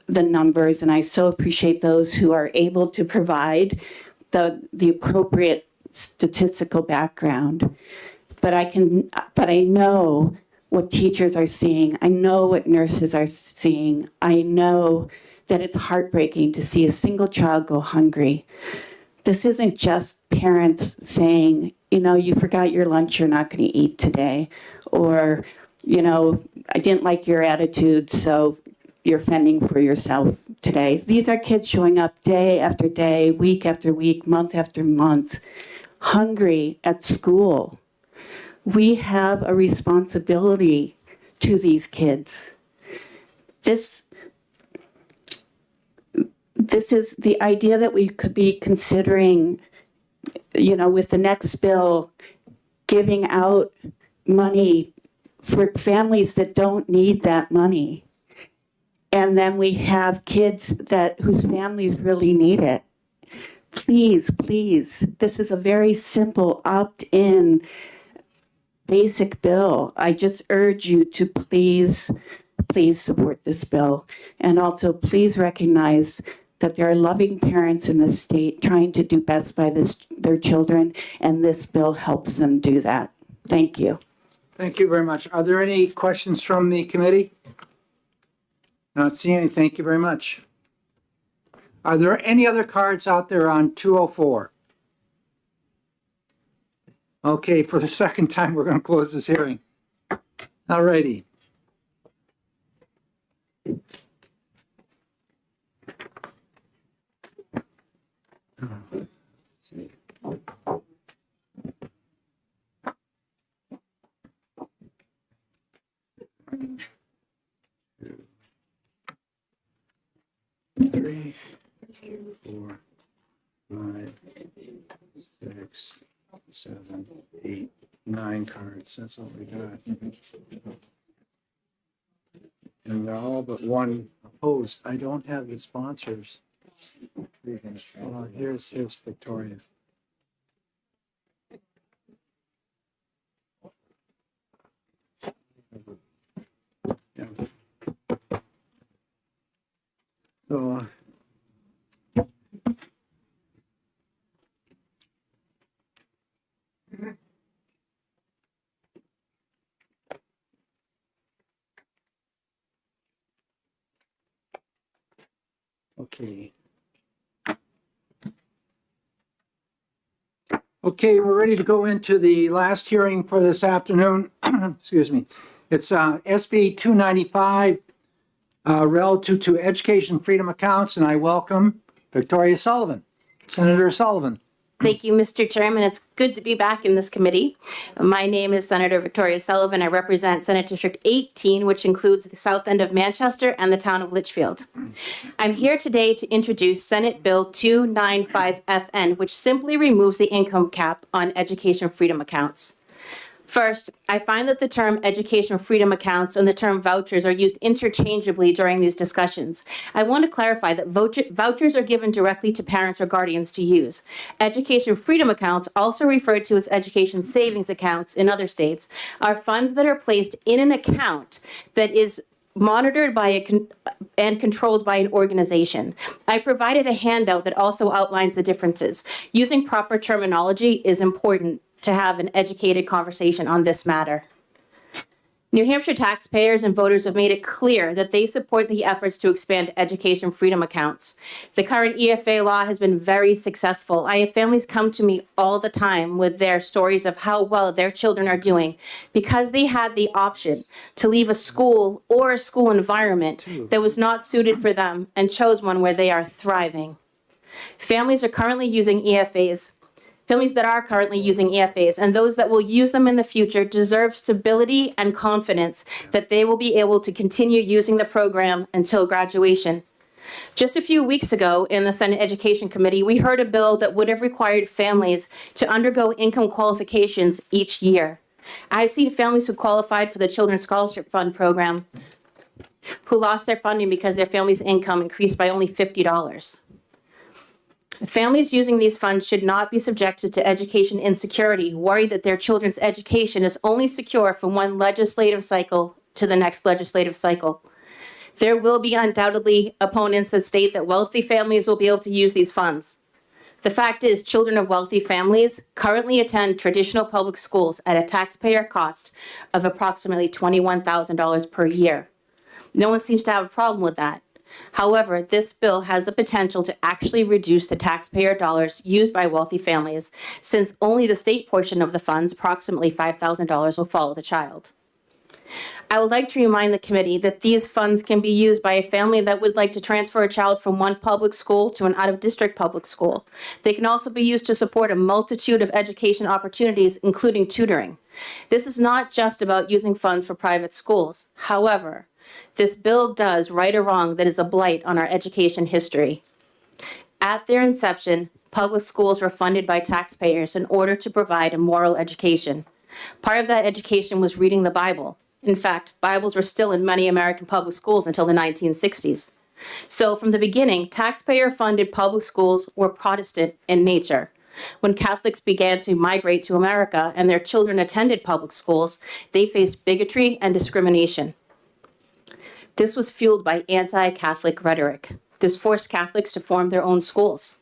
the numbers, and I so appreciate those who are able to provide the appropriate statistical background. But I know what teachers are seeing. I know what nurses are seeing. I know that it's heartbreaking to see a single child go hungry. This isn't just parents saying, you forgot your lunch, you're not going to eat today. Or, I didn't like your attitude, so you're fending for yourself today. These are kids showing up day after day, week after week, month after month, hungry at school. We have a responsibility to these kids. This is the idea that we could be considering, with the next bill, giving out money for families that don't need that money. And then we have kids whose families really need it. Please, please, this is a very simple opt-in basic bill. I just urge you to please support this bill. And also please recognize that there are loving parents in this state trying to do best by their children, and this bill helps them do that. Thank you. Thank you very much. Are there any questions from the committee? Not seeing any. Thank you very much. Are there any other cards out there on 204? Okay, for the second time, we're going to close this hearing. All righty. Three, 4, 5, 6, 7, 8, 9 cards. That's all we got. And they're all but one opposed. I don't have the sponsors. Here's Victoria. Yeah. So, okay. Okay, we're ready to go into the last hearing for this afternoon. Excuse me. It's SB 295 relative to education freedom accounts, and I welcome Victoria Sullivan. Senator Sullivan. Thank you, Mr. Chairman. It's good to be back in this committee. My name is Senator Victoria Sullivan. I represent Senate District 18, which includes the south end of Manchester and the town of Litchfield. I'm here today to introduce Senate Bill 295FN, which simply removes the income cap on education freedom accounts. First, I find that the term education freedom accounts and the term vouchers are used interchangeably during these discussions. I want to clarify that vouchers are given directly to parents or guardians to use. Education freedom accounts, also referred to as education savings accounts in other states, are funds that are placed in an account that is monitored by and controlled by an organization. I provided a handout that also outlines the differences. Using proper terminology is important to have an educated conversation on this matter. New Hampshire taxpayers and voters have made it clear that they support the efforts to expand education freedom accounts. The current EFA law has been very successful. I have families come to me all the time with their stories of how well their children are doing because they had the option to leave a school or a school environment that was not suited for them and chose one where they are thriving. Families that are currently using EFAs, and those that will use them in the future deserve stability and confidence that they will be able to continue using the program until graduation. Just a few weeks ago in the Senate Education Committee, we heard a bill that would have required families to undergo income qualifications each year. I've seen families who qualified for the Children's Scholarship Fund program who lost their funding because their family's income increased by only $50. Families using these funds should not be subjected to education insecurity, worried that their children's education is only secure from one legislative cycle to the next legislative cycle. There will be undoubtedly opponents that state that wealthy families will be able to use these funds. The fact is, children of wealthy families currently attend traditional public schools at a taxpayer cost of approximately $21,000 per year. No one seems to have a problem with that. However, this bill has the potential to actually reduce the taxpayer dollars used by wealthy families, since only the state portion of the funds, approximately $5,000, will follow the child. I would like to remind the committee that these funds can be used by a family that would like to transfer a child from one public school to an out-of-district public school. They can also be used to support a multitude of education opportunities, including tutoring. This is not just about using funds for private schools. However, this bill does right or wrong that is a blight on our education history. At their inception, public schools were funded by taxpayers in order to provide a moral education. Part of that education was reading the Bible. In fact, Bibles were still in many American public schools until the 1960s. So from the beginning, taxpayer-funded public schools were Protestant in nature. When Catholics began to migrate to America and their children attended public schools, they faced bigotry and discrimination. This was fueled by anti-Catholic rhetoric. This forced Catholics to form their own schools.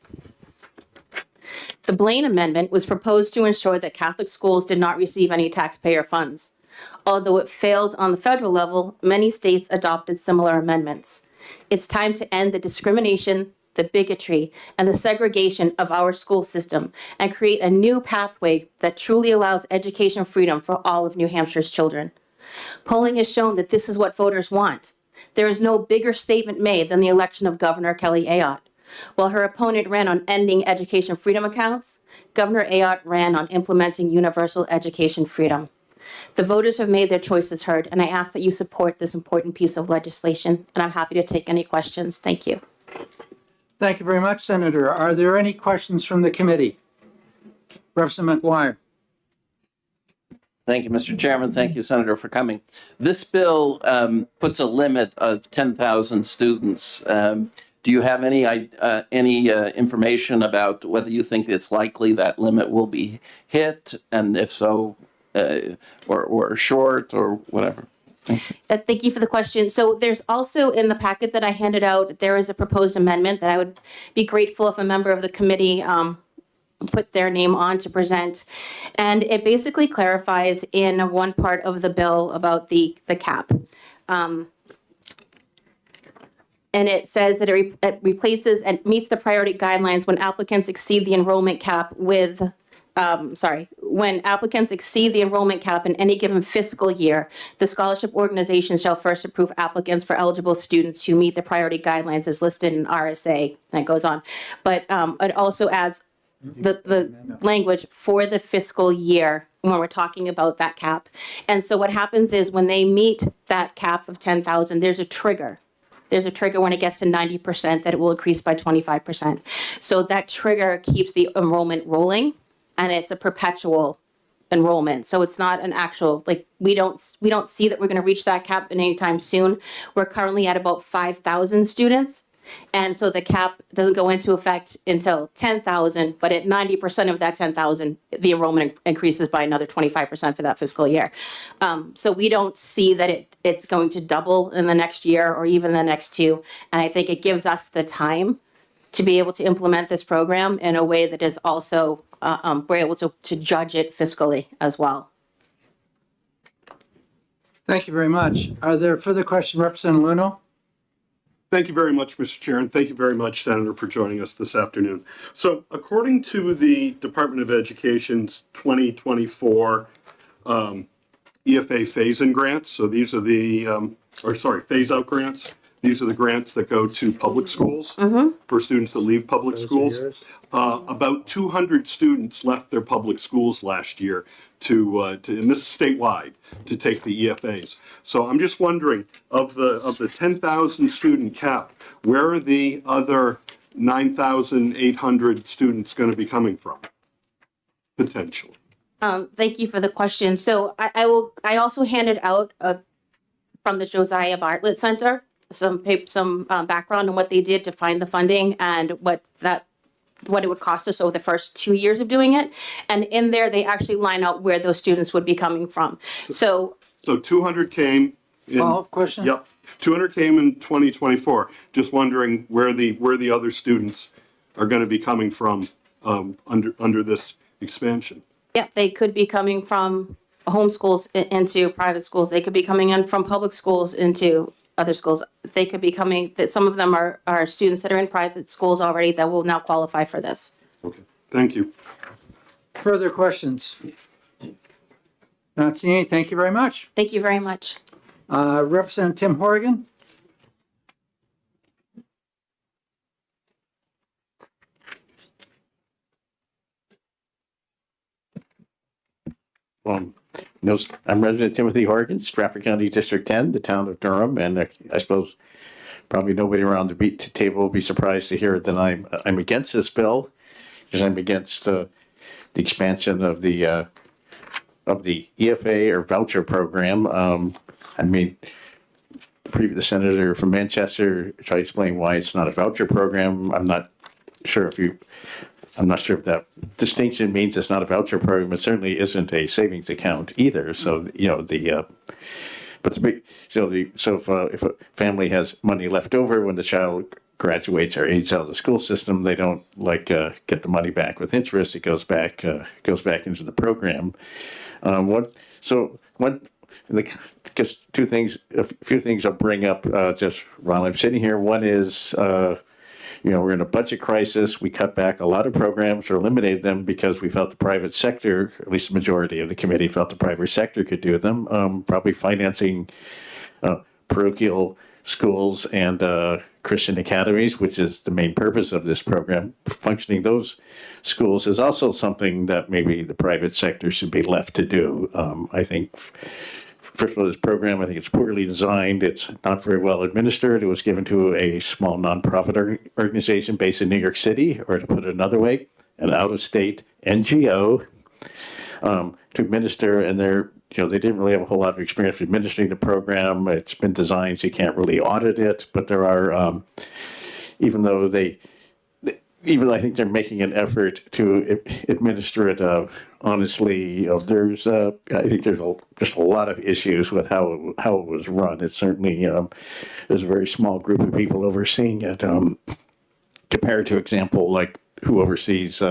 The Blaine Amendment was proposed to ensure that Catholic schools did not receive any taxpayer funds. Although it failed on the federal level, many states adopted similar amendments. It's time to end the discrimination, the bigotry, and the segregation of our school system and create a new pathway that truly allows education freedom for all of New Hampshire's children. Polling has shown that this is what voters want. There is no bigger statement made than the election of Governor Kelly Ayotte. While her opponent ran on ending education freedom accounts, Governor Ayotte ran on implementing universal education freedom. The voters have made their choices heard, and I ask that you support this important piece of legislation, and I'm happy to take any questions. Thank you. Thank you very much, Senator. Are there any questions from the committee? Representative McGuire. Thank you, Mr. Chairman. Thank you, Senator, for coming. This bill puts a limit of 10,000 students. Do you have any information about whether you think it's likely that limit will be hit, and if so, or short, or whatever? Thank you for the question. So there's also in the packet that I handed out, there is a proposed amendment that I would be grateful if a member of the committee put their name on to present. And it basically clarifies in one part of the bill about the cap. And it says that it replaces and meets the priority guidelines when applicants exceed the enrollment cap with, when applicants exceed the enrollment cap in any given fiscal year, the scholarship organization shall first approve applicants for eligible students who meet the priority guidelines as listed in RSA, and it goes on. But it also adds the language for the fiscal year when we're talking about that cap. And so what happens is when they meet that cap of 10,000, there's a trigger. There's a trigger when it gets to 90% that it will increase by 25%. So that trigger keeps the enrollment rolling, and it's a perpetual enrollment. So it's not an actual, like, we don't see that we're going to reach that cap anytime soon. We're currently at about 5,000 students. And so the cap doesn't go into effect until 10,000, but at 90% of that 10,000, the enrollment increases by another 25% for that fiscal year. So we don't see that it's going to double in the next year or even the next two. And I think it gives us the time to be able to implement this program in a way that is also, we're able to judge it fiscally as well. Thank you very much. Are there further questions? Representative Luno? Thank you very much, Mr. Chair, and thank you very much, Senator, for joining us this afternoon. So according to the Department of Education's 2024 EFA phase-in grants, so these are the, phase-out grants, these are the grants that go to public schools for students that leave public schools. About 200 students left their public schools last year and this is statewide, to take the EFAs. So I'm just wondering, of the 10,000 student cap, where are the other 9,800 students going to be coming from, potentially? Thank you for the question. So I also handed out from the Josiah Bartlett Center some background on what they did to find the funding and what it would cost us over the first 2 years of doing it. And in there, they actually line out where those students would be coming from. So 200 came in. Follow-up question? Yep. 200 came in 2024. Just wondering where the other students are going to be coming from under this expansion. yeah, they could be coming from homeschools into private schools. They could be coming in from public schools into other schools. They could be coming, that some of them are students that are in private schools already that will now qualify for this. Okay, thank you. Further questions? Not seeing any. Thank you very much. Thank you very much. Representative Tim Horrigan? No, I'm Resident Timothy Horgan, Stratford County District 10, the town of Durham, and I suppose probably nobody around the table will be surprised to hear that I'm against this bill, because I'm against the expansion of the EFA or voucher program. I mean, the senator from Manchester tried to explain why it's not a voucher program. I'm not sure if that distinction means it's not a voucher program. It certainly isn't a savings account either. So, if a family has money left over when the child graduates or ages out of the school system, they don't get the money back with interest. It goes back into the program. Because a few things I'll bring up just while I'm sitting here. One is, we're in a budget crisis. We cut back a lot of programs or eliminated them because we felt the private sector, at least the majority of the committee, felt the private sector could do them. Probably financing parochial schools and Christian academies, which is the main purpose of this program. Functioning those schools is also something that maybe the private sector should be left to do. I think first of all, this program, I think it's poorly designed. It's not very well administered. It was given to a small nonprofit organization based in New York City, or to put it another way, an out-of-state NGO to administer, and they didn't really have a whole lot of experience administering the program. It's been designed so you can't really audit it, but there are, even though I think they're making an effort to administer it honestly, there's I think there's just a lot of issues with how it was run. It's certainly there's a very small group of people overseeing it compared to example like who oversees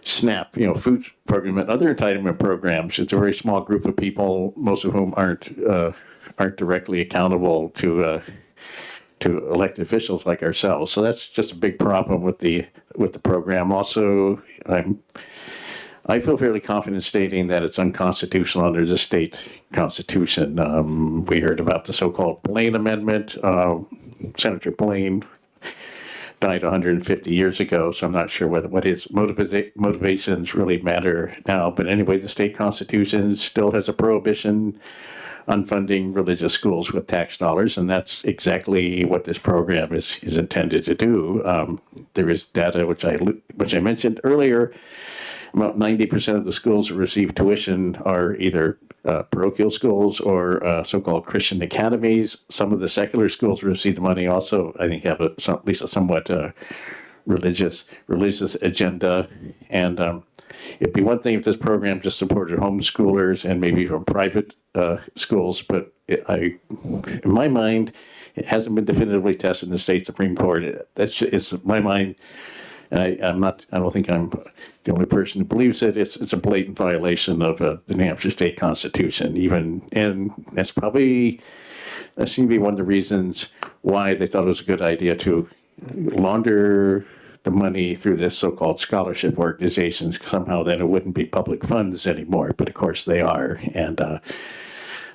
SNAP, food program and other entitlement programs. It's a very small group of people, most of whom aren't directly accountable to elected officials like ourselves. So that's just a big problem with the program. Also, I feel fairly confident stating that it's unconstitutional under the state constitution. We heard about the so-called Blaine Amendment. Senator Blaine died 150 years ago, so I'm not sure what his motivations really matter now. But anyway, the state constitution still has a prohibition on funding religious schools with tax dollars, and that's exactly what this program is intended to do. There is data which I mentioned earlier. About 90% of the schools that receive tuition are either parochial schools or so-called Christian academies. Some of the secular schools receive the money also, I think, have at least a somewhat religious agenda. And it'd be one thing if this program just supported homeschoolers and maybe from private schools, but in my mind, it hasn't been definitively tested in the state Supreme Court. It's my mind, and I don't think I'm the only person who believes it. It's a blatant violation of the New Hampshire state constitution. And that seemed to be one of the reasons why they thought it was a good idea to launder the money through this so-called scholarship organizations. Somehow then it wouldn't be public funds anymore, but of course they are. And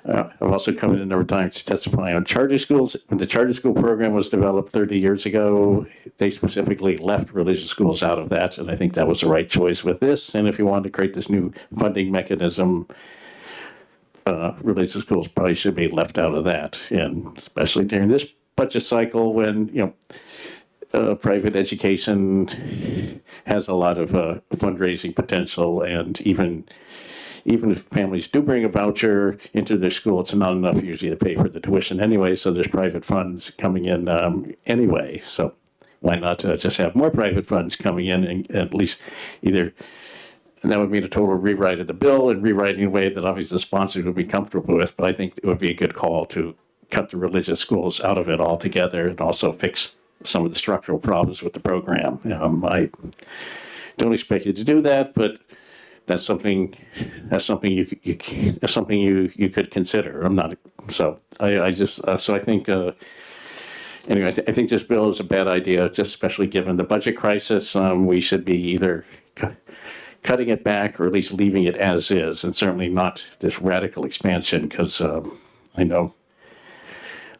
I've also come in a number of times to testify on charter schools. When the charter school program was developed 30 years ago, they specifically left religious schools out of that, and I think that was the right choice with this. And if you wanted to create this new funding mechanism, religious schools probably should be left out of that, and especially during this budget cycle when, private education has a lot of fundraising potential, and even if families do bring a voucher into their school, it's not enough usually to pay for the tuition anyway, so there's private funds coming in anyway. So why not just have more private funds coming in and at least either, and that would mean a total rewrite of the bill and rewriting in a way that obviously the sponsors would be comfortable with, but I think it would be a good call to cut the religious schools out of it altogether and also fix some of the structural problems with the program. I don't expect you to do that, but that's something you could consider. I'm not, so I think anyway, I think this bill is a bad idea, just especially given the budget crisis. We should be either cutting it back or at least leaving it as is, and certainly not this radical expansion, because I know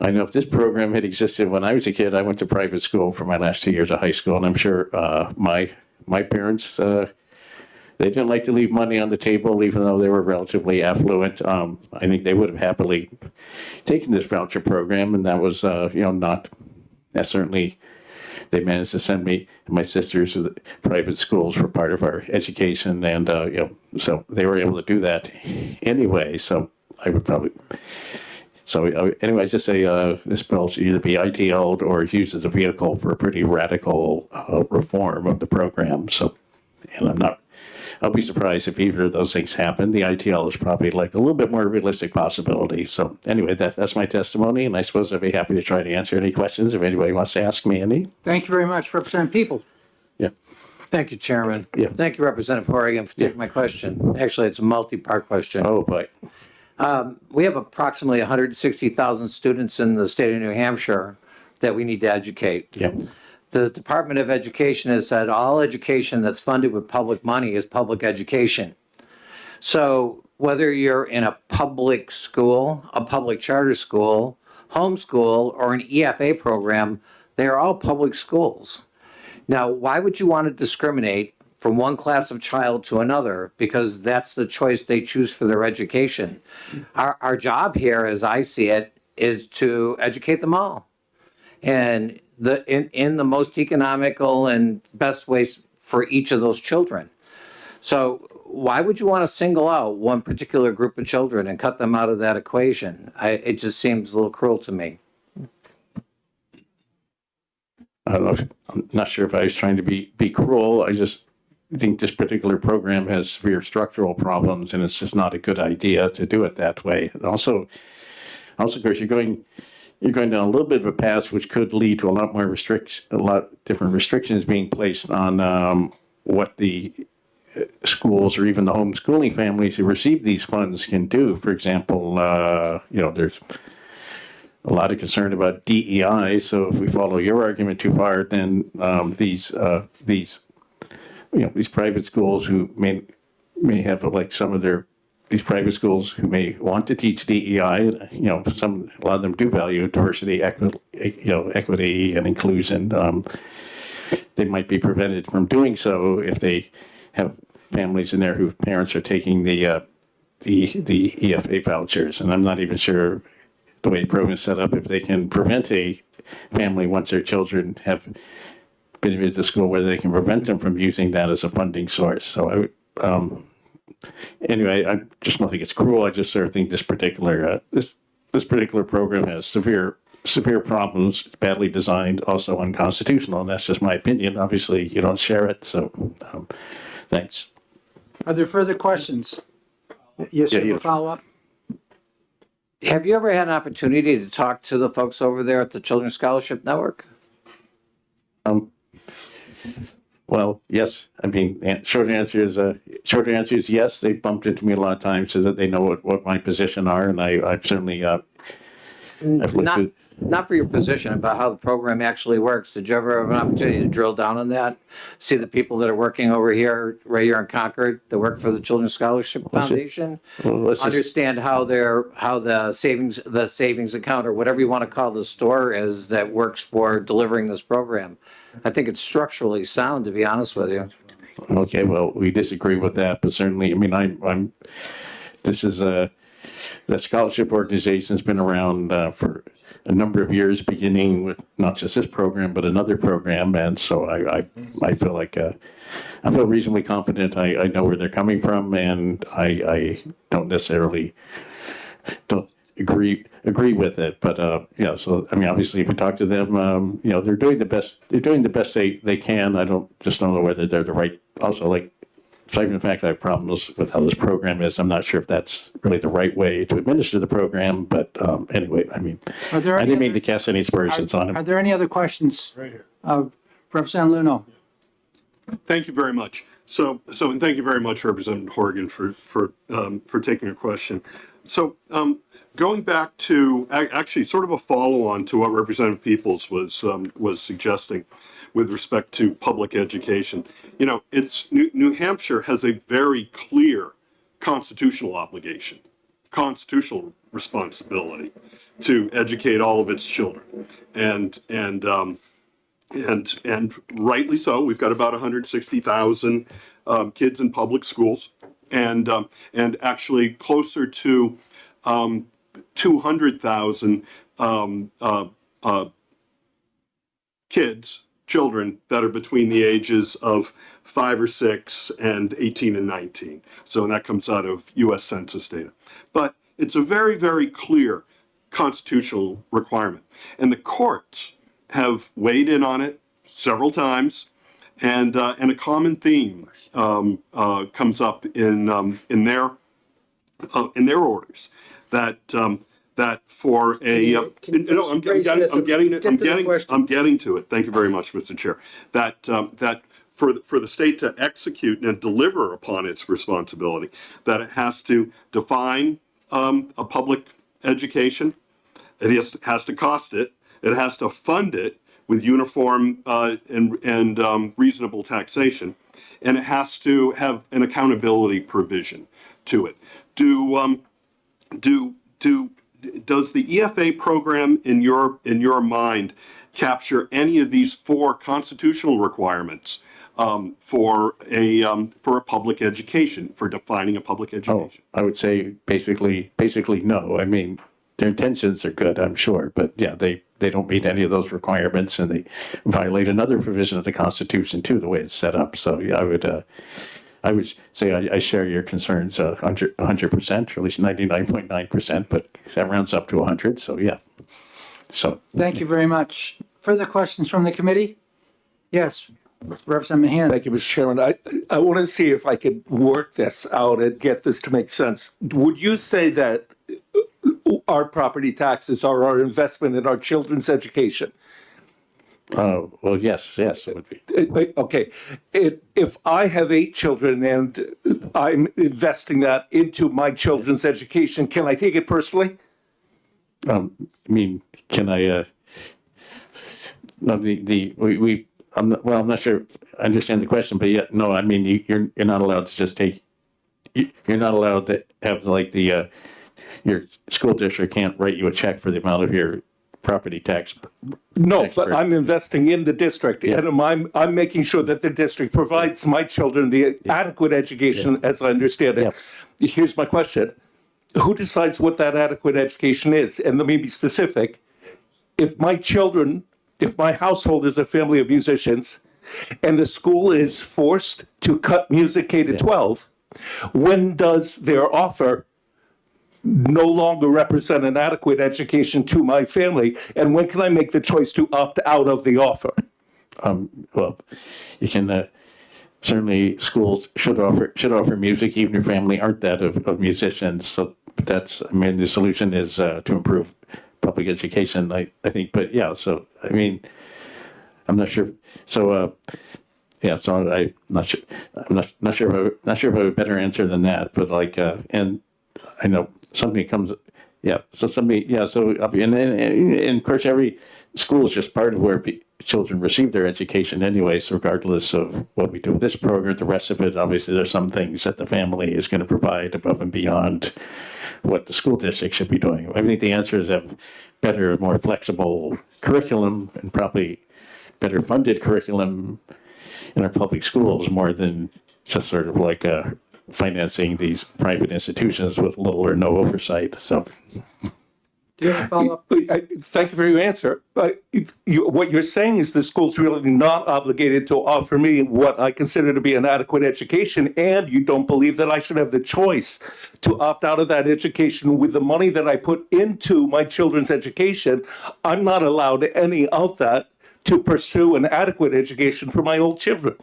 if this program had existed when I was a kid. I went to private school for my last 2 years of high school, and I'm sure my parents, they didn't like to leave money on the table, even though they were relatively affluent. I think they would have happily taken this voucher program, and that was, not, that certainly, they managed to send me and my sisters to the private schools for part of our education, and, so they were able to do that anyway, so I would probably... So anyway, I just say this bill should either be ITL'd or used as a vehicle for a pretty radical reform of the program. So, and I'll be surprised if either of those things happen. The ITL is probably like a little bit more realistic possibility. So anyway, that's my testimony, and I suppose I'd be happy to try to answer any questions if anybody wants to ask me any. Thank you very much, Representative People. Yeah. Thank you, Chairman. Yeah. Thank you, Representative Corrigan, for taking my question. Actually, it's a multi-part question. Oh, boy. We have approximately 160,000 students in the state of New Hampshire that we need to educate. Yeah. The Department of Education has said all education that's funded with public money is public education. So whether you're in a public school, a public charter school, homeschool, or an EFA program, they are all public schools. Now, why would you want to discriminate from one class of child to another because that's the choice they choose for their education. Our job here, as I see it, is to educate them all. And in the most economical and best ways for each of those children. So why would you want to single out one particular group of children and cut them out of that equation? It just seems a little cruel to me. I don't know. I'm not sure if I was trying to be cruel. I just think this particular program has severe structural problems, and it's just not a good idea to do it that way. And also, of course, you're going down a little bit of a path which could lead to a lot different restrictions being placed on what the schools or even the homeschooling families who receive these funds can do. For example, there's a lot of concern about DEI. So if we follow your argument too far, then these private schools who may have like some of these private schools who may want to teach DEI, a lot of them do value diversity, equity and inclusion. They might be prevented from doing so if they have families in there whose parents are taking the EFA vouchers. And I'm not even sure the way the program is set up, if they can prevent a family once their children have been to the school, whether they can prevent them from using that as a funding source. So anyway, I just don't think it's cruel. I just sort of think this particular program has severe problems. It's badly designed, also unconstitutional, and that's just my opinion. Obviously, you don't share it, so thanks. Are there further questions? Yes, you follow up? Have you ever had an opportunity to talk to the folks over there at the Children's Scholarship Network? Well, yes. I mean, short answer is yes. They bumped into me a lot of times so that they know what my position are, and I've certainly Not for your position, but how the program actually works. Did you ever have an opportunity to drill down on that? See the people that are working over here, right here in Concord, that work for the Children's Scholarship Foundation? Understand how the savings account or whatever you want to call the store is that works for delivering this program. I think it's structurally sound, to be honest with you. Okay, well, we disagree with that, but certainly, I mean, the scholarship organization has been around for a number of years, beginning with not just this program, but another program. And so I feel like I feel reasonably confident. I know where they're coming from, and I don't necessarily agree with it. But so I mean, obviously, if we talk to them, they're doing the best. They're doing the best they can. I don't know whether they're the right. Also, like, aside from the fact I have problems with how this program is, I'm not sure if that's really the right way to administer the program. But anyway, I mean, I didn't mean to cast any aspersions on him. Are there any other questions? Right here. Representative Luno. Thank you very much. So, and thank you very much, Representative Horgan, for taking a question. So, going back to actually sort of a follow-on to what Representative Peoples was suggesting with respect to public education. It's New Hampshire has a very clear constitutional obligation, constitutional responsibility to educate all of its children, and rightly so. We've got about 160,000 kids in public schools, and actually closer to 200,000 children that are between the ages of 5 or 6 and 18 and 19. So that comes out of U.S. Census data. But it's a very, very clear constitutional requirement. And the courts have weighed in on it several times, and a common theme comes up in their orders that for a I'm getting to it. Thank you very much, Mr. Chair. That for the state to execute and deliver upon its responsibility, that it has to define a public education. It has to cost it. It has to fund it with uniform and reasonable taxation, and it has to have an accountability provision to it. Does the EFA program in your mind capture any of these 4 constitutional requirements for a public education, for defining a public education? I would say basically no. I mean, their intentions are good, I'm sure, but yeah, they don't meet any of those requirements, and they violate another provision of the Constitution too, the way it's set up. So yeah, I would say I share your concerns 100%, or at least 99.9%, but that rounds up to 100. So yeah. So Thank you very much. Further questions from the committee? Yes, Representative Mahan. Thank you, Mr. Chairman. I want to see if I could work this out and get this to make sense. Would you say that our property taxes are our investment in our children's education? well, yes, it would be. Okay, if I have 8 children and I'm investing that into my children's education, can I take it personally? I mean, can I? No, I'm not sure I understand the question, but yeah, no, I mean, you're not allowed to just take. You're not allowed to have like your school district can't write you a check for the amount of your property tax. No, but I'm investing in the district, Yeah. and I'm making sure that the district provides my children the adequate education, as I understand it. Here's my question: who decides what that adequate education is? And let me be specific. If my household is a family of musicians, and the school is forced to cut music K to 12, when does their offer no longer represent an adequate education to my family? And when can I make the choice to opt out of the offer? Well, you can certainly schools should offer music, even if family aren't that of musicians. So the solution is to improve public education, I think. But yeah, so I mean, I'm not sure. So so I'm not sure. I'm not sure if I have a better answer than that. But like, and I know somebody comes. So and of course every school is just part of where children receive their education anyways, regardless of what we do with this program. The rest of it, obviously, there's some things that the family is going to provide above and beyond what the school district should be doing. I think the answer is have better, more flexible curriculum and probably better funded curriculum in our public schools more than just sort of like financing these private institutions with little or no oversight. So. Do you have a follow-up? Thank you for your answer. What you're saying is the school's really not obligated to offer me what I consider to be an adequate education, and you don't believe that I should have the choice to opt out of that education with the money that I put into my children's education. I'm not allowed any of that to pursue an adequate education for my old children.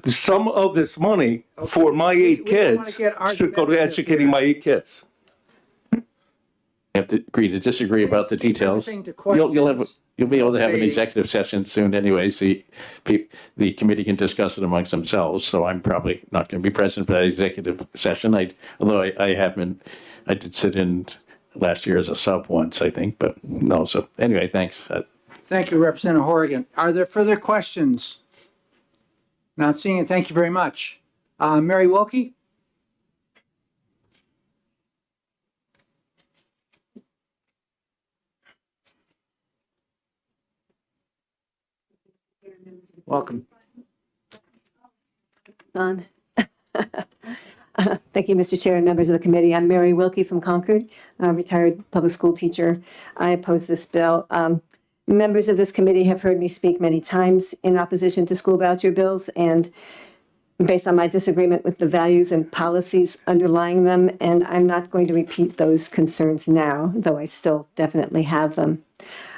Some of this money for my 8 kids should go to educating my 8 kids. Have to agree to disagree about the details. You'll be able to have an executive session soon anyway, so the committee can discuss it amongst themselves. So I'm probably not going to be present for that executive session. Although I did sit in last year as a sub once, I think, but no. So anyway, thanks. Thank you, Representative Horrigan. Are there further questions? Not seeing it. Thank you very much. Mary Wilkie? Welcome. On. Thank you, Mr. Chair and members of the committee. I'm Mary Wilkie from Concord, a retired public school teacher. I oppose this bill. Members of this committee have heard me speak many times in opposition to school voucher bills, and based on my disagreement with the values and policies underlying them, and I'm not going to repeat those concerns now, though I still definitely have them.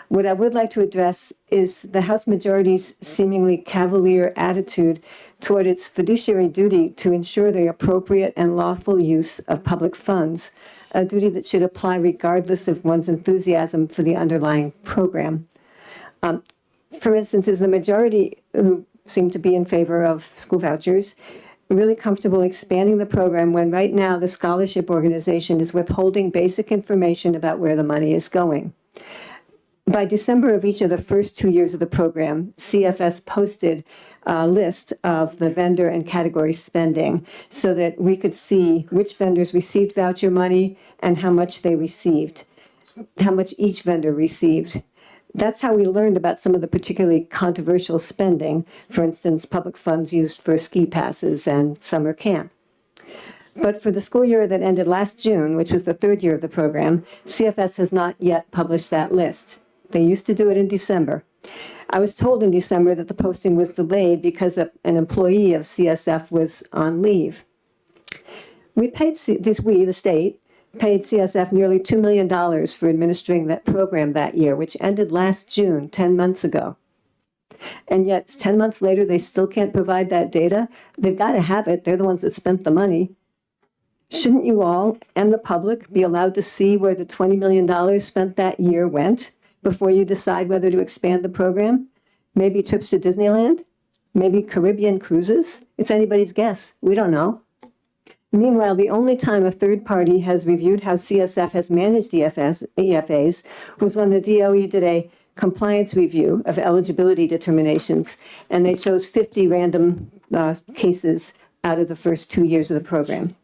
What I would like to address is the House majority's seemingly cavalier attitude toward its fiduciary duty to ensure the appropriate and lawful use of public funds, a duty that should apply regardless of one's enthusiasm for the underlying program. For instance, is the majority who seem to be in favor of school vouchers really comfortable expanding the program when right now the scholarship organization is withholding basic information about where the money is going? By December of each of the first 2 years of the program, CFS posted a list of the vendor and category spending so that we could see which vendors received voucher money and how much they received, how much each vendor received. That's how we learned about some of the particularly controversial spending, for instance, public funds used for ski passes and summer camp. But for the school year that ended last June, which was the third year of the program, CFS has not yet published that list. They used to do it in December. I was told in December that the posting was delayed because an employee of CSF was on leave. We, the state, paid CSF nearly $2 million for administering that program that year, which ended last June, 10 months ago. And yet, 10 months later, they still can't provide that data. They've got to have it. They're the ones that spent the money. Shouldn't you all and the public be allowed to see where the $20 million spent that year went before you decide whether to expand the program? Maybe trips to Disneyland? Maybe Caribbean cruises? It's anybody's guess. We don't know. Meanwhile, the only time a third party has reviewed how CSF has managed EFAs was when the DOE did a compliance review of eligibility determinations, and they chose 50 random cases out of the first 2 years of the program.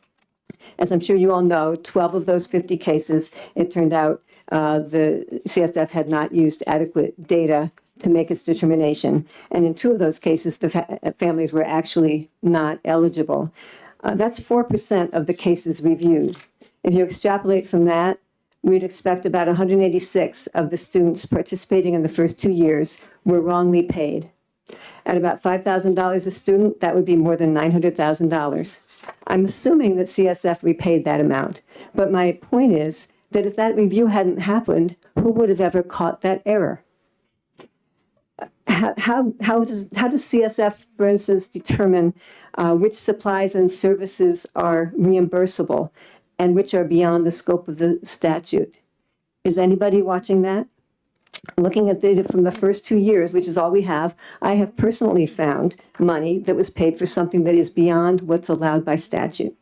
As I'm sure you all know, 12 of those 50 cases, it turned out the CSF had not used adequate data to make its determination. And in 2 of those cases, the families were actually not eligible. That's 4% of the cases reviewed. If you extrapolate from that, we'd expect about 186 of the students participating in the first 2 years were wrongly paid. At about $5,000 a student, that would be more than $900,000. I'm assuming that CSF repaid that amount, but my point is that if that review hadn't happened, who would have ever caught that error? How does CSF, for instance, determine which supplies and services are reimbursable and which are beyond the scope of the statute? Is anybody watching that? Looking at data from the first 2 years, which is all we have, I have personally found money that was paid for something that is beyond what's allowed by statute.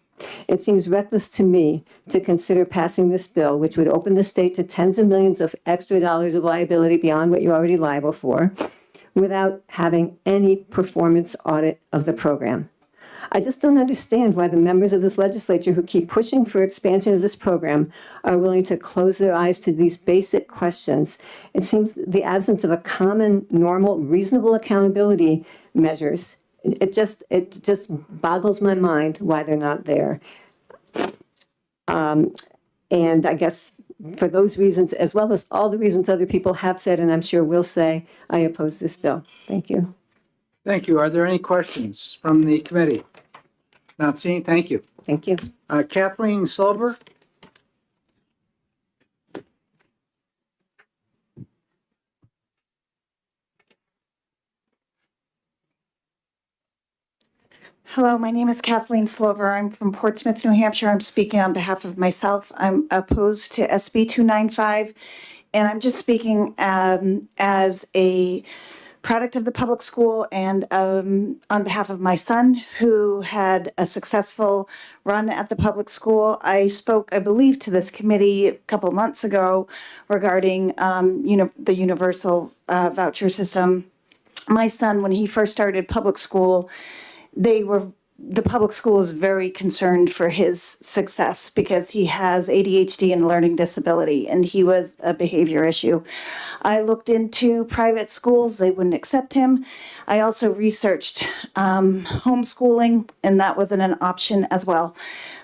It seems reckless to me to consider passing this bill, which would open the state to tens of millions of extra dollars of liability beyond what you're already liable for, without having any performance audit of the program. I just don't understand why the members of this legislature who keep pushing for expansion of this program are willing to close their eyes to these basic questions. It seems the absence of a common, normal, reasonable accountability measures, it just boggles my mind why they're not there. And I guess for those reasons, as well as all the reasons other people have said, and I'm sure will say, I oppose this bill. Thank you. Thank you. Are there any questions from the committee? Not seeing, thank you. Thank you. Kathleen Silver? Hello, my name is Kathleen Slover. I'm from Portsmouth, New Hampshire. I'm speaking on behalf of myself. I'm opposed to SB 295, and I'm just speaking as a product of the public school and on behalf of my son, who had a successful run at the public school. I spoke, I believe, to this committee a couple months ago regarding the universal voucher system. My son, when he first started public school, the public school is very concerned for his success because he has ADHD and a learning disability, and he was a behavior issue. I looked into private schools. They wouldn't accept him. I also researched homeschooling, and that wasn't an option as well.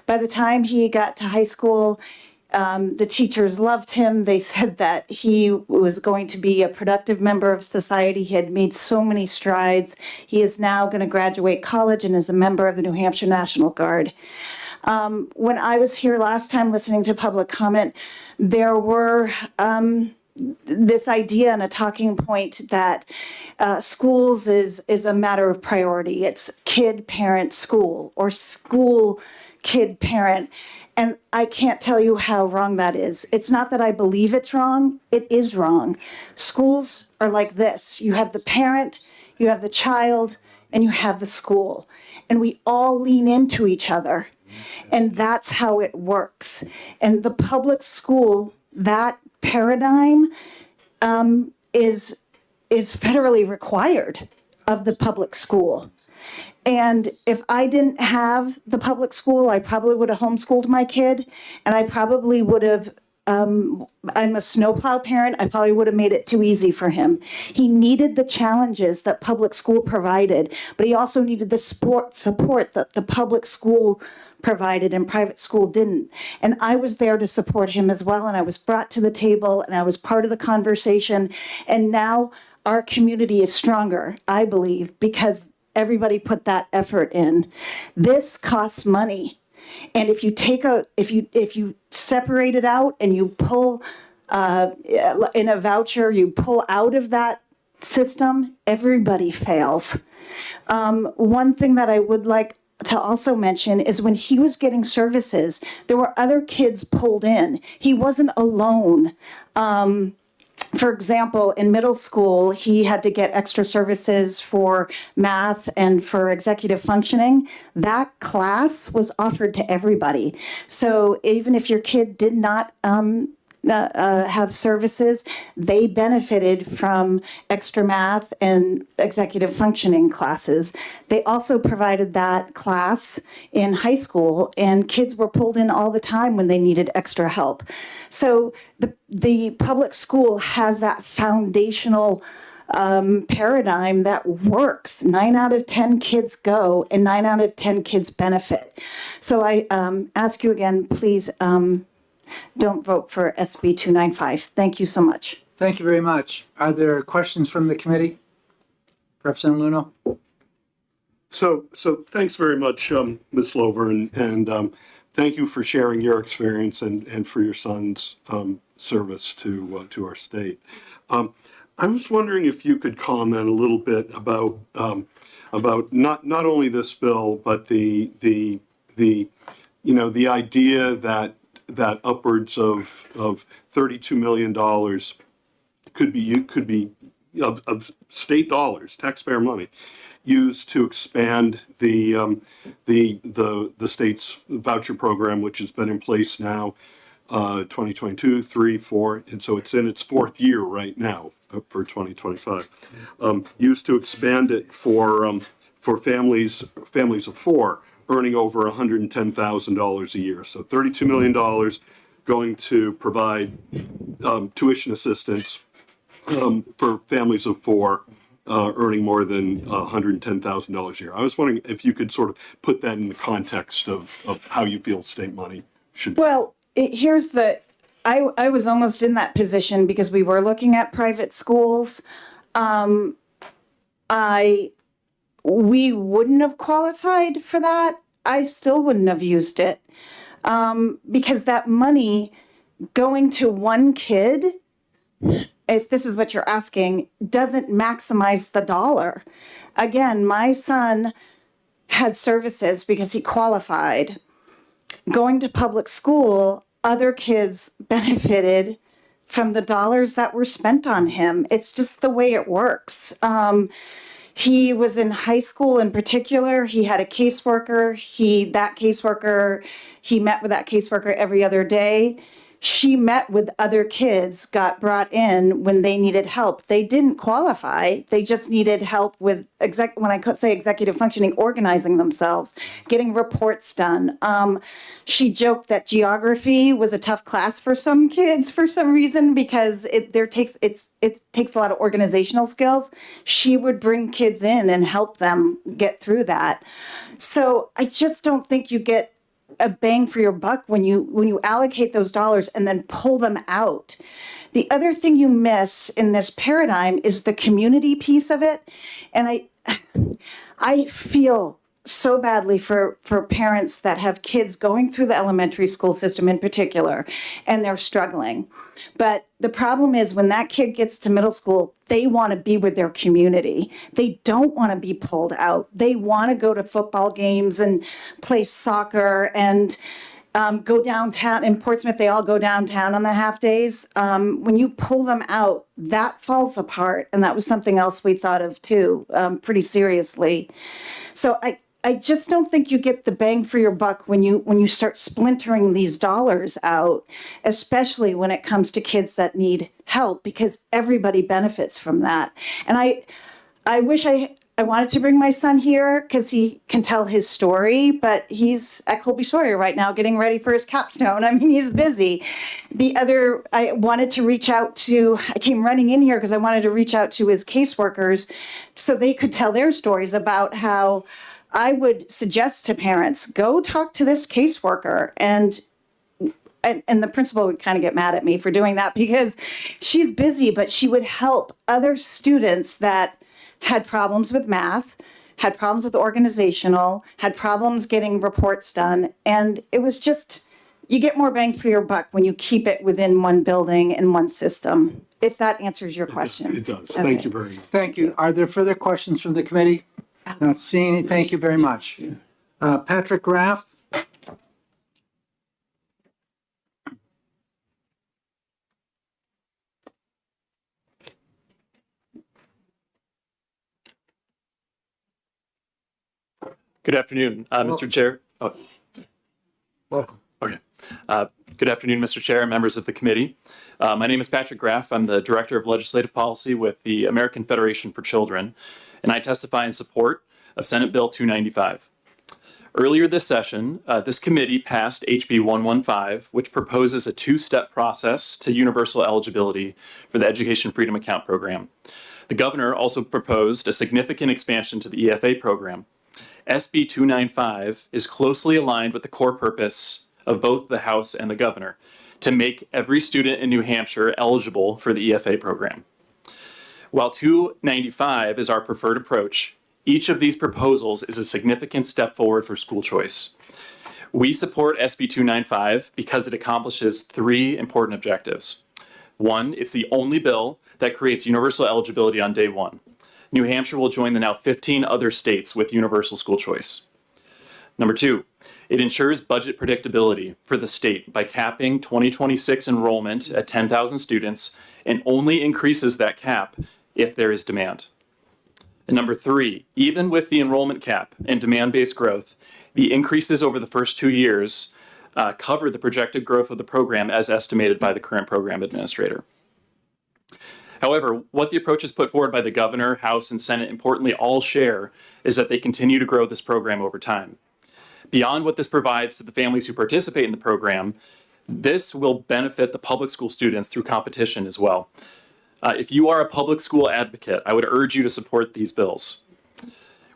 By the time he got to high school, the teachers loved him. They said that he was going to be a productive member of society. He had made so many strides. He is now going to graduate college and is a member of the New Hampshire National Guard. When I was here last time listening to public comment, there were this idea and a talking point that schools is a matter of priority. It's kid, parent, school, or school, kid, parent. And I can't tell you how wrong that is. It's not that I believe it's wrong. It is wrong. Schools are like this. You have the parent, you have the child, and you have the school. And we all lean into each other. And that's how it works. And the public school, that paradigm is federally required of the public school. And if I didn't have the public school, I probably would have homeschooled my kid, and I probably would have I'm a snowplow parent. I probably would have made it too easy for him. He needed the challenges that public school provided, but he also needed the support that the public school provided and private school didn't. And I was there to support him as well. And I was brought to the table and I was part of the conversation. And now our community is stronger, I believe, because everybody put that effort in. This costs money. And if you if you separate it out and you pull in a voucher, you pull out of that system, everybody fails. One thing that I would like to also mention is when he was getting services, there were other kids pulled in. He wasn't alone. For example, in middle school, he had to get extra services for math and for executive functioning. That class was offered to everybody. So even if your kid did not have services, they benefited from extra math and executive functioning classes. They also provided that class in high school, and kids were pulled in all the time when they needed extra help. So the public school has that foundational paradigm that works. 9 out of 10 kids go, and 9 out of 10 kids benefit. So I ask you again, please, don't vote for SB 295. Thank you so much. Thank you very much. Are there questions from the committee? Representative Luno? So thanks very much, Ms. Lover, and thank you for sharing your experience and for your son's service to our state. I was wondering if you could comment a little bit about not only this bill, but the idea that upwards of $32 million could be of state dollars, taxpayer money, used to expand the state's voucher program, which has been in place now 2022, 3, 4, and so it's in its 4th year right now for 2025. Used to expand it for families of 4 earning over $110,000 a year. So $32 million going to provide tuition assistance for families of 4 earning more than $110,000 a year. I was wondering if you could sort of put that in the context of how you feel state money should be. Well, here's I was almost in that position because we were looking at private schools. We wouldn't have qualified for that. I still wouldn't have used it because that money going to one kid, if this is what you're asking, doesn't maximize the dollar. Again, my son had services because he qualified. Going to public school, other kids benefited from the dollars that were spent on him. It's just the way it works. He was in high school in particular. He had a caseworker. He met with that caseworker every other day. She met with other kids, got brought in when they needed help. They didn't qualify. They just needed help with, when I say executive functioning, organizing themselves, getting reports done. She joked that geography was a tough class for some kids for some reason because it takes a lot of organizational skills. She would bring kids in and help them get through that. So I just don't think you get a bang for your buck when you allocate those dollars and then pull them out. The other thing you miss in this paradigm is the community piece of it. And I feel so badly for parents that have kids going through the elementary school system in particular, and they're struggling. But the problem is when that kid gets to middle school, they want to be with their community. They don't want to be pulled out. They want to go to football games and play soccer and go downtown. In Portsmouth, they all go downtown on the half days. When you pull them out, that falls apart. And that was something else we thought of too, pretty seriously. So I just don't think you get the bang for your buck when you start splintering these dollars out, especially when it comes to kids that need help, because everybody benefits from that. And I wish I I wanted to bring my son here because he can tell his story, but he's at Colby Sawyer right now getting ready for his capstone. I mean, he's busy. I wanted to reach out to, I came running in here because I wanted to reach out to his caseworkers so they could tell their stories about how I would suggest to parents, go talk to this caseworker, and the principal would kind of get mad at me for doing that because she's busy, but she would help other students that had problems with math, had problems with organizational, had problems getting reports done. And it was just, you get more bang for your buck when you keep it within one building and one system, if that answers your question. It does. Okay. Thank you very much. Thank you. Are there further questions from the committee? Not seeing any. Thank you very much. Patrick Graff? Good afternoon, Mr. Chair. Oh, Welcome. okay. Good afternoon, Mr. Chair and members of the committee. My name is Patrick Graff. I'm the Director of Legislative Policy with the American Federation for Children, and I testify in support of Senate Bill 295. Earlier this session, this committee passed HB 115, which proposes a two-step process to universal eligibility for the Education Freedom Account program. The governor also proposed a significant expansion to the EFA program. SB 295 is closely aligned with the core purpose of both the House and the governor, to make every student in New Hampshire eligible for the EFA program. While 295 is our preferred approach, each of these proposals is a significant step forward for school choice. We support SB 295 because it accomplishes three important objectives. One, it's the only bill that creates universal eligibility on day one. New Hampshire will join the now 15 other states with universal school choice. Number two, it ensures budget predictability for the state by capping 2026 enrollment at 10,000 students and only increases that cap if there is demand. And number three, even with the enrollment cap and demand-based growth, the increases over the first 2 years cover the projected growth of the program as estimated by the current program administrator. However, what the approaches put forward by the governor, House, and Senate importantly all share is that they continue to grow this program over time. Beyond what this provides to the families who participate in the program, this will benefit the public school students through competition as well. If you are a public school advocate, I would urge you to support these bills.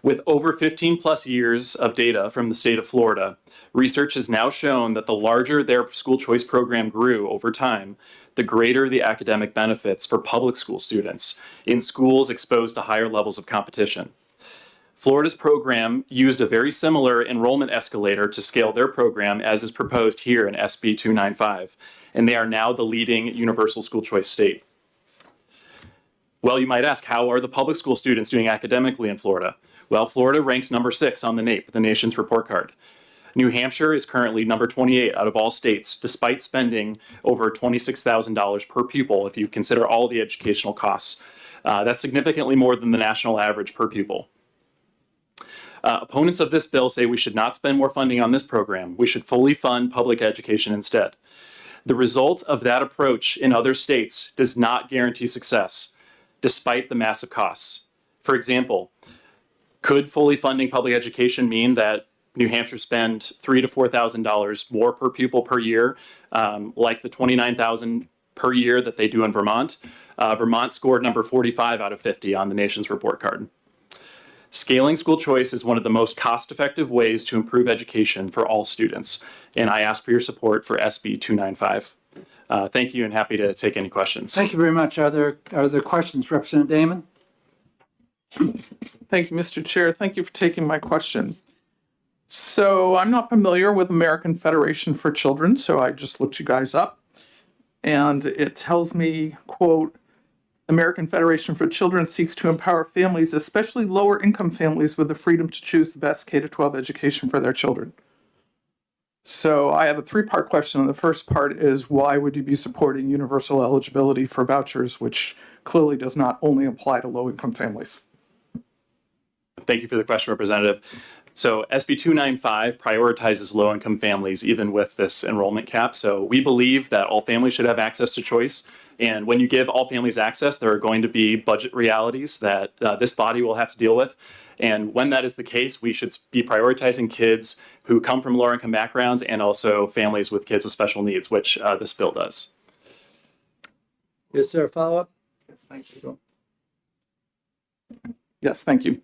With over 15 plus years of data from the state of Florida, research has now shown that the larger their school choice program grew over time, the greater the academic benefits for public school students in schools exposed to higher levels of competition. Florida's program used a very similar enrollment escalator to scale their program as is proposed here in SB 295, and they are now the leading universal school choice state. Well, you might ask, how are the public school students doing academically in Florida? Well, Florida ranks number 6 on the NAEP, the nation's report card. New Hampshire is currently number 28 out of all states, despite spending over $26,000 per pupil if you consider all the educational costs. That's significantly more than the national average per pupil. Opponents of this bill say we should not spend more funding on this program. We should fully fund public education instead. The result of that approach in other states does not guarantee success, despite the massive costs. For example, could fully funding public education mean that New Hampshire spend $3,000 to $4,000 more per pupil per year, like the $29,000 per year that they do in Vermont? Vermont scored number 45 out of 50 on the nation's report card. Scaling school choice is one of the most cost-effective ways to improve education for all students, and I ask for your support for SB 295. Thank you, and happy to take any questions. Thank you very much. Are there questions, Representative Damon? Thank you, Mr. Chair. Thank you for taking my question. So I'm not familiar with American Federation for Children, so I just looked you guys up. And it tells me, quote, American Federation for Children seeks to empower families, especially lower income families, with the freedom to choose the best K-12 education for their children. So I have a three-part question. The first part is, why would you be supporting universal eligibility for vouchers, which clearly does not only apply to low-income families? Thank you for the question, Representative. So SB 295 prioritizes low-income families even with this enrollment cap. So we believe that all families should have access to choice, And when you give all families access, there are going to be budget realities that this body will have to deal with. And when that is the case, we should be prioritizing kids who come from lower income backgrounds and also families with kids with special needs, which this bill does. Is there a follow-up? Yes, thank you. Yes, thank you.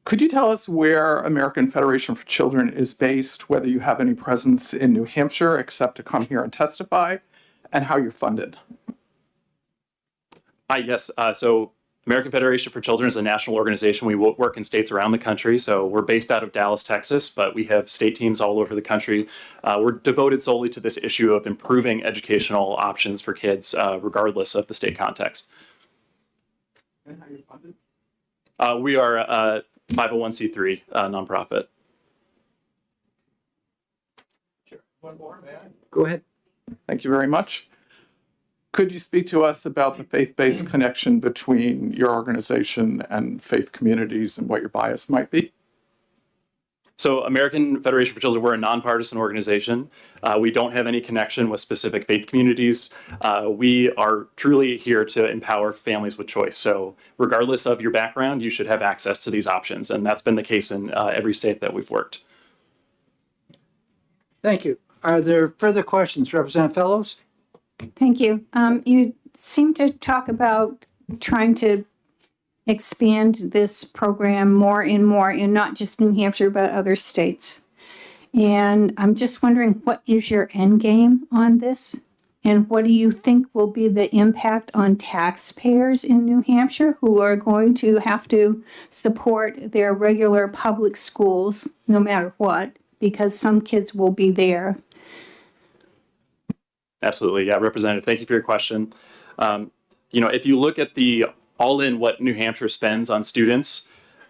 Could you tell us where American Federation for Children is based, whether you have any presence in New Hampshire except to come here and testify, and how you're funded? Yes. So American Federation for Children is a national organization. We work in states around the country. So we're based out of Dallas, Texas, but we have state teams all over the country. We're devoted solely to this issue of improving educational options for kids, regardless of the state context. And how you're funded? We are a 501c3 nonprofit. Sure. One more, may I? Go ahead. Thank you very much. Could you speak to us about the faith-based connection between your organization and faith communities and what your bias might be? So American Federation for Children, we're a nonpartisan organization. We don't have any connection with specific faith communities. We are truly here to empower families with choice. So regardless of your background, you should have access to these options. And that's been the case in every state that we've worked. Thank you. Are there further questions? Representative Fellows? Thank you. You seem to talk about trying to expand this program more and more in not just New Hampshire, but other states. And I'm just wondering, what is your end game on this? And what do you think will be the impact on taxpayers in New Hampshire who are going to have to support their regular public schools no matter what, because some kids will be there? Absolutely. Yeah, Representative, thank you for your question. If you look at the all-in what New Hampshire spends on students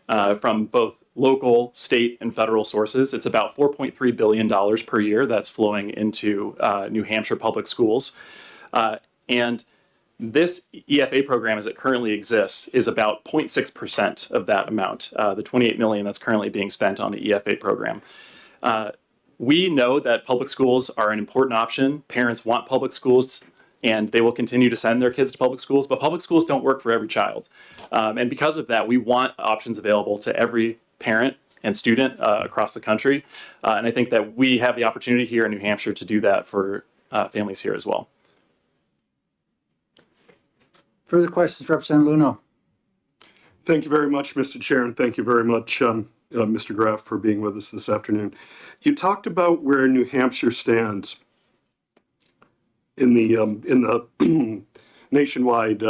from both local, state, and federal sources, it's about $4.3 billion per year that's flowing into New Hampshire public schools. And this EFA program as it currently exists is about 0.6% of that amount, the $28 million that's currently being spent on the EFA program. We know that public schools are an important option. Parents want public schools, and they will continue to send their kids to public schools, but public schools don't work for every child. And because of that, we want options available to every parent and student across the country. And I think that we have the opportunity here in New Hampshire to do that for families here as well. Further questions, Representative Luno? Thank you very much, Mr. Chair, and thank you very much, Mr. Graff, for being with us this afternoon. You talked about where New Hampshire stands in the nationwide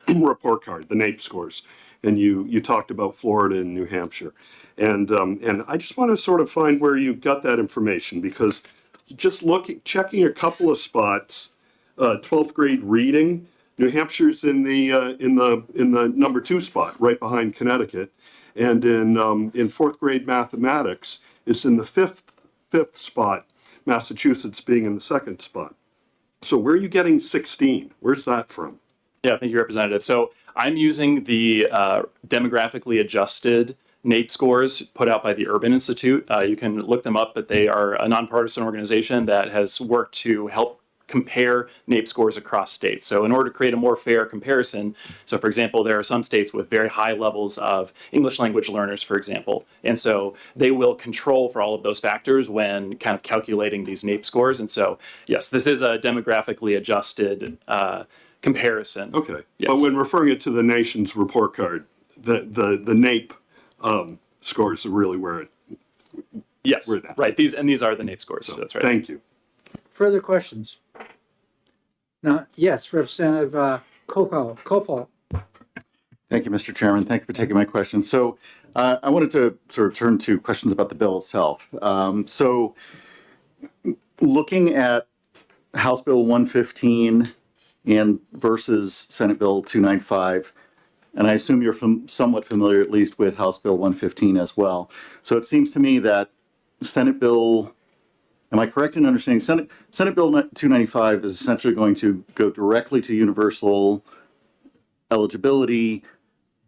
report card, the NAEP scores, and you talked about Florida and New Hampshire, and I just want to sort of find where you got that information, because just checking a couple of spots, 12th grade reading, New Hampshire's in the number 2 spot, right behind Connecticut, and in 4th grade mathematics, it's in the fifth spot, Massachusetts being in the 2nd spot. So where are you getting 16? Where's that from? Yeah, thank you, Representative. So I'm using the demographically adjusted NAEP scores put out by the Urban Institute. You can look them up, but they are a nonpartisan organization that has worked to help compare NAEP scores across states. So in order to create a more fair comparison, so for example, there are some states with very high levels of English language learners, for example, and so they will control for all of those factors when kind of calculating these NAEP scores. And so, yes, this is a demographically adjusted comparison. Okay, yes. But when referring it to the nation's report card, the NAEP scores are really where it. Yes, right. These are the NAEP scores. So, that's right. Thank you. Further questions? Now, yes, Representative Kofal. Thank you, Mr. Chairman. Thank you for taking my question. So I wanted to sort of turn to questions about the bill itself. So looking at House Bill 115 and versus Senate Bill 295, and I assume you're somewhat familiar at least with House Bill 115 as well. So it seems to me that Senate Bill, am I correct in understanding, Senate Bill 295 is essentially going to go directly to universal eligibility,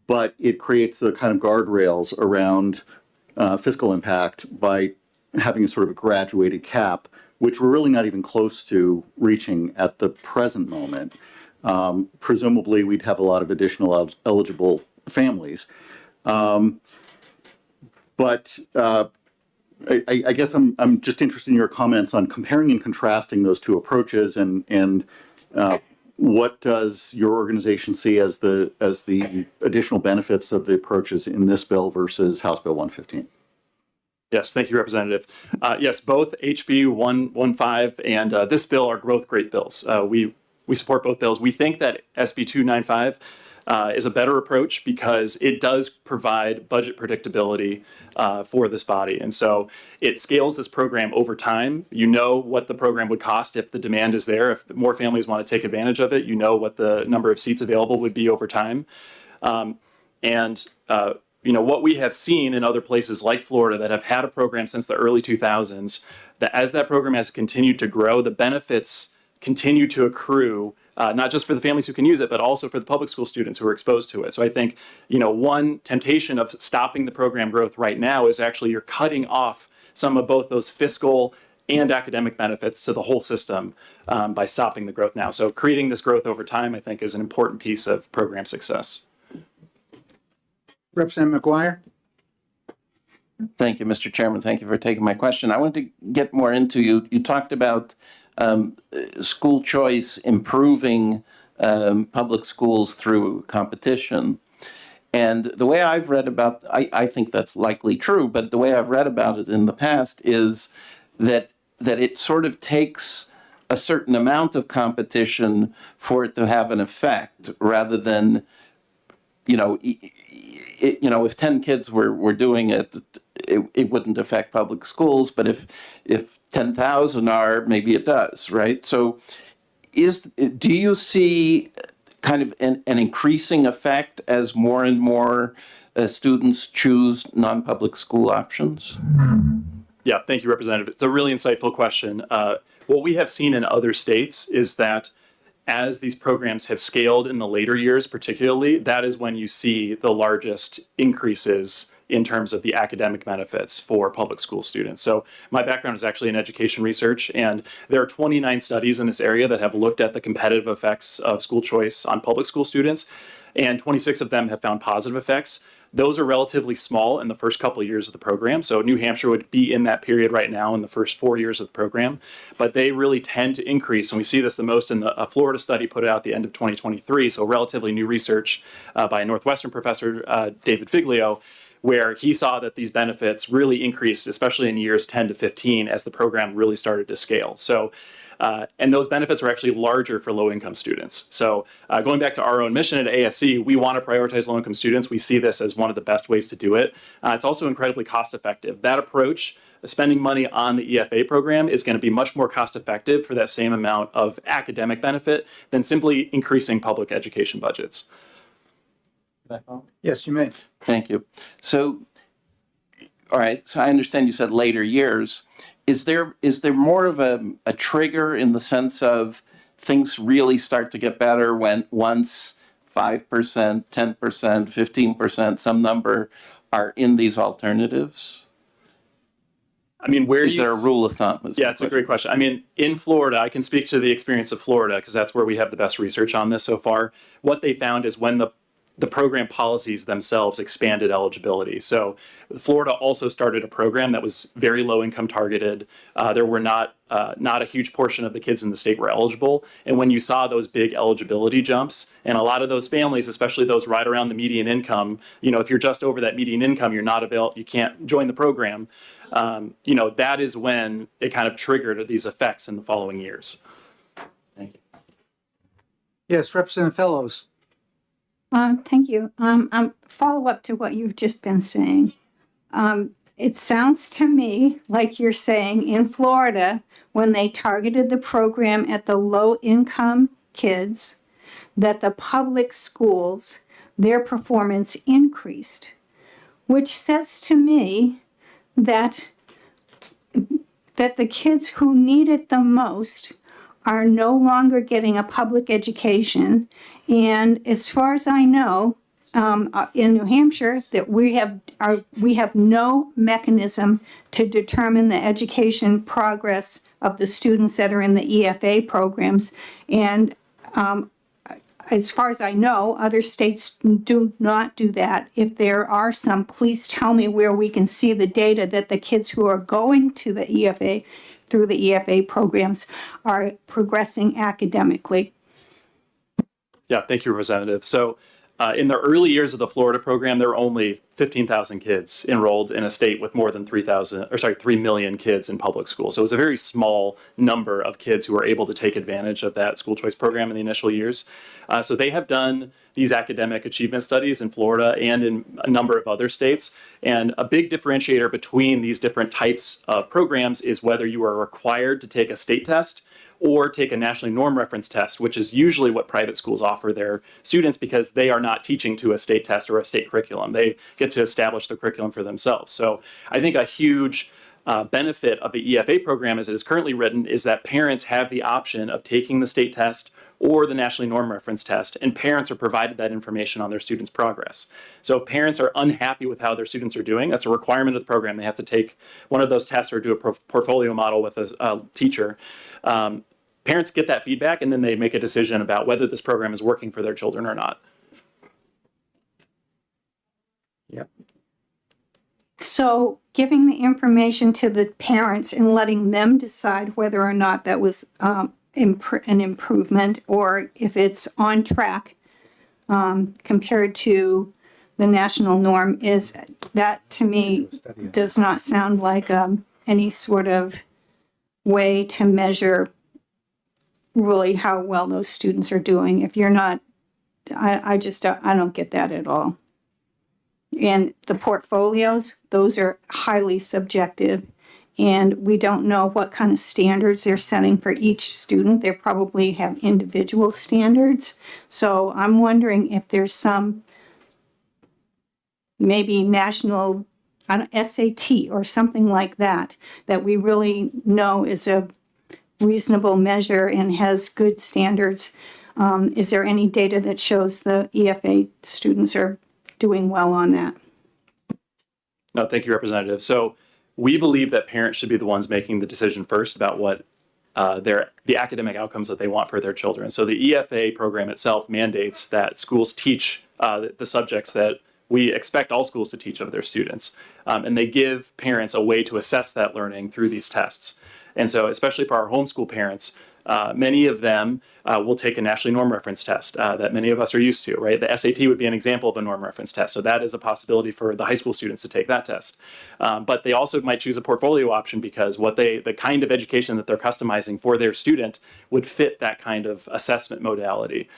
but it creates the kind of guardrails around fiscal impact by having a sort of a graduated cap which we're really not even close to reaching at the present moment. Presumably, we'd have a lot of additional eligible families. But I guess I'm just interested in your comments on comparing and contrasting those two approaches, and what does your organization see as the additional benefits of the approaches in this bill versus House Bill 115? Yes, thank you, Representative. Yes, both HB 115 and this bill are both great bills. We support both bills. We think that SB 295 is a better approach because it does provide budget predictability for this body. And so it scales this program over time. You know what the program would cost if the demand is there. If more families want to take advantage of it, you know what the number of seats available would be over time. You know, what we have seen in other places like Florida that have had a program since the early 2000s, that as that program has continued to grow, the benefits continue to accrue, not just for the families who can use it, but also for the public school students who are exposed to it. So I think, you know, one temptation of stopping the program growth right now is actually you're cutting off some of both those fiscal and academic benefits to the whole system by stopping the growth now. So creating this growth over time, I think, is an important piece of program success. Representative McGuire? Thank you, Mr. Chairman. Thank you for taking my question. I wanted to get more into you talked about school choice improving public schools through competition. And the way I've read about, I think that's likely true, but the way I've read about it in the past is that it sort of takes a certain amount of competition for it to have an effect rather than, you know, if 10 kids were doing it, it wouldn't affect public schools, but if 10,000 are, maybe it does, right? So do you see kind of an increasing effect as more and more students choose non-public school options? Yeah, thank you, Representative. It's a really insightful question. What we have seen in other states is that as these programs have scaled in the later years, particularly, that is when you see the largest increases in terms of the academic benefits for public school students. So my background is actually in education research, and there are 29 studies in this area that have looked at the competitive effects of school choice on public school students, and 26 of them have found positive effects. Those are relatively small in the first couple of years of the program. So New Hampshire would be in that period right now in the first 4 years of the program, but they really tend to increase. And we see this the most in a Florida study put out at the end of 2023. So relatively new research by a Northwestern professor, David Figlio, where he saw that these benefits really increased, especially in years 10 to 15 as the program really started to scale. So and those benefits are actually larger for low-income students. So going back to our own mission at AFC, we want to prioritize low-income students. We see this as one of the best ways to do it. It's also incredibly cost-effective. That approach, spending money on the EFA program, is going to be much more cost-effective for that same amount of academic benefit than simply increasing public education budgets. Yes, you may. Thank you. So, all right, so I understand you said later years. Is there more of a trigger in the sense of things really start to get better when once 5%, 10%, 15%, some number are in these alternatives? I mean, where is there a rule of thumb? Yeah, it's a great question. I mean, in Florida, I can speak to the experience of Florida because that's where we have the best research on this so far. What they found is when the program policies themselves expanded eligibility. So Florida also started a program that was very low income targeted. There were not a huge portion of the kids in the state were eligible. And when you saw those big eligibility jumps, and a lot of those families, especially those right around the median income, you know, if you're just over that median income, you can't join the program. You know, that is when they kind of triggered these effects in the following years. Thank you. Yes, Representative Fellows. Thank you. Follow up to what you've just been saying. It sounds to me like you're saying in Florida, when they targeted the program at the low-income kids, that the public schools, their performance increased, which says to me that the kids who need it the most are no longer getting a public education. And as far as I know, in New Hampshire, that we have no mechanism to determine the education progress of the students that are in the EFA programs. And as far as I know, other states do not do that. If there are some, please tell me where we can see the data that the kids who are going to the EFA, through the EFA programs, are progressing academically. Yeah, thank you, Representative. So in the early years of the Florida program, there were only 15,000 kids enrolled in a state with more than 3 million kids in public schools. So it was a very small number of kids who were able to take advantage of that school choice program in the initial years. So they have done these academic achievement studies in Florida and in a number of other states. And a big differentiator between these different types of programs is whether you are required to take a state test or take a nationally norm reference test, which is usually what private schools offer their students because they are not teaching to a state test or a state curriculum. They get to establish the curriculum for themselves. So I think a huge benefit of the EFA program as it is currently written is that parents have the option of taking the state test or the nationally norm reference test, and parents are provided that information on their students' progress. So if parents are unhappy with how their students are doing, that's a requirement of the program. They have to take one of those tests or do a portfolio model with a teacher. Parents get that feedback and then they make a decision about whether this program is working for their children or not. Yep. So giving the information to the parents and letting them decide whether or not that was an improvement or if it's on track compared to the national norm is that to me does not sound like any sort of way to measure really how well those students are doing. If you're not, I don't get that at all. And the portfolios, those are highly subjective, and we don't know what kind of standards they're setting for each student. They probably have individual standards. So I'm wondering if there's some maybe national SAT or something like that, that we really know is a reasonable measure and has good standards. Is there any data that shows the EFA students are doing well on that? No, thank you, Representative. So we believe that parents should be the ones making the decision first about what the academic outcomes that they want for their children. So the EFA program itself mandates that schools teach the subjects that we expect all schools to teach of their students. And they give parents a way to assess that learning through these tests. And so especially for our homeschool parents, many of them will take a nationally norm reference test that many of us are used to, right? The SAT would be an example of a norm reference test. So that is a possibility for the high school students to take that test. But they also might choose a portfolio option because the kind of education that they're customizing for their student would fit that kind of assessment modality.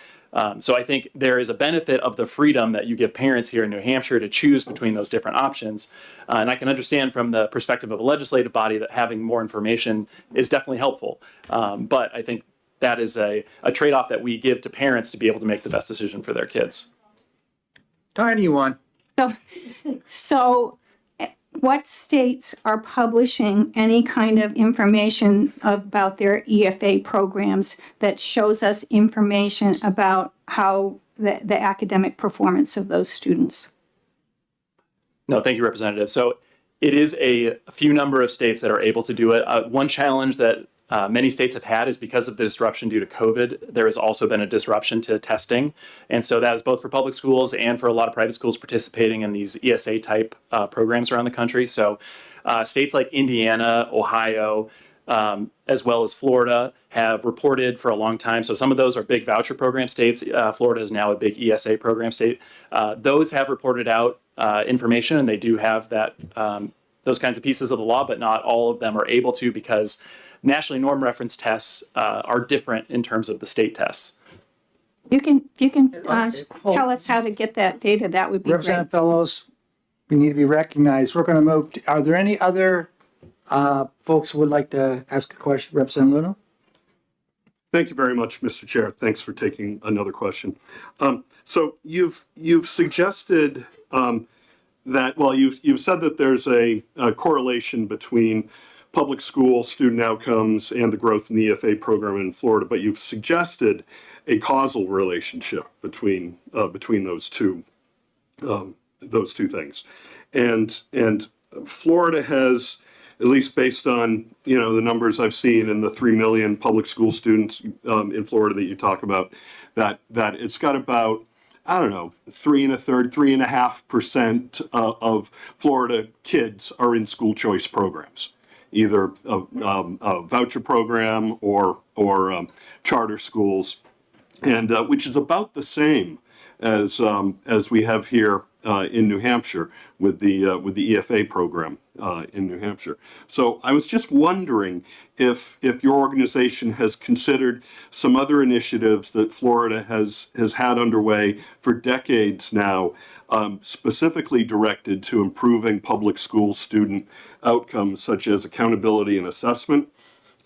So I think there is a benefit of the freedom that you give parents here in New Hampshire to choose between those different options. And I can understand from the perspective of a legislative body that having more information is definitely helpful. But I think that is a trade-off that we give to parents to be able to make the best decision for their kids. Tiny one. So what states are publishing any kind of information about their EFA programs that shows us information about how the academic performance of those students? No, thank you, Representative. So it is a few number of states that are able to do it. One challenge that many states have had is because of the disruption due to COVID, there has also been a disruption to testing. And so that is both for public schools and for a lot of private schools participating in these ESA type programs around the country. So states like Indiana, Ohio, as well as Florida have reported for a long time. So some of those are big voucher program states. Florida is now a big ESA program state. Those have reported out information, and they do have that those kinds of pieces of the law, but not all of them are able to because nationally norm reference tests are different in terms of the state tests. You can tell us how to get that data. That would be Representative great. Fellows, we need to be recognized. We're going to move. Are there any other folks who would like to ask a question? Representative Luno? Thank you very much, Mr. Chair. Thanks for taking another question. So you've suggested that, well, you've said that there's a correlation between public school student outcomes and the growth in the EFA program in Florida, but you've suggested a causal relationship between those two things, and Florida has at least based on, you know, the numbers I've seen and the 3 million public school students in Florida that you talk about, that it's got about, I don't know, 3.5% of Florida kids are in school choice programs, either a voucher program or charter schools, and which is about the same as we have here in New Hampshire with the EFA program in New Hampshire. So I was just wondering if your organization has considered some other initiatives that Florida has had underway for decades now, specifically directed to improving public school student outcomes, such as accountability and assessment,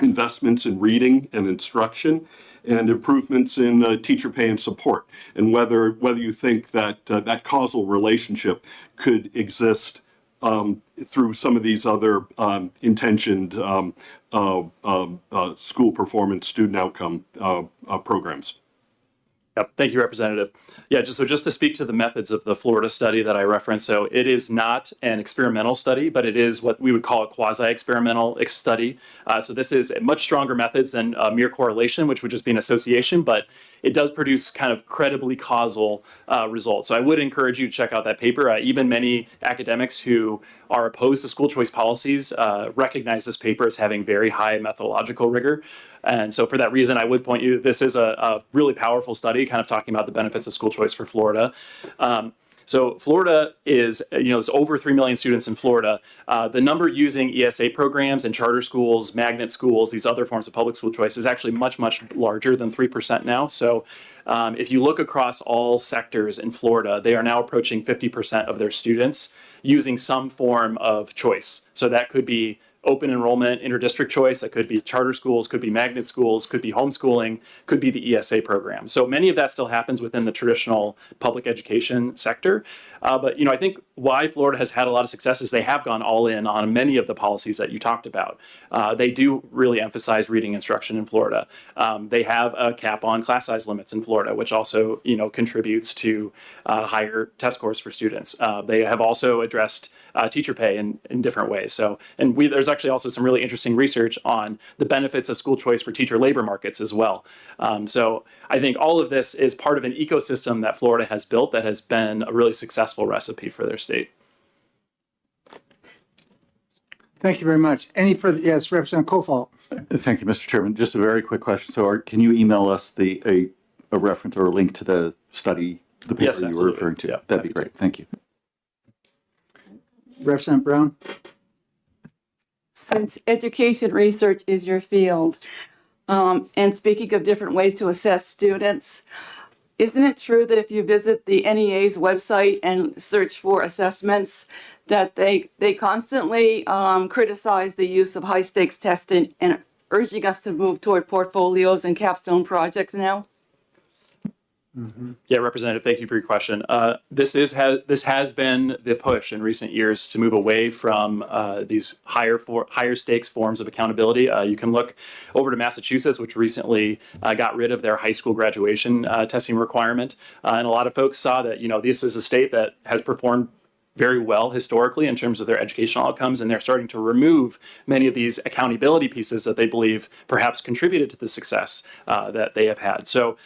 investments in reading and instruction, and improvements in teacher pay and support, and whether you think that that causal relationship could exist through some of these other intentioned school performance, student outcome programs. Yep. Thank you, Representative. Yeah, just to speak to the methods of the Florida study that I referenced. So it is not an experimental study, but it is what we would call a quasi-experimental study. So this is much stronger methods than mere correlation, which would just be an association, but it does produce kind of credibly causal results. So I would encourage you to check out that paper. Even many academics who are opposed to school choice policies recognize this paper as having very high methodological rigor. And so for that reason, I would point you, this is a really powerful study kind of talking about the benefits of school choice for Florida. So Florida is, there's over 3 million students in Florida. The number using ESA programs and charter schools, magnet schools, these other forms of public school choice is actually much, much larger than 3% now. So if you look across all sectors in Florida, they are now approaching 50% of their students using some form of choice. So that could be open enrollment, interdistrict choice, that could be charter schools, could be magnet schools, could be homeschooling, could be the ESA program. So many of that still happens within the traditional public education sector. But I think why Florida has had a lot of success is they have gone all in on many of the policies that you talked about. They do really emphasize reading instruction in Florida. They have a cap on class size limits in Florida, which also contributes to higher test scores for students. They have also addressed teacher pay in different ways. So, and there's actually also some really interesting research on the benefits of school choice for teacher labor markets as well. So I think all of this is part of an ecosystem that Florida has built that has been a really successful recipe for their state. Thank you very much. Any further? Yes, Representative Kofalt. Thank you, Mr. Chairman. Just a very quick question. So can you email us a reference or a link to the study, the paper Yes, you were absolutely. referring to? Yeah, That'd be great. Thank you. Representative Brown. Since education research is your field, and speaking of different ways to assess students, isn't it true that if you visit the NEA's website and search for assessments, that they constantly criticize the use of high stakes testing and urging us to move toward portfolios and capstone projects now? Yeah, Representative, thank you for your question. This has been the push in recent years to move away from these higher stakes forms of accountability. You can look over to Massachusetts, which recently got rid of their high school graduation testing requirement, and a lot of folks saw that this is a state that has performed very well historically in terms of their educational outcomes, and they're starting to remove many of these accountability pieces that they believe perhaps contributed to the success that they have had. So.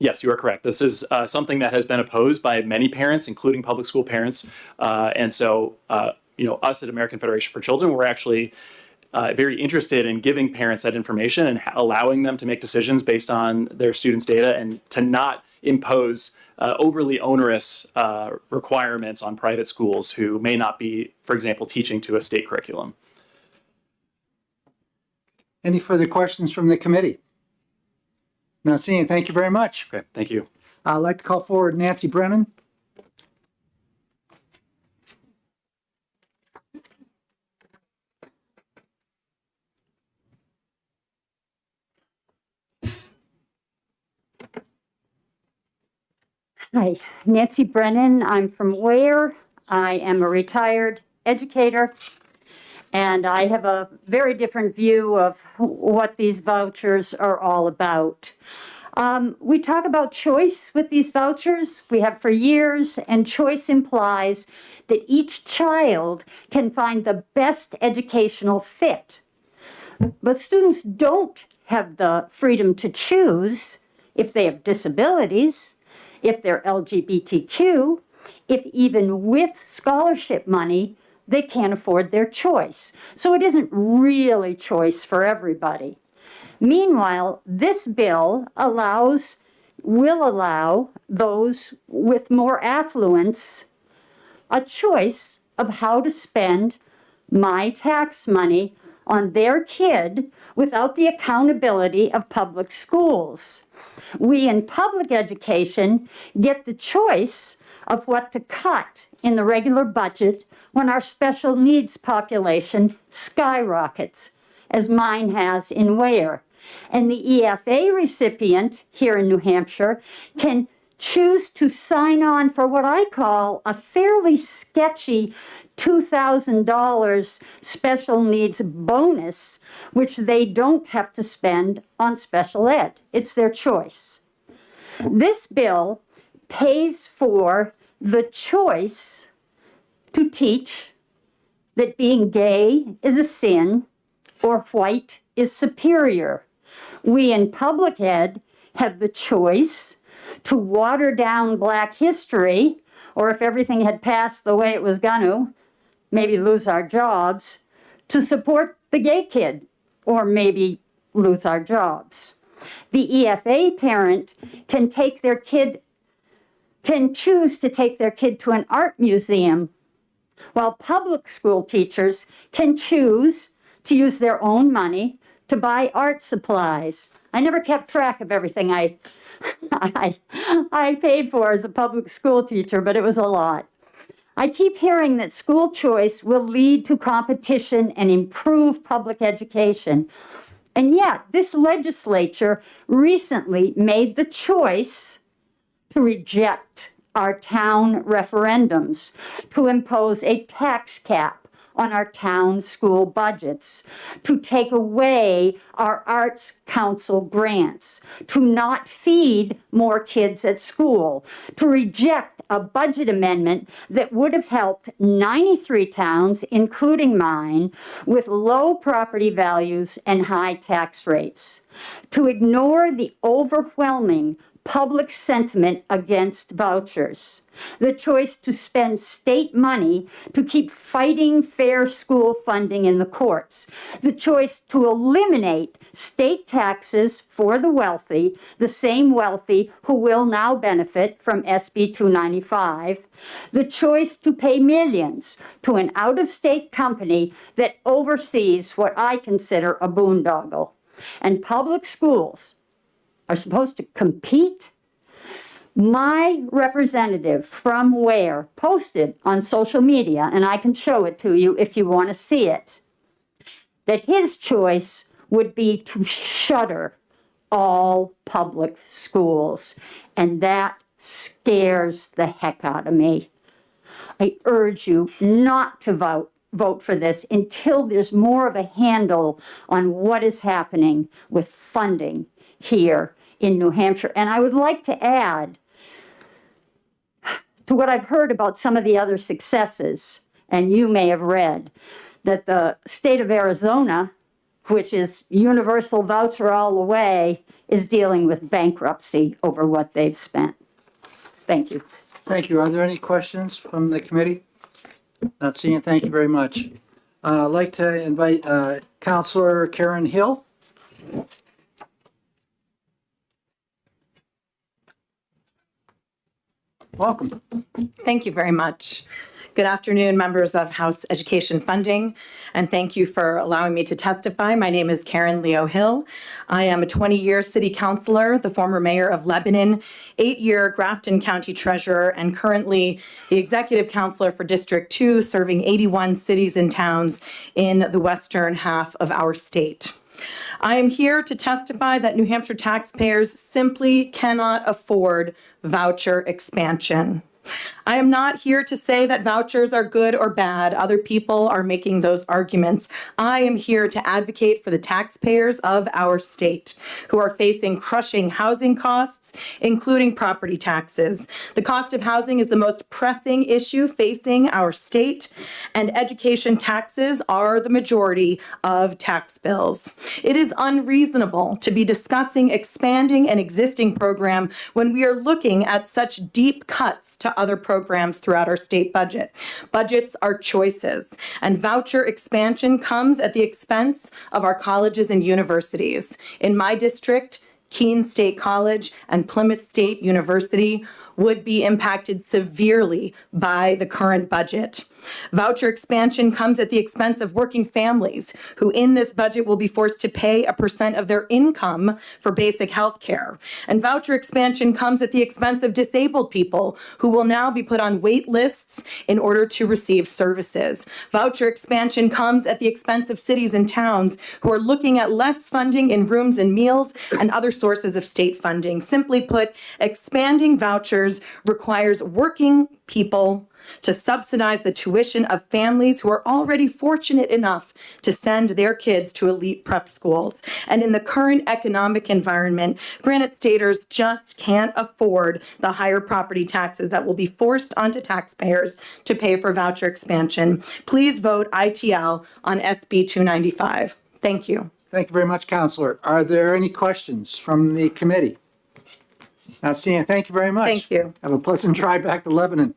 Yes, you are correct. This is something that has been opposed by many parents, including public school parents. And so, us at American Federation for Children, we're actually very interested in giving parents that information and allowing them to make decisions based on their students' data and to not impose overly onerous requirements on private schools who may not be, for example, teaching to a state curriculum. Any further questions from the committee? Not seeing. Thank you very much. Okay, thank you. I'd like to call forward Nancy Brennan. Hi, Nancy Brennan. I'm from Ware. I am a retired educator, and I have a very different view of what these vouchers are all about. We talk about choice with these vouchers. We have for years, and choice implies that each child can find the best educational fit. But students don't have the freedom to choose if they have disabilities, if they're LGBTQ, if even with scholarship money, they can't afford their choice. So it isn't really choice for everybody. Meanwhile, this bill will allow those with more affluence a choice of how to spend my tax money on their kid without the accountability of public schools. We in public education get the choice of what to cut in the regular budget when our special needs population skyrockets, as mine has in Ware. And the EFA recipient here in New Hampshire can choose to sign on for what I call a fairly sketchy $2,000 special needs bonus, which they don't have to spend on special ed. It's their choice. This bill pays for the choice to teach that being gay is a sin or white is superior. We in public ed have the choice to water down Black history, or if everything had passed the way it was going to, maybe lose our jobs, to support the gay kid, or maybe lose our jobs. The EFA parent can choose to take their kid to an art museum, while public school teachers can choose to use their own money to buy art supplies. I never kept track of everything I paid for as a public school teacher, but it was a lot. I keep hearing that school choice will lead to competition and improve public education. And yet, this legislature recently made the choice to reject our town referendums, to impose a tax cap on our town school budgets, to take away our Arts Council grants, to not feed more kids at school, to reject a budget amendment that would have helped 93 towns, including mine, with low property values and high tax rates, to ignore the overwhelming public sentiment against vouchers, the choice to spend state money to keep fighting fair school funding in the courts, the choice to eliminate state taxes for the wealthy, the same wealthy who will now benefit from SB 295, the choice to pay millions to an out-of-state company that oversees what I consider a boondoggle. And public schools are supposed to compete. My representative from Ware posted on social media, and I can show it to you if you want to see it, that his choice would be to shutter all public schools. And that scares the heck out of me. I urge you not to vote for this until there's more of a handle on what is happening with funding here in New Hampshire. And I would like to add to what I've heard about some of the other successes, and you may have read, that the state of Arizona, which is universal voucher all the way, is dealing with bankruptcy over what they've spent. Thank you. Thank you. Are there any questions from the committee? Not seeing it. Thank you very much. I'd like to invite Councilor Karen Hill. Welcome. Thank you very much. Good afternoon, members of House Education Funding, and thank you for allowing me to testify. My name is Karen Leo Hill. I am a 20-year city councilor, the former mayor of Lebanon, 8-year Grafton County treasurer, and currently the executive counselor for District 2, serving 81 cities and towns in the western half of our state. I am here to testify that New Hampshire taxpayers simply cannot afford voucher expansion. I am not here to say that vouchers are good or bad. Other people are making those arguments. I am here to advocate for the taxpayers of our state who are facing crushing housing costs, including property taxes. The cost of housing is the most pressing issue facing our state, and education taxes are the majority of tax bills. It is unreasonable to be discussing expanding an existing program when we are looking at such deep cuts to other programs throughout our state budget. Budgets are choices, and voucher expansion comes at the expense of our colleges and universities. In my district, Keene State College and Plymouth State University would be impacted severely by the current budget. Voucher expansion comes at the expense of working families who in this budget will be forced to pay a % of their income for basic health care. And voucher expansion comes at the expense of disabled people who will now be put on wait lists in order to receive services. Voucher expansion comes at the expense of cities and towns who are looking at less funding in rooms and meals and other sources of state funding. Simply put, expanding vouchers requires working people to subsidize the tuition of families who are already fortunate enough to send their kids to elite prep schools. And in the current economic environment, Granite Staters just can't afford the higher property taxes that will be forced onto taxpayers to pay for voucher expansion. Please vote ITL on SB 295. Thank you. Thank you very much, Counselor. Are there any questions from the committee? Not seeing. Thank you very much. Thank you. Have a pleasant drive back to Lebanon.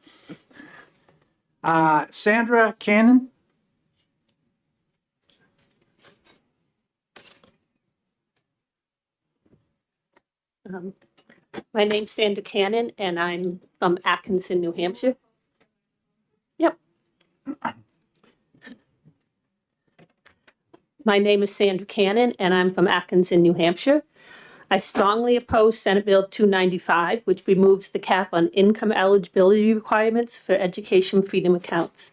Sandra Cannon? My name's Sandra Cannon, and I'm from Atkinson, New Hampshire. Yep. My name is Sandra Cannon, and I'm from Atkinson, New Hampshire. I strongly oppose Senate Bill 295, which removes the cap on income eligibility requirements for education freedom accounts.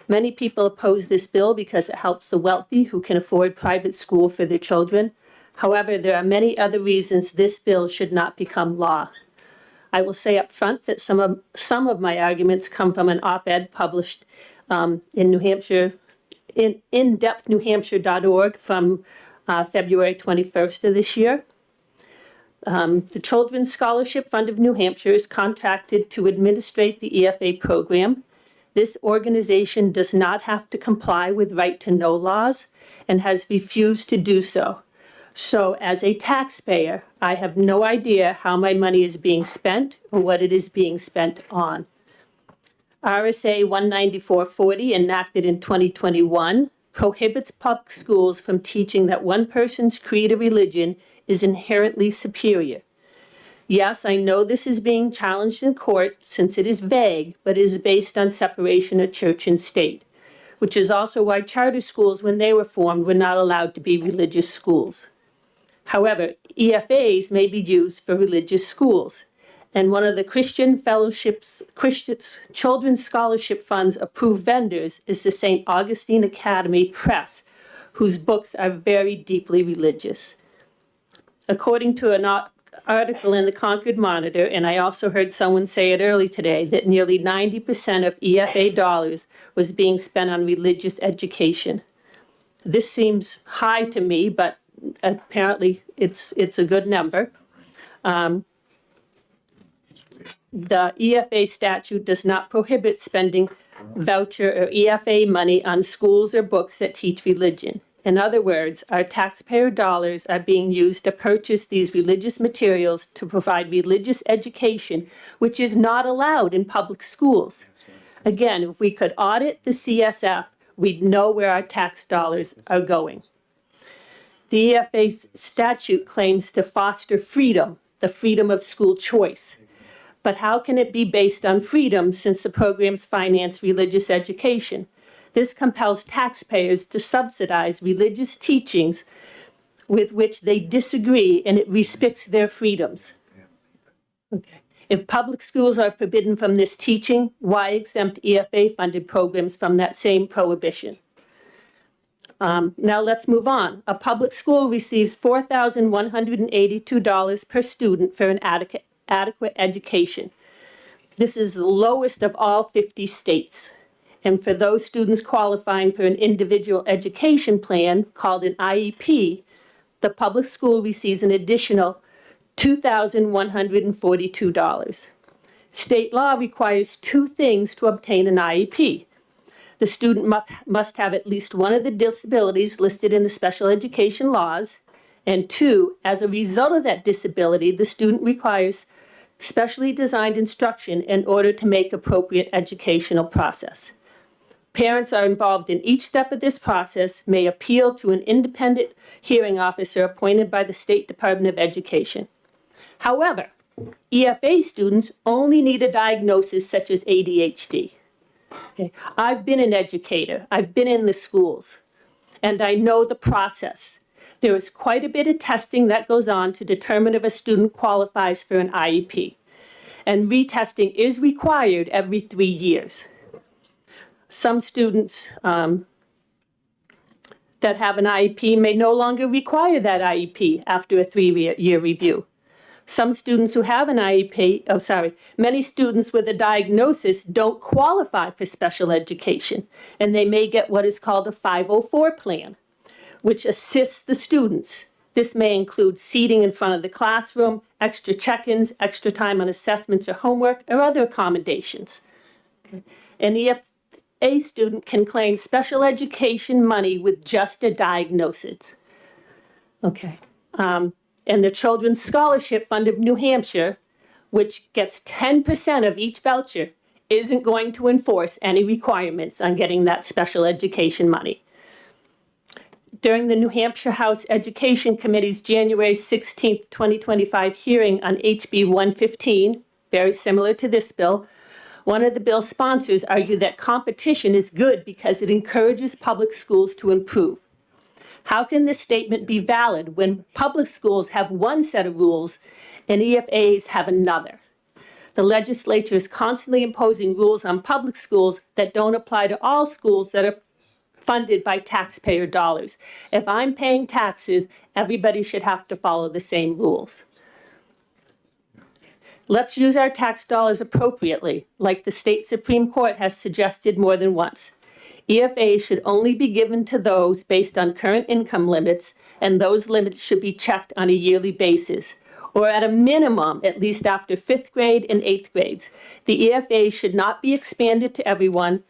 Many people oppose this bill because it helps the wealthy who can afford private school for their children. However, there are many other reasons this bill should not become law. I will say up front that some of my arguments come from an op-ed published in New Hampshire, in indepthnewhampshire.org from February 21st of this year. The Children's Scholarship Fund of New Hampshire is contracted to administrate the EFA program. This organization does not have to comply with right to know laws and has refused to do so. So as a taxpayer, I have no idea how my money is being spent or what it is being spent on. RSA 19440, enacted in 2021, prohibits public schools from teaching that one person's creed or religion is inherently superior. Yes, I know this is being challenged in court since it is vague, but it is based on separation of church and state, which is also why charter schools, when they were formed, were not allowed to be religious schools. However, EFAs may be used for religious schools, and one of the Christian Children's Scholarship Fund's approved vendors is the St. Augustine Academy Press, whose books are very deeply religious. According to an article in the Concord Monitor, and I also heard someone say it early today, that nearly 90% of EFA dollars was being spent on religious education. This seems high to me, but apparently it's a good number. The EFA statute does not prohibit spending voucher or EFA money on schools or books that teach religion. In other words, our taxpayer dollars are being used to purchase these religious materials to provide religious education, which is not allowed in public schools. Again, if we could audit the CSF, we'd know where our tax dollars are going. The EFA statute claims to foster freedom, the freedom of school choice. But how can it be based on freedom since the programs finance religious education? This compels taxpayers to subsidize religious teachings with which they disagree, and it restricts their freedoms. Okay. If public schools are forbidden from this teaching, why exempt EFA-funded programs from that same prohibition? Now let's move on. A public school receives $4,182 per student for an adequate education. This is the lowest of all 50 states. And for those students qualifying for an individual education plan called an IEP, the public school receives an additional $2,142. State law requires two things to obtain an IEP. The student must have at least one of the disabilities listed in the special education laws, and two, as a result of that disability, the student requires specially designed instruction in order to make appropriate educational process. Parents are involved in each step of this process, may appeal to an independent hearing officer appointed by the State Department of Education. However, EFA students only need a diagnosis such as ADHD. Okay. I've been an educator, I've been in the schools, and I know the process. There is quite a bit of testing that goes on to determine if a student qualifies for an IEP. And retesting is required every 3 years. Some students that have an IEP may no longer require that IEP after a 3-year review. Some students who have an IEP, many students with a diagnosis don't qualify for special education, and they may get what is called a 504 plan, which assists the students. This may include seating in front of the classroom, extra check-ins, extra time on assessments or homework, or other accommodations. Okay. An EFA student can claim special education money with just a diagnosis. Okay. And the Children's Scholarship Fund of New Hampshire, which gets 10% of each voucher, isn't going to enforce any requirements on getting that special education money. During the New Hampshire House Education Committee's January 16, 2025 hearing on HB 115, very similar to this bill, one of the bill's sponsors argued that competition is good because it encourages public schools to improve. How can this statement be valid when public schools have one set of rules and EFAs have another? The legislature is constantly imposing rules on public schools that don't apply to all schools that are funded by taxpayer dollars. If I'm paying taxes, everybody should have to follow the same rules. Let's use our tax dollars appropriately, like the state Supreme Court has suggested more than once. EFA should only be given to those based on current income limits, and those limits should be checked on a yearly basis, or at a minimum, at least after 5th grade and 8th grades. The EFA should not be expanded to everyone,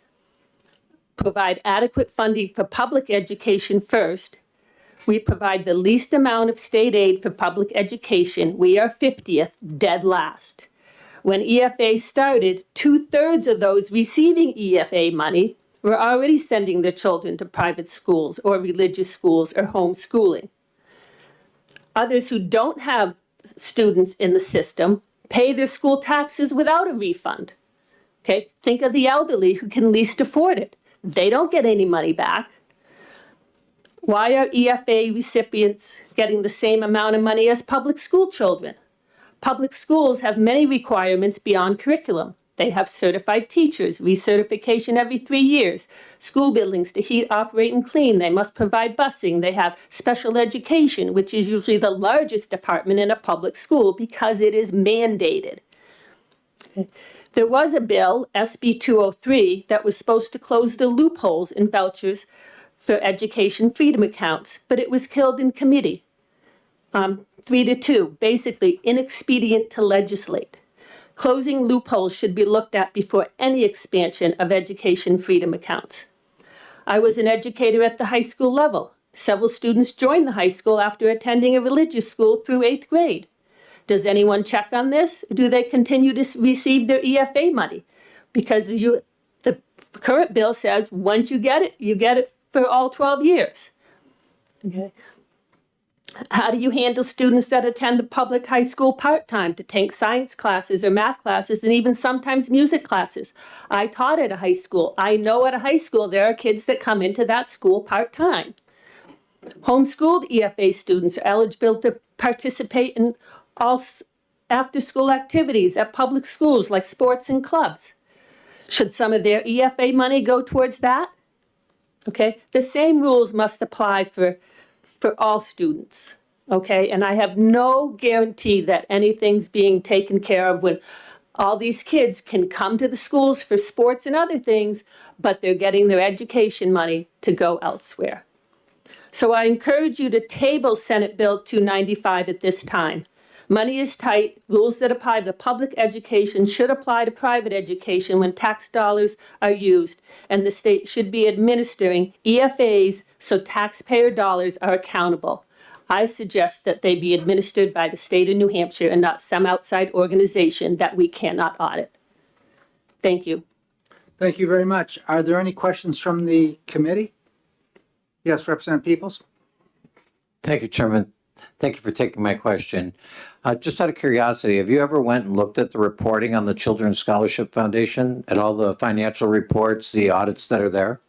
provide adequate funding for public education first. We provide the least amount of state aid for public education. We are 50th, dead last. When EFA started, 2/3 of those receiving EFA money were already sending their children to private schools or religious schools or homeschooling. Others who don't have students in the system pay their school taxes without a refund. Okay, think of the elderly who can least afford it. They don't get any money back. Why are EFA recipients getting the same amount of money as public school children? Public schools have many requirements beyond curriculum. They have certified teachers, recertification every 3 years, school buildings to heat, operate, and clean. They must provide busing. They have special education, which is usually the largest department in a public school because it is mandated. Okay. There was a bill, SB 203, that was supposed to close the loopholes in vouchers for education freedom accounts, but it was killed in committee. 3-2, basically inexpedient to legislate. Closing loopholes should be looked at before any expansion of education freedom accounts. I was an educator at the high school level. Several students joined the high school after attending a religious school through 8th grade. Does anyone check on this? Do they continue to receive their EFA money? Because the current bill says once you get it for all 12 years. Okay. How do you handle students that attend the public high school part-time to take science classes or math classes and even sometimes music classes? I taught at a high school. I know at a high school there are kids that come into that school part-time. Homeschooled EFA students are eligible to participate in all after-school activities at public schools like sports and clubs. Should some of their EFA money go towards that? Okay, the same rules must apply for all students, okay? And I have no guarantee that anything's being taken care of when All these kids can come to the schools for sports and other things, but they're getting their education money to go elsewhere. So I encourage you to table Senate Bill 295 at this time. Money is tight. Rules that apply to public education should apply to private education when tax dollars are used, and the state should be administering EFAs so taxpayer dollars are accountable. I suggest that they be administered by the state of New Hampshire and not some outside organization that we cannot audit. Thank you. Thank you very much. Are there any questions from the committee? Yes, Representative Peoples? Thank you, Chairman. Thank you for taking my question. Just out of curiosity, have you ever went and looked at the reporting on the Children's Scholarship Foundation and all the financial reports, the audits that are there?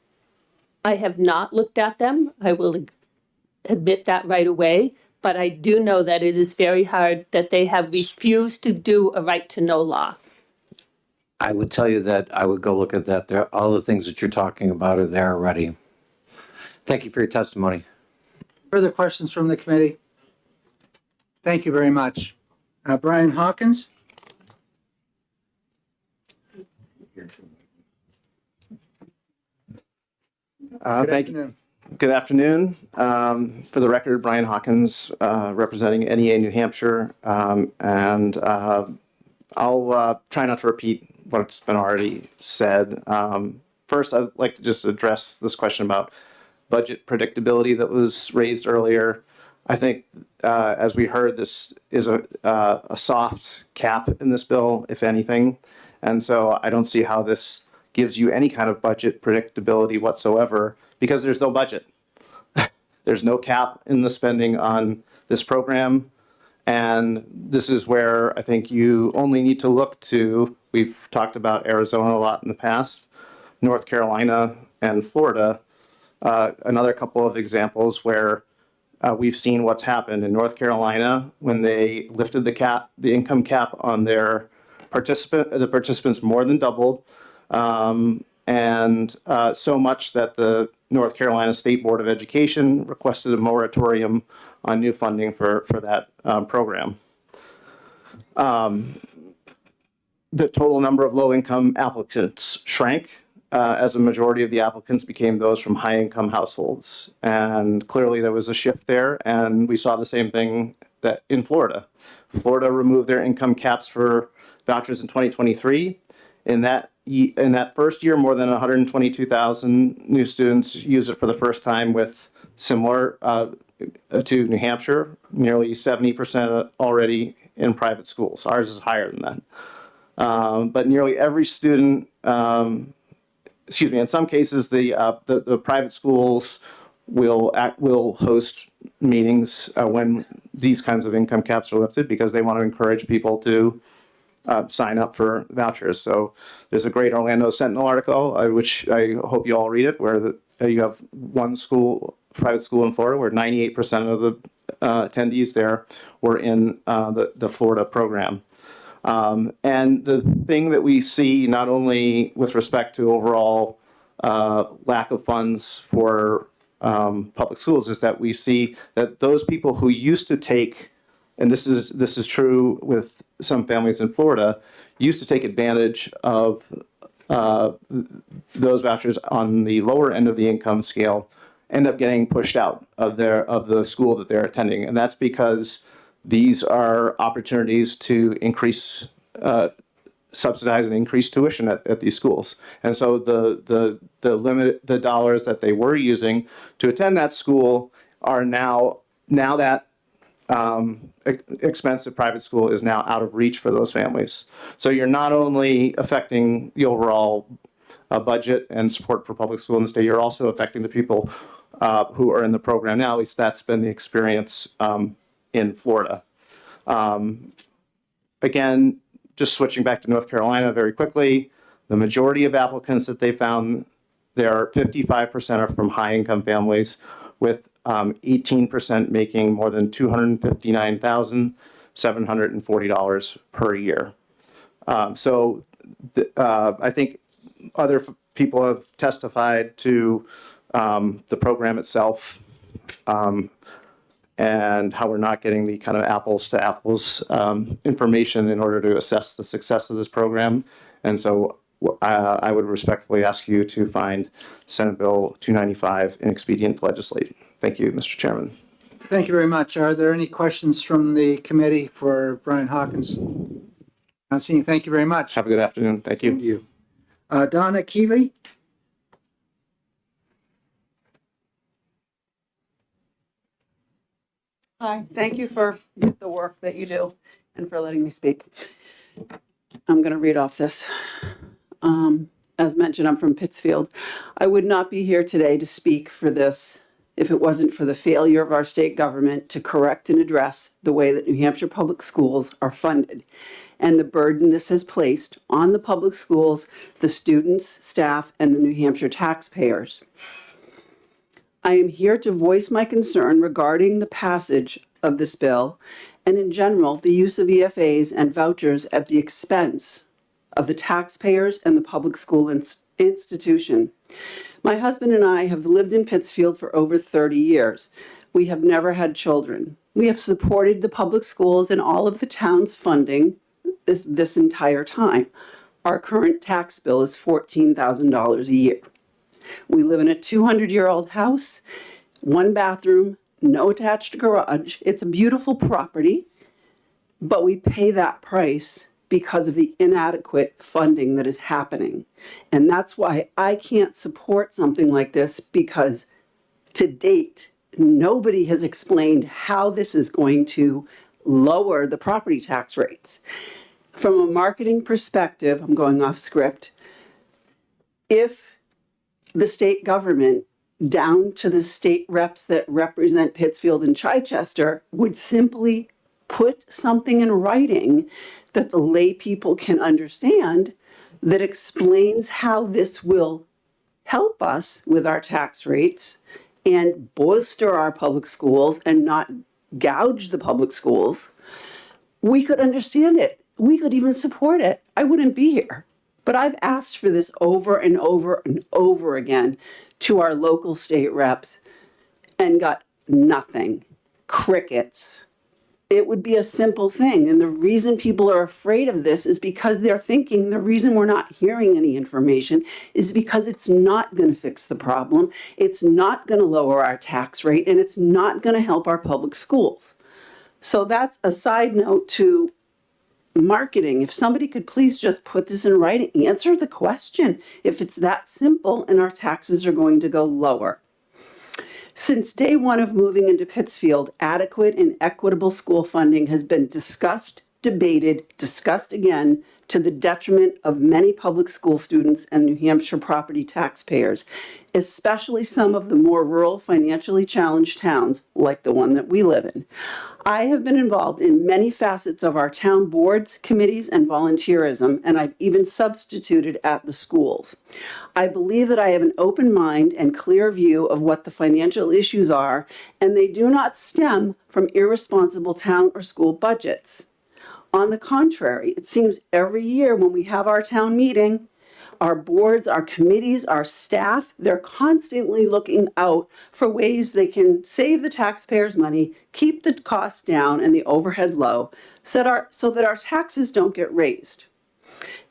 I have not looked at them. I will admit that right away, but I do know that it is very hard that they have refused to do a right to know law. I would tell you that I would go look at that. There, all the things that you're talking about are there already. Thank you for your testimony. Further questions from the committee? Thank you very much. Brian Hawkins? Thank you. Good afternoon. For the record, Brian Hawkins, representing NEA New Hampshire. I'll try not to repeat what's been already said. First, I'd like to just address this question about budget predictability that was raised earlier. I think, as we heard, this is a soft cap in this bill, if anything. And so I don't see how this gives you any kind of budget predictability whatsoever, because there's no budget. There's no cap in the spending on this program. And this is where I think you only need to look to, we've talked about Arizona a lot in the past, North Carolina and Florida. Another couple of examples where we've seen what's happened in North Carolina when they lifted the income cap on their the participants more than doubled. So much that the North Carolina State Board of Education requested a moratorium on new funding for that program. The total number of low-income applicants shrank as a majority of the applicants became those from high-income households. And clearly there was a shift there, and we saw the same thing that in Florida. Florida removed their income caps for vouchers in 2023. In that first year, more than 122,000 new students used it for the first time, with similar to New Hampshire, nearly 70% already in private schools. Ours is higher than that. But nearly every student, in some cases, the private schools will host meetings when these kinds of income caps are lifted, because they want to encourage people to sign up for vouchers. So there's a great Orlando Sentinel article, which I hope you all read it, where you have one private school in Florida where 98% of the attendees there were in the Florida program. And the thing that we see, not only with respect to overall lack of funds for public schools, is that we see that those people who used to take, and this is true with some families in Florida, used to take advantage of those vouchers on the lower end of the income scale, end up getting pushed out of the school that they're attending. And that's because these are opportunities to subsidize and increase tuition at these schools. And so the dollars that they were using to attend that school are now that expensive private school is now out of reach for those families. So you're not only affecting the overall budget and support for public school in the state, you're also affecting the people who are in the program now. At least that's been the experience in Florida. Again, just switching back to North Carolina very quickly, the majority of applicants that they found, there are 55% are from high-income families, with 18% making more than $259,740 per year. I think other people have testified to the program itself. and how we're not getting the kind of apples to apples information in order to assess the success of this program. And so I would respectfully ask you to find Senate Bill 295 inexpedient to legislate. Thank you, Mr. Chairman. Thank you very much. Are there any questions from the committee for Brian Hawkins? Not seeing you. Thank you very much. Have a good afternoon. Thank you. Same to you. Donna Keeley? Hi, thank you for the work that you do and for letting me speak. I'm going to read off this. As mentioned, I'm from Pittsfield. I would not be here today to speak for this if it wasn't for the failure of our state government to correct and address the way that New Hampshire public schools are funded and the burden this has placed on the public schools, the students, staff, and the New Hampshire taxpayers. I am here to voice my concern regarding the passage of this bill and in general, the use of EFAs and vouchers at the expense of the taxpayers and the public school institution. My husband and I have lived in Pittsfield for over 30 years. We have never had children. We have supported the public schools and all of the town's funding this entire time. Our current tax bill is $14,000 a year. We live in a 200-year-old house, 1 bathroom, no attached garage. It's a beautiful property, but we pay that price because of the inadequate funding that is happening. And that's why I can't support something like this, because to date, nobody has explained how this is going to lower the property tax rates. From a marketing perspective, I'm going off script, if the state government, down to the state reps that represent Pittsfield and Chichester, would simply put something in writing that the lay people can understand that explains how this will help us with our tax rates and bolster our public schools and not gouge the public schools, we could understand it. We could even support it. I wouldn't be here. But I've asked for this over and over and over again to our local state reps and got nothing. Crickets. It would be a simple thing. And the reason people are afraid of this is because they're thinking the reason we're not hearing any information is because it's not going to fix the problem. It's not going to lower our tax rate, and it's not going to help our public schools. So that's a side note to marketing. If somebody could please just put this in writing, answer the question if it's that simple and our taxes are going to go lower. Since day one of moving into Pittsfield, adequate and equitable school funding has been discussed, debated, discussed again, to the detriment of many public school students and New Hampshire property taxpayers, especially some of the more rural, financially challenged towns like the one that we live in. I have been involved in many facets of our town boards, committees, and volunteerism, and I've even substituted at the schools. I believe that I have an open mind and clear view of what the financial issues are, and they do not stem from irresponsible town or school budgets. On the contrary, it seems every year when we have our town meeting, our boards, our committees, our staff, they're constantly looking out for ways they can save the taxpayers' money, keep the costs down and the overhead low, so that our taxes don't get raised.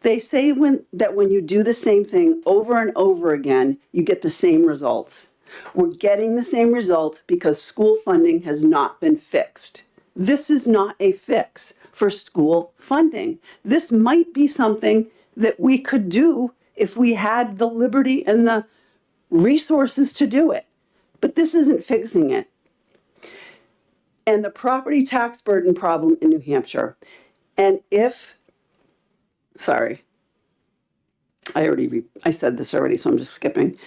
They say that when you do the same thing over and over again, you get the same results. We're getting the same result because school funding has not been fixed. This is not a fix for school funding. This might be something that we could do if we had the liberty and the resources to do it. But this isn't fixing it. And the property tax burden problem in New Hampshire. And sorry, I said this already, so I'm just skipping.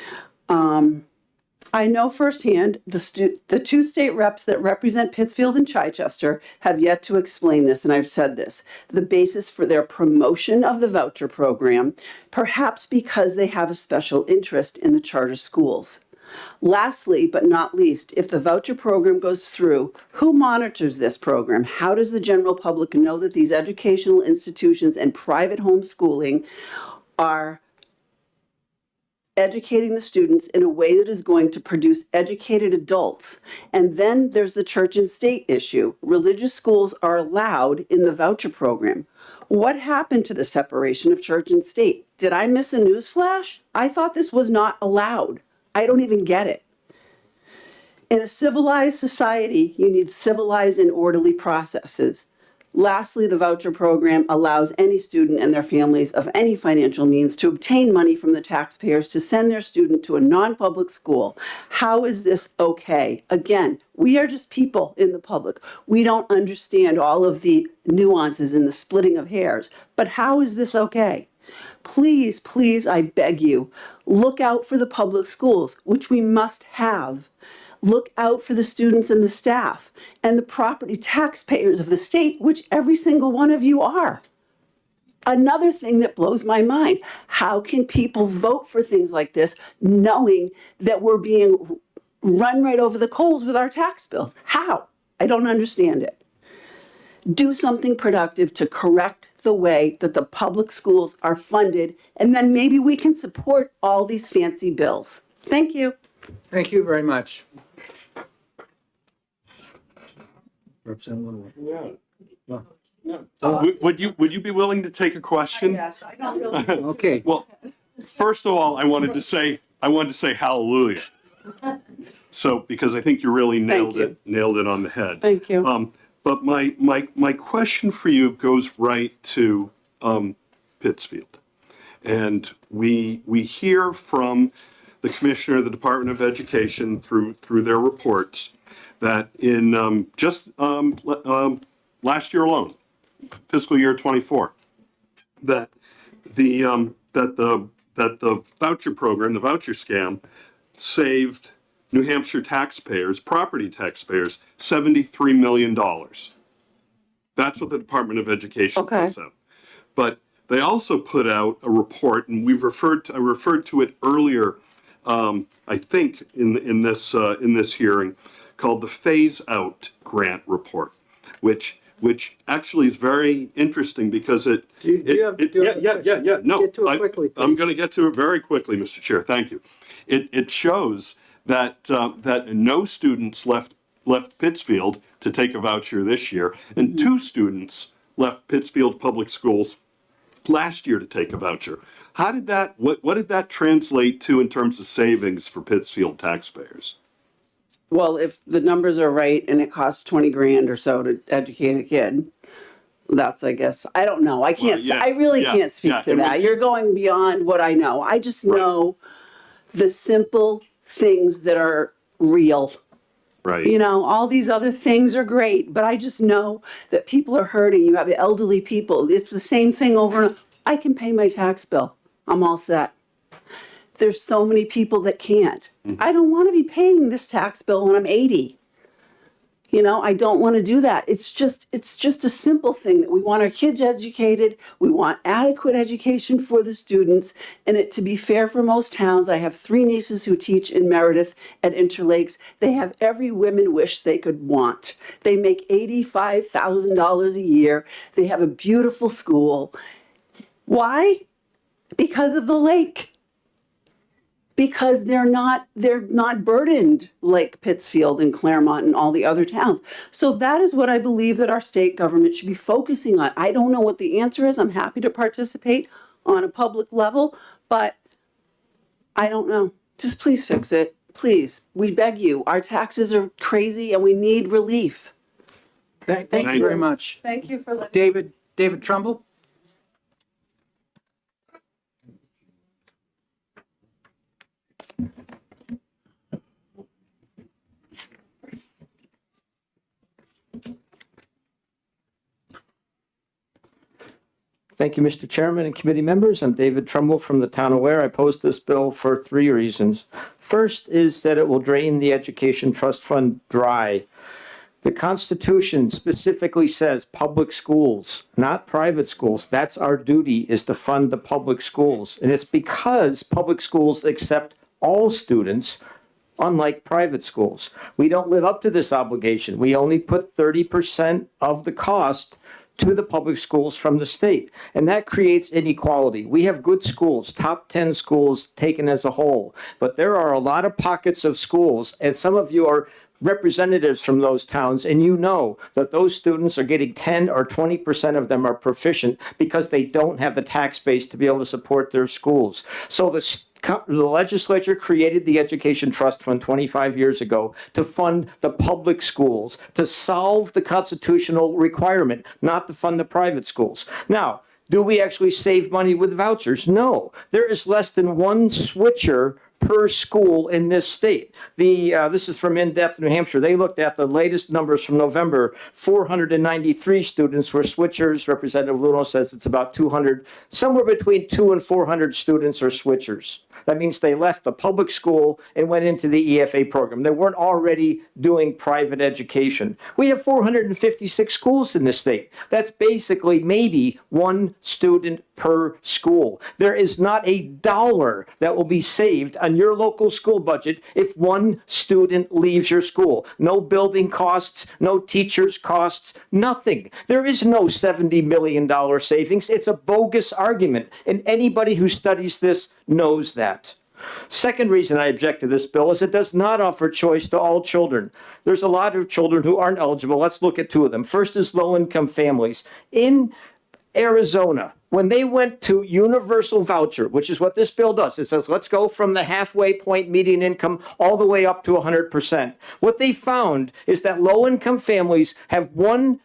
I know firsthand the two state reps that represent Pittsfield and Chichester have yet to explain this, and I've said this, the basis for their promotion of the voucher program, perhaps because they have a special interest in the charter schools. Lastly, but not least, if the voucher program goes through, who monitors this program? How does the general public know that these educational institutions and private homeschooling are educating the students in a way that is going to produce educated adults. And then there's the church and state issue. Religious schools are allowed in the voucher program. What happened to the separation of church and state? Did I miss a news flash? I thought this was not allowed. I don't even get it. In a civilized society, you need civilized and orderly processes. Lastly, the voucher program allows any student and their families of any financial means to obtain money from the taxpayers to send their student to a non-public school. How is this okay? Again, we are just people in the public. We don't understand all of the nuances in the splitting of hairs, but how is this okay? Please, please, I beg you, look out for the public schools, which we must have. Look out for the students and the staff and the property taxpayers of the state, which every single one of you are. Another thing that blows my mind, how can people vote for things like this knowing that we're being run right over the coals with our tax bills? How? I don't understand it. Do something productive to correct the way that the public schools are funded, and then maybe we can support all these fancy bills. Thank you. Thank you very much. Representative Would you be willing to take a question? Yes, I don't really. Okay. Well, first of all, I wanted to say hallelujah. So, because I think you really nailed it on the head. Thank you. But my question for you goes right to Pittsfield. And we hear from the Commissioner of the Department of Education through their reports that in just last year alone, fiscal year 24, that the voucher program, the voucher scam, saved New Hampshire taxpayers, property taxpayers, $73 million. That's what the Department of Education puts out. But they also put out a report, and I referred to it earlier, I think in this hearing, called the Phase Out Grant Report, which actually is very interesting because No, Get to it quickly, I'm going to get to it very quickly, Mr. Chair. Thank you. It shows that no students left Pittsfield to take a voucher this year, and 2 students left Pittsfield Public Schools last year to take a voucher. How did that? What did that translate to in terms of savings for Pittsfield taxpayers? Well, if the numbers are right and it costs 20 grand or so to educate a kid, that's, I guess, I don't know. I can't, I really can't speak to that. You're going beyond what I know. I just know the simple things that are real. Right. You know, all these other things are great, but I just know that people are hurting. You have elderly people. It's the same thing over and over. I can pay my tax bill. I'm all set. There's so many people that can't. I don't want to be paying this tax bill when I'm 80. You know, I don't want to do that. It's just a simple thing that we want our kids educated. We want adequate education for the students, and it to be fair for most towns. I have 3 nieces who teach in Meredith at Interlakes. They have every women wish they could want. They make $85,000 a year. They have a beautiful school. Why? Because of the lake. Because they're not burdened like Pittsfield and Claremont and all the other towns. So that is what I believe that our state government should be focusing on. I don't know what the answer is. I'm happy to participate on a public level, but I don't know. Just please fix it. Please. We beg you. Our taxes are crazy and we need relief. Thank you very much. Thank you for letting David Trumbull? Thank you, Mr. Chairman and committee members. I'm David Trumbull from the town of Ware. I oppose this bill for 3 reasons. First is that it will drain the education trust fund dry. The Constitution specifically says public schools, not private schools. That's our duty, is to fund the public schools. And it's because public schools accept all students, unlike private schools. We don't live up to this obligation. We only put 30% of the cost to the public schools from the state. And that creates inequality. We have good schools, top 10 schools taken as a whole, but there are a lot of pockets of schools, and some of you are representatives from those towns, and you know that those students are getting 10 or 20% of them are proficient because they don't have the tax base to be able to support their schools. So the legislature created the Education Trust Fund 25 years ago to fund the public schools, to solve the constitutional requirement, not to fund the private schools. Now, do we actually save money with vouchers? No. There is less than one switcher per school in this state. This is from In-Depth New Hampshire. They looked at the latest numbers from November. 493 students were switchers. Representative Luno says it's about 200. Somewhere between 200 and 400 students are switchers. That means they left the public school and went into the EFA program. They weren't already doing private education. We have 456 schools in this state. That's basically maybe one student per school. There is not a dollar that will be saved on your local school budget if one student leaves your school. No building costs, no teachers costs, nothing. There is no $70 million savings. It's a bogus argument, and anybody who studies this knows that. Second reason I object to this bill is it does not offer choice to all children. There's a lot of children who aren't eligible. Let's look at two of them. First is low-income families. In Arizona, when they went to universal voucher, which is what this bill does, it says let's go from the halfway point median income all the way up to 100%. What they found is that low-income families have 1%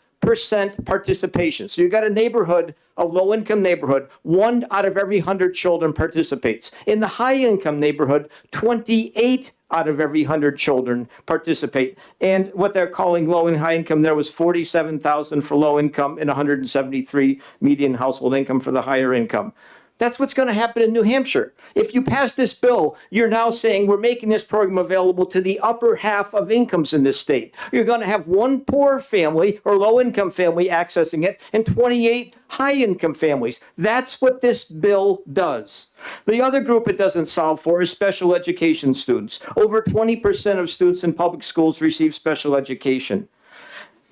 participation. So you've got a neighborhood, a low-income neighborhood, 1 out of every 100 children participates. In the high-income neighborhood, 28 out of every 100 children participate. And what they're calling low and high income, there was 47,000 for low income and 173 median household income for the higher income. That's what's going to happen in New Hampshire. If you pass this bill, you're now saying we're making this program available to the upper half of incomes in this state. You're going to have one poor family or low-income family accessing it and 28 high-income families. That's what this bill does. The other group it doesn't solve for is special education students. Over 20% of students in public schools receive special education.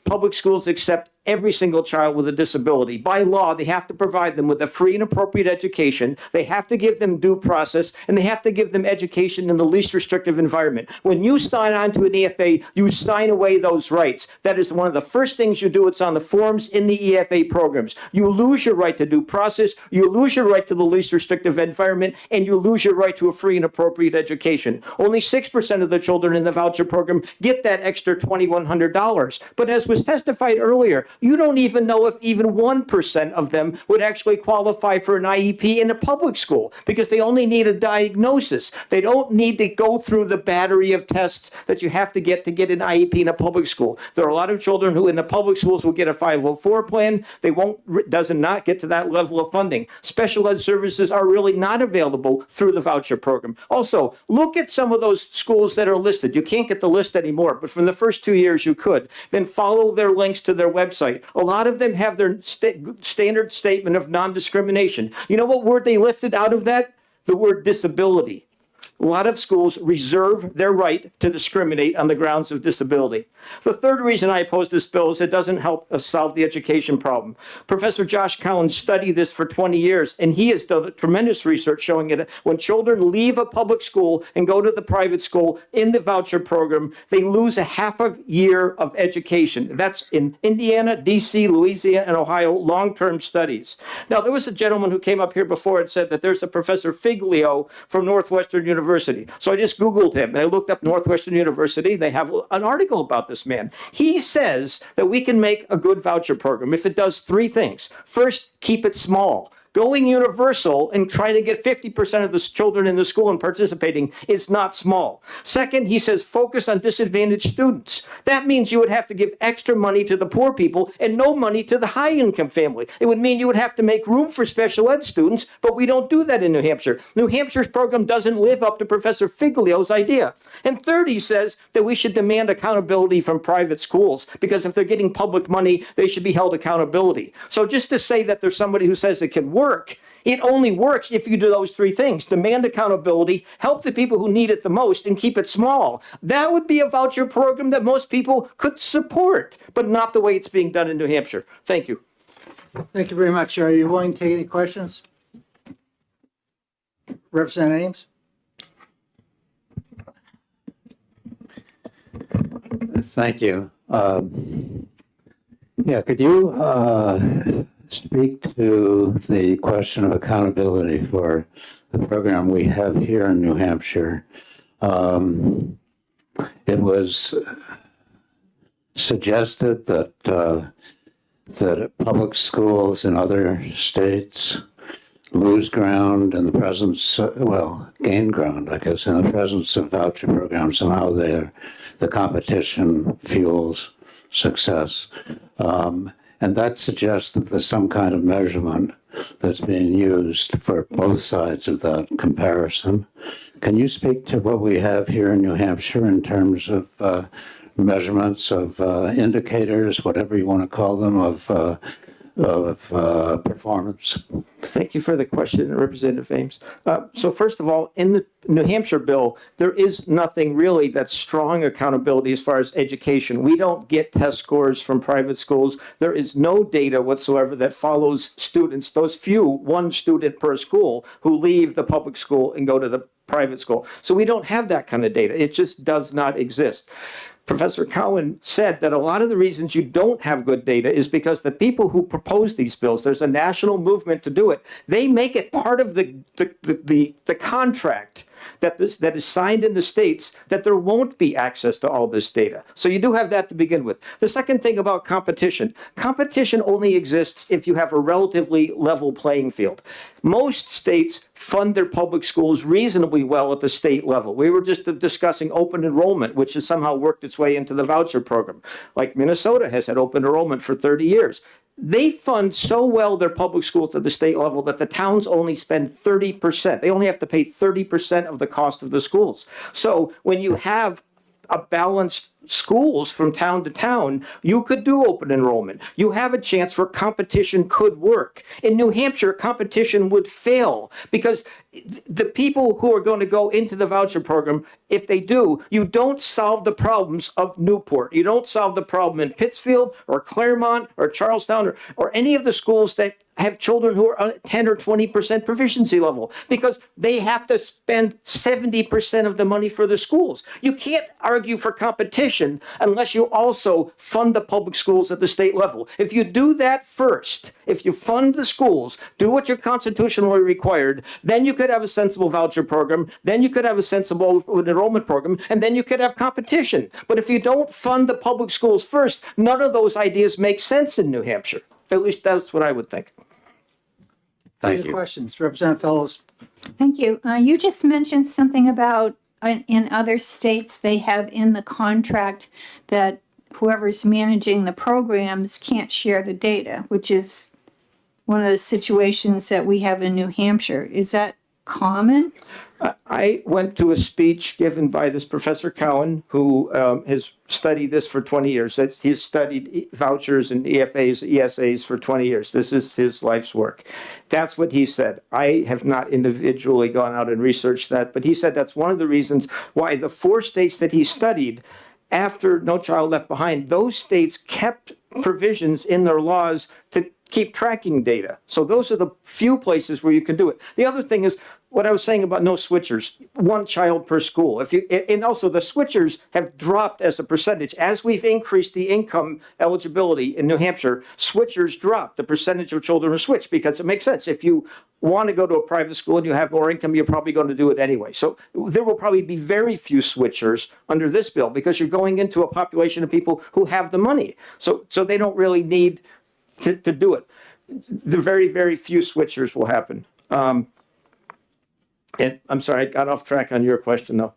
Public schools accept every single child with a disability. By law, they have to provide them with a free and appropriate education. They have to give them due process, and they have to give them education in the least restrictive environment. When you sign on to an EFA, you sign away those rights. That is one of the first things you do. It's on the forms in the EFA programs. You lose your right to due process, you lose your right to the least restrictive environment, and you lose your right to a free and appropriate education. Only 6% of the children in the voucher program get that extra $2,100. But as was testified earlier, you don't even know if even 1% of them would actually qualify for an IEP in a public school because they only need a diagnosis. They don't need to go through the battery of tests that you have to get an IEP in a public school. There are a lot of children who in the public schools will get a 504 plan. They does not get to that level of funding. Special ed services are really not available through the voucher program. Also, look at some of those schools that are listed. You can't get the list anymore, but from the first 2 years you could. Then follow their links to their website. A lot of them have their standard statement of non-discrimination. You know what word they lifted out of that? The word disability. A lot of schools reserve their right to discriminate on the grounds of disability. The third reason I oppose this bill is it doesn't help us solve the education problem. Professor Josh Collins studied this for 20 years, and he has done tremendous research showing that when children leave a public school and go to the private school in the voucher program, they lose a half a year of education. That's in Indiana, DC, Louisiana, and Ohio, long-term studies. Now, there was a gentleman who came up here before and said that there's a Professor Figlio from Northwestern University. So I just Googled him and I looked up Northwestern University. They have an article about this man. He says that we can make a good voucher program if it does three things. First, keep it small. Going universal and trying to get 50% of the children in the school and participating is not small. Second, he says focus on disadvantaged students. That means you would have to give extra money to the poor people and no money to the high-income family. It would mean you would have to make room for special ed students, but we don't do that in New Hampshire. New Hampshire's program doesn't live up to Professor Figlio's idea. And third, he says that we should demand accountability from private schools because if they're getting public money, they should be held accountability. So just to say that there's somebody who says it can work, it only works if you do those three things. Demand accountability, help the people who need it the most, and keep it small. That would be a voucher program that most people could support, but not the way it's being done in New Hampshire. Thank you. Thank you very much. Are you willing to take any questions? Representative Ames? Thank you. Yeah, could you speak to the question of accountability for the program we have here in New Hampshire? It was suggested that that public schools in other states lose ground in the presence, gain ground, I guess, in the presence of voucher programs. Somehow the competition fuels success. And that suggests that there's some kind of measurement that's being used for both sides of that comparison. Can you speak to what we have here in New Hampshire in terms of measurements of indicators, whatever you want to call them, of performance? Thank you for the question, Representative Ames. So first of all, in the New Hampshire bill, there is nothing really that's strong accountability as far as education. We don't get test scores from private schools. There is no data whatsoever that follows students, those few, one student per school, who leave the public school and go to the private school. So we don't have that kind of data. It just does not exist. Professor Cowan said that a lot of the reasons you don't have good data is because the people who propose these bills, there's a national movement to do it. They make it part of the contract that is signed in the states that there won't be access to all this data. So you do have that to begin with. The second thing about competition, competition only exists if you have a relatively level playing field. Most states fund their public schools reasonably well at the state level. We were just discussing open enrollment, which has somehow worked its way into the voucher program. Like Minnesota has had open enrollment for 30 years. They fund so well their public schools at the state level that the towns only spend 30%. They only have to pay 30% of the cost of the schools. So when you have a balanced schools from town to town, you could do open enrollment. You have a chance where competition could work. In New Hampshire, competition would fail because the people who are going to go into the voucher program, if they do, you don't solve the problems of Newport. You don't solve the problem in Pittsfield or Claremont or Charlestown or any of the schools that have children who are on 10 or 20% proficiency level because they have to spend 70% of the money for the schools. You can't argue for competition unless you also fund the public schools at the state level. If you do that first, if you fund the schools, do what you're constitutionally required, then you could have a sensible voucher program, then you could have a sensible enrollment program, and then you could have competition. But if you don't fund the public schools first, none of those ideas make sense in New Hampshire. At least that's what I would think. Thank Any you. questions? Representative Fellows? Thank you. You just mentioned something about in other states, they have in the contract that whoever's managing the programs can't share the data, which is one of the situations that we have in New Hampshire. Is that common? I went to a speech given by this Professor Cowan, who has studied this for 20 years. He's studied vouchers and EFAs, ESAs for 20 years. This is his life's work. That's what he said. I have not individually gone out and researched that, but he said that's one of the reasons why the 4 states that he studied after No Child Left Behind, those states kept provisions in their laws to keep tracking data. So those are the few places where you can do it. The other thing is what I was saying about no switchers, 1 child per school. And also the switchers have dropped as a percentage. As we've increased the income eligibility in New Hampshire, switchers drop. The percentage of children who switch because it makes sense. If you want to go to a private school and you have more income, you're probably going to do it anyway. So there will probably be very few switchers under this bill because you're going into a population of people who have the money. So they don't really need to do it. The very, very few switchers will happen. And I'm sorry, I got off track on your question though.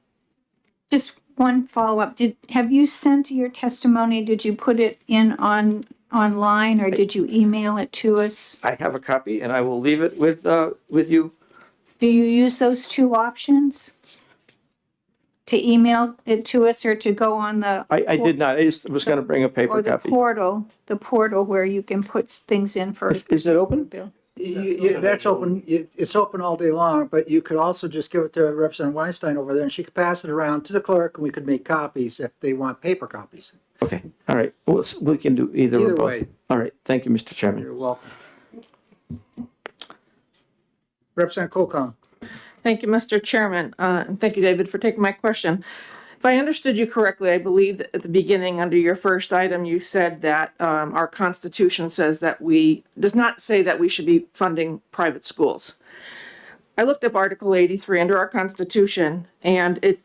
Just one follow-up. Have you sent your testimony? Did you put it in online or did you email it to us? I have a copy and I will leave it with you. Do you use those 2 options? To email it to us or to go on the? I did not. I just was going to bring a paper or the copy. the portal where you can put things in for. Is it open? Bill. That's open. It's open all day long, but you could also just give it to Representative Weinstein over there and she could pass it around to the clerk and we could make copies if they want paper copies. Okay. All right. Well, we can do either or both. Way. All right. Thank you, Mr. Chairman. You're welcome. Representative Colcom. Thank you, Mr. Chairman, and thank you, David, for taking my question. If I understood you correctly, I believe that at the beginning, under your first item, you said that our Constitution says that does not say that we should be funding private schools. I looked up Article 83 under our Constitution, and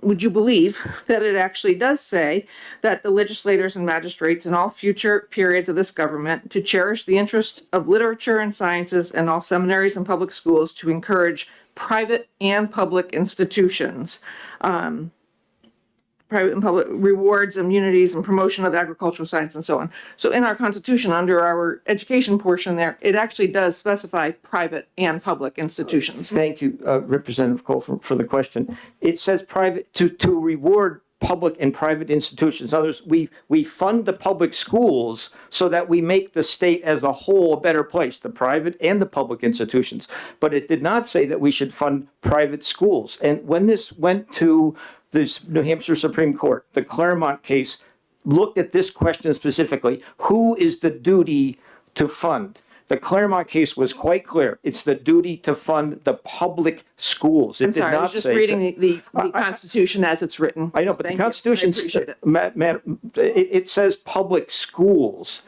would you believe that it actually does say that the legislators and magistrates in all future periods of this government to cherish the interests of literature and sciences and all seminaries and public schools to encourage private and public institutions, private and public rewards, immunities, and promotion of agricultural science and so on. So in our Constitution, under our education portion there, it actually does specify private and public institutions. Thank you, Representative Cole, for the question. It says private to reward public and private institutions. In other words, we fund the public schools so that we make the state as a whole a better place, the private and the public institutions. But it did not say that we should fund private schools. And when this went to the New Hampshire Supreme Court, the Claremont case looked at this question specifically. Who is the duty to fund? The Claremont case was quite clear. It's the duty to fund the public schools. It I'm sorry, did I not was just say reading that- the Constitution as it's written. I know, but Thank the you. Constitution, I appreciate it. it says public schools.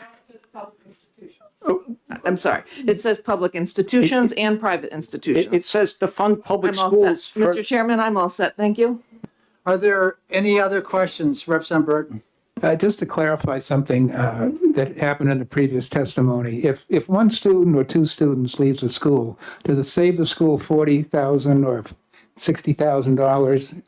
I'm sorry. It says public institutions and private institutions. It says to fund public I'm all schools. set. Mr. Chairman, I'm all set. Thank you. Are there any other questions, Representative Burton? Just to clarify something that happened in the previous testimony, if one student or two students leaves the school, does it save the school $40,000 or $60,000?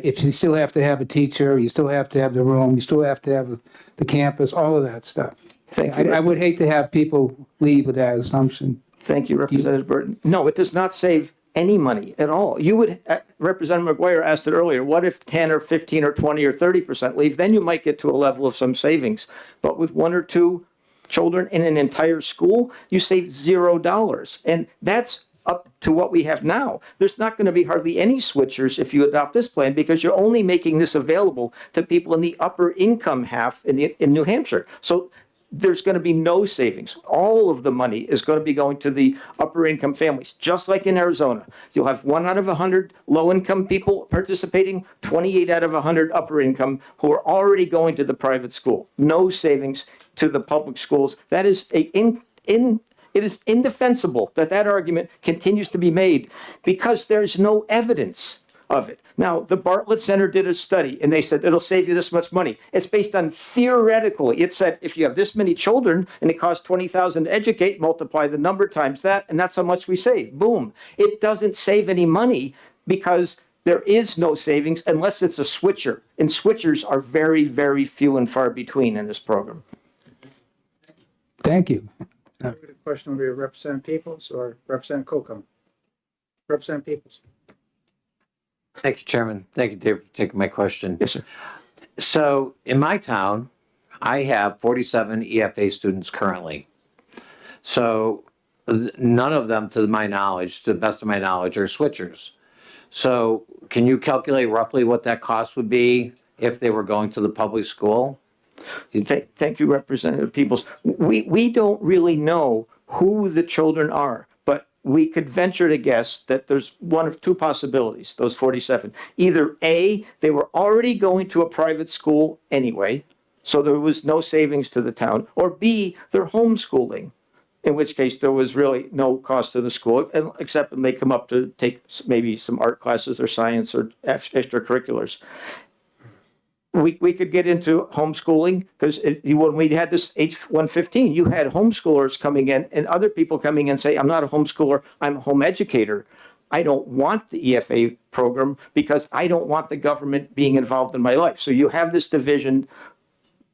If you still have to have a teacher, you still have to have the room, you still have to have the campus, all of that stuff. I would hate to have people leave with that assumption. Thank you, Representative Burton. No, it does not save any money at all. You would, Representative McGuire asked it earlier, what if 10 or 15 or 20 or 30% leave? Then you might get to a level of some savings. But with one or two children in an entire school, you save $0. And that's up to what we have now. There's not going to be hardly any switchers if you adopt this plan because you're only making this available to people in the upper income half in New Hampshire. So there's going to be no savings. All of the money is going to be going to the upper income families, just like in Arizona. You'll have 1 out of 100 low income people participating, 28 out of 100 upper income who are already going to the private school. No savings to the public schools. That is it is indefensible that argument continues to be made because there's no evidence of it. Now, the Bartlett Center did a study and they said it'll save you this much money. It's based on theoretically. It said if you have this many children and it costs $20,000 to educate, multiply the number times that, and that's how much we save. Boom. It doesn't save any money because there is no savings unless it's a switcher. And switchers are very, very few and far between in this program. Thank you. The question will be Representative Peoples or Representative Colcom. Representative Peoples. Thank you, Chairman. Thank you, Dave, for taking my question. Yes, sir. So in my town, I have 47 EFA students currently. So none of them, to my knowledge, to the best of my knowledge, are switchers. So can you calculate roughly what that cost would be if they were going to the public school? Thank you, Representative Peoples. We don't really know who the children are, but we could venture to guess that there's one of two possibilities, those 47. Either A, they were already going to a private school anyway, so there was no savings to the town, or B, they're homeschooling, in which case there was really no cost to the school, except when they come up to take maybe some art classes or science or extracurriculars. We could get into homeschooling because when we had this H-115, you had homeschoolers coming in and other people coming in and say, I'm not a homeschooler, I'm a home educator. I don't want the EFA program because I don't want the government being involved in my life. So you have this division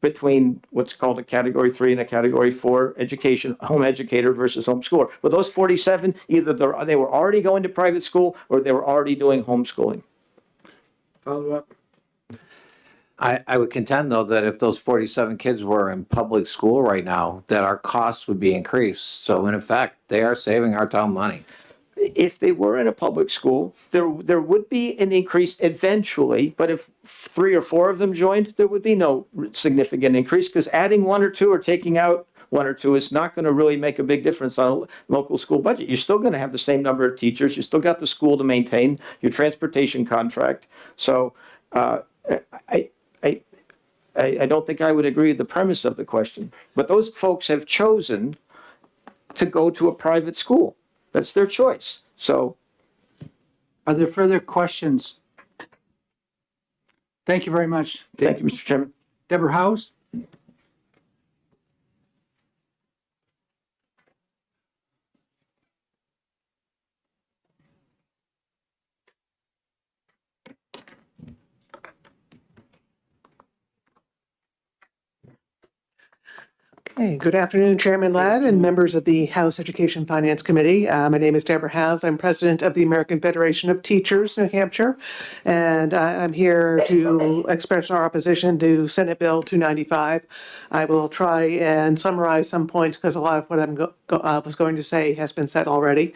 between what's called a category 3 and a category 4 education, home educator versus homeschooler. With those 47, either they were already going to private school or they were already doing homeschooling. Follow up. I would contend, though, that if those 47 kids were in public school right now, that our costs would be increased. So in effect, they are saving our town money. If they were in a public school, there would be an increase eventually, but if 3 or 4 of them joined, there would be no significant increase because adding 1 or 2 or taking out one or two, is not going to really make a big difference on a local school budget. You're still going to have the same number of teachers. You still got the school to maintain your transportation contract. So I don't think I would agree with the premise of the question. But those folks have chosen to go to a private school. That's their choice. So Are there further questions? Thank you very much. thank you, Mr. Chairman. Deborah House? Hey, good afternoon, Chairman Ladd and members of the House Education Finance Committee. My name is Deborah Howes. I'm president of the American Federation of Teachers, New Hampshire, and I'm here to express our opposition to Senate Bill 295. I will try and summarize some points because a lot of what I was going to say has been said already.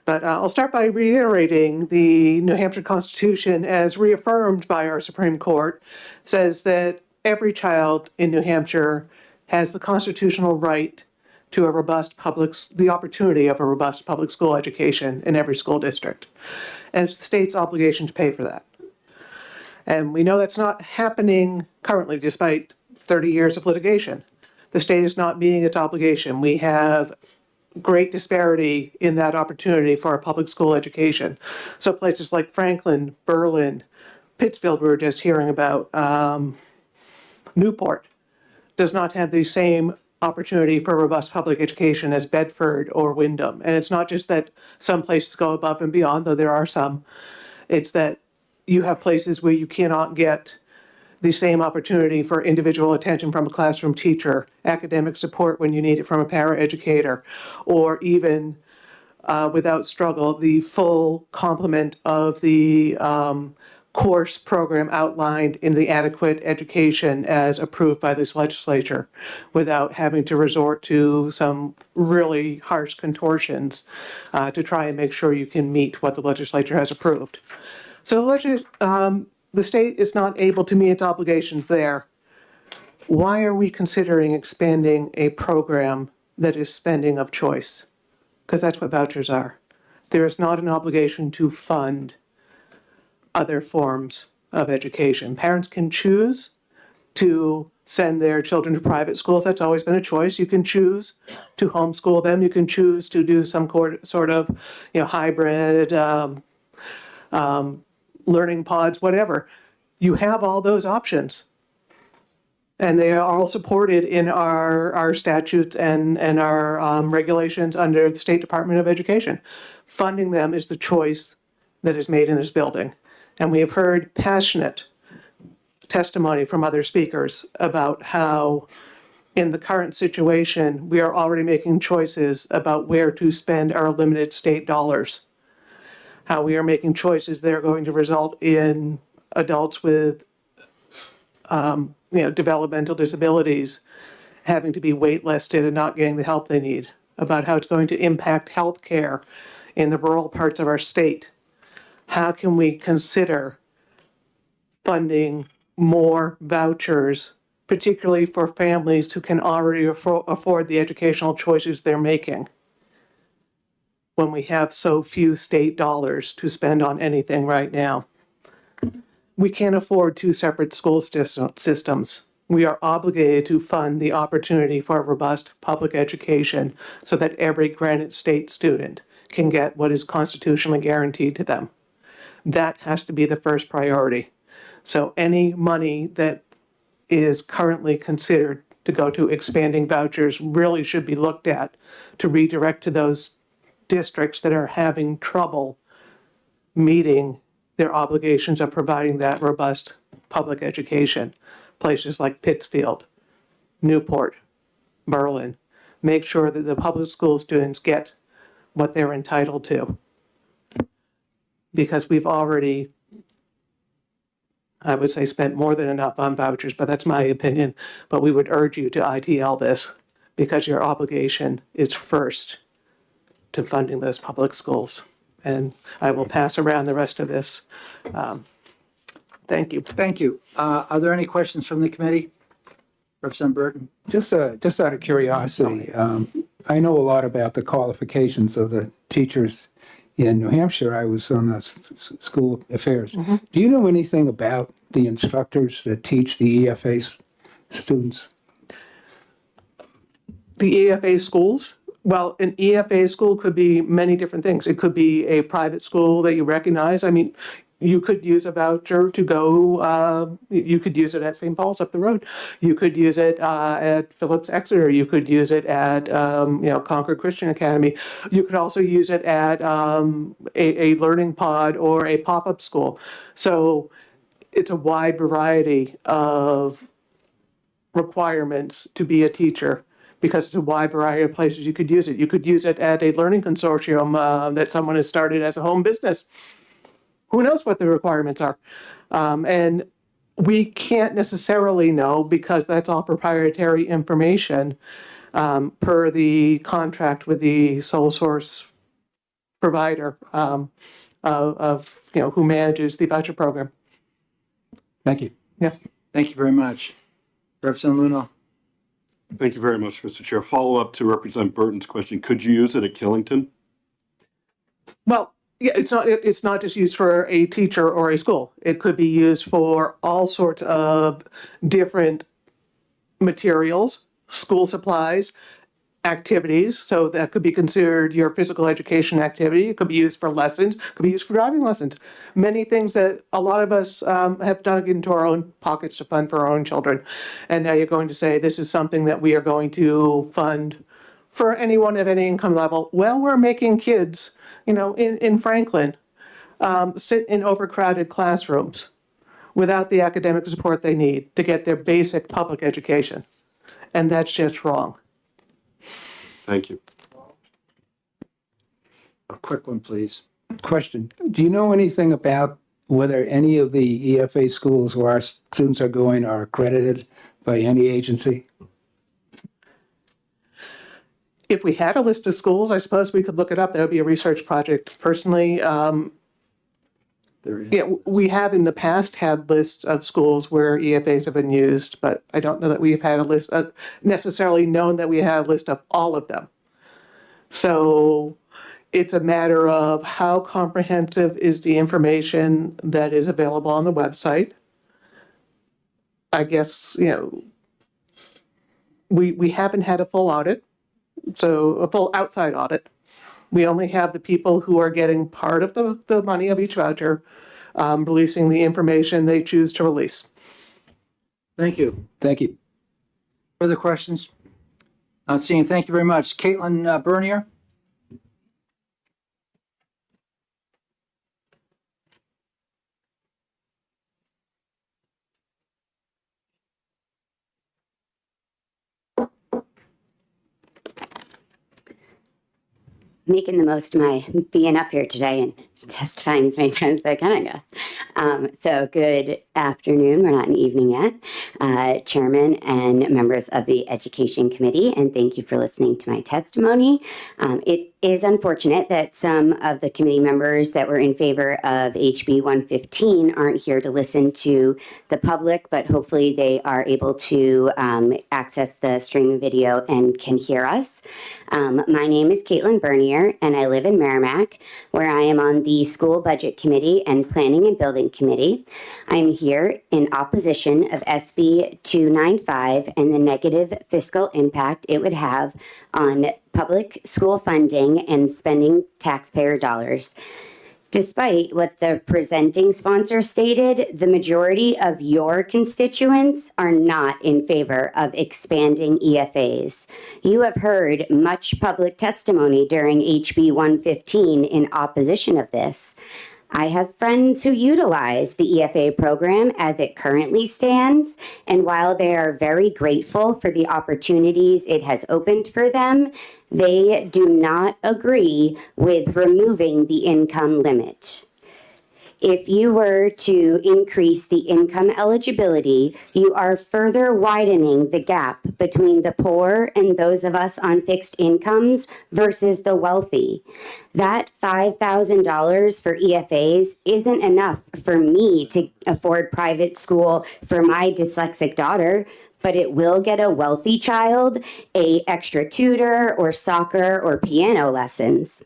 But I'll start by reiterating the New Hampshire Constitution, as reaffirmed by our Supreme Court, says that every child in New Hampshire has the constitutional right to the opportunity of a robust public school education in every school district. And it's the state's obligation to pay for that. And we know that's not happening currently, despite 30 years of litigation. The state is not meeting its obligation. We have great disparity in that opportunity for our public school education. So places like Franklin, Berlin, Pittsfield, we were just hearing about, Newport, does not have the same opportunity for robust public education as Bedford or Wyndham. And it's not just that some places go above and beyond, though there are some. It's that you have places where you cannot get the same opportunity for individual attention from a classroom teacher, academic support when you need it from a paraeducator, or even without struggle, the full complement of the course program outlined in the adequate education as approved by this legislature, without having to resort to some really harsh contortions to try and make sure you can meet what the legislature has approved. So the state is not able to meet its obligations there. Why are we considering expanding a program that is spending of choice? Because that's what vouchers are. There is not an obligation to fund other forms of education. Parents can choose to send their children to private schools. That's always been a choice. You can choose to homeschool them. You can choose to do some sort of, hybrid learning pods, whatever. You have all those options. And they are all supported in our statutes and our regulations under the State Department of Education. Funding them is the choice that is made in this building. And we have heard passionate testimony from other speakers about how in the current situation, we are already making choices about where to spend our limited state dollars. How we are making choices that are going to result in adults with developmental disabilities having to be waitlisted and not getting the help they need, about how it's going to impact healthcare in the rural parts of our state. How can we consider funding more vouchers, particularly for families who can already afford the educational choices they're making, when we have so few state dollars to spend on anything right now? We can't afford two separate school systems. We are obligated to fund the opportunity for a robust public education so that every Granite State student can get what is constitutionally guaranteed to them. That has to be the first priority. So any money that is currently considered to go to expanding vouchers really should be looked at to redirect to those districts that are having trouble meeting their obligations of providing that robust public education. Places like Pittsfield, Newport, Berlin. Make sure that the public school students get what they're entitled to. Because we've already, I would say, spent more than enough on vouchers, but that's my opinion. But we would urge you to ITL this, because your obligation is first to funding those public schools. And I will pass around the rest of this. Thank you. Thank you. Are there any questions from the committee? Representative Burton? Just out of curiosity, I know a lot about the qualifications of the teachers in New Hampshire. I was on the school affairs. Do you know anything about the instructors that teach the EFA students? The EFA schools? Well, an EFA school could be many different things. It could be a private school that you recognize. I mean, you could use a voucher to go, you could use it at St. Paul's up the road. You could use it at Phillips Exeter. You could use it at, Concord Christian Academy. You could also use it at a learning pod or a pop-up school. So it's a wide variety of requirements to be a teacher, because it's a wide variety of places you could use it. You could use it at a learning consortium that someone has started as a home business. Who knows what the requirements are? And we can't necessarily know, because that's all proprietary information per the contract with the sole source provider of who manages the voucher program. Thank you. Yeah. Thank you very much. Representative Luno? Thank you very much, Mr. Chair. Follow up to Representative Burton's question. Could you use it at Killington? Well, yeah, it's not just used for a teacher or a school. It could be used for all sorts of different materials, school supplies, activities. So that could be considered your physical education activity. It could be used for lessons, it could be used for driving lessons. Many things that a lot of us have dug into our own pockets to fund for our own children. And now you're going to say, this is something that we are going to fund for anyone at any income level. Well, we're making kids, in Franklin, sit in overcrowded classrooms without the academic support they need to get their basic public education. And that's just wrong. Thank you. A quick one, please. Question. Do you know anything about whether any of the EFA schools where our students are going are accredited by any agency? If we had a list of schools, I suppose we could look it up. That would be a research project. Personally, we have in the past had lists of schools where EFAs have been used, but I don't know that we've had a list, necessarily known that we had a list of all of them. So it's a matter of how comprehensive is the information that is available on the website. I guess, we haven't had a full audit. So a full outside audit. We only have the people who are getting part of the money of each voucher, releasing the information they choose to release. Thank you. Thank you. Further questions? Not seeing. Thank you very much. Caitlin Bernier? Making the most of my being up here today and testifying as many times as I can, I guess. So good afternoon. We're not in evening yet. Chairman and members of the Education Committee, and thank you for listening to my testimony. It is unfortunate that some of the committee members that were in favor of HB 115 aren't here to listen to the public, but hopefully they are able to access the streaming video and can hear us. My name is Caitlin Bernier, and I live in Merrimack, where I am on the School Budget Committee and Planning and Building Committee. I'm here in opposition of SB 295 and the negative fiscal impact it would have on public school funding and spending taxpayer dollars. Despite what the presenting sponsor stated, the majority of your constituents are not in favor of expanding EFAs. You have heard much public testimony during HB 115 in opposition of this. I have friends who utilize the EFA program as it currently stands, and while they are very grateful for the opportunities it has opened for them, they do not agree with removing the income limit. If you were to increase the income eligibility, you are further widening the gap between the poor and those of us on fixed incomes versus the wealthy. That $5,000 for EFAs isn't enough for me to afford private school for my dyslexic daughter, but it will get a wealthy child a extra tutor or soccer or piano lessons.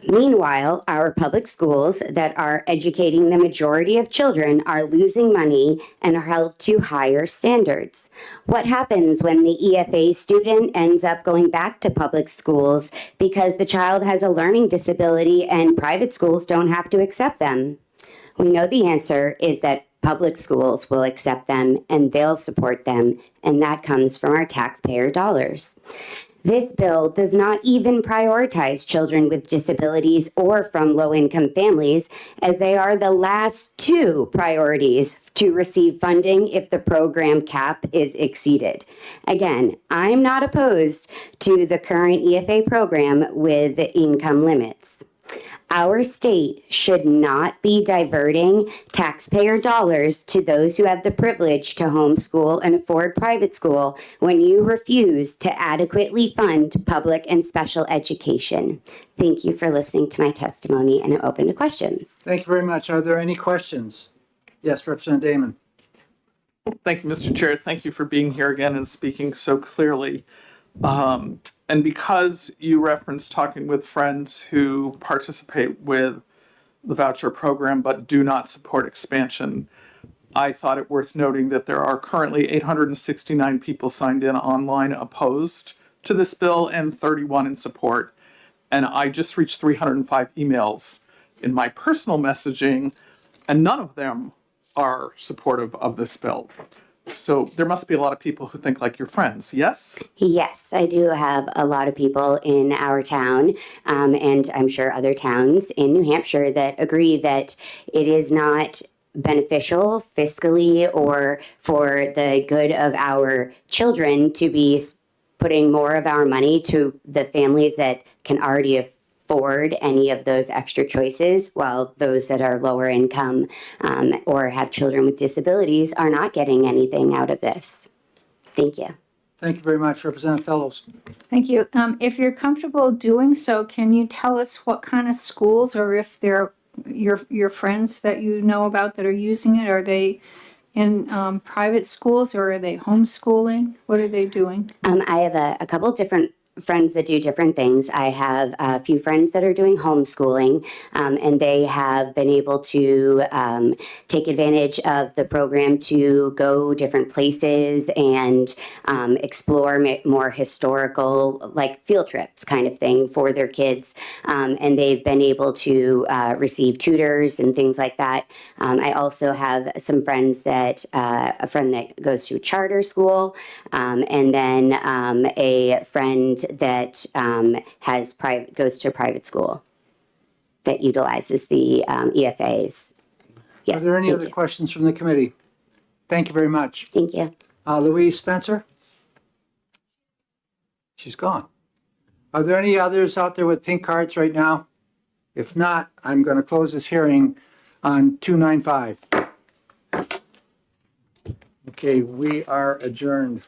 Meanwhile, our public schools that are educating the majority of children are losing money and are held to higher standards. What happens when the EFA student ends up going back to public schools because the child has a learning disability and private schools don't have to accept them? We know the answer is that public schools will accept them and they'll support them, and that comes from our taxpayer dollars. This bill does not even prioritize children with disabilities or from low-income families, as they are the last two priorities to receive funding if the program cap is exceeded. Again, I'm not opposed to the current EFA program with income limits. Our state should not be diverting taxpayer dollars to those who have the privilege to homeschool and afford private school when you refuse to adequately fund public and special education. Thank you for listening to my testimony, and I'm open to questions. Thank you very much. Are there any questions? Yes, Representative Damon. Thank you, Mr. Chair. Thank you for being here again and speaking so clearly. And because you referenced talking with friends who participate with the voucher program but do not support expansion, I thought it worth noting that there are currently 869 people signed in online opposed to this bill and 31 in support. And I just reached 305 emails in my personal messaging, and none of them are supportive of this bill. So there must be a lot of people who think like your friends, yes? Yes, I do have a lot of people in our town, and I'm sure other towns in New Hampshire that agree that it is not beneficial fiscally or for the good of our children to be putting more of our money to the families that can already afford any of those extra choices, while those that are lower income or have children with disabilities are not getting anything out of this. Thank you. Thank you very much, Representative Fellows. Thank you. If you're comfortable doing so, can you tell us what kind of schools, or if they're your friends that you know about that are using it? Are they in private schools, or are they homeschooling? What are they doing? I have a couple different friends that do different things. I have a few friends that are doing homeschooling, and they have been able to take advantage of the program to go different places and explore more historical, like field trips kind of thing for their kids. And they've been able to receive tutors and things like that. I also have some friends that, a friend that goes to a charter school, and then a friend that goes to a private school that utilizes the EFAs. Yes, Are there any thank other you. questions from the committee? Thank you very much. Thank you. Louise Spencer? She's gone. Are there any others out there with pink cards right now? If not, I'm going to close this hearing on 295. Okay, we are adjourned.